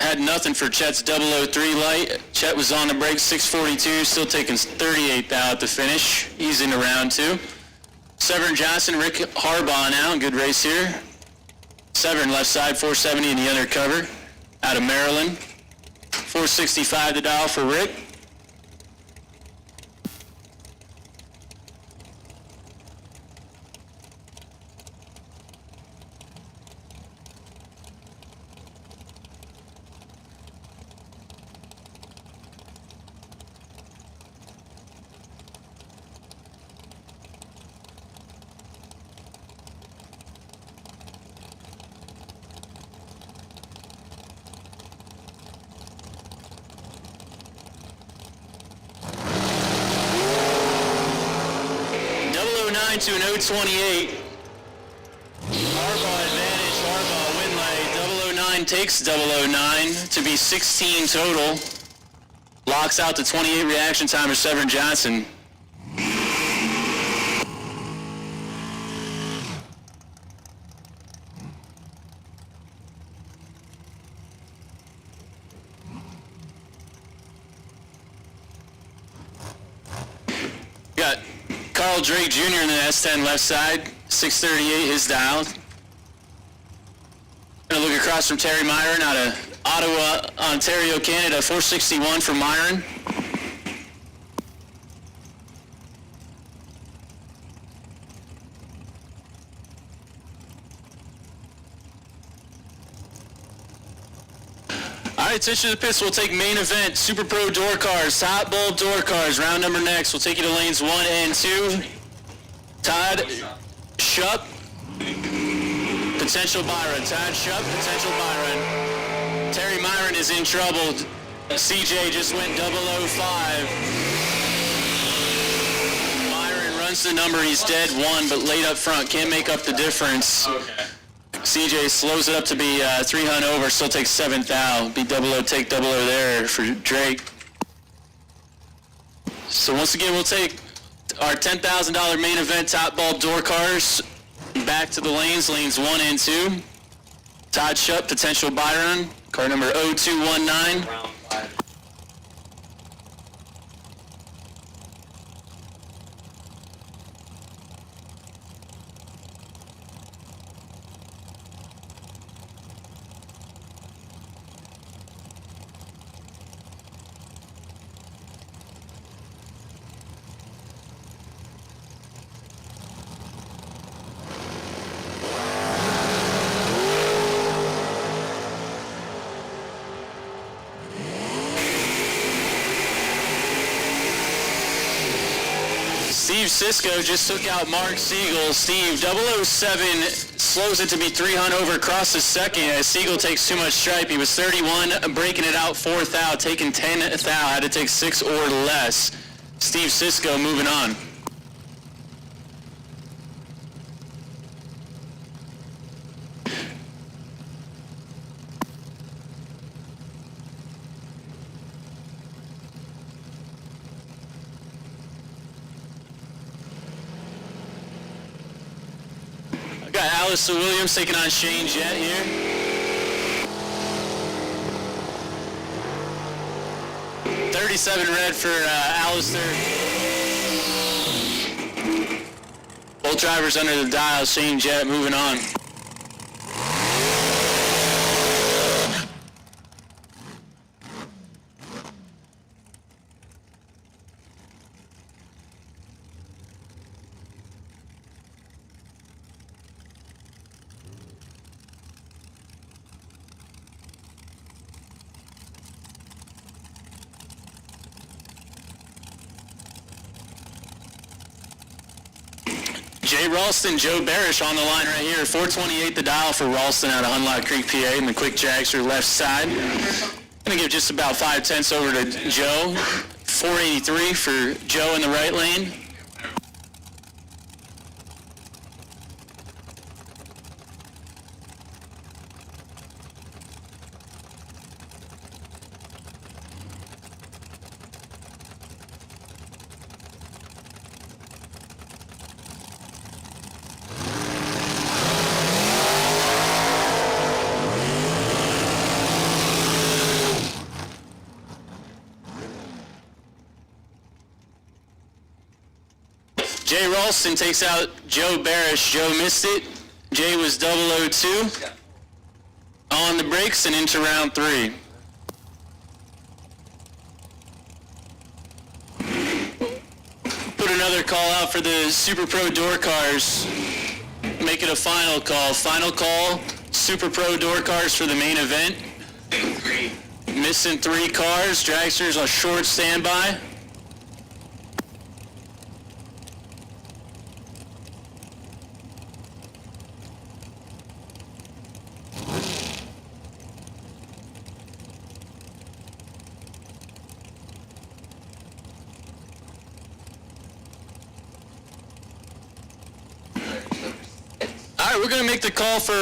had nothing for Chet's 003 light. Chet was on the brake, 642, still taking 38th out at the finish. He's into round 2. Severn Johnson, Rick Harbaugh now. Good race here. Severn left side, 470 in the undercover. Out of Maryland. 465 the dial for Rick. 009 to an 028. Harbaugh advantage, Harbaugh win lane. 009 takes 009 to be 16 total. Locks out the 28 reaction time of Severn Johnson. Got Carl Drake Jr. in the S10 left side, 638 his dial. Gonna look across from Terry Myron out of Ottawa, Ontario, Canada, 461 for Myron. All right, attention to the pits. We'll take main event, Super Pro door cars, top bulb door cars. Round number next. We'll take you to lanes 1 and 2. Todd Shupp, potential Byron. Todd Shupp, potential Byron. Terry Myron is in trouble. CJ just went 005. Myron runs the number. He's dead 1, but late up front. Can't make up the difference. Okay. CJ slows it up to be 300 over, still takes 7th out. Be 00, take 00 there for Drake. So once again, we'll take our $10,000 main event top bulb door cars back to the lanes 1 and 2. Todd Shupp, potential Byron, car number 0219. Round 5. Steve Cisco just took out Mark Siegel. Steve, 007 slows it to be 300 over across the second as Siegel takes too much stripe. He was 31, breaking it out 4th out, taking 10th out, had to take 6 or less. Steve Cisco moving on. Got Alistair Williams taking on Shane Jett here. $37 red for Alistair. Both drivers under the dial. Shane Jett moving on. Jay Ralston, Joe Barish on the line right here. 428 the dial for Ralston out of Hunlock Creek, PA, and the quick Dragster left side. Gonna give just about 5/10 over to Joe. 483 for Joe in the right lane. Jay Ralston takes out Joe Barish. Joe missed it. Jay was 002 on the brakes and into round 3. Put another call out for the Super Pro door cars. Make it a final call. Final call, Super Pro door cars for the main event. Missing 3 cars. Dragsters on short standby. right, we're going to make the call for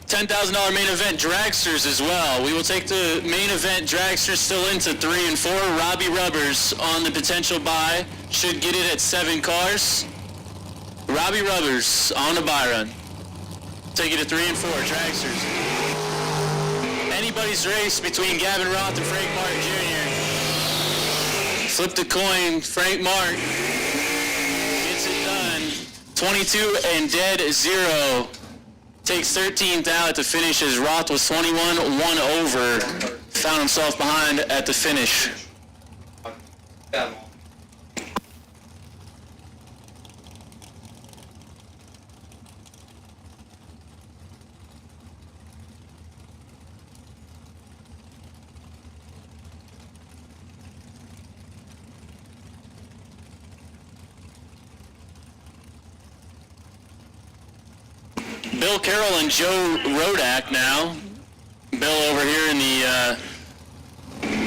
$10,000 main event dragsters as well. We will take the main event dragsters still into 3 and 4. Robbie Rubbers on the potential buy. Should get it at 7 cars. Robbie Rubbers on the buy run. Take it to 3 and 4, dragsters. Anybody's race between Gavin Roth and Frank Martin Jr. Flip the coin, Frank Martin gets it done. 22 and dead 0. Takes 13th out at the finish as Roth was 21, 1 over. Found himself behind at the finish. Bill Carroll and Joe Rodak now. Bill over here in the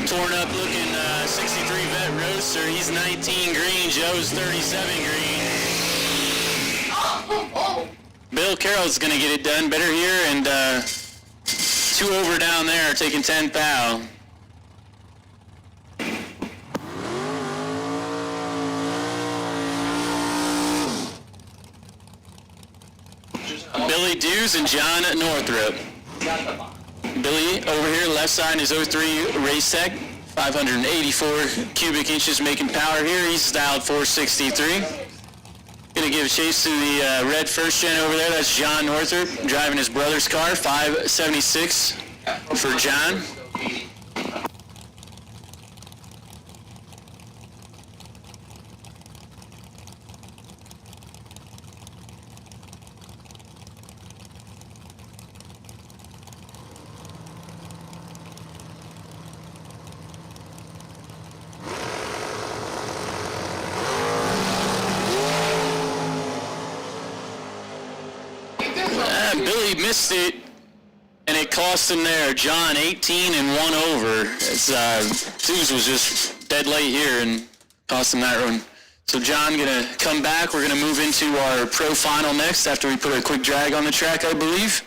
torn up looking 63 vet roadster. He's 19 green, Joe's 37 green. Bill Carroll's gonna get it done better here, and 2 over down there taking 10 thou. Billy Dews and John Northrop. Billy over here, left side is 03 Race Tech, 584 cubic inches making power here. He's dialed 463. Gonna give chase to the red first gen over there. That's John Northrop driving his brother's car, 576 for John. Billy missed it, and it cost him there. John 18 and 1 over. Dews was just dead late here and cost him that run. So John gonna come back. We're gonna move into our pro final next after we put a quick drag on the track, I believe.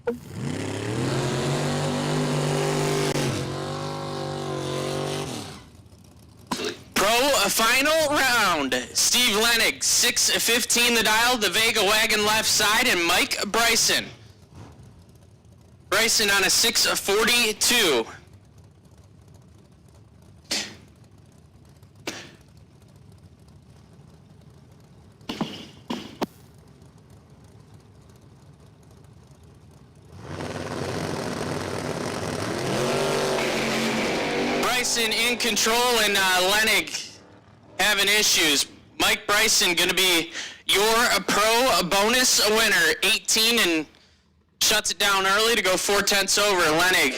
Pro final round. Steve Lenig, 6:15 the dial, the Vega wagon left side, and Mike Bryson. Bryson on a 6:42. Bryson in control and Lenig having issues. Mike Bryson going to be your pro bonus winner, 18, and shuts it down early to go 4/10 over. Lenig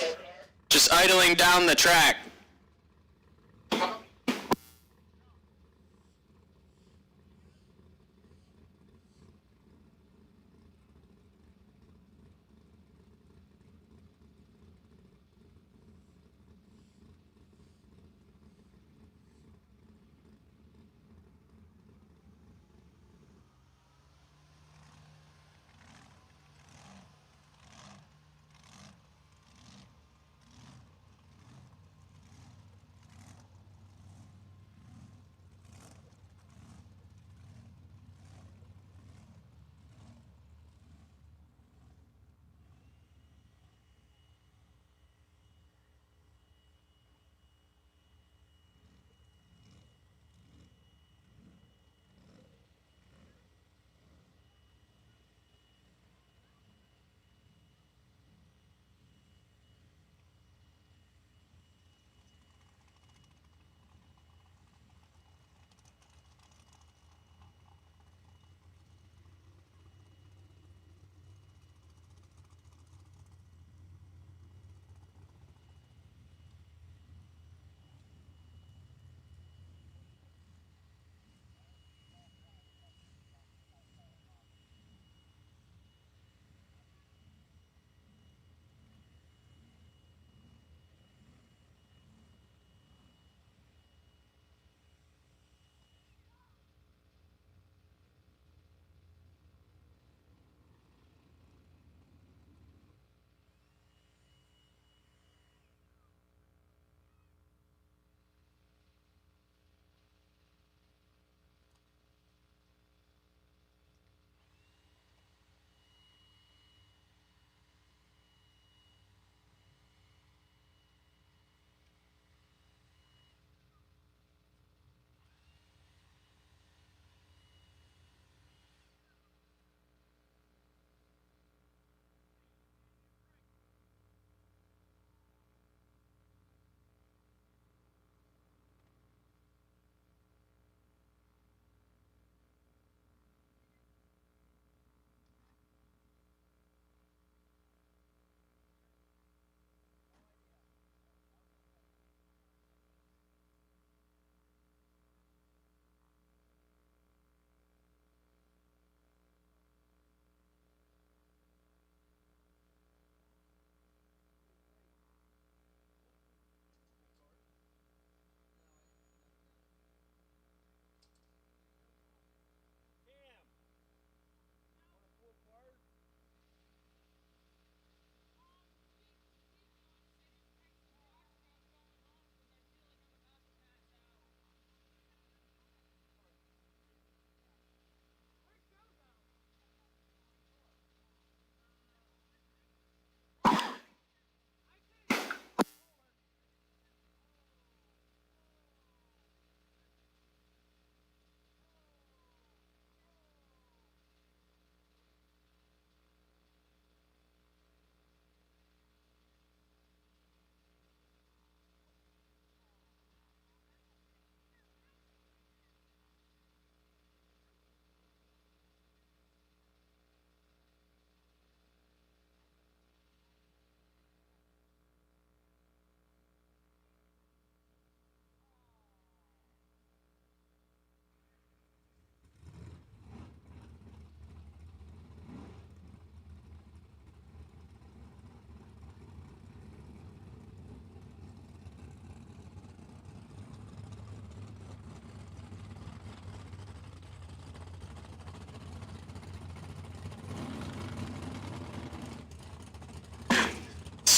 just idling down the track.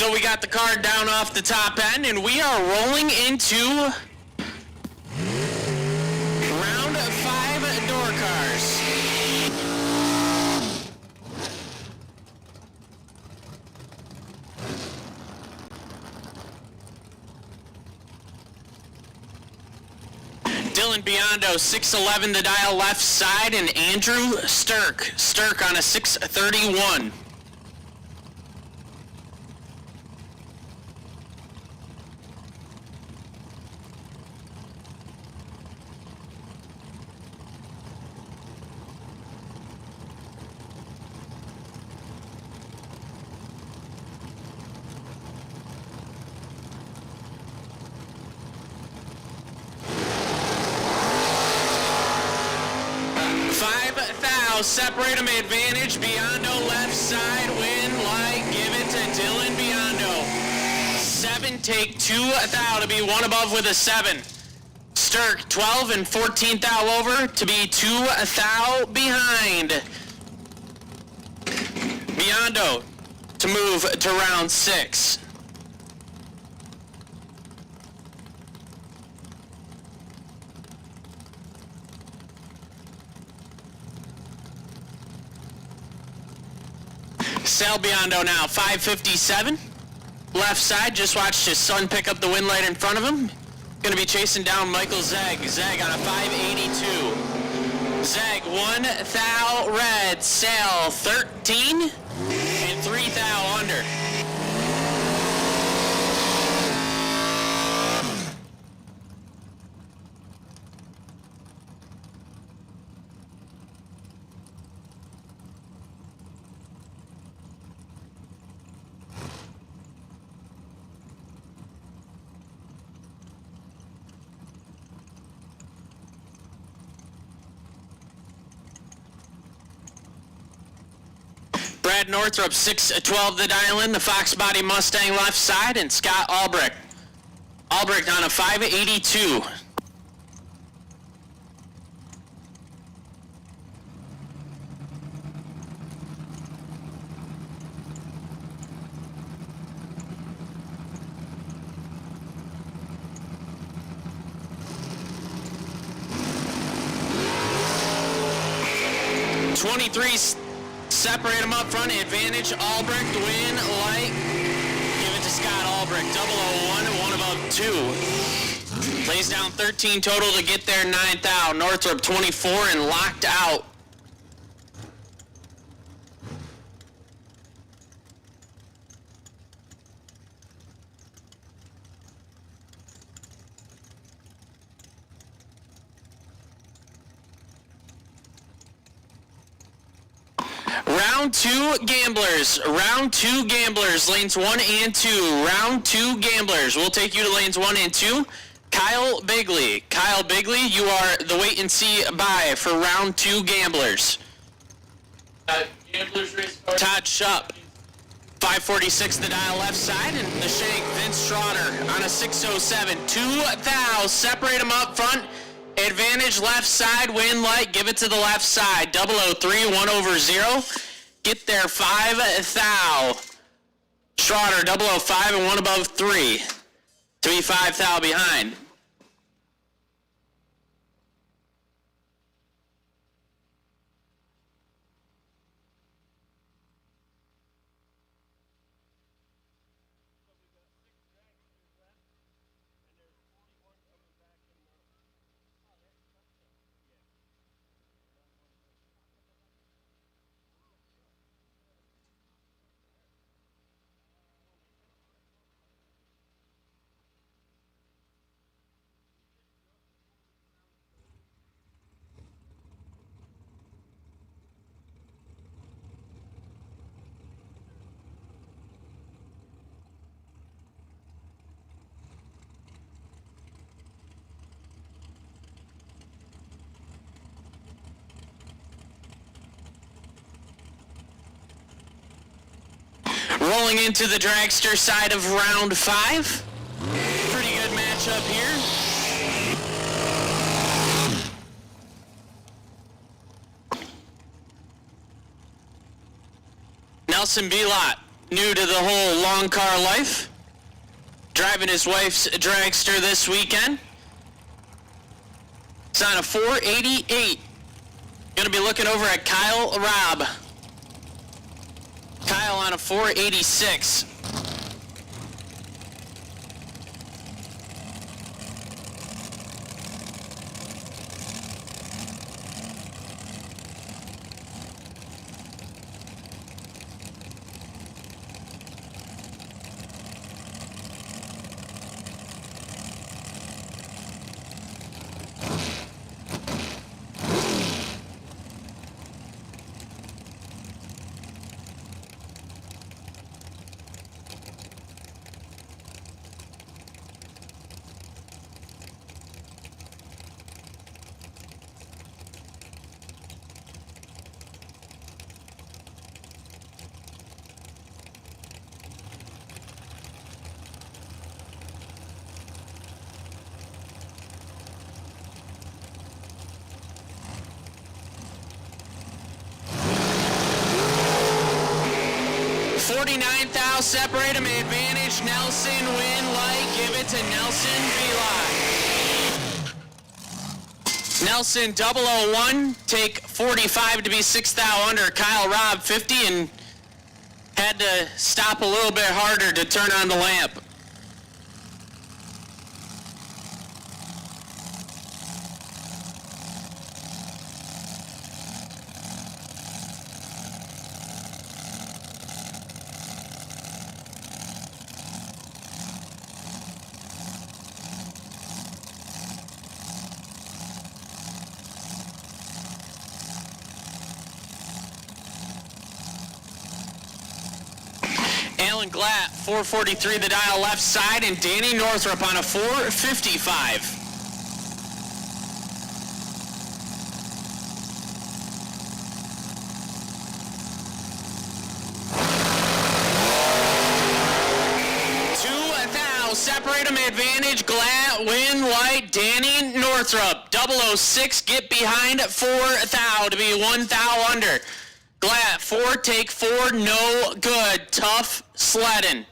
So we got the card down off the top end, and we are rolling into round 5 door cars. Dylan Biondo, 611 the dial left side, and Andrew Stirk on a 631. Separate them, advantage, Biondo left side, win, light, give it to Dylan Biondo. 7, take 2 thou to be 1 above with a 7. Stirk, 12 and 14 thou over to be 2 thou behind. Biondo to move to round 6. Sal Biondo now, 557. Left side, just watched his son pick up the win light in front of him. Gonna be chasing down Michael Zeg. Zeg on a 582. Zeg, 1 thou red. Sal, 13 and 3 thou under. Brad Northrup, 612 the dial in, the Fox Body Mustang left side, and Scott Albrecht. Albrecht on a 582. Separate them up front, advantage, Albrecht, win, light, give it to Scott Albrecht, 001 and 1 above 2. Lays down 13 total to get there, 9 thou. Northrop 24 and locked out. Round 2 gamblers. Round 2 gamblers. Lanes 1 and 2. Round 2 gamblers. We'll take you to lanes 1 and 2. Kyle Bigley. Kyle Bigley, you are the wait and see buy for round 2 gamblers. Gamblers race car. Todd Shupp. 546 the dial left side, and the shank Vince Schroeder on a 607. 2 thou. Separate them up front. Advantage left side, win light, give it to the left side. 003, 1 over 0. Get there, 5 thou. Schroeder, 005 and 1 above 3. To be 5 thou behind. Rolling into the dragster side of round 5. Pretty good matchup here. Nelson Belot, new to the whole long car life. Driving his wife's dragster this weekend. It's on a 488. Gonna be looking over at Kyle Robb. Kyle on a 486. $49,000 separate him advantage. Nelson win light. Give it to Nelson V-Line. Nelson 001 take 45 to be 6,000 under. Kyle Robb 50 and had to stop a little bit harder to turn on the lamp. Alan Glatt, 443 the dial left side, and Danny Northrup on a 455. Separate them advantage. Glatt win light. Danny Northrup 006 get behind 4,000 to be 1,000 under. Glatt 4 take 4 no good. Tough sledding.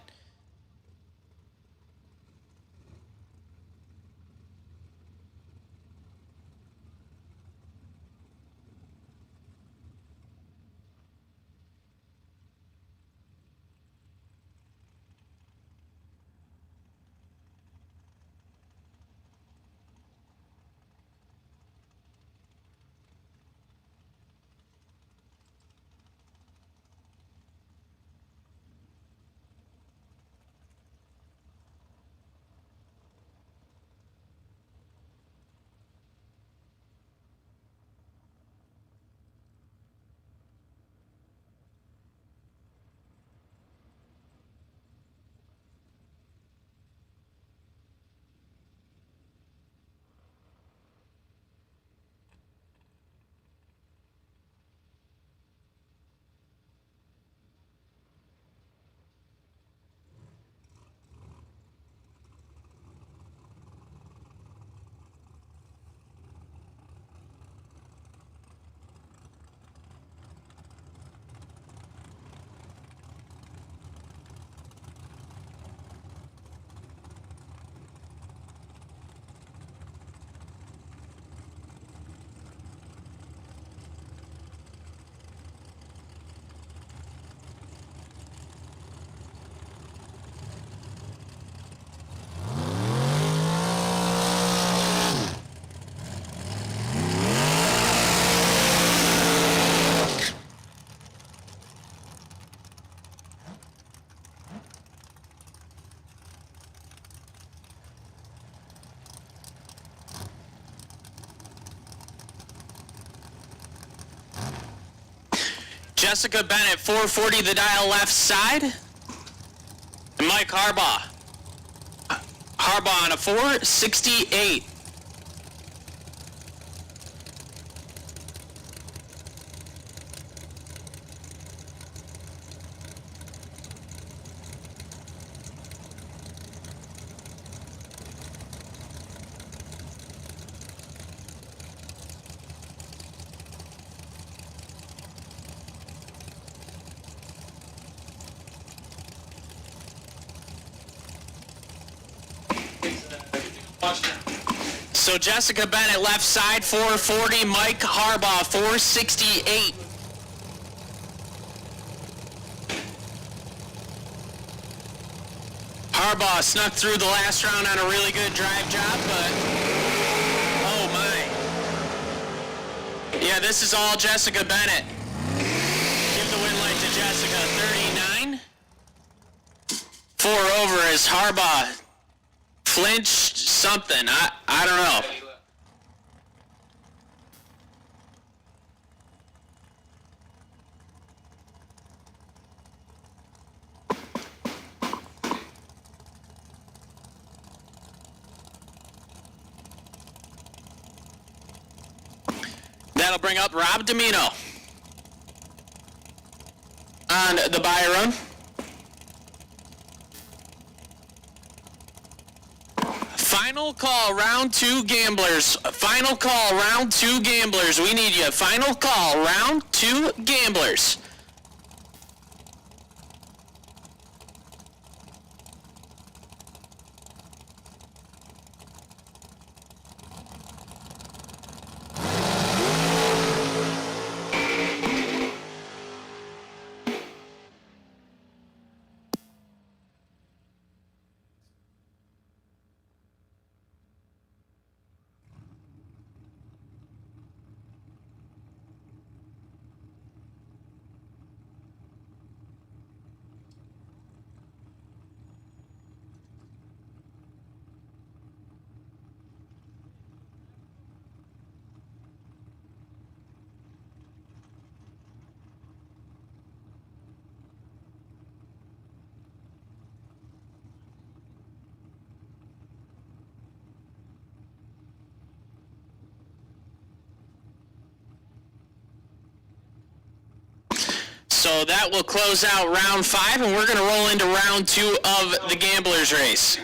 Jessica Bennett, 440 the dial left side. And Mike Harbaugh. Harbaugh on a 468. So Jessica Bennett left side 440, Mike Harbaugh 468. Harbaugh snuck through the last round on a really good drive job, but oh my. Yeah, this is all Jessica Bennett. Give the win light to Jessica, 39. 4 over as Harbaugh flinched something. I don't know. That'll bring up Rob Domino on the buy run. Final call, round 2 gamblers. Final call, round 2 gamblers. We need you. Final call, round 2 gamblers. So that will close out round 5, and we're going to roll into round 2 of the gamblers race.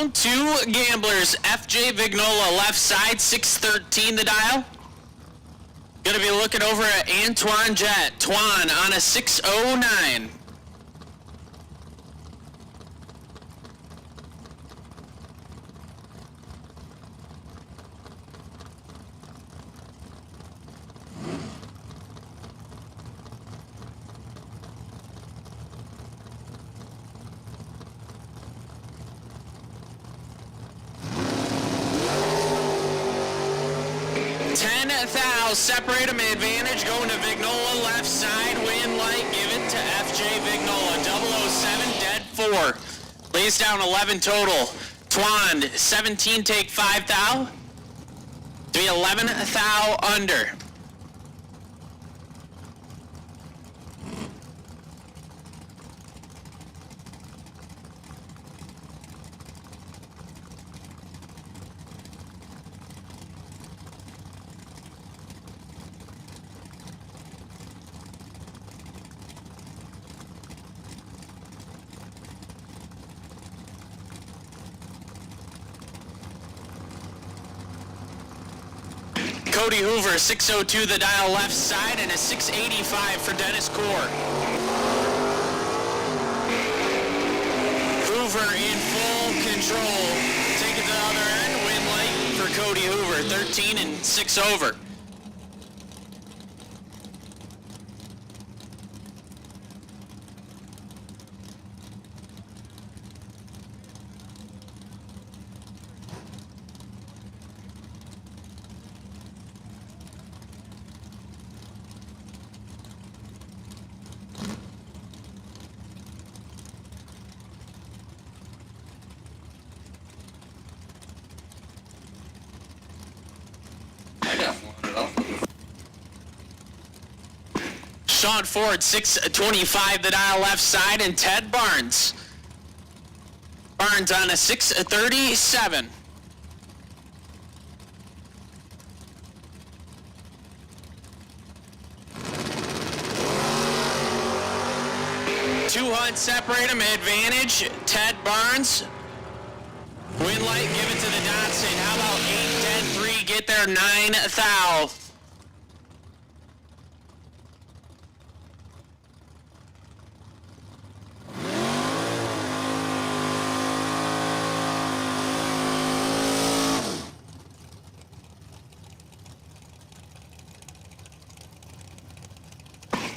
Round 2 gamblers. FJ Vignola left side, 613 the dial. Gonna be looking over at Antoine Jet. Twan on a 609. Separate them, advantage going to Vignola, left side, win light, give it to FJ Vignola, 007, dead 4. Lays down 11 total. Twan, 17 take 5 thou. To be 11 thou under. Cody Hoover, 602 the dial left side, and a 685 for Dennis Core. Hoover in full control. Take it to the other end, win light for Cody Hoover, 13 and 6 over. Sean Ford, 625 the dial left side, and Ted Barnes. Barnes on a 637. Two hunts separate them, advantage, Ted Barnes. Win light, give it to the Dotson. How about 8, dead 3, get there 9 thou.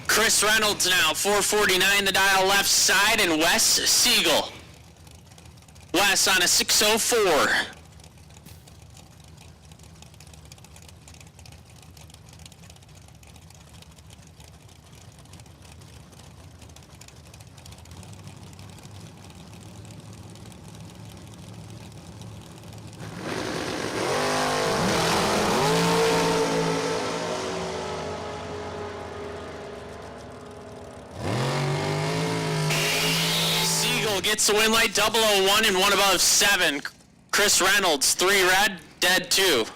Chris Reynolds now, 449 the dial left side, and Wes Siegel. Wes on a 604. Gets the win light, 001 and 1 above 7. Chris Reynolds, 3 red, dead 2.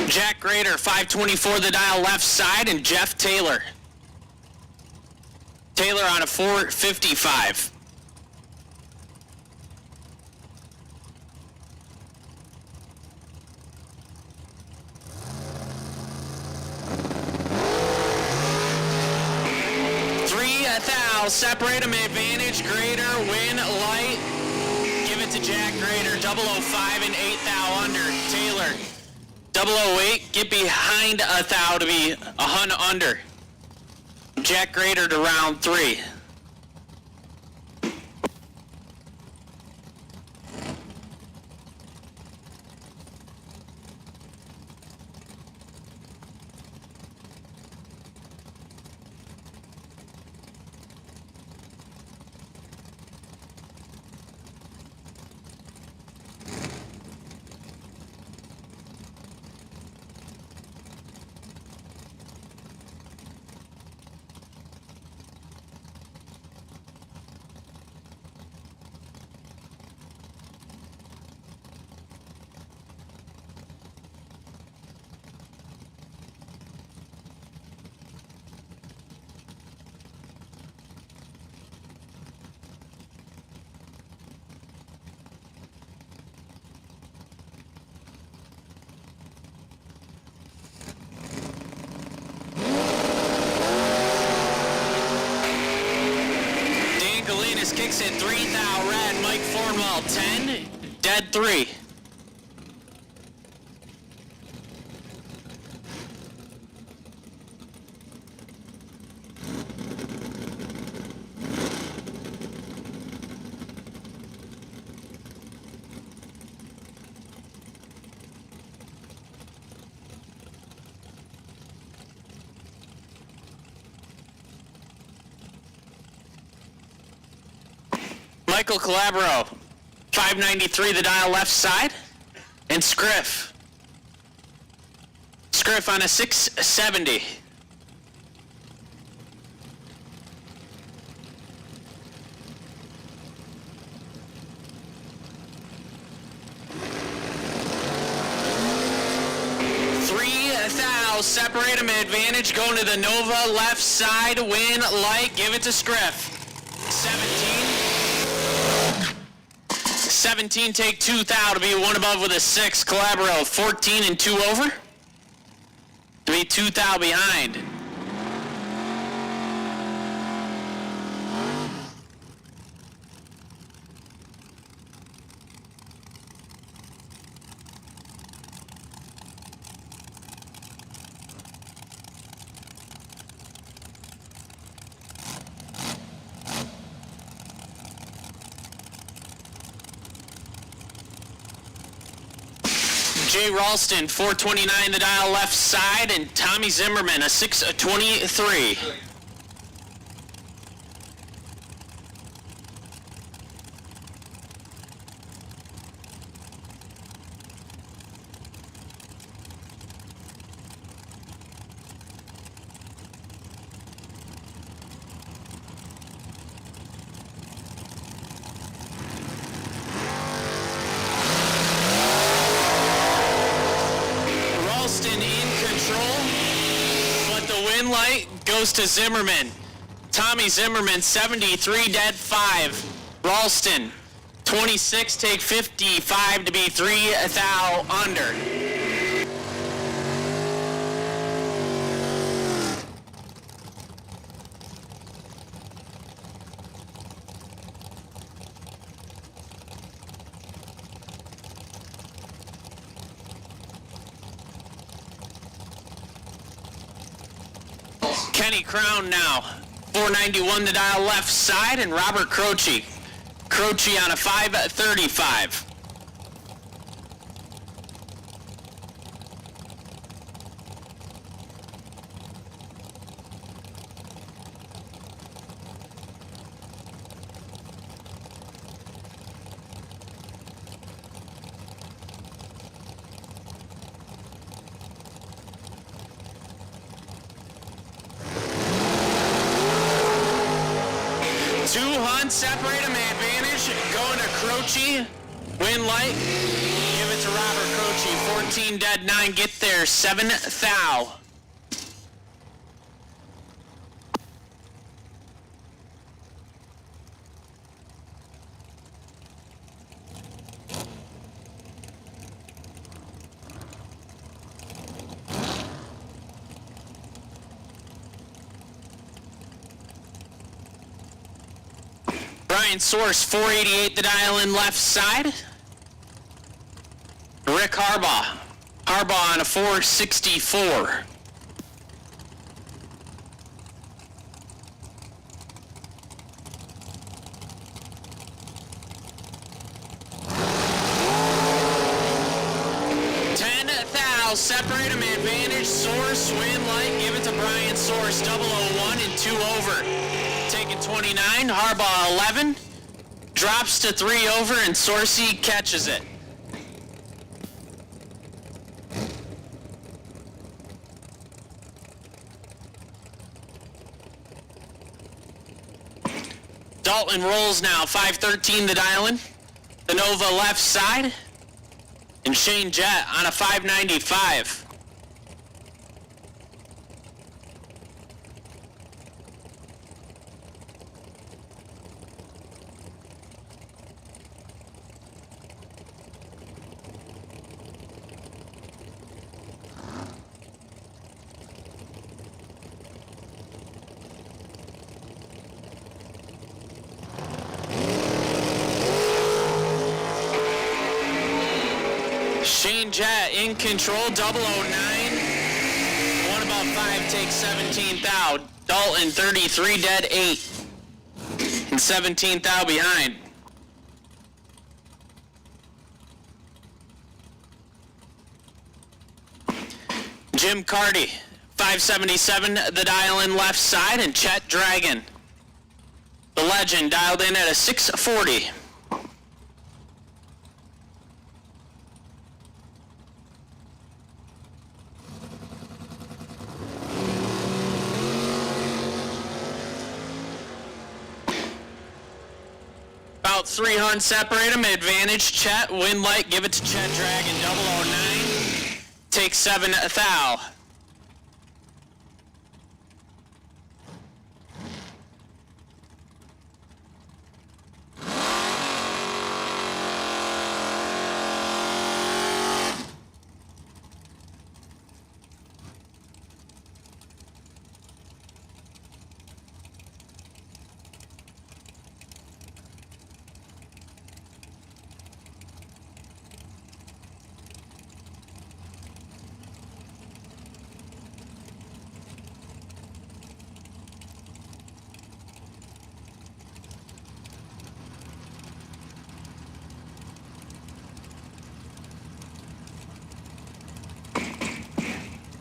Jack Grader, 524 the dial left side, and Jeff Taylor. Taylor on a 455. Separate them, advantage, Grader, win, light. Give it to Jack Grader, 005 and 8 thou under. Taylor, 008, get behind a thou to be a hun under. Jack Grader to round 3. Linus kicks it 3 thou red. Mike Fornwell 10, dead 3. Michael Calabro, 593 the dial left side, and Scriff. Scriff on a 670. Separate him advantage, going to the Nova left side, win light, give it to Scriff. 17 take 2 thou to be 1 above with a 6. Calabro 14 and 2 over to be 2 thou behind. Jay Ralston, 429 the dial left side, and Tommy Zimmerman, a 623. Light goes to Zimmerman. Tommy Zimmerman, 73, dead 5. Ralston, 26, take 55 to be 3 thou under. Kenny Crown now, 491 the dial left side, and Robert Croce. Croce on a 535. Separate him, advantage, going to Croce, win light, give it to Robert Croce, 14 dead 9, get there, 7 thou. Brian Source, 488 the dial in left side. Rick Harbaugh. Harbaugh on a 464. Separate him, advantage, Source, win light, give it to Brian Source, 001 and 2 over. Taking 29, Harbaugh 11, drops to 3 over, and Sourcey catches it. Dalton rolls now, 513 the dial-in, the Nova left side. And Shane Jett on a 595. Shane Jett in control, 009. One about 5 takes 17th out. Dalton 33 dead 8. And 17th out behind. Jim Carty, 577, the dial in left side, and Chet Dragon, the legend, dialed in at a 640. About 300 separate them. Advantage Chet. Win light. Give it to Chet Dragon. 009. Take 7 thou.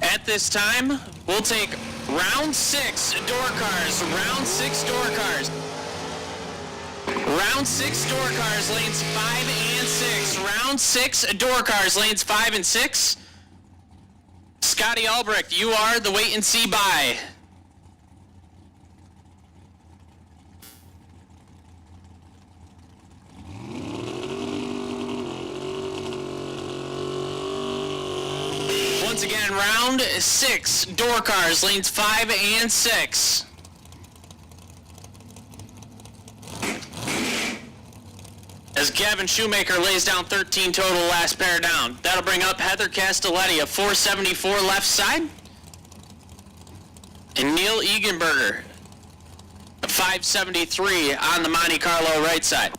At this time, we'll take round 6 door cars. Round 6 door cars. Round 6 door cars, lanes 5 and 6. Round 6 door cars, lanes 5 and 6. Scotty Albrecht, you are the wait and see by. Once again, round 6 door cars, lanes 5 and 6. As Gavin Shoemaker lays down 13 total, last pair down. That'll bring up Heather Castelletti, a 474 left side. And Neil Egenberger, a 573 on the Monte Carlo right side.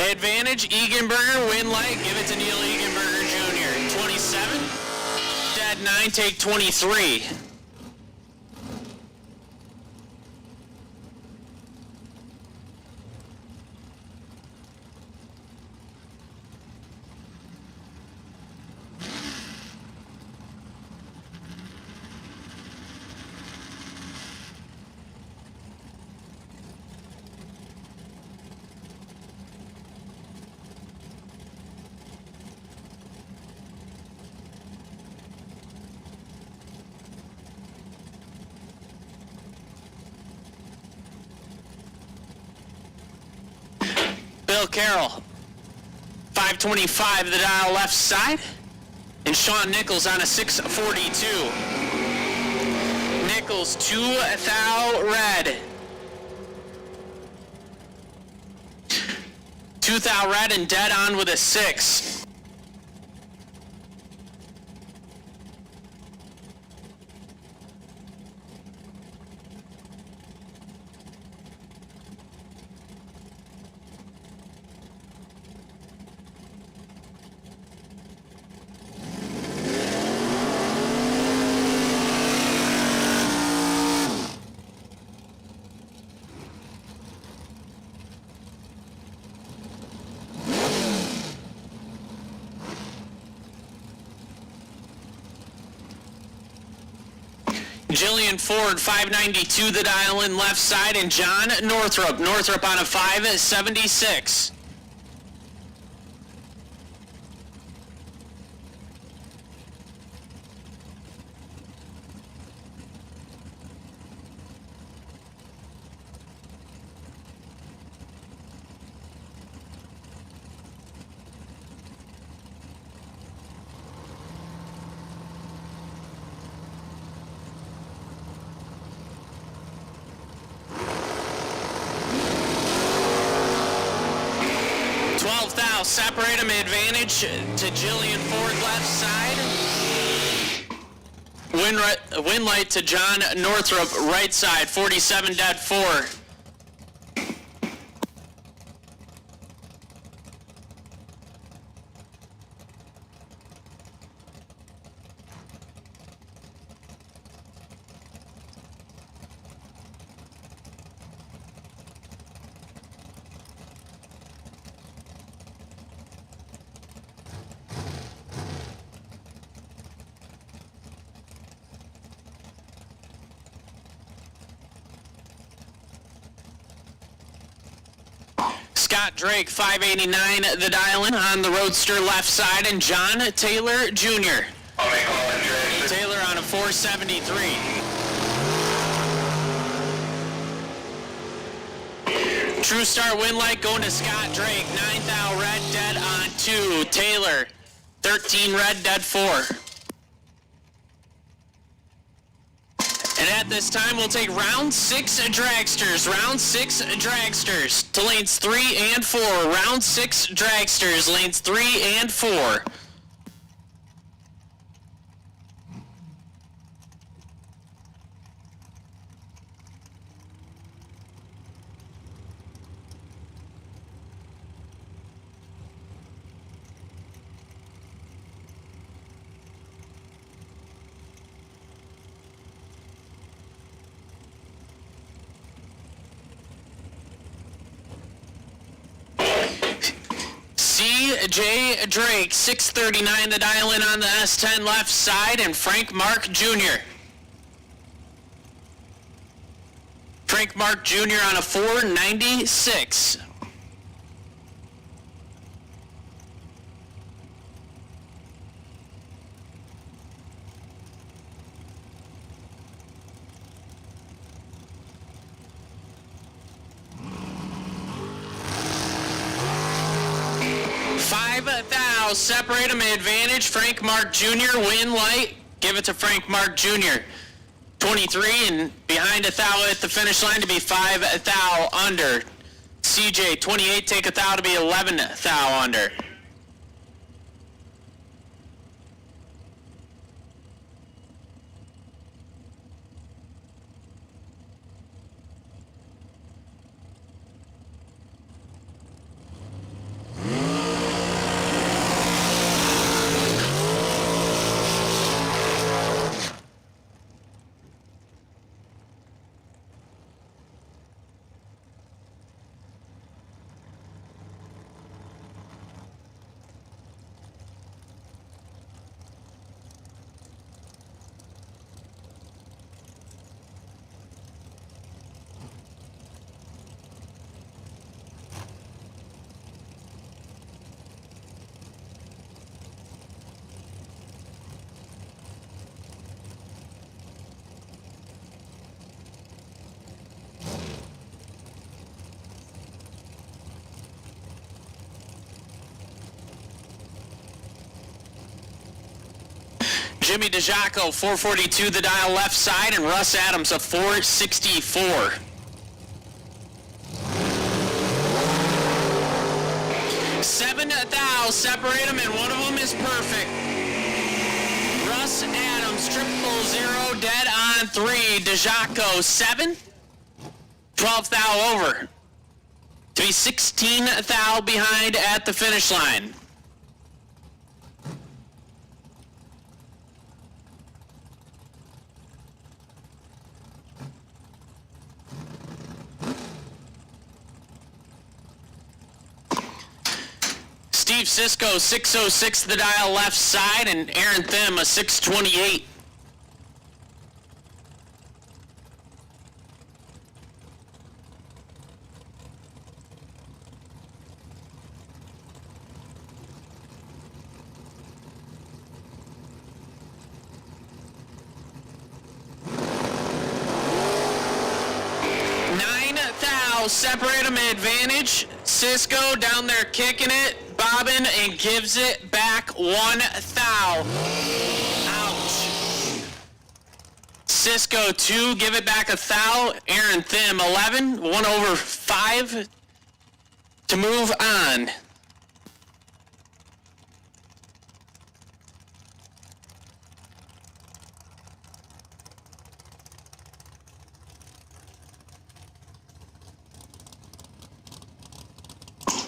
Advantage, Egenberger, win light, give it to Neil Egenberger Jr. 27, dead 9, take 23. Bill Carroll, 525 the dial left side, and Sean Nichols on a 642. Nichols 2 thou red. 2 thou red and dead on with a 6. Jillian Ford, 592 the dial in left side, and John Northrup. Northrup on a 576. 12 thou, separate him, advantage to Jillian Ford left side. Win light to John Northrop right side, 47 dead 4. Scott Drake, 589, the dial-in on the Roadster left side, and John Taylor Jr. Taylor on a 473. True Star win light going to Scott Drake, 9 thou red dead on 2. Taylor, 13 red dead 4. And at this time, we'll take round 6 dragsters. Round 6 dragsters to lanes 3 and 4. Round 6 dragsters, lanes 3 and 4. C.J. Drake, 639, the dial-in on the S10 left side, and Frank Mark Jr. Frank Mark Jr. on a 496. Thou, separate him, advantage, Frank Mark Jr., win light, give it to Frank Mark Jr. 23, and behind a thou at the finish line to be 5 thou under. CJ, 28, take a thou to be 11 thou under. Jimmy DeJaco, 442, the dial left side, and Russ Adams, a 464. Seven thou, separate them, and one of them is perfect. Russ Adams, 000, dead on 3. DeJaco, 7. 12 thou over. To be 16 thou behind at the finish line. Steve Cisco, 606, the dial left side, and Aaron Thim, a 628. Separate them, advantage. Cisco down there kicking it, bobbing, and gives it back 1 thou. Ouch. Cisco 2, give it back a thou. Aaron Thim 11, 1 over 5 to move on.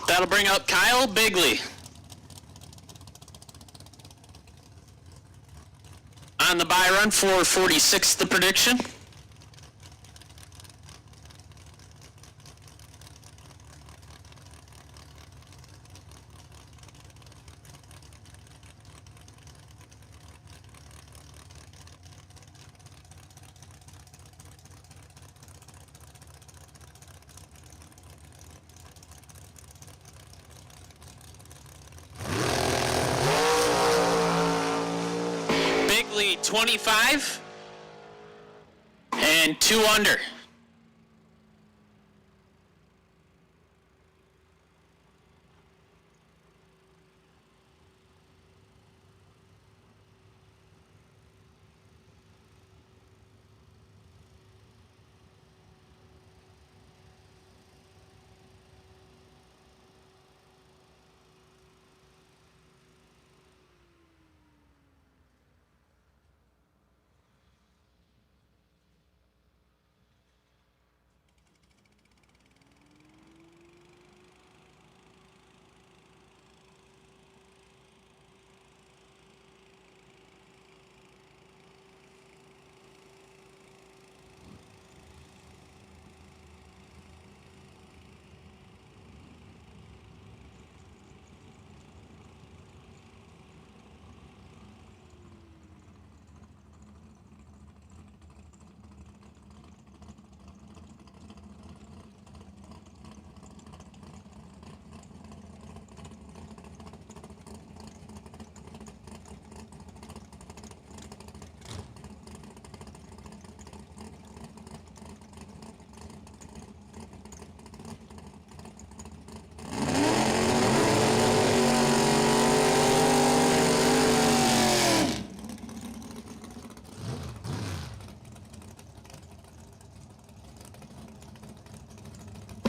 That'll bring up Kyle Bigley. On the buy run, 446 the prediction. Bigley 25 and 2 under.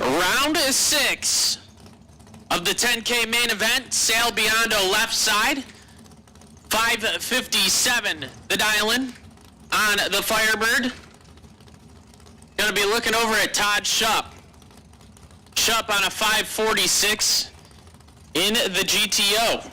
Round 6 of the 10K main event, Sail Biondo left side, 557 the dial-in on the Firebird. Gonna be looking over at Todd Shupp. Shupp on a 546 in the GTO.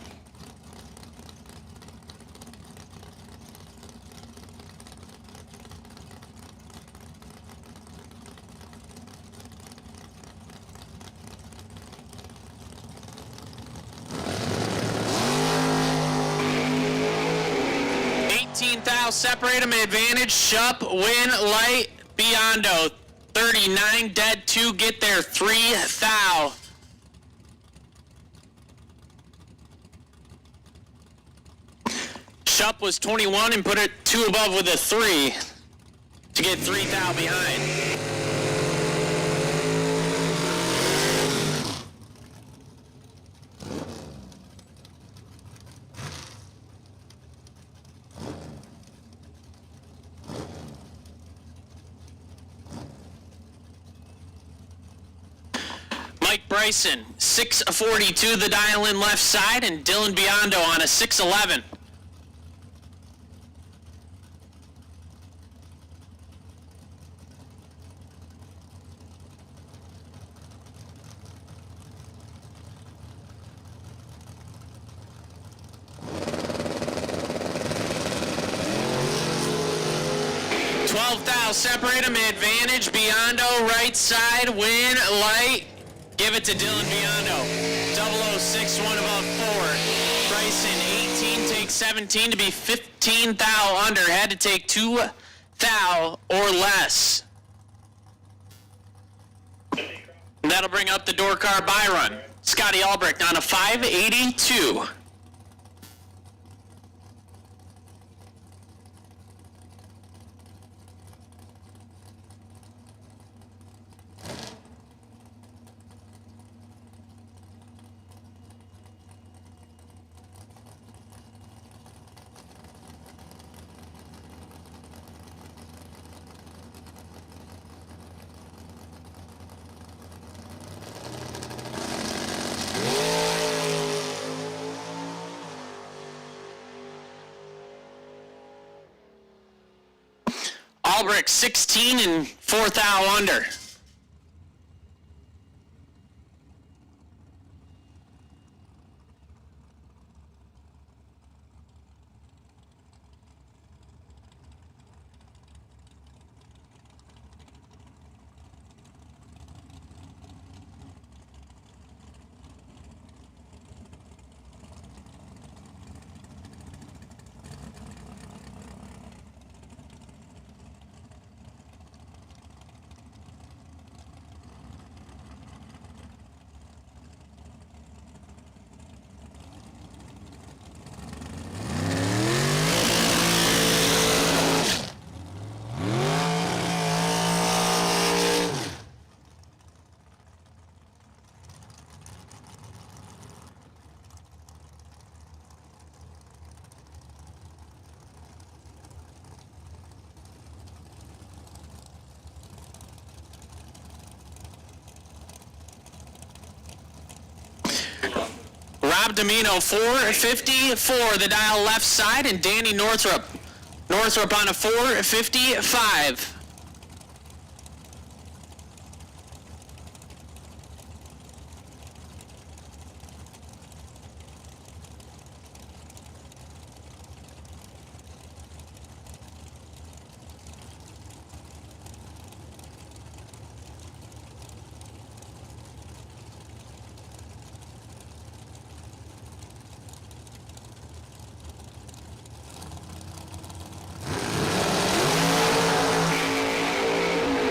Separate them, advantage, Shupp, win, light, Biondo, 39, dead, 2, get there, 3 thou. Shupp was 21 and put it 2 above with a 3 to get 3 thou behind. Mike Bryson, 642 the dial-in left side, and Dylan Biondo on a 611. Separate them, advantage, Biondo, right side, win, light, give it to Dylan Biondo, 006, 1 above 4, Bryson, 18, takes 17 to be 15 thou under, had to take 2 thou or less. And that'll bring up the door car buy run. Scotty Albrecht on a 582. Albrecht 16 and 4 thou under. Rob Domino 454, the dial left side, and Danny Northrup on a 455.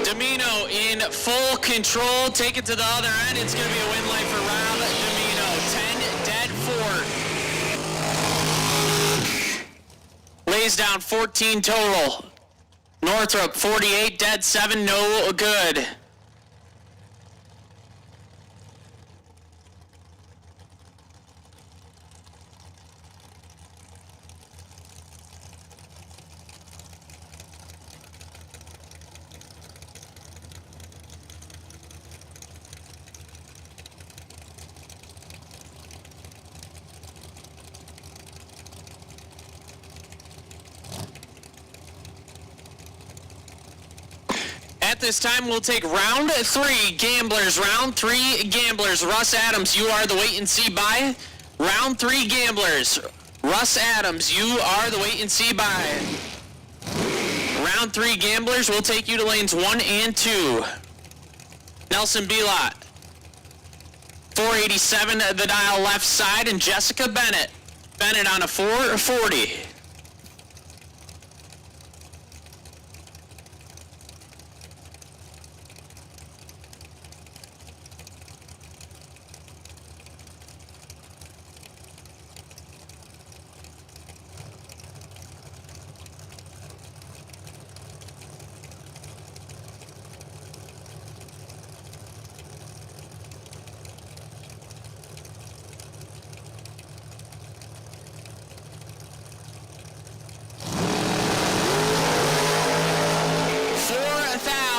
Domino in full control. Take it to the other end. It's going to be a win light for Rob Domino. 10 dead 4. Lays down 14 total. Northrup 48 dead 7, no good. At this time, we'll take round 3 gamblers. Round 3 gamblers. Russ Adams, you are the wait and see buy. Round 3 gamblers. Russ Adams, you are the wait and see buy. Round 3 gamblers, we'll take you to lanes 1 and 2. Nelson Belot, 487, the dial left side, and Jessica Bennett. Bennett on a 440.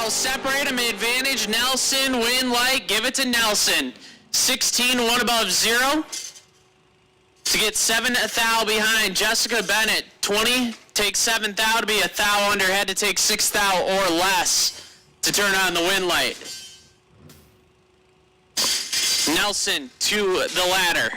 Separate him, advantage. Nelson, win light, give it to Nelson. 16, 1 above 0. To get 7 thou behind. Jessica Bennett, 20, take 7 thou to be a thou under. Had to take 6 thou or less to turn on the win light. Nelson to the ladder.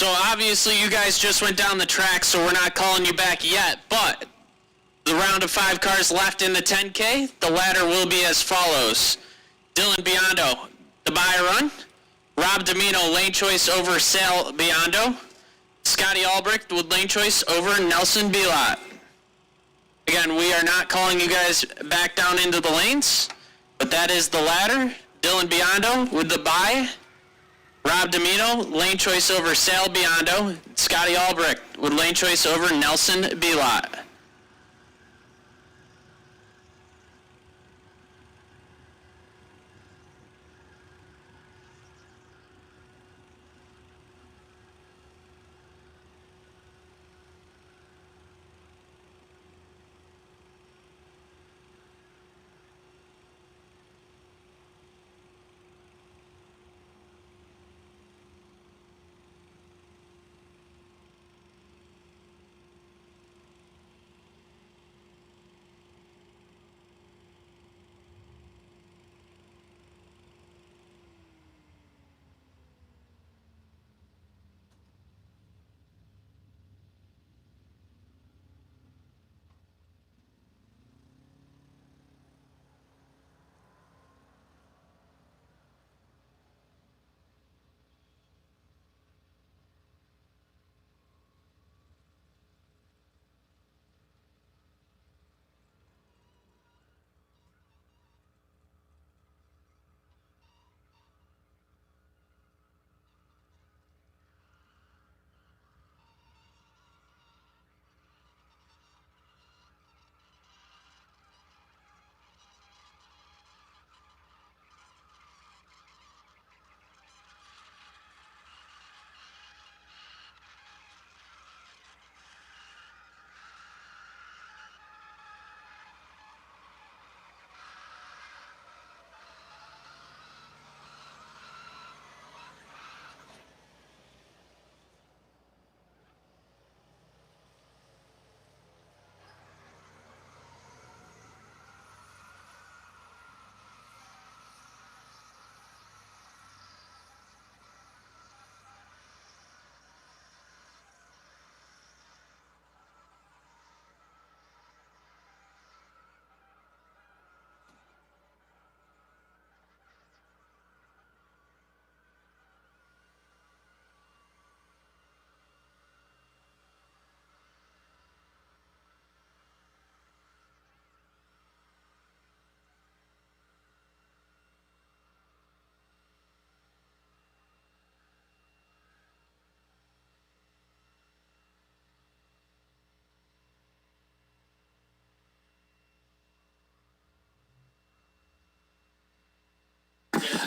So obviously you guys just went down the track, so we're not calling you back yet, but the round of 5 cars left in the 10K, the ladder will be as follows. Dylan Biondo, the buy run. Rob Domino, lane choice over Sal Biondo. Scotty Albrecht with lane choice over Nelson Bilot. Again, we are not calling you guys back down into the lanes, but that is the ladder. Dylan Biondo with the buy. Rob Domino, lane choice over Sal Biondo. Scotty Albrecht with lane choice over Nelson Bilot.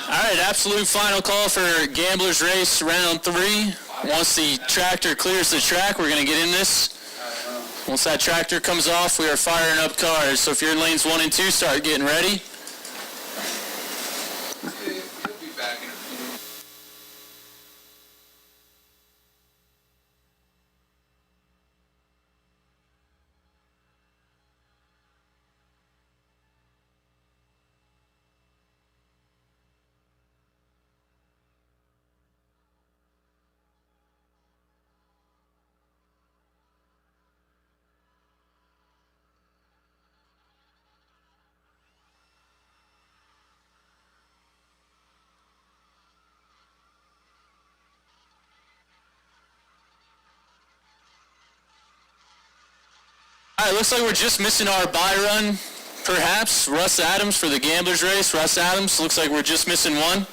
All right, absolute final call for Gamblers Race round 3. Once the tractor clears the track, we're going to get in this. Once that tractor comes off, we are firing up cars. So if you're in lanes 1 and 2, start getting ready. All right, looks like we're just missing our buy run, perhaps. Russ Adams for the Gamblers Race. Russ Adams, looks like we're just missing one.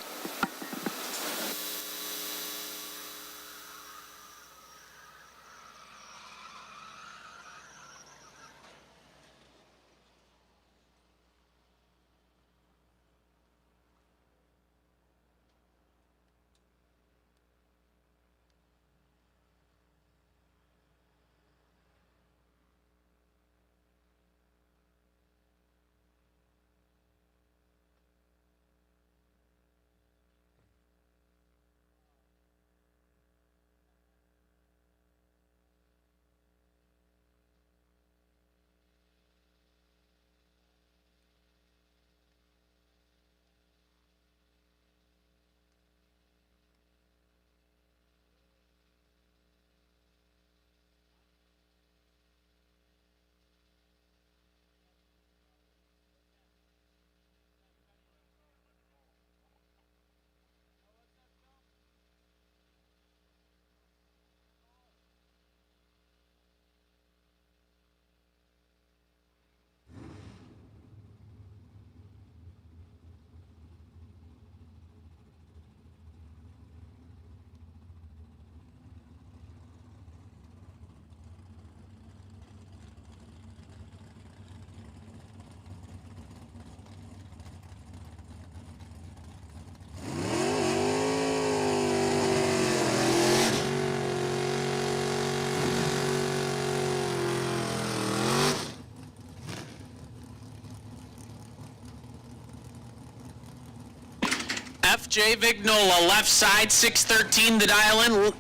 FJ Vignola, left side, 613 the dial in.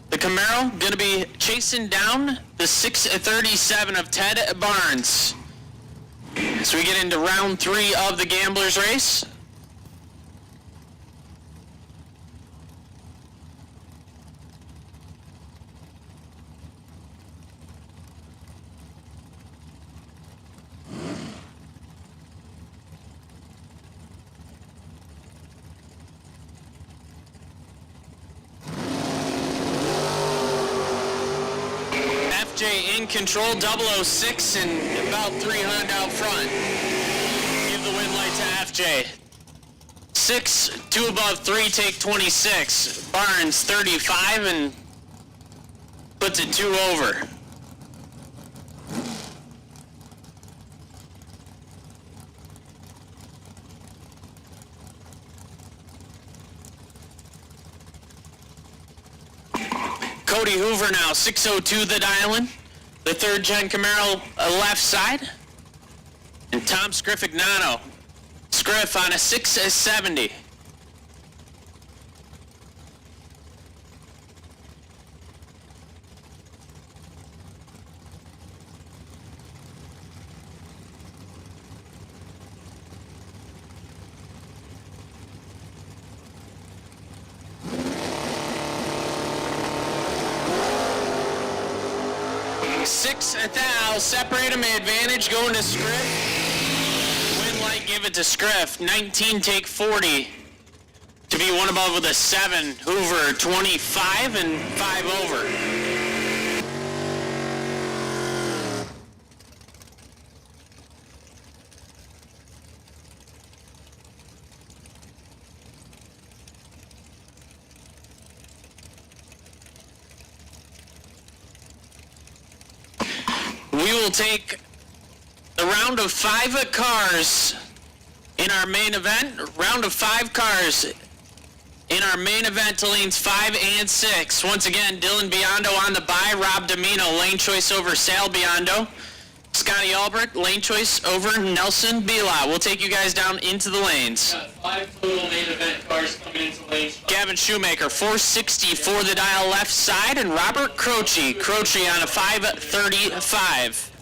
The Camaro going to be chasing down the 637 of Ted Barnes. As we get into round 3 of the Gamblers race. FJ in control, 006 and about 300 out front. Give the win light to FJ. 6, 2 above 3, take 26. Barnes 35 and puts it 2 over. Cody Hoover now, 602 the dial-in. The third gen Camaro left side. And Tom Scriffignano. Scriff on a 670. Six thou, separate him, advantage going to Scriff. Win light, give it to Scriff. 19, take 40. To be one above with a 7. Hoover, 25 and 5 over. We will take the round of 5 cars in our main event. Round of 5 cars in our main event to lanes 5 and 6. Once again, Dylan Biondo on the bye. Rob Domino, lane choice over Sal Biondo. Scotty Albrecht, lane choice over Nelson Bila. We'll take you guys down into the lanes. Got 5 total main event cars coming into lanes 5. Gavin Shoemaker, 460 for the dial left side, and Robert Croce on a 535.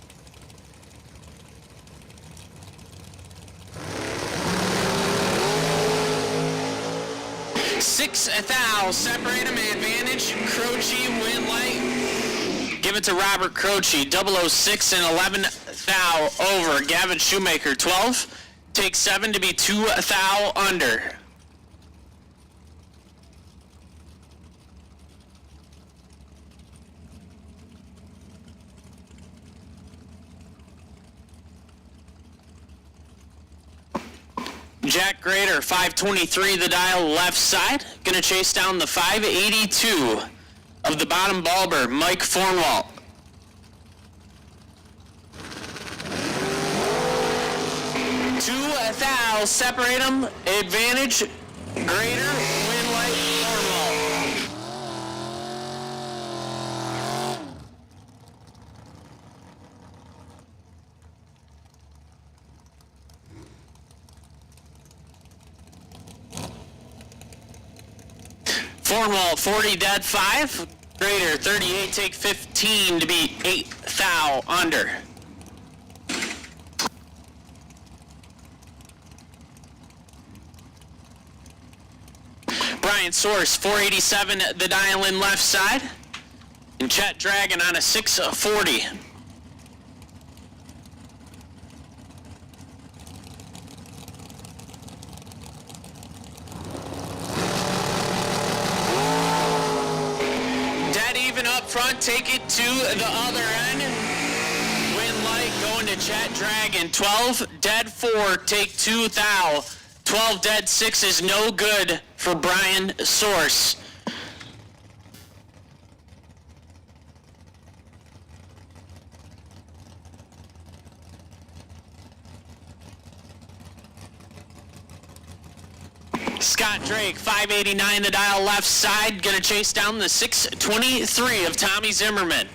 Six thou, separate him, advantage. Croce, win light. Give it to Robert Croce, 006 and 11 thou over. Gavin Shoemaker, 12. Take 7 to be 2 thou under. Jack Grader, 523 the dial left side. Gonna chase down the 582 of the bottom bulber, Mike Fornwalt. Two thou, separate them, advantage, Grader, win light, Fornwalt. Fornwalt, 40 dead 5. Grader, 38 take 15 to be 8 thou under. Brian Source, 487 the dial in left side. And Chet Dragon on a 640. Up front, take it to the other end. Win light going to Chat Dragon. 12 dead 4, take 2 thou. 12 dead 6 is no good for Brian Source. Scott Drake, 589 the dial left side, gonna chase down the 623 of Tommy Zimmerman.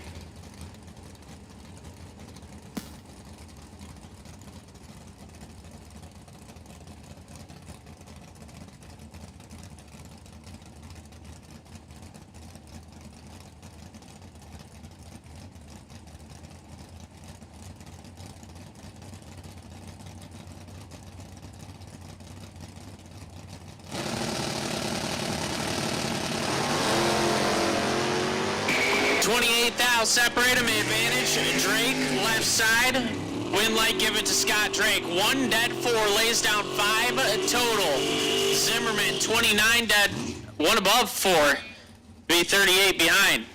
28 thou, separate him, advantage. Drake, left side. Wind light, give it to Scott Drake. 1 dead, 4, lays down 5 total. Zimmerman, 29 dead, 1 above, 4. Be 38 behind.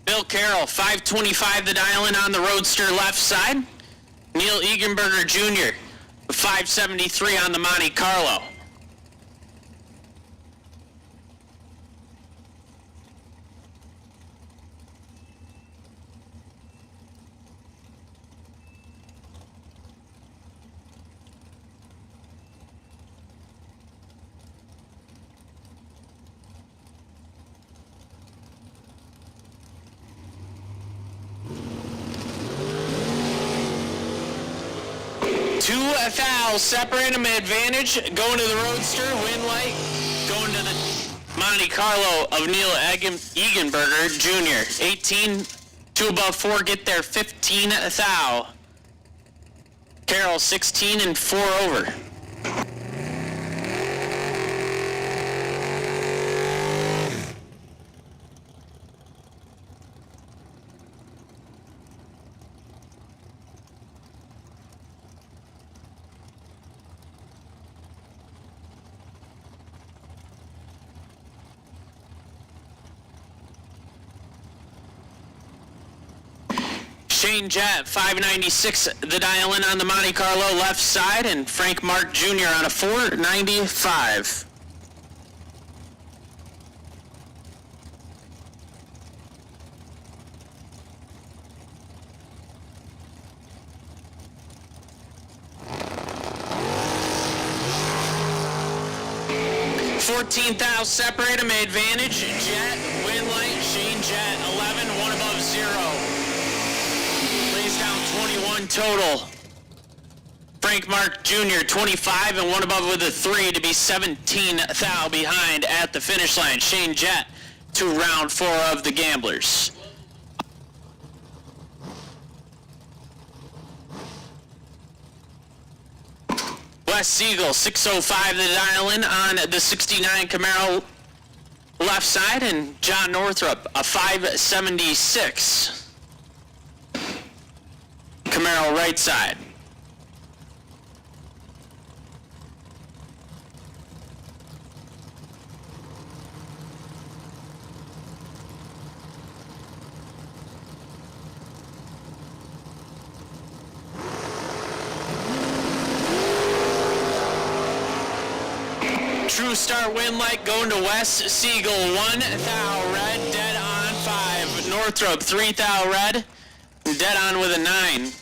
Bill Carroll, 525 the dial in on the Roadster left side. Neil Egenberger Jr., 573 on the Monte Carlo. Two foul, separate them, advantage, going to the Roadster, wind light, going to the Monte Carlo of Neil Egenberger Jr. 18, 2 above 4, get there, 15 thou. Carroll, 16 and 4 over. Shane Jett, 596, the dial in on the Monte Carlo left side, and Frank Mark Jr. on a 495. $14,000, separate him, advantage, Jet, wind light, Shane Jett, 11, 1 above 0. Lays down 21 total. Frank Mark Jr., 25 and 1 above with a 3 to be 17 thou behind at the finish line. Shane Jett to round 4 of the Gamblers. Wes Siegel, 605 the dial in on the 69 Camaro left side, and John Northrup, a 576 Camaro right side. True start wind light going to Wes Siegel, 1 thou red, dead on 5. Northrup, 3 thou red, dead on with a 9.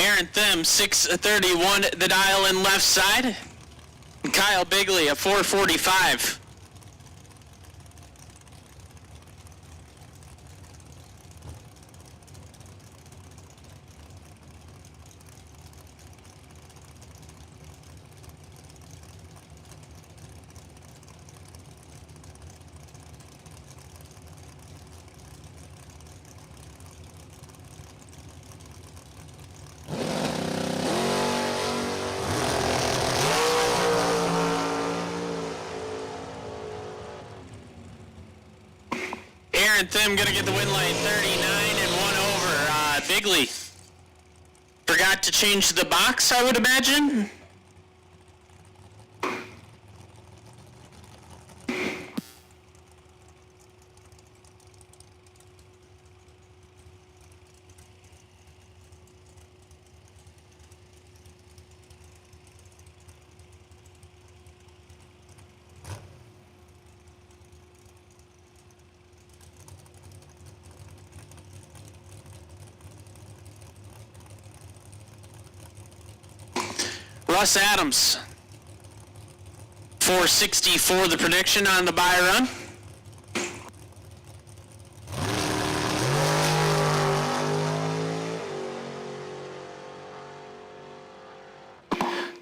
Aaron Thiem, 631, the dial in left side. Kyle Bigley, a 445. Aaron Thiem gonna get the win light, 39 and 1 over. Bigley forgot to change the box, I would imagine. Russ Adams. 464 the prediction on the buy run.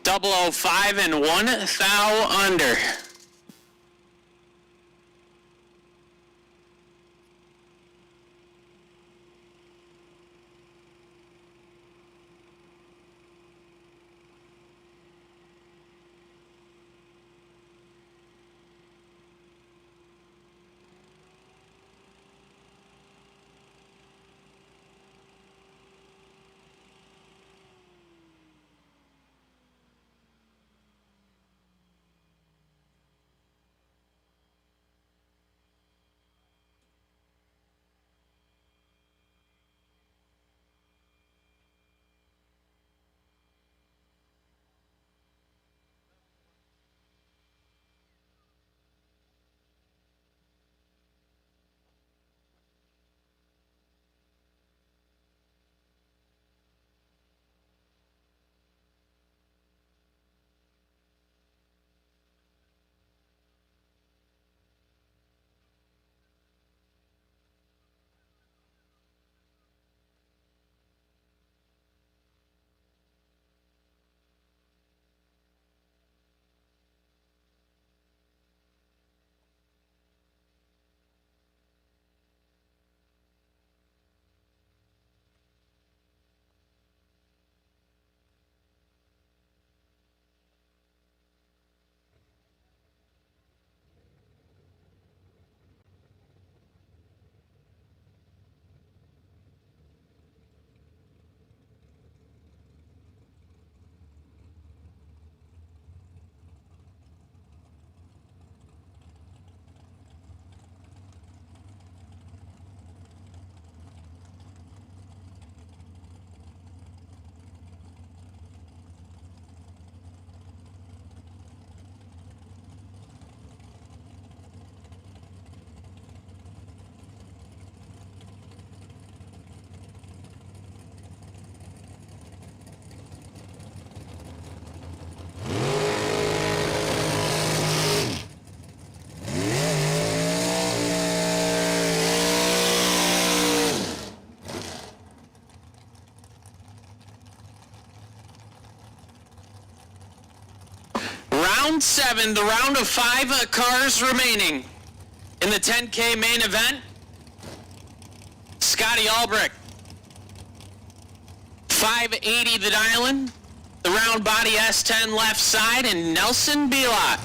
Double 05 and 1 thou under. Round 7, the round of 5 cars remaining. In the 10K main event, Scotty Albrecht, 580 the dial-in, the round body S10 left side, and Nelson Belot.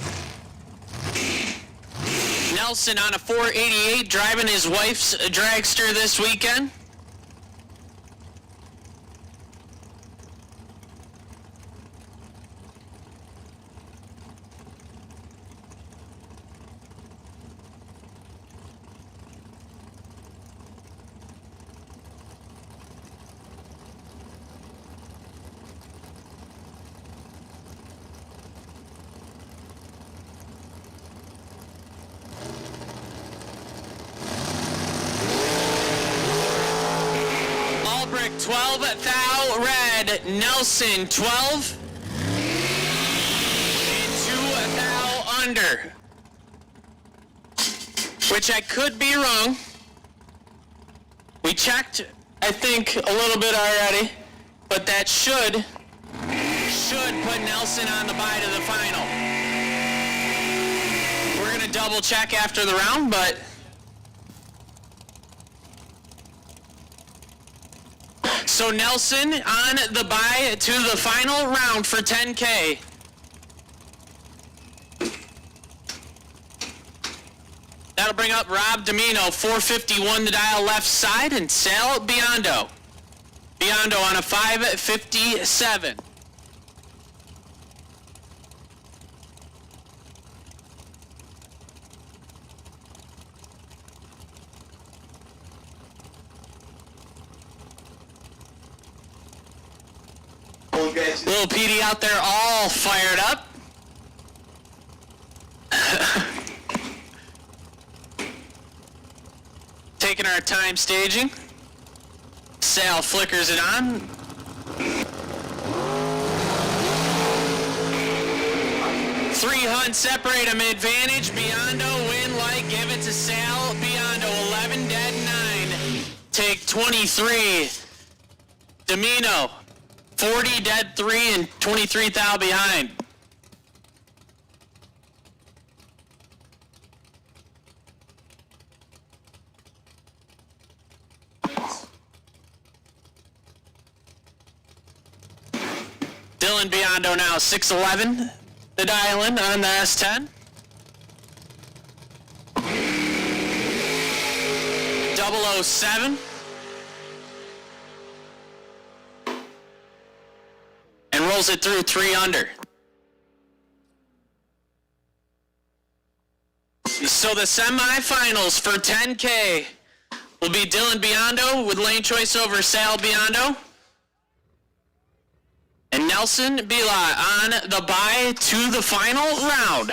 Nelson on a 488 driving his wife's dragster this weekend. Albrecht 12 thou red, Nelson 12, and 2 thou under. Which I could be wrong. We checked, I think, a little bit already, but that should put Nelson on the bye to the final. We're gonna double check after the round, but so Nelson on the bye to the final round for 10K. That'll bring up Rob Domino, 451 the dial left side, and Sal Biondo. Biondo on a 557. Little PD out there all fired up. Taking our time staging. Sal flickers it on. 3 hunts separate them. Advantage. Biondo win light. Give it to Sal. Biondo 11 dead 9. Take 23. Domino 40 dead 3 and 23 thou behind. Dylan Biondo now 611. The dial-in on the S10. 007. And rolls it through 3 under. So the semifinals for 10K will be Dylan Biondo with lane choice over Sal Biondo. And Nelson Bila on the bye to the final round.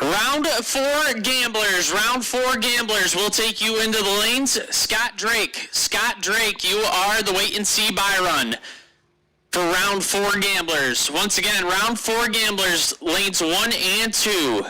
Round 4 gamblers. Round 4 gamblers. We'll take you into the lanes. Scott Drake. Scott Drake, you are the wait and see buy run for round 4 gamblers. Once again, round 4 gamblers, lanes 1 and 2.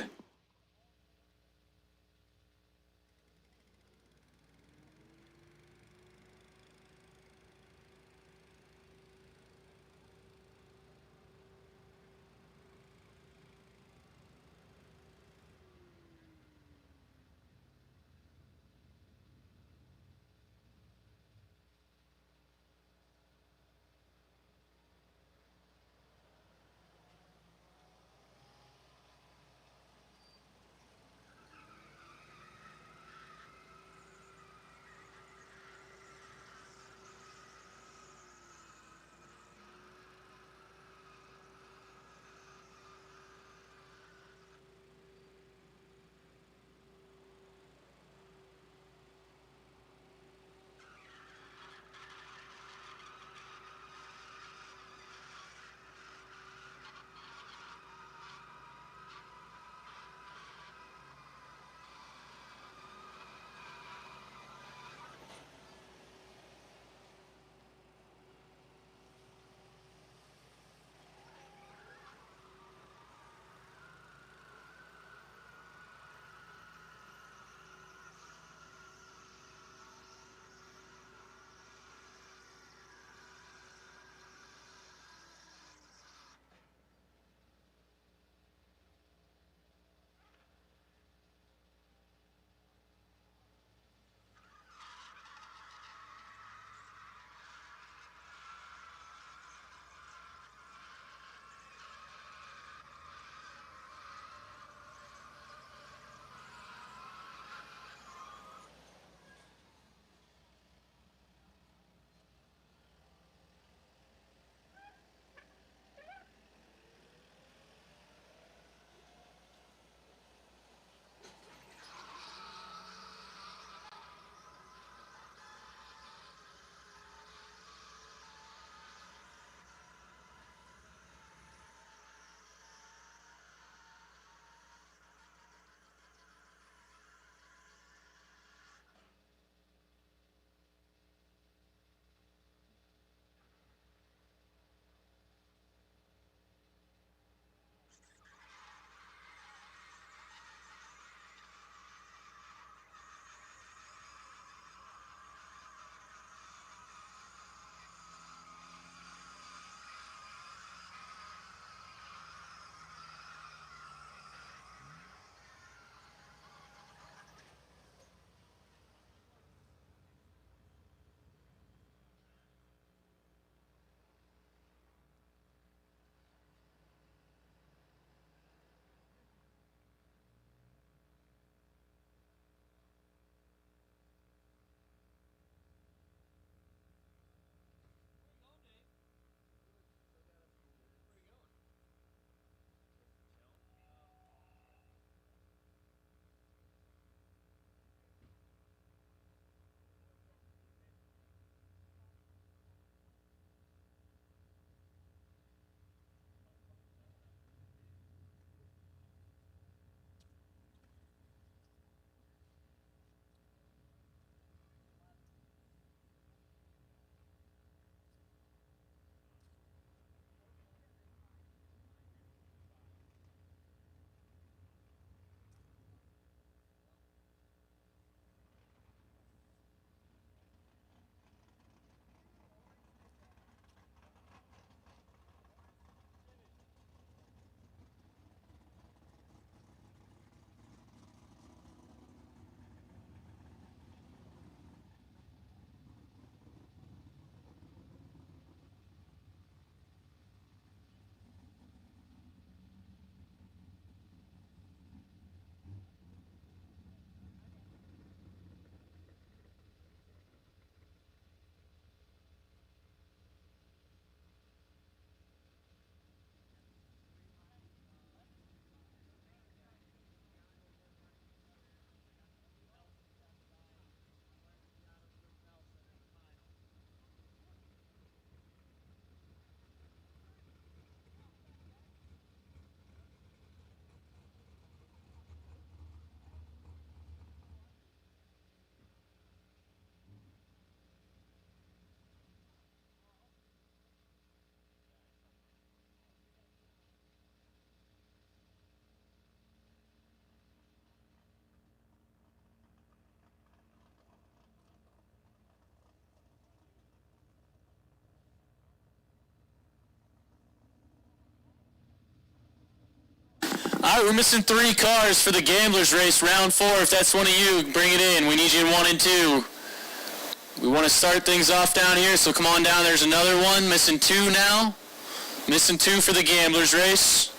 All right, we're missing 3 cars for the Gamblers race, round 4. If that's one of you, bring it in. We need you in 1 and 2. We want to start things off down here, so come on down. There's another one. Missing 2 now. Missing 2 for the Gamblers race.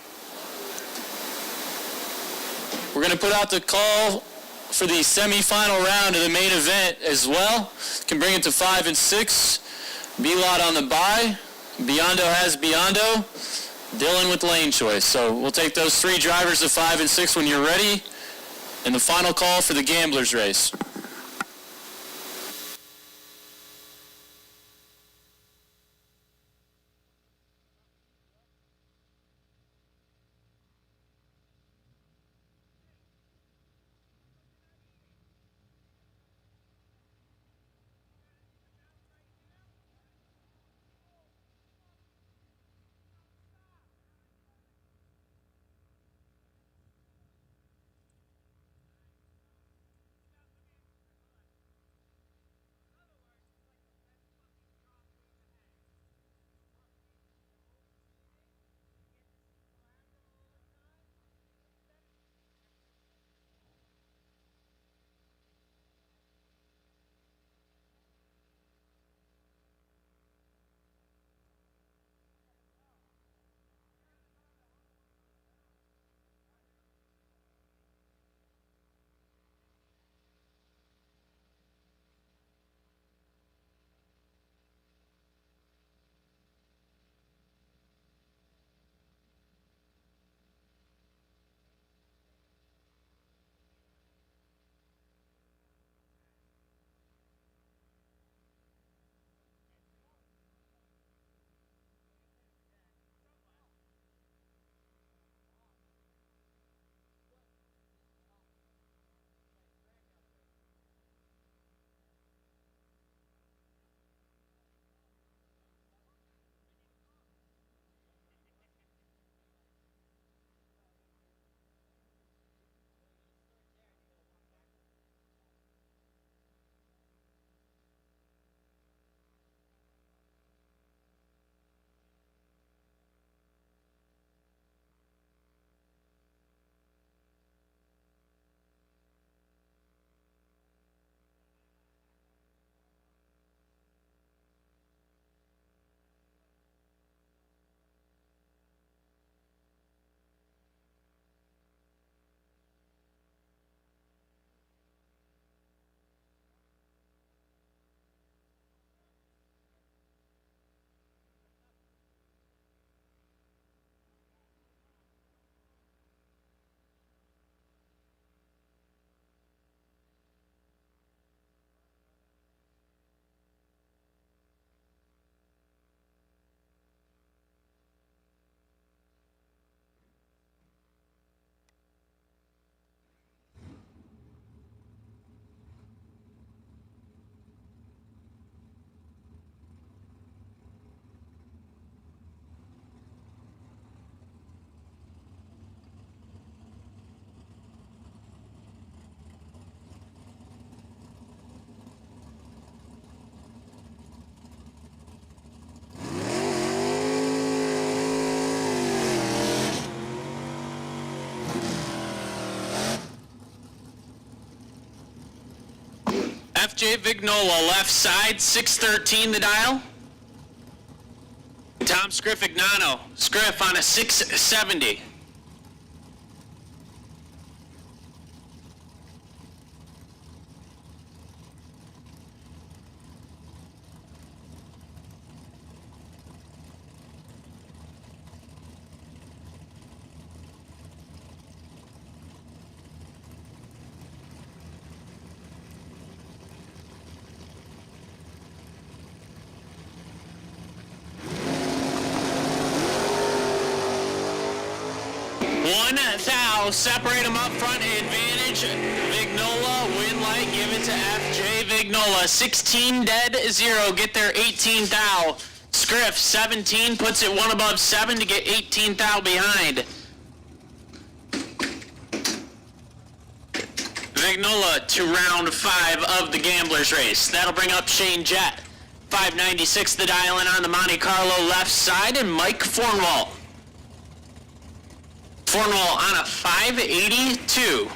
We're going to put out the call for the semifinal round of the main event as well. Can bring it to 5 and 6. B-Lot on the bye. Biondo has Biondo. Dylan with lane choice. So we'll take those 3 drivers to 5 and 6 when you're ready. And the final call for the Gamblers race. FJ Vignola, left side, 613 the dial. Tom Scriffignano, Scriff on a 670. Separate them up front, advantage. Vignola, win light, give it to FJ Vignola. 16 dead, 0, get their 18th thou. Scriff, 17, puts it 1 above 7 to get 18th thou behind. Vignola to round 5 of the Gamblers race. That'll bring up Shane Jett. 596 the dial in on the Monte Carlo left side, and Mike Fornwall. Fornwall on a 582.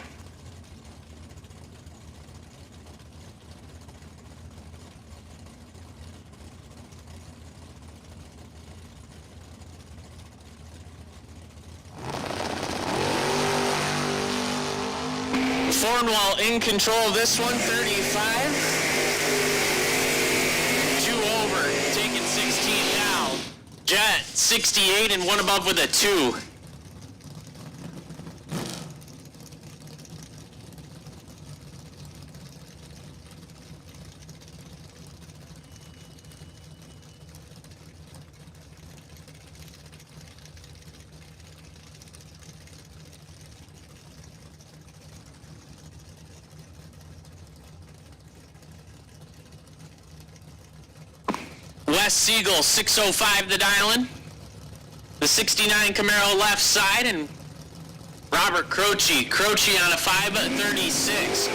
Fornwall in control of this one, 35. 2 over, taking 16 now. Jet, 68 and 1 above with a 2. West Siegel, 605 the dial-in. The 69 Camaro left side, and Robert Croce on a 536.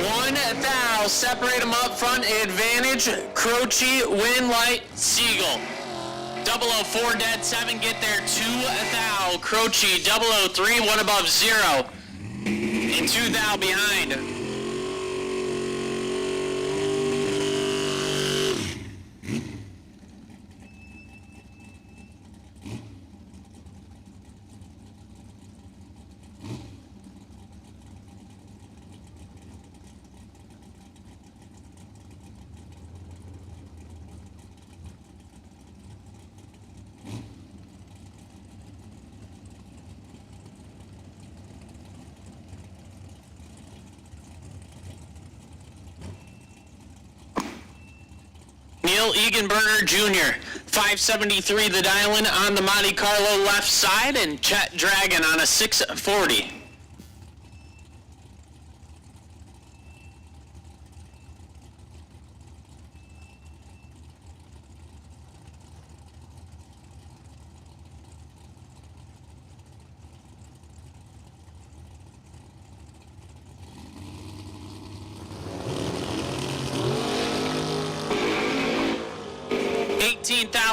1 thou, separate them up front, advantage, Croce, win light, Siegel. 004 dead 7, get there, 2 thou, Croce, 003, 1 above 0, and 2 thou behind. Neil Eganberger Jr., 573 the dial-in on the Monte Carlo left side, and Chet Dragon on a 640.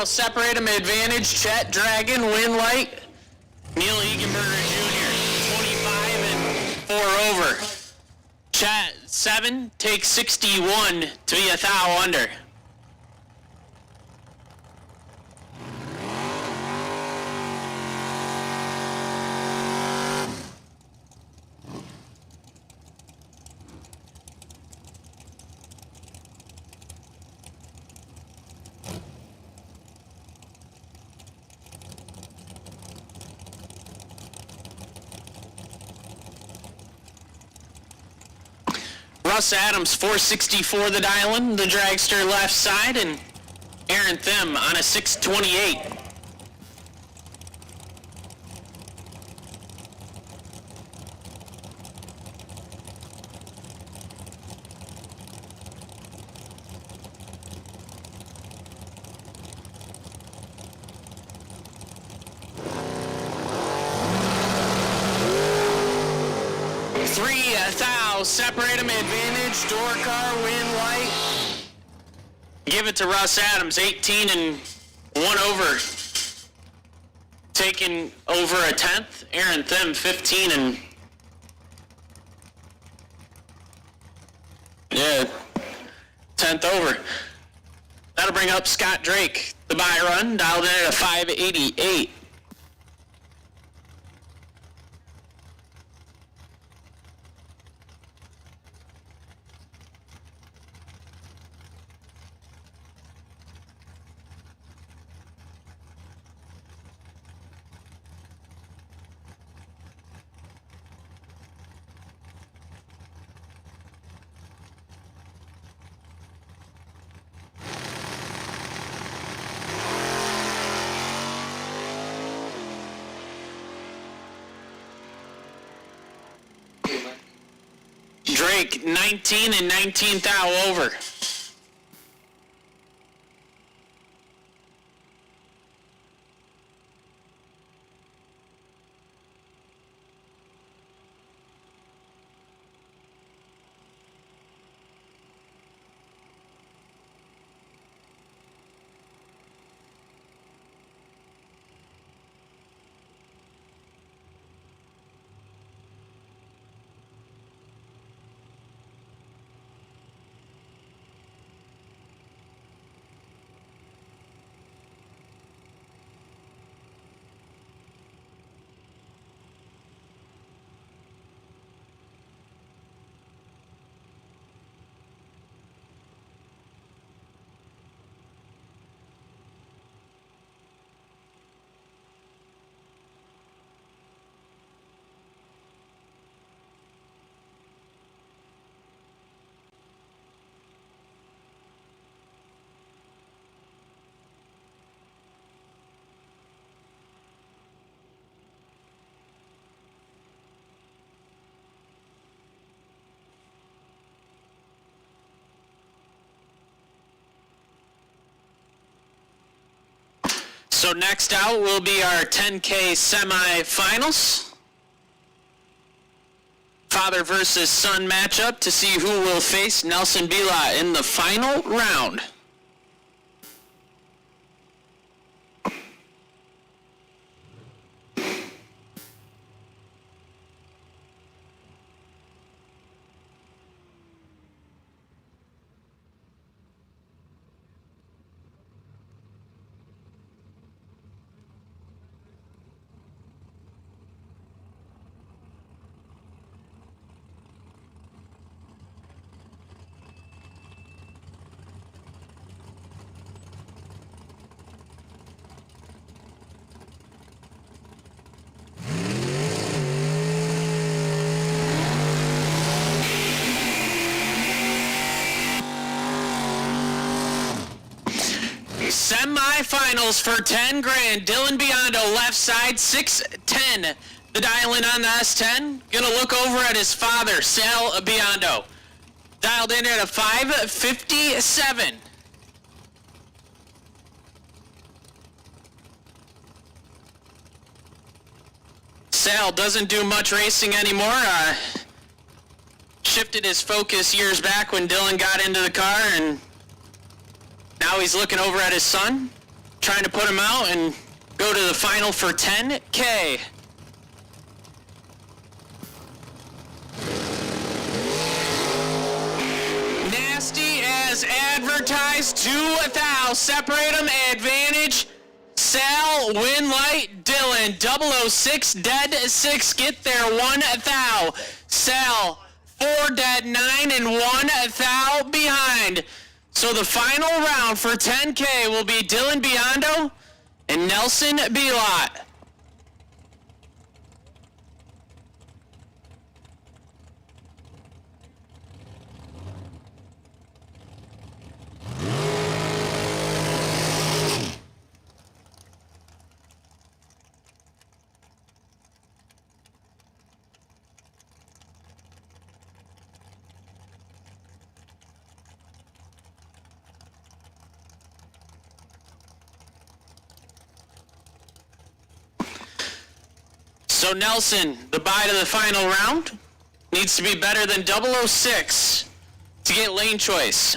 Separate them, advantage, Chet Dragon, win light, Neil Eganberger Jr., 25 and 4 over. Chet 7, takes 61 to be a thou under. Russ Adams, 464 the dial-in, the dragster left side, and Aaron Thim on a 628. Separate them, advantage, door car, win light. Give it to Russ Adams, 18 and 1 over. Taking over a 10th. Aaron Thim, 15 and... yeah, 10th over. That'll bring up Scott Drake, the buy run, dialed in at a 588. Drake, 19 and 19 thou over. So next out will be our 10K semifinals. Father versus son matchup to see who will face Nelson Bila in the final round. Semi-finals for 10 grand. Dylan Biondo, left side, 6'10". The dial-in on the S10. Gonna look over at his father, Sal Biondo. Dialed in at a 5'57". Sal doesn't do much racing anymore. Shifted his focus years back when Dylan got into the car, and now he's looking over at his son, trying to put him out and go to the final for 10K. Nasty as advertised, 2,000. Separate them, advantage. Sal, win light, Dylan, 006, dead 6, get there, 1,000. Sal, 4 dead, 9, and 1,000 behind. So the final round for 10K will be Dylan Biondo and Nelson Bilot. So Nelson, the bye to the final round, needs to be better than 006 to get lane choice.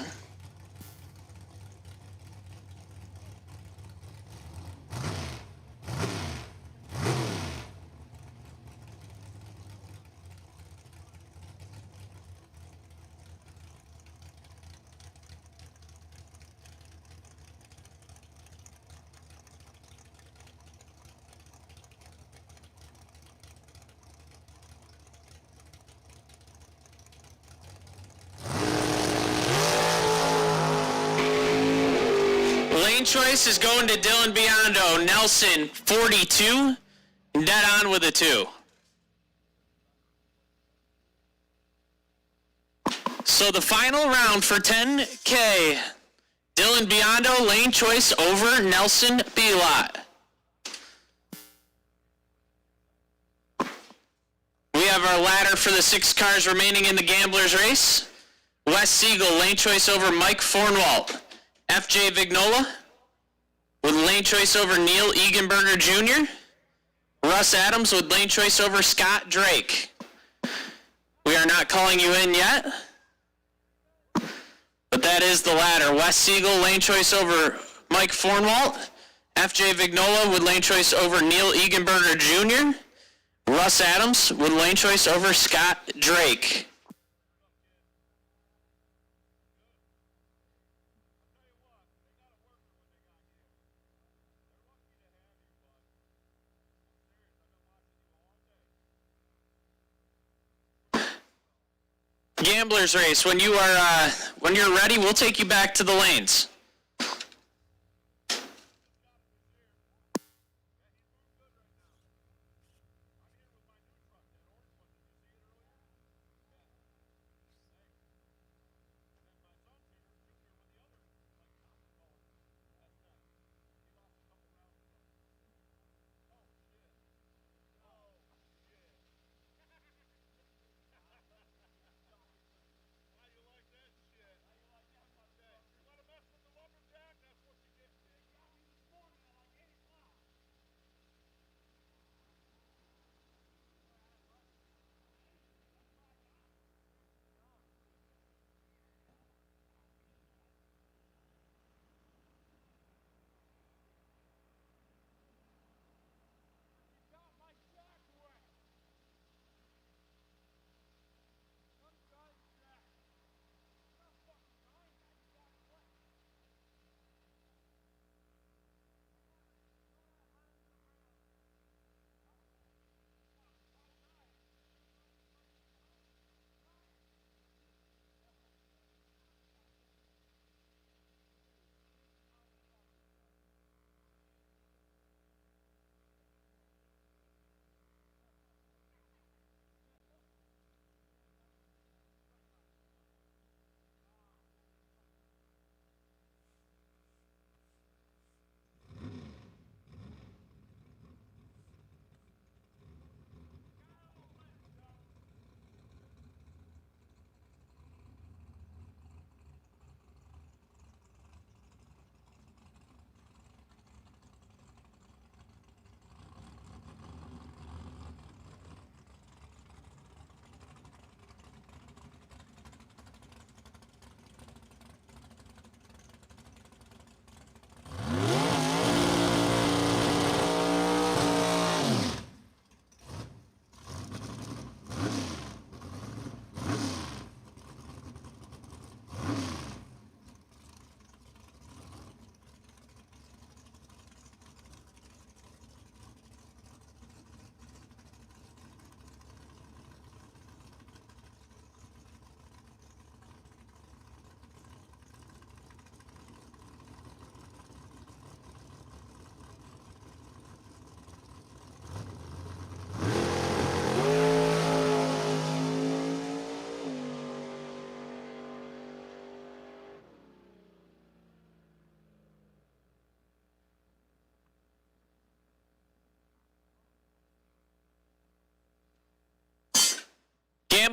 Lane choice is going to Dylan Biondo. Nelson, 42, dead on with a 2. So the final round for 10K, Dylan Biondo, lane choice over Nelson Bilot. We have our ladder for the 6 cars remaining in the Gamblers race. Wes Siegel, lane choice over Mike Fornwalt. FJ Vignola with lane choice over Neil Egenberger Jr. Russ Adams with lane choice over Scott Drake. We are not calling you in yet, but that is the ladder. Wes Siegel, lane choice over Mike Fornwalt. FJ Vignola with lane choice over Neil Egenberger Jr. Russ Adams with lane choice over Scott Drake. Gamblers race. When you're ready, we'll take you back to the lanes.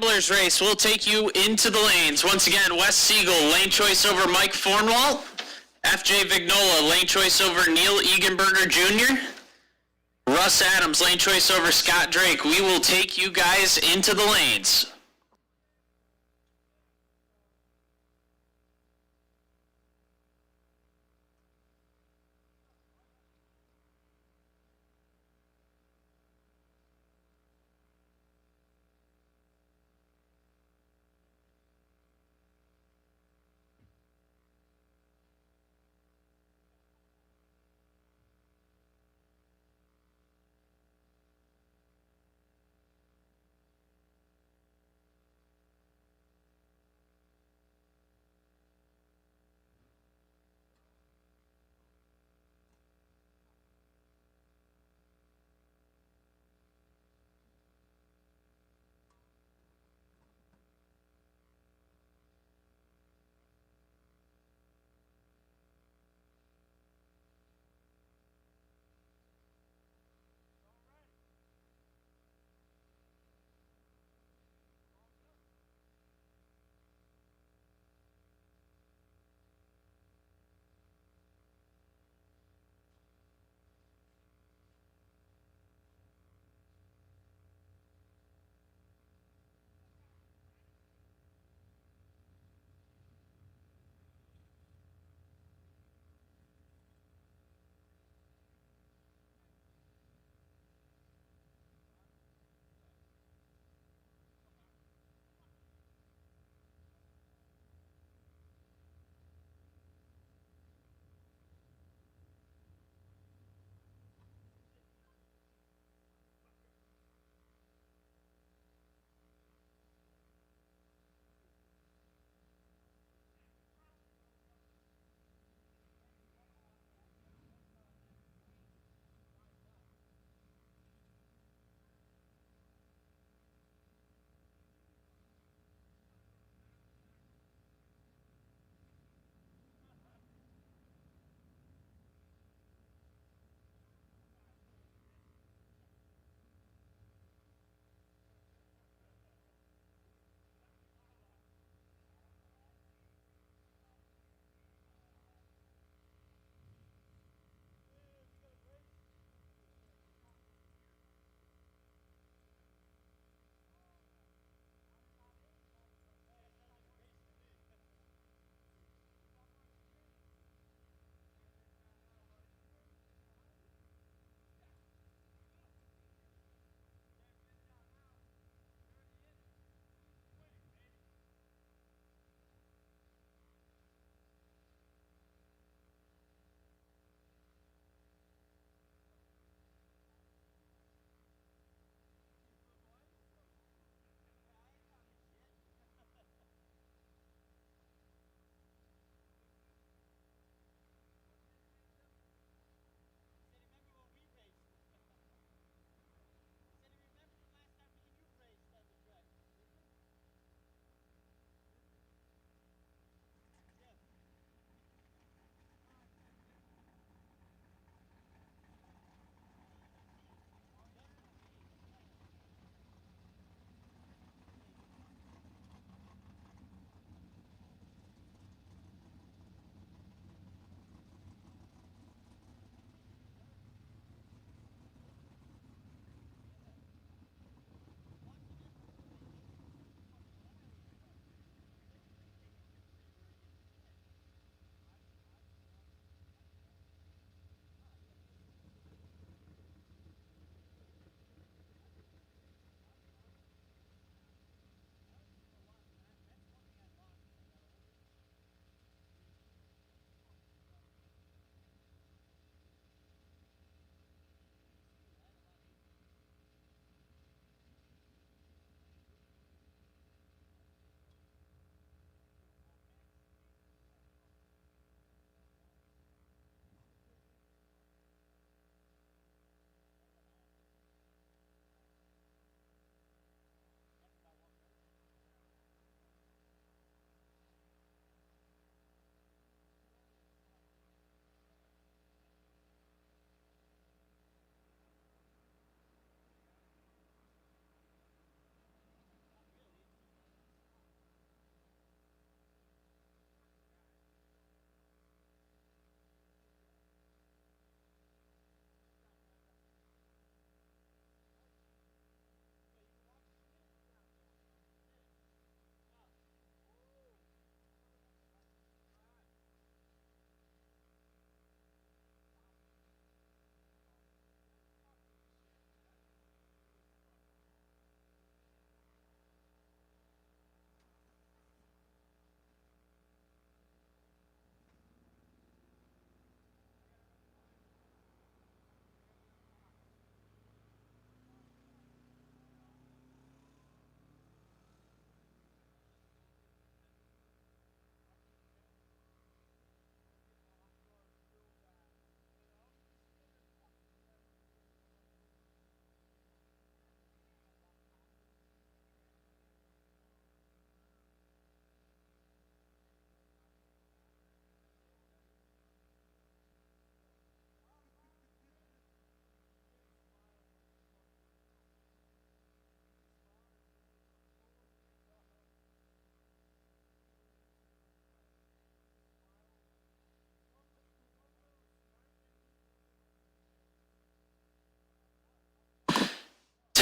Scramblers race will take you into the lanes. Once again, Wes Siegel, lane choice over Mike Fornwalt. FJ Vignola, lane choice over Neil Egenberger Jr. Russ Adams, lane choice over Scott Drake. We will take you guys into the lanes.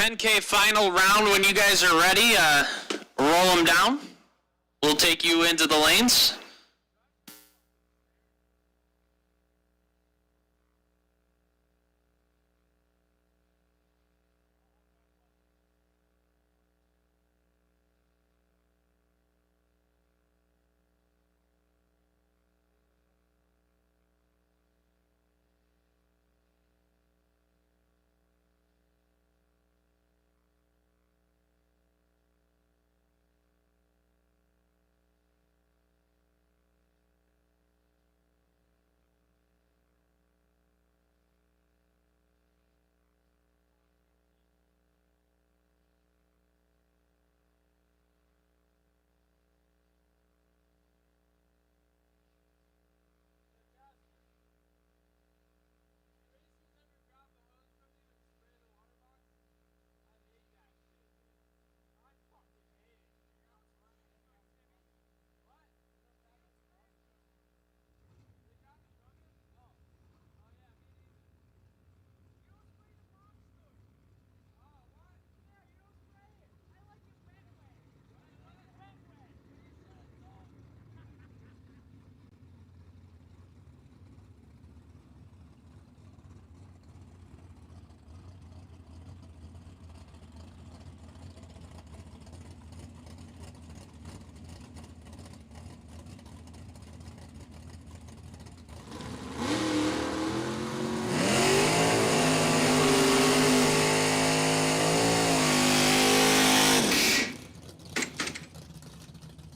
10K final round. When you guys are ready, roll them down. We'll take you into the lanes.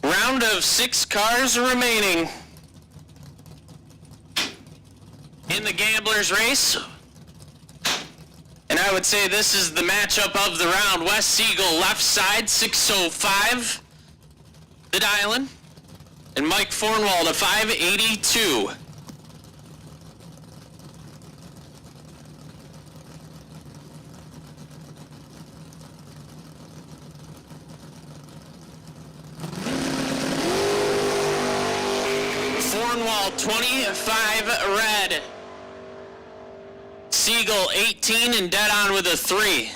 Round of 6 cars remaining in the Gamblers race. And I would say this is the matchup of the round. Wes Siegel, left side, 605, the Dylan. And Mike Fornwald, a 582. Fornwald, 25 red. Siegel, 18 and dead on with a 3.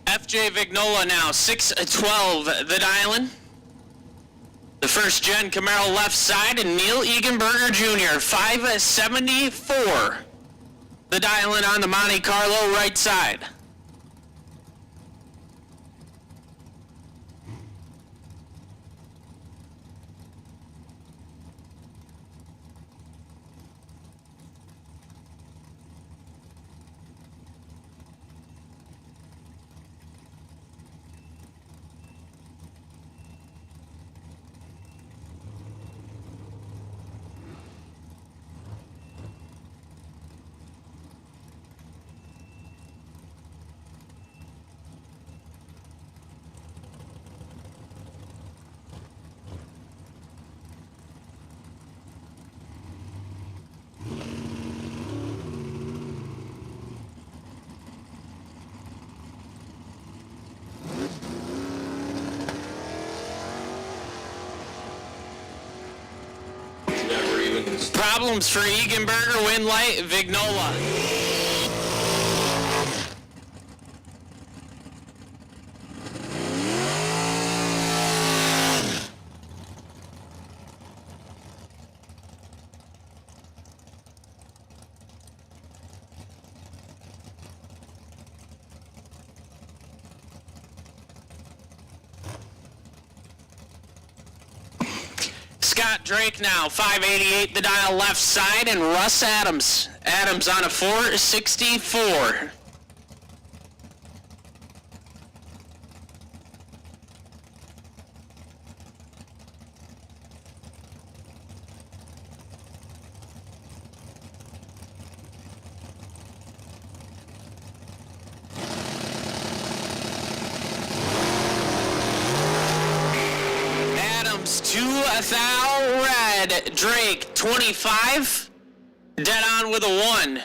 FJ Vignola now, 612, the Dylan. The first gen Camaro left side, and Neil Egenberger Jr., 574, the Dylan on the Monte Carlo right side. Problems for Egenberger, win light, Vignola. Scott Drake now, 588 the dial left side, and Russ Adams. Adams on a 464. Thou Red, Drake, 25. Dead on with a 1.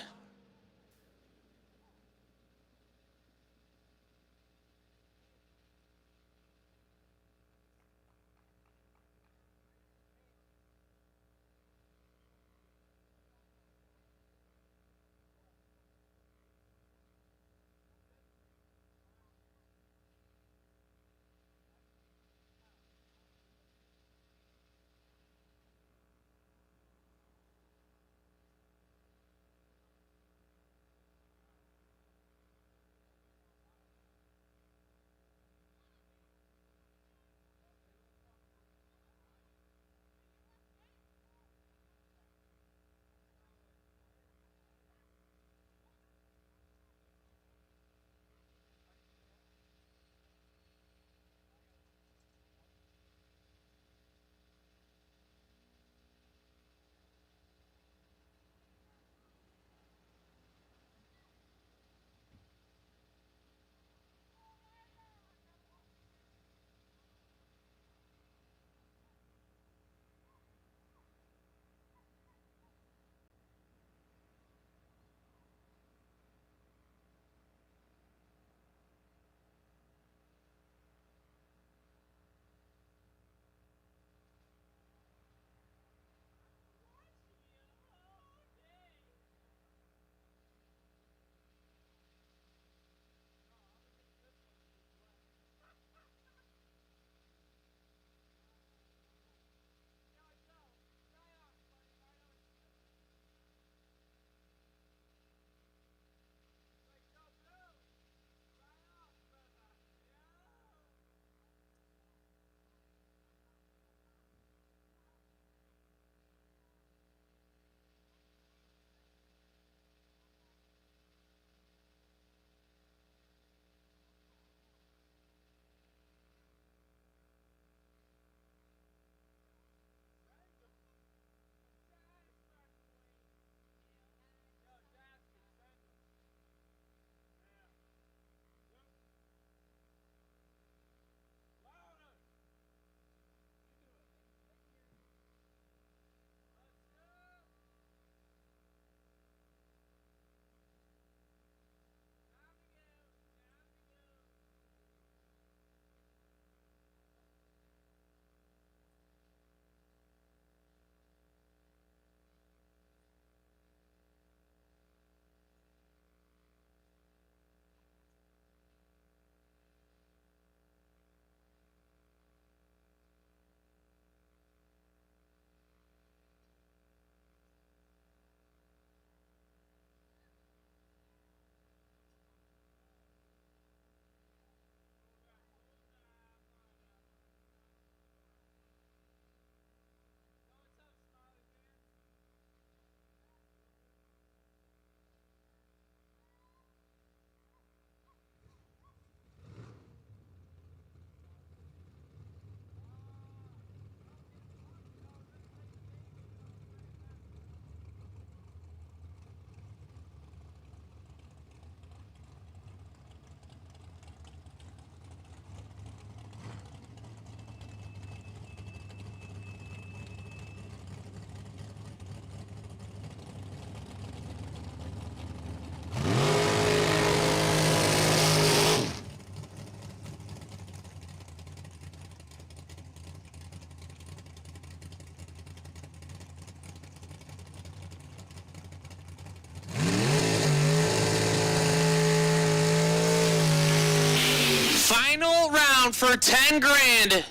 Final round for 10 grand.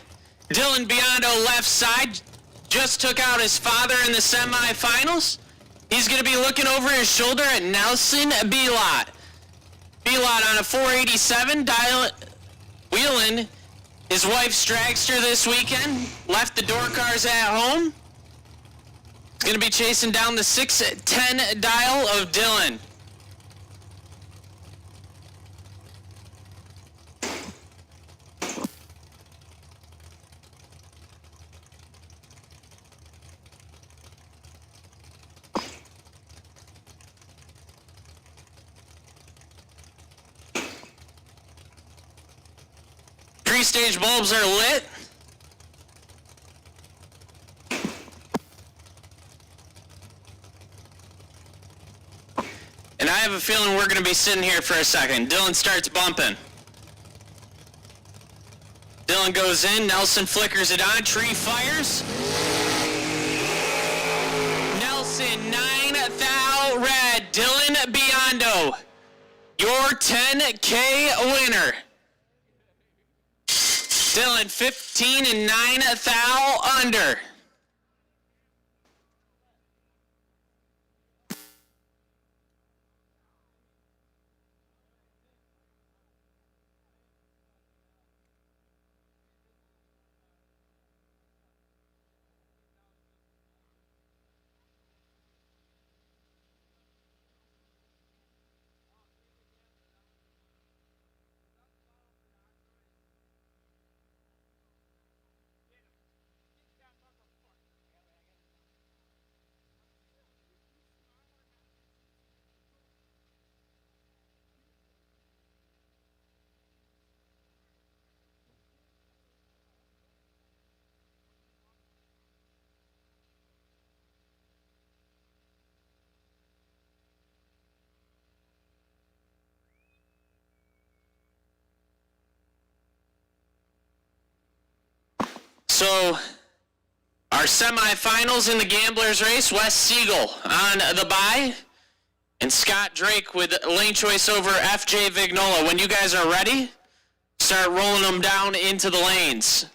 Dylan Biondo left side just took out his father in the semifinals. He's going to be looking over his shoulder at Nelson Belot. Belot on a 487, wheeling his wife's dragster this weekend. Left the door cars at home. He's going to be chasing down the 610 dial of Dylan. Three-stage bulbs are lit. I have a feeling we're going to be sitting here for a second. Dylan starts bumping. Dylan goes in. Nelson flickers it on. Tree fires. Nelson, 9 thou red. Dylan Biondo, your 10K winner. Dylan, 15 and 9 thou under. So, our semifinals in the Gamblers race, Wes Siegel on the bye, and Scott Drake with lane choice over FJ Vignola. When you guys are ready, start rolling them down into the lanes.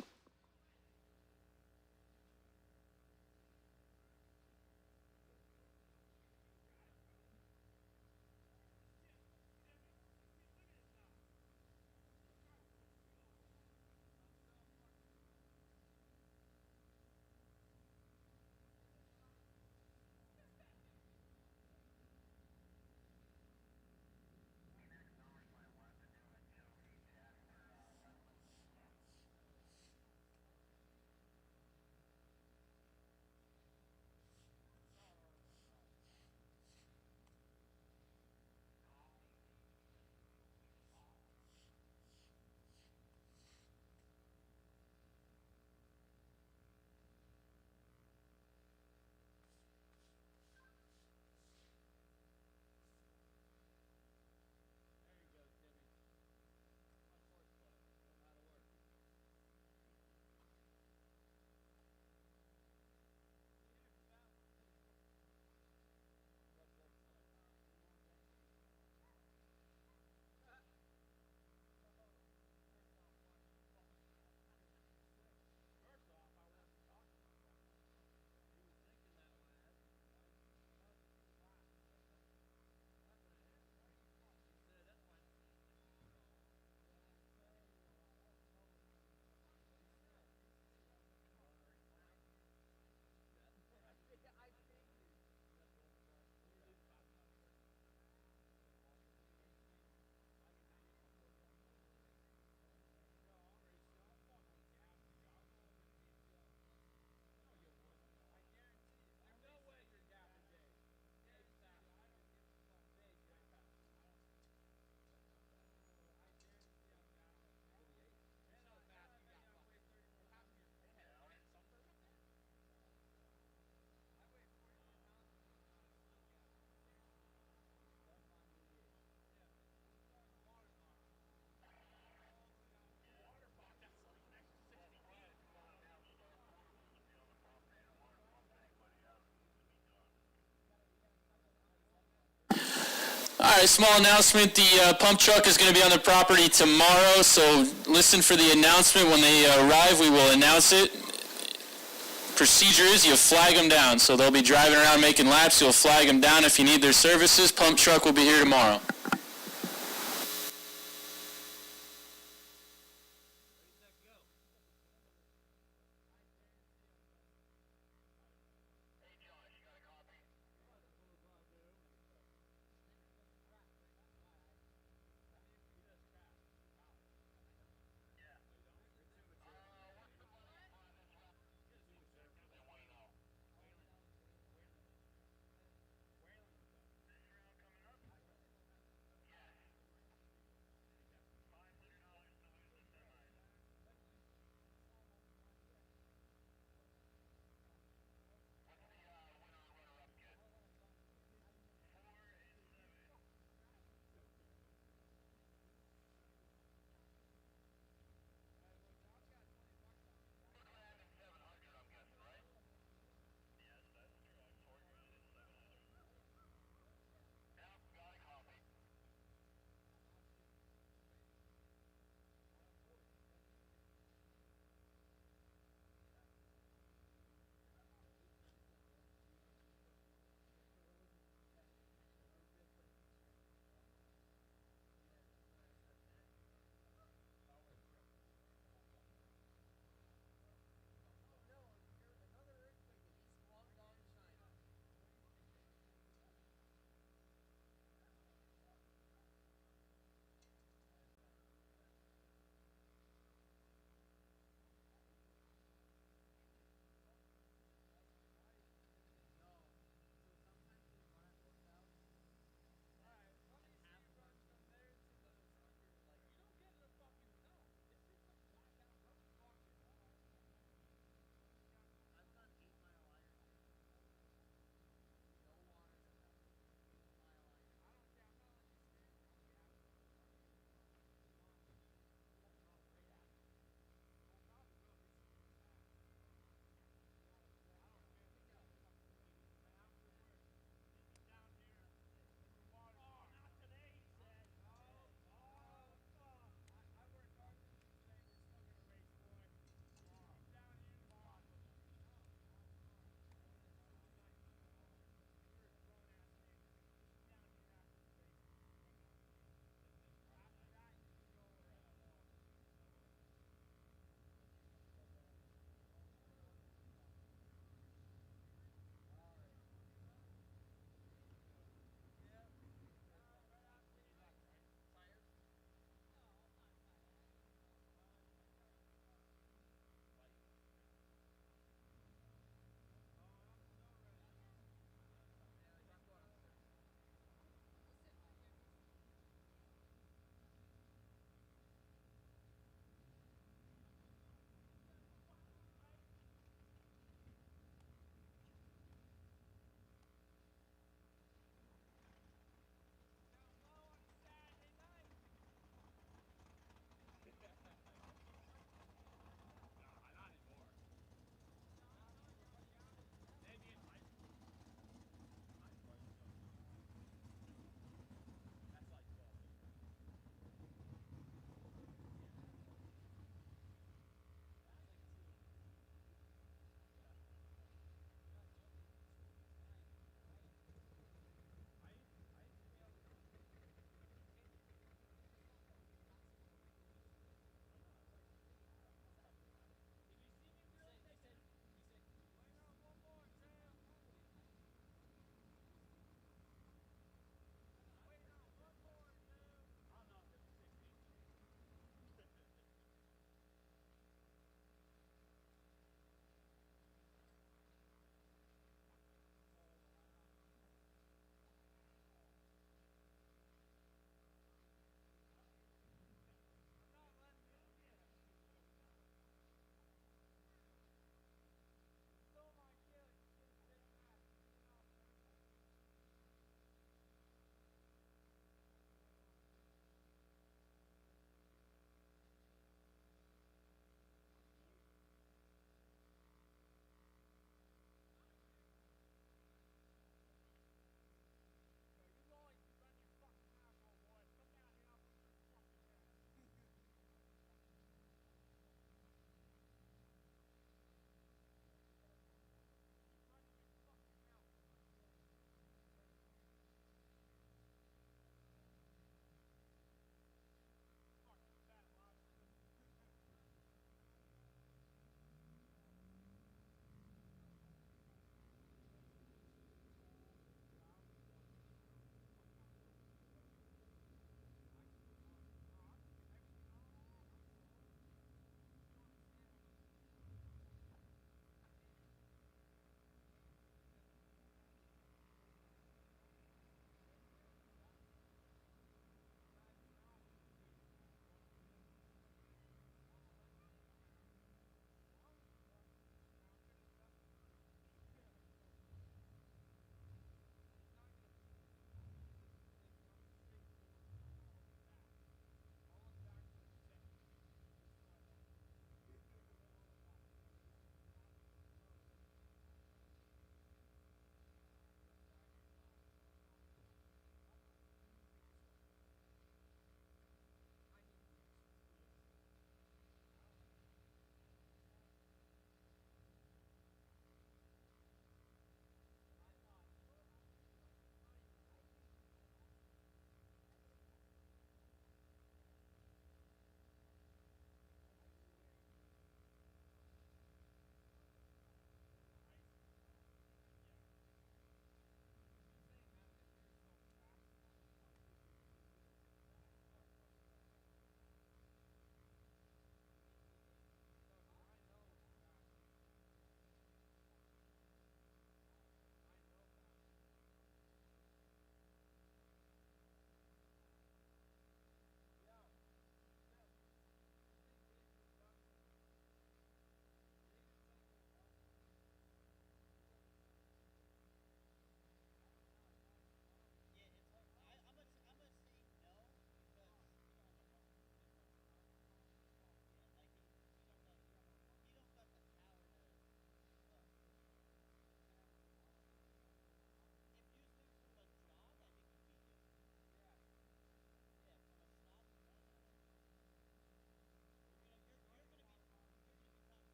All right, small announcement. The pump truck is going to be on the property tomorrow, so listen for the announcement. When they arrive, we will announce it. Procedure is you flag them down. So they'll be driving around making laps. You'll flag them down if you need their services. Pump truck will be here tomorrow.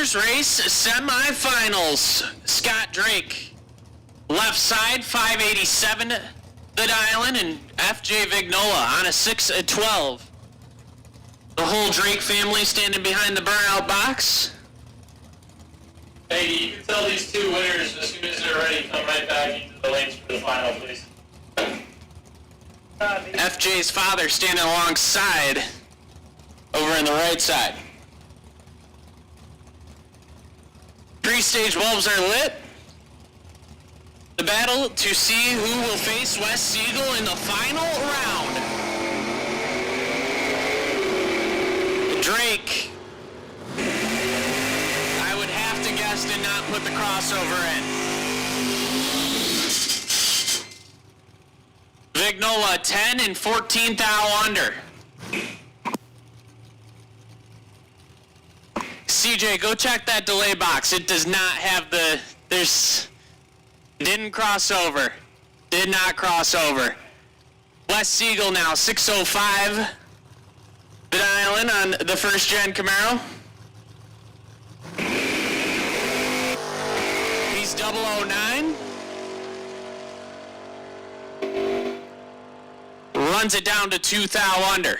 Whalers race semifinals. Scott Drake, left side, 587 the dial-in, and FJ Vignola on a 612. The whole Drake family standing behind the burnout box. Hey, you can tell these two winners as soon as they're ready, come right back into the lanes for the final, please. FJ's father standing alongside over on the right side. Pre-stage bulbs are lit. The battle to see who will face Wes Siegel in the final round. Drake, I would have to guess, did not put the crossover in. Vignola 10 and 14 thou under. CJ, go check that delay box. It does not have didn't cross over. Did not cross over. Wes Siegel now, 605. The dial-in on the first gen Camaro. He's 009. Runs it down to 2 thou under.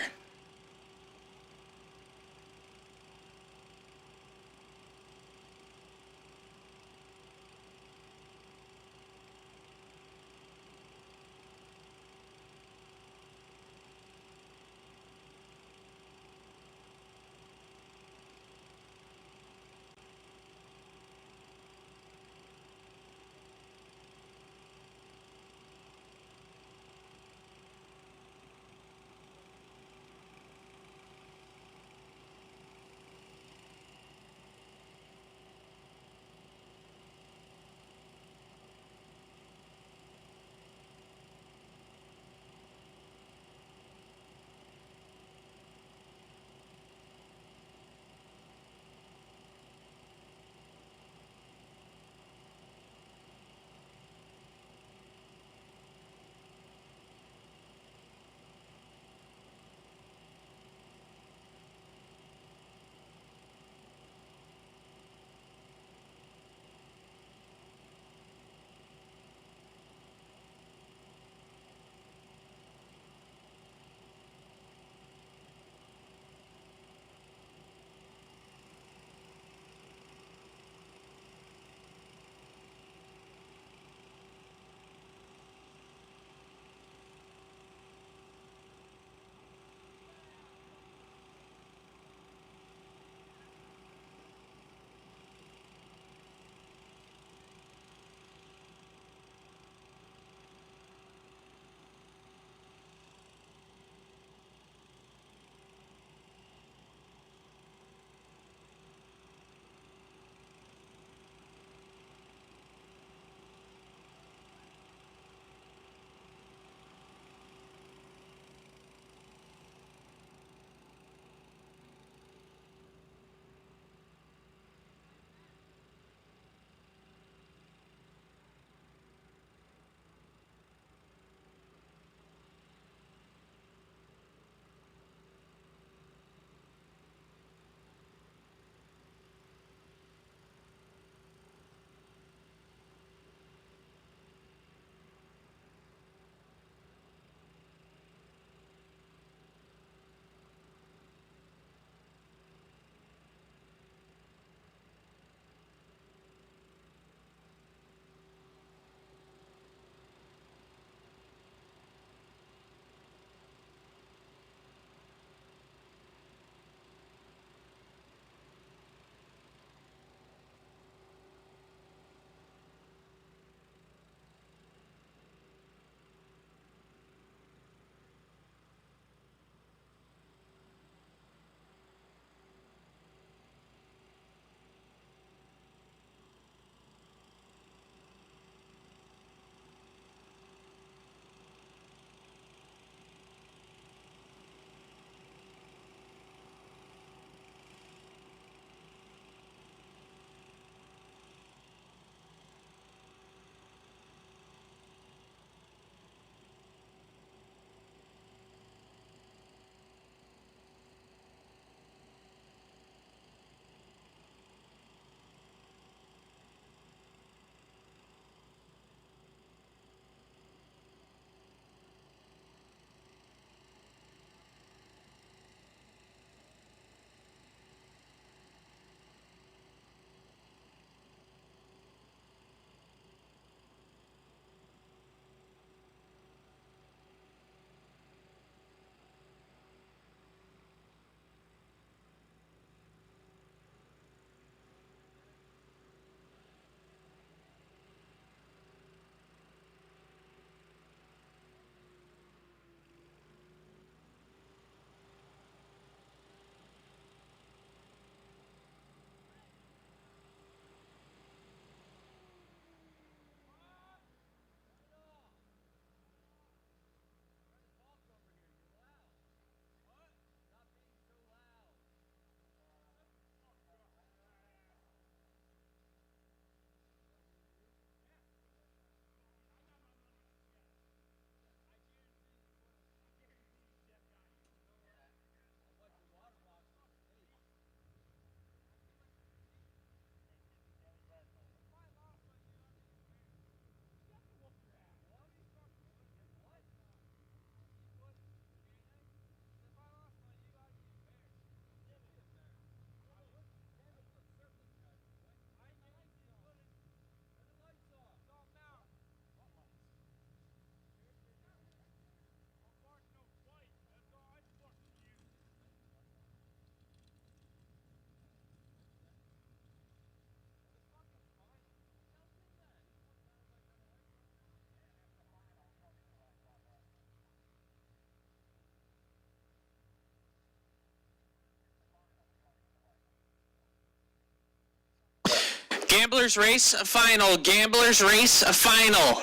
Gamblers Race Final. Gamblers Race Final.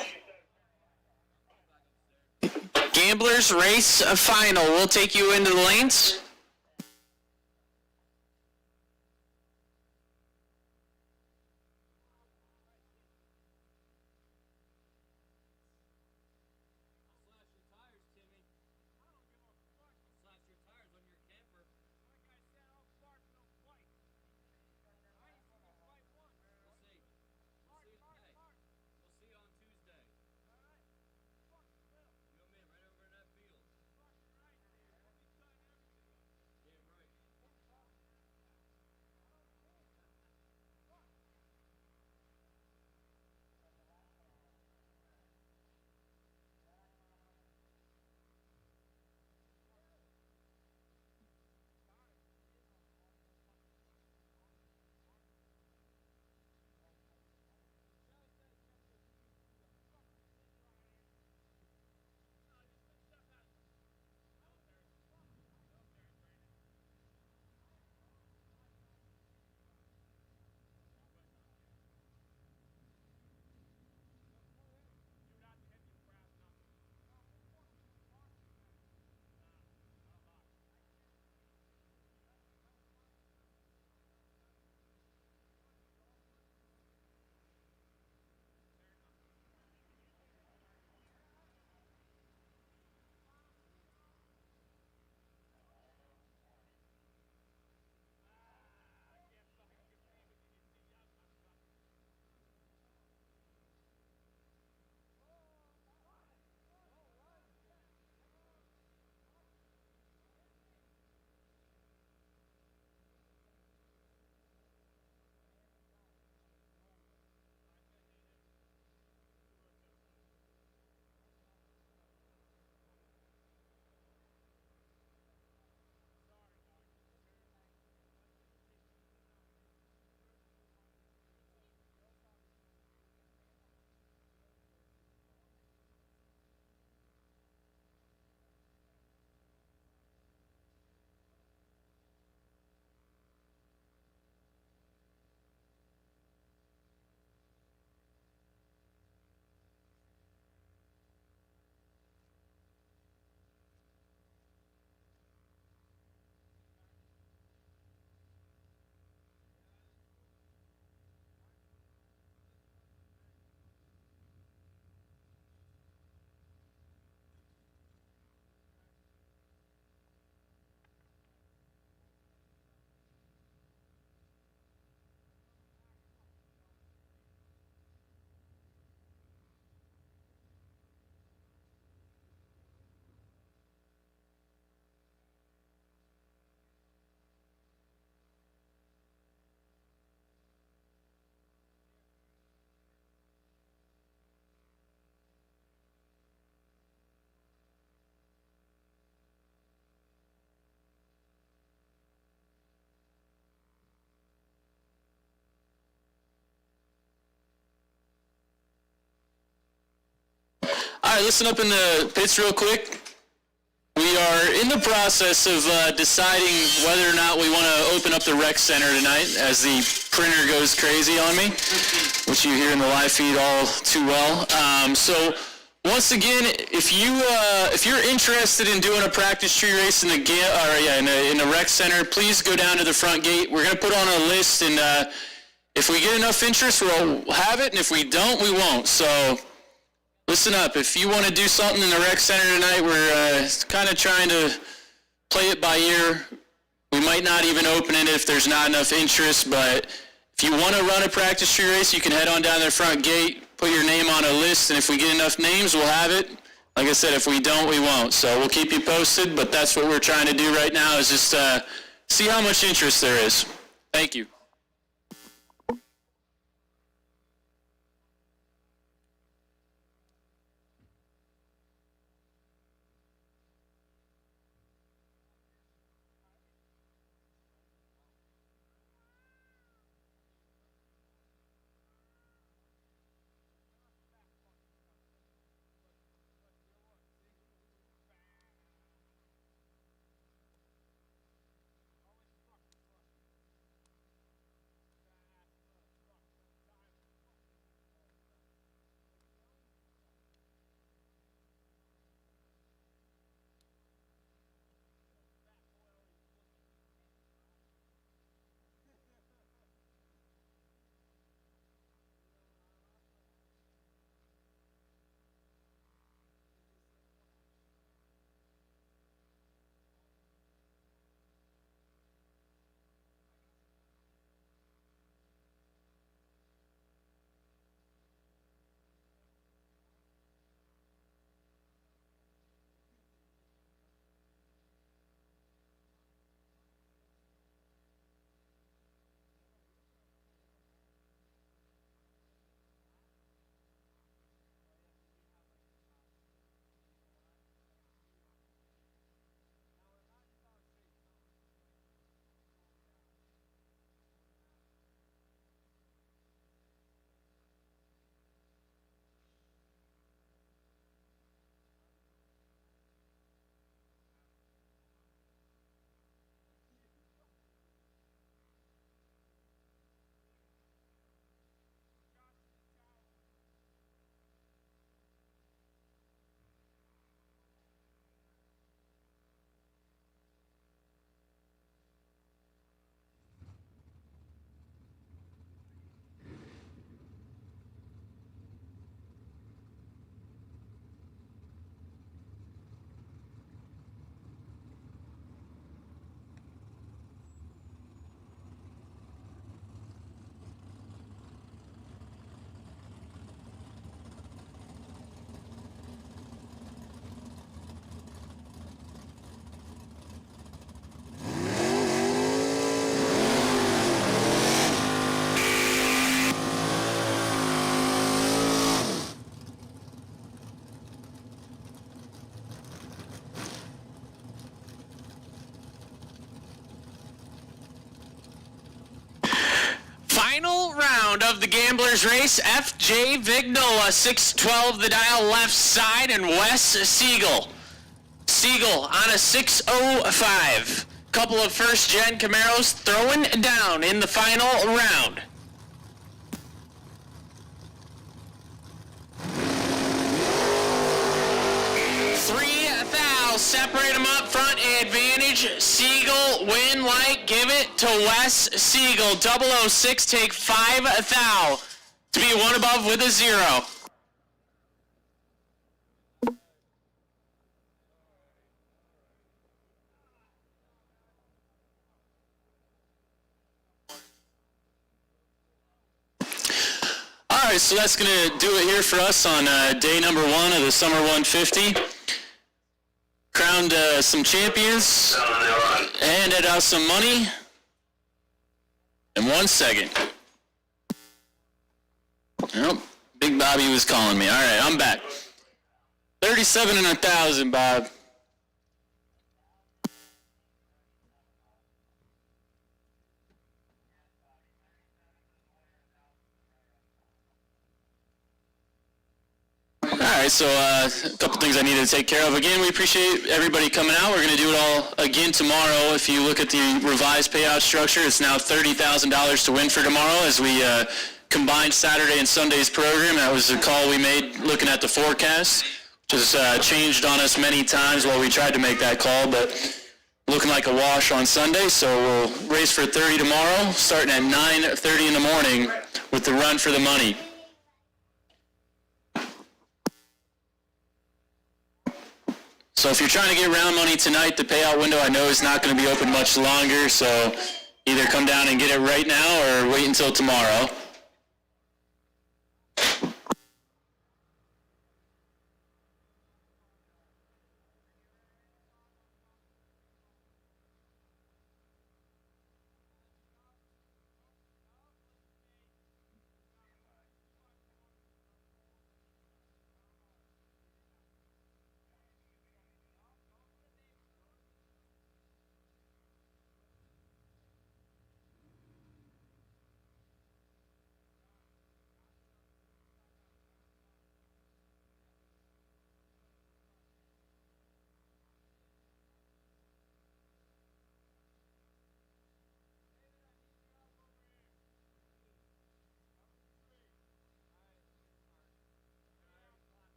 Gamblers Race Final. We'll take you into the lanes. All right, listen up in the pits real quick. We are in the process of deciding whether or not we want to open up the rec center tonight as the printer goes crazy on me, which you hear in the live feed all too well. So once again, if you're interested in doing a practice tree race in the rec center, please go down to the front gate. We're going to put on a list, and if we get enough interest, we'll have it, and if we don't, we won't. So listen up. If you want to do something in the rec center tonight, we're kind of trying to play it by ear. We might not even open it if there's not enough interest, but if you want to run a practice tree race, you can head on down the front gate, put your name on a list, and if we get enough names, we'll have it. Like I said, if we don't, we won't. So we'll keep you posted, but that's what we're trying to do right now is just see how much interest there is. Thank you. final round of the Gamblers Race. FJ Vignola, 612 the dial left side, and Wes Siegel. Siegel on a 605. Couple of first-gen Camaros throwing down in the final round. Separate them up front, advantage. Siegel, win light, give it to Wes Siegel. 006, take 5 thou to be one above with a 0. All right, so that's going to do it here for us on day number 1 of the Summer 150. Crowned some champions, handed out some money in 1 second. Oh, Big Bobby was calling me. All right, I'm back. 37 and 1,000, Bob. All right, so a couple things I needed to take care of. Again, we appreciate everybody coming out. We're going to do it all again tomorrow. If you look at the revised payout structure, it's now $30,000 to win for tomorrow as we combined Saturday and Sunday's program. That was a call we made looking at the forecast, which has changed on us many times while we tried to make that call, but looking like a wash on Sunday. So we'll race for 30 tomorrow, starting at 9:30 in the morning with the run for the money. So if you're trying to get round money tonight, the payout window I know is not going to be open much longer, so either come down and get it right now or wait until tomorrow.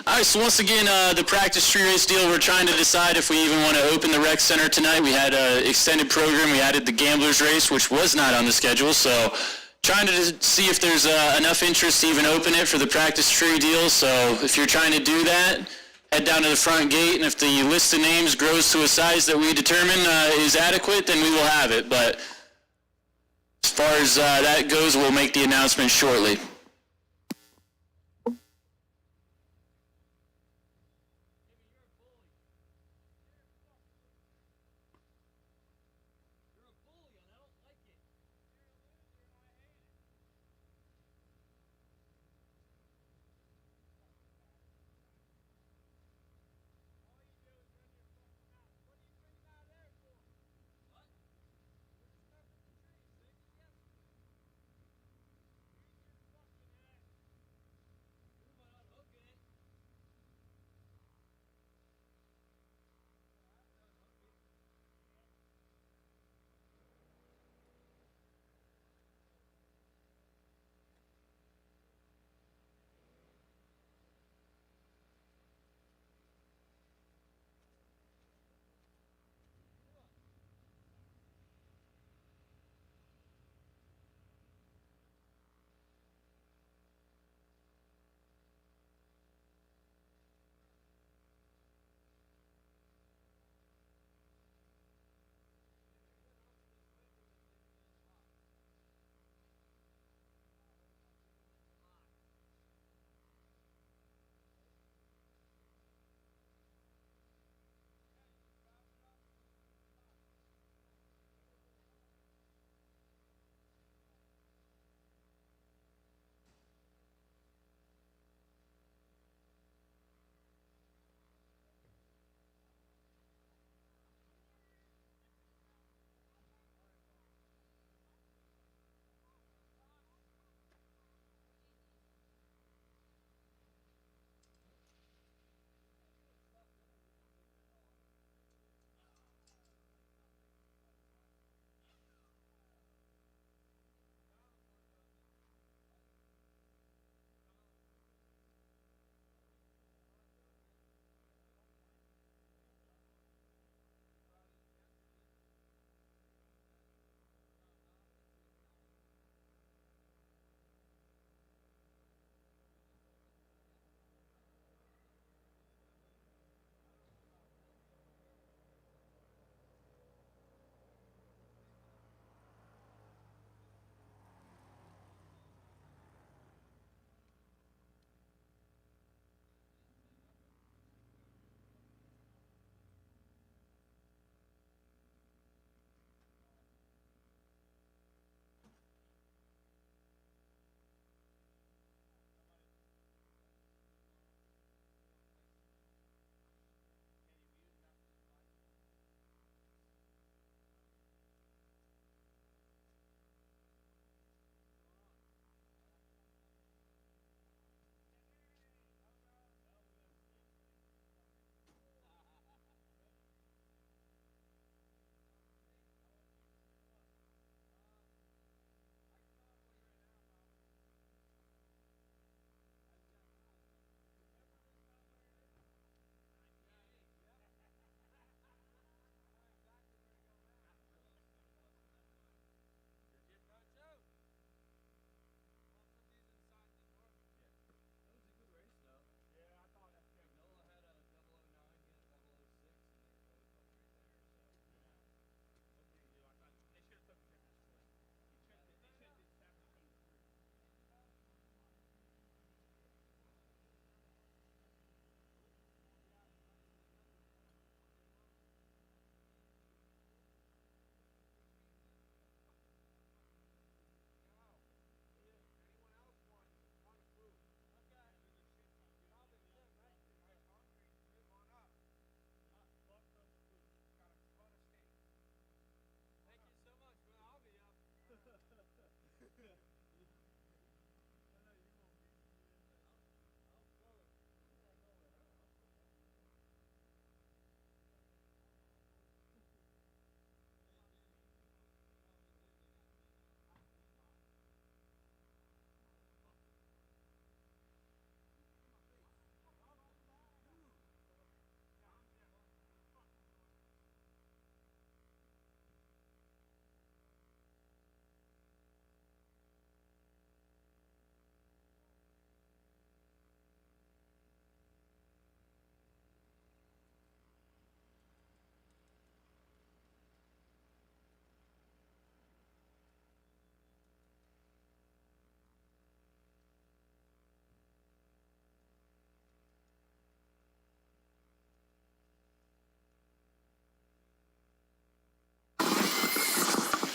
All right, so once again, the practice street race deal, we're trying to decide if we even want to open the rec center tonight. We had an extended program. We added the Gamblers Race, which was not on the schedule, so trying to see if there's enough interest to even open it for the practice tree deal. So if you're trying to do that, head down to the front gate, and if the list of names grows to a size that we determine is adequate, then we will have it. But as far as that goes, we'll make the announcement shortly.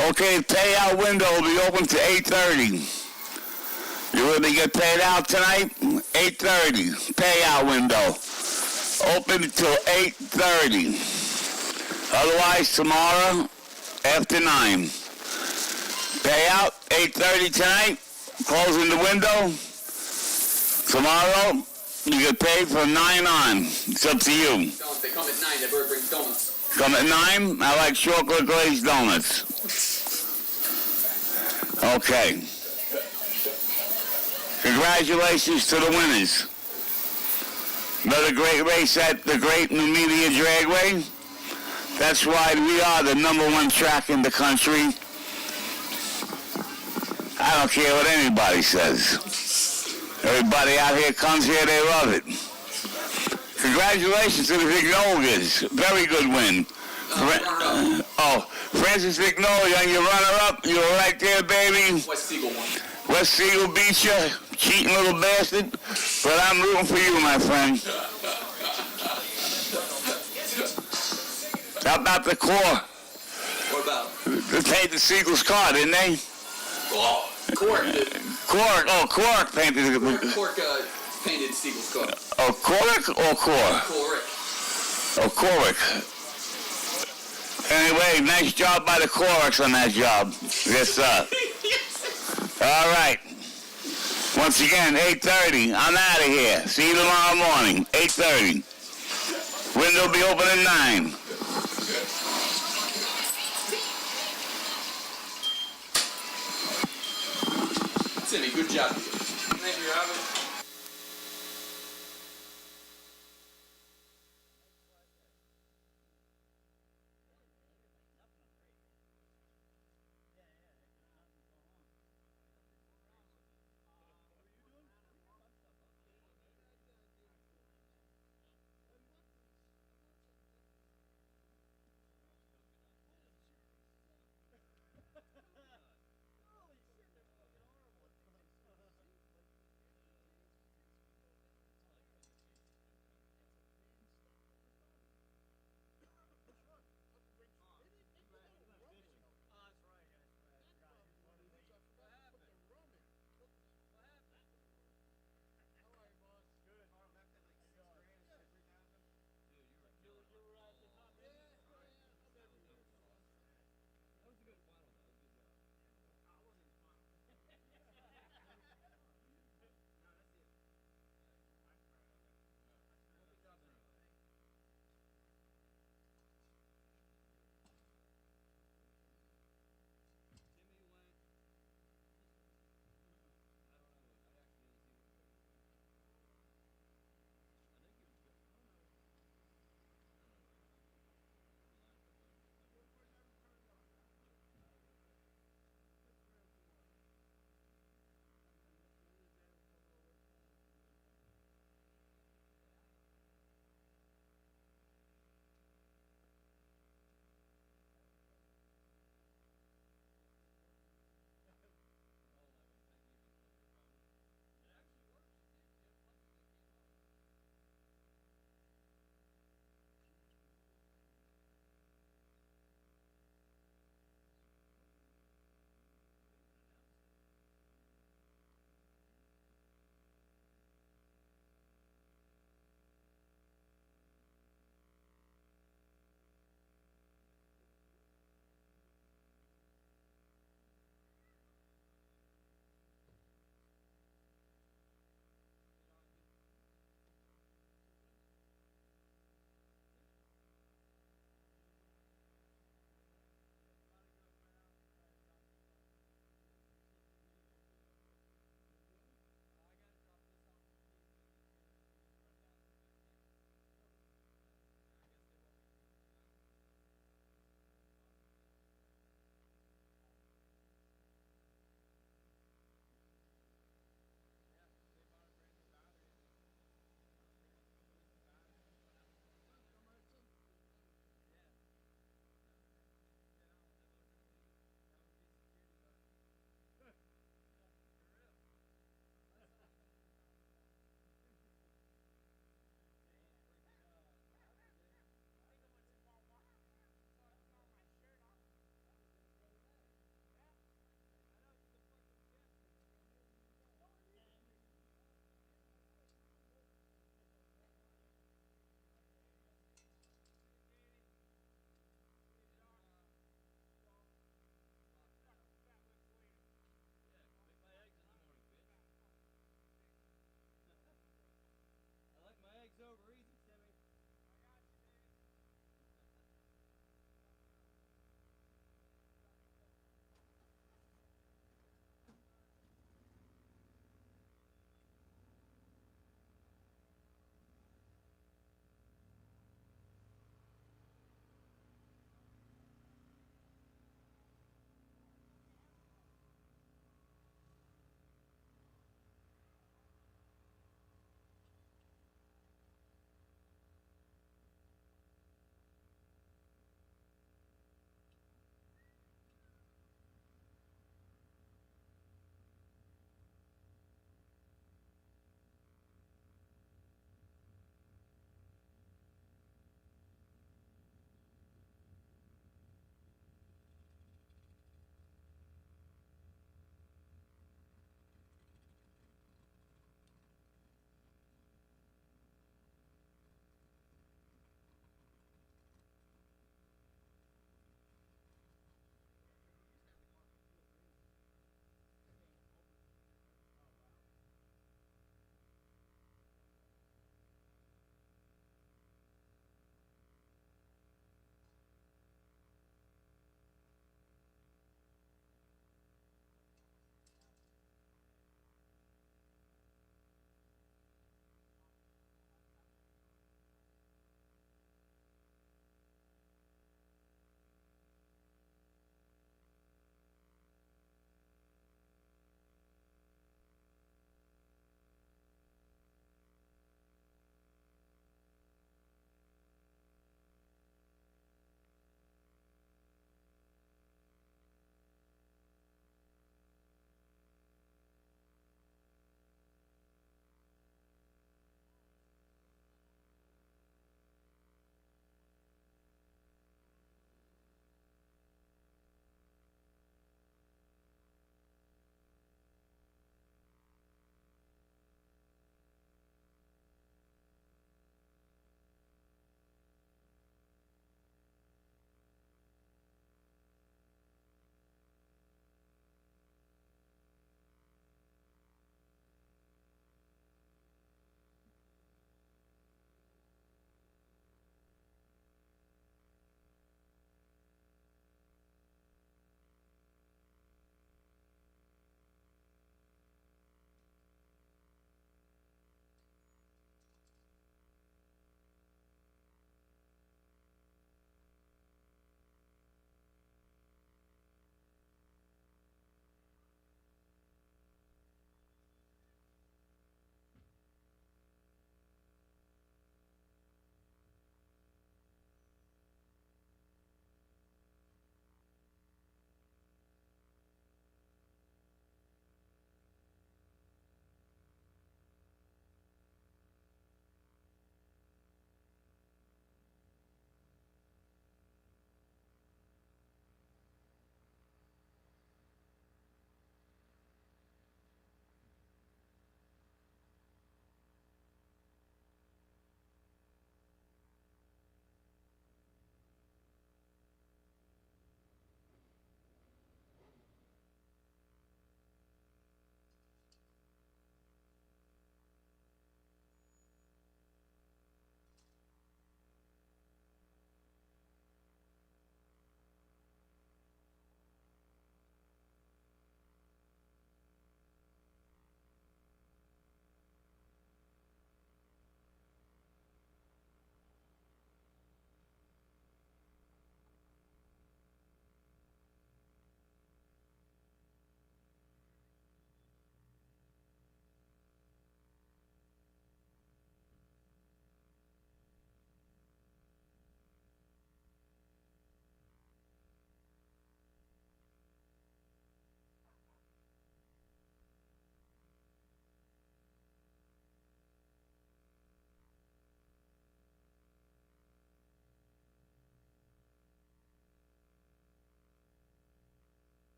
Okay, payout window will be open to 8:30. You ready to get paid out tonight? 8:30. Payout window. Open till 8:30. Otherwise, tomorrow after 9. Payout 8:30 tonight. Closing the window. Tomorrow, you get paid from 9 on. It's up to you. They come at 9. Everybody brings donuts. Come at 9? I like chocolate glazed donuts. Okay. Congratulations to the winners. Another great race at the great Numidia Dragway. That's why we are the #1 track in the country. I don't care what anybody says. Everybody out here comes here, they love it. Congratulations to the Vignolas. Very good win. Francis Vignola, on your runner-up. You were right there, baby. West Siegel won. West Siegel beat you, cheating little bastard. But I'm rooting for you, my friend. How about the Corps? What about? They paid the Siegel's car, didn't they? Oh, Cork did. Cork. Oh, Cork painted the... Cork painted Siegel's car. Oh, Cork or Cork? Cork. Oh, Cork. Anyway, nice job by the Corks on that job. Yes, sir. All right. Once again, 8:30. I'm out of here. See you tomorrow morning, 8:30. Window will be open at 9. Timmy, good job. Thank you, Robert.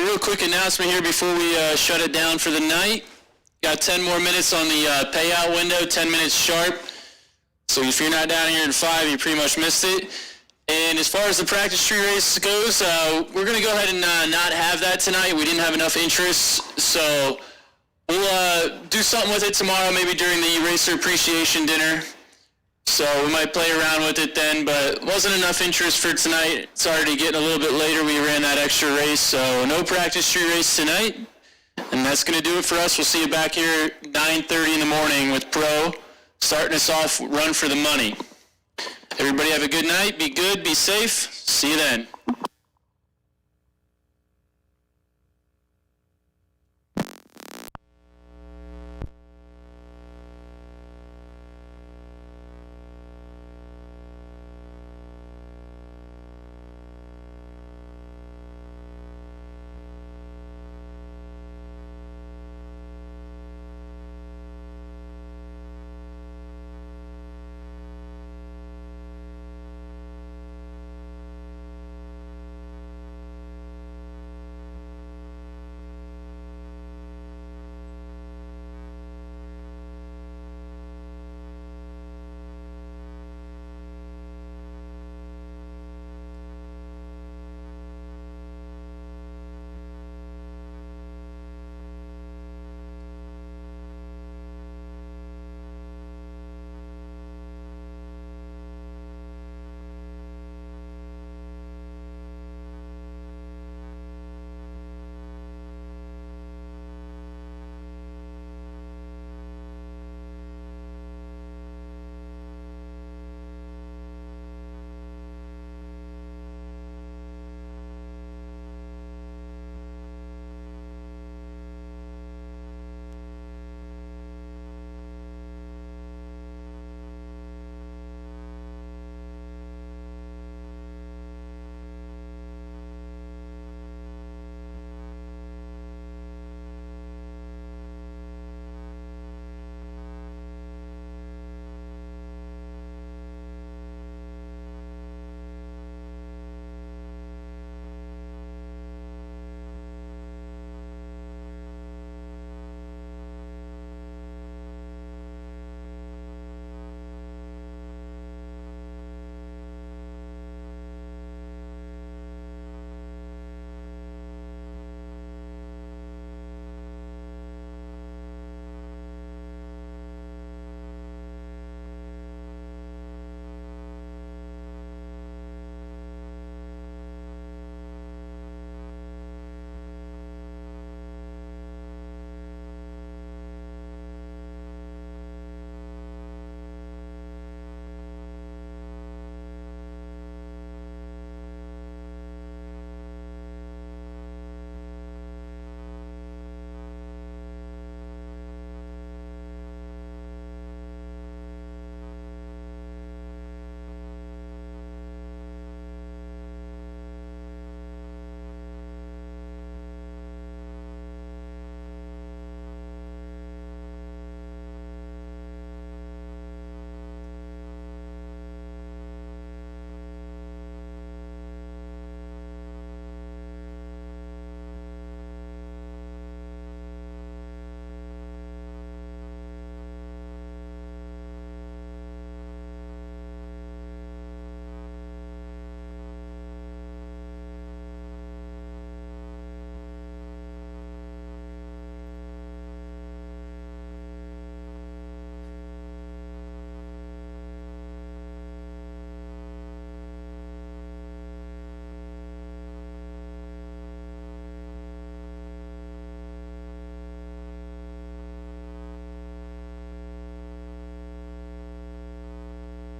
real quick announcement here before we shut it down for the night. Got 10 more minutes on the payout window, 10 minutes sharp. So if you're not down here in 5, you pretty much missed it. And as far as the practice tree race goes, we're going to go ahead and not have that tonight. We didn't have enough interest, so we'll do something with it tomorrow, maybe during the Racer Appreciation Dinner. So we might play around with it then, but wasn't enough interest for tonight. It's already getting a little bit later. We ran that extra race, so no practice tree race tonight. And that's going to do it for us. We'll see you back here at 9:30 in the morning with Pro, starting us off Run for the Money. Everybody have a good night. Be good. Be safe. See you then.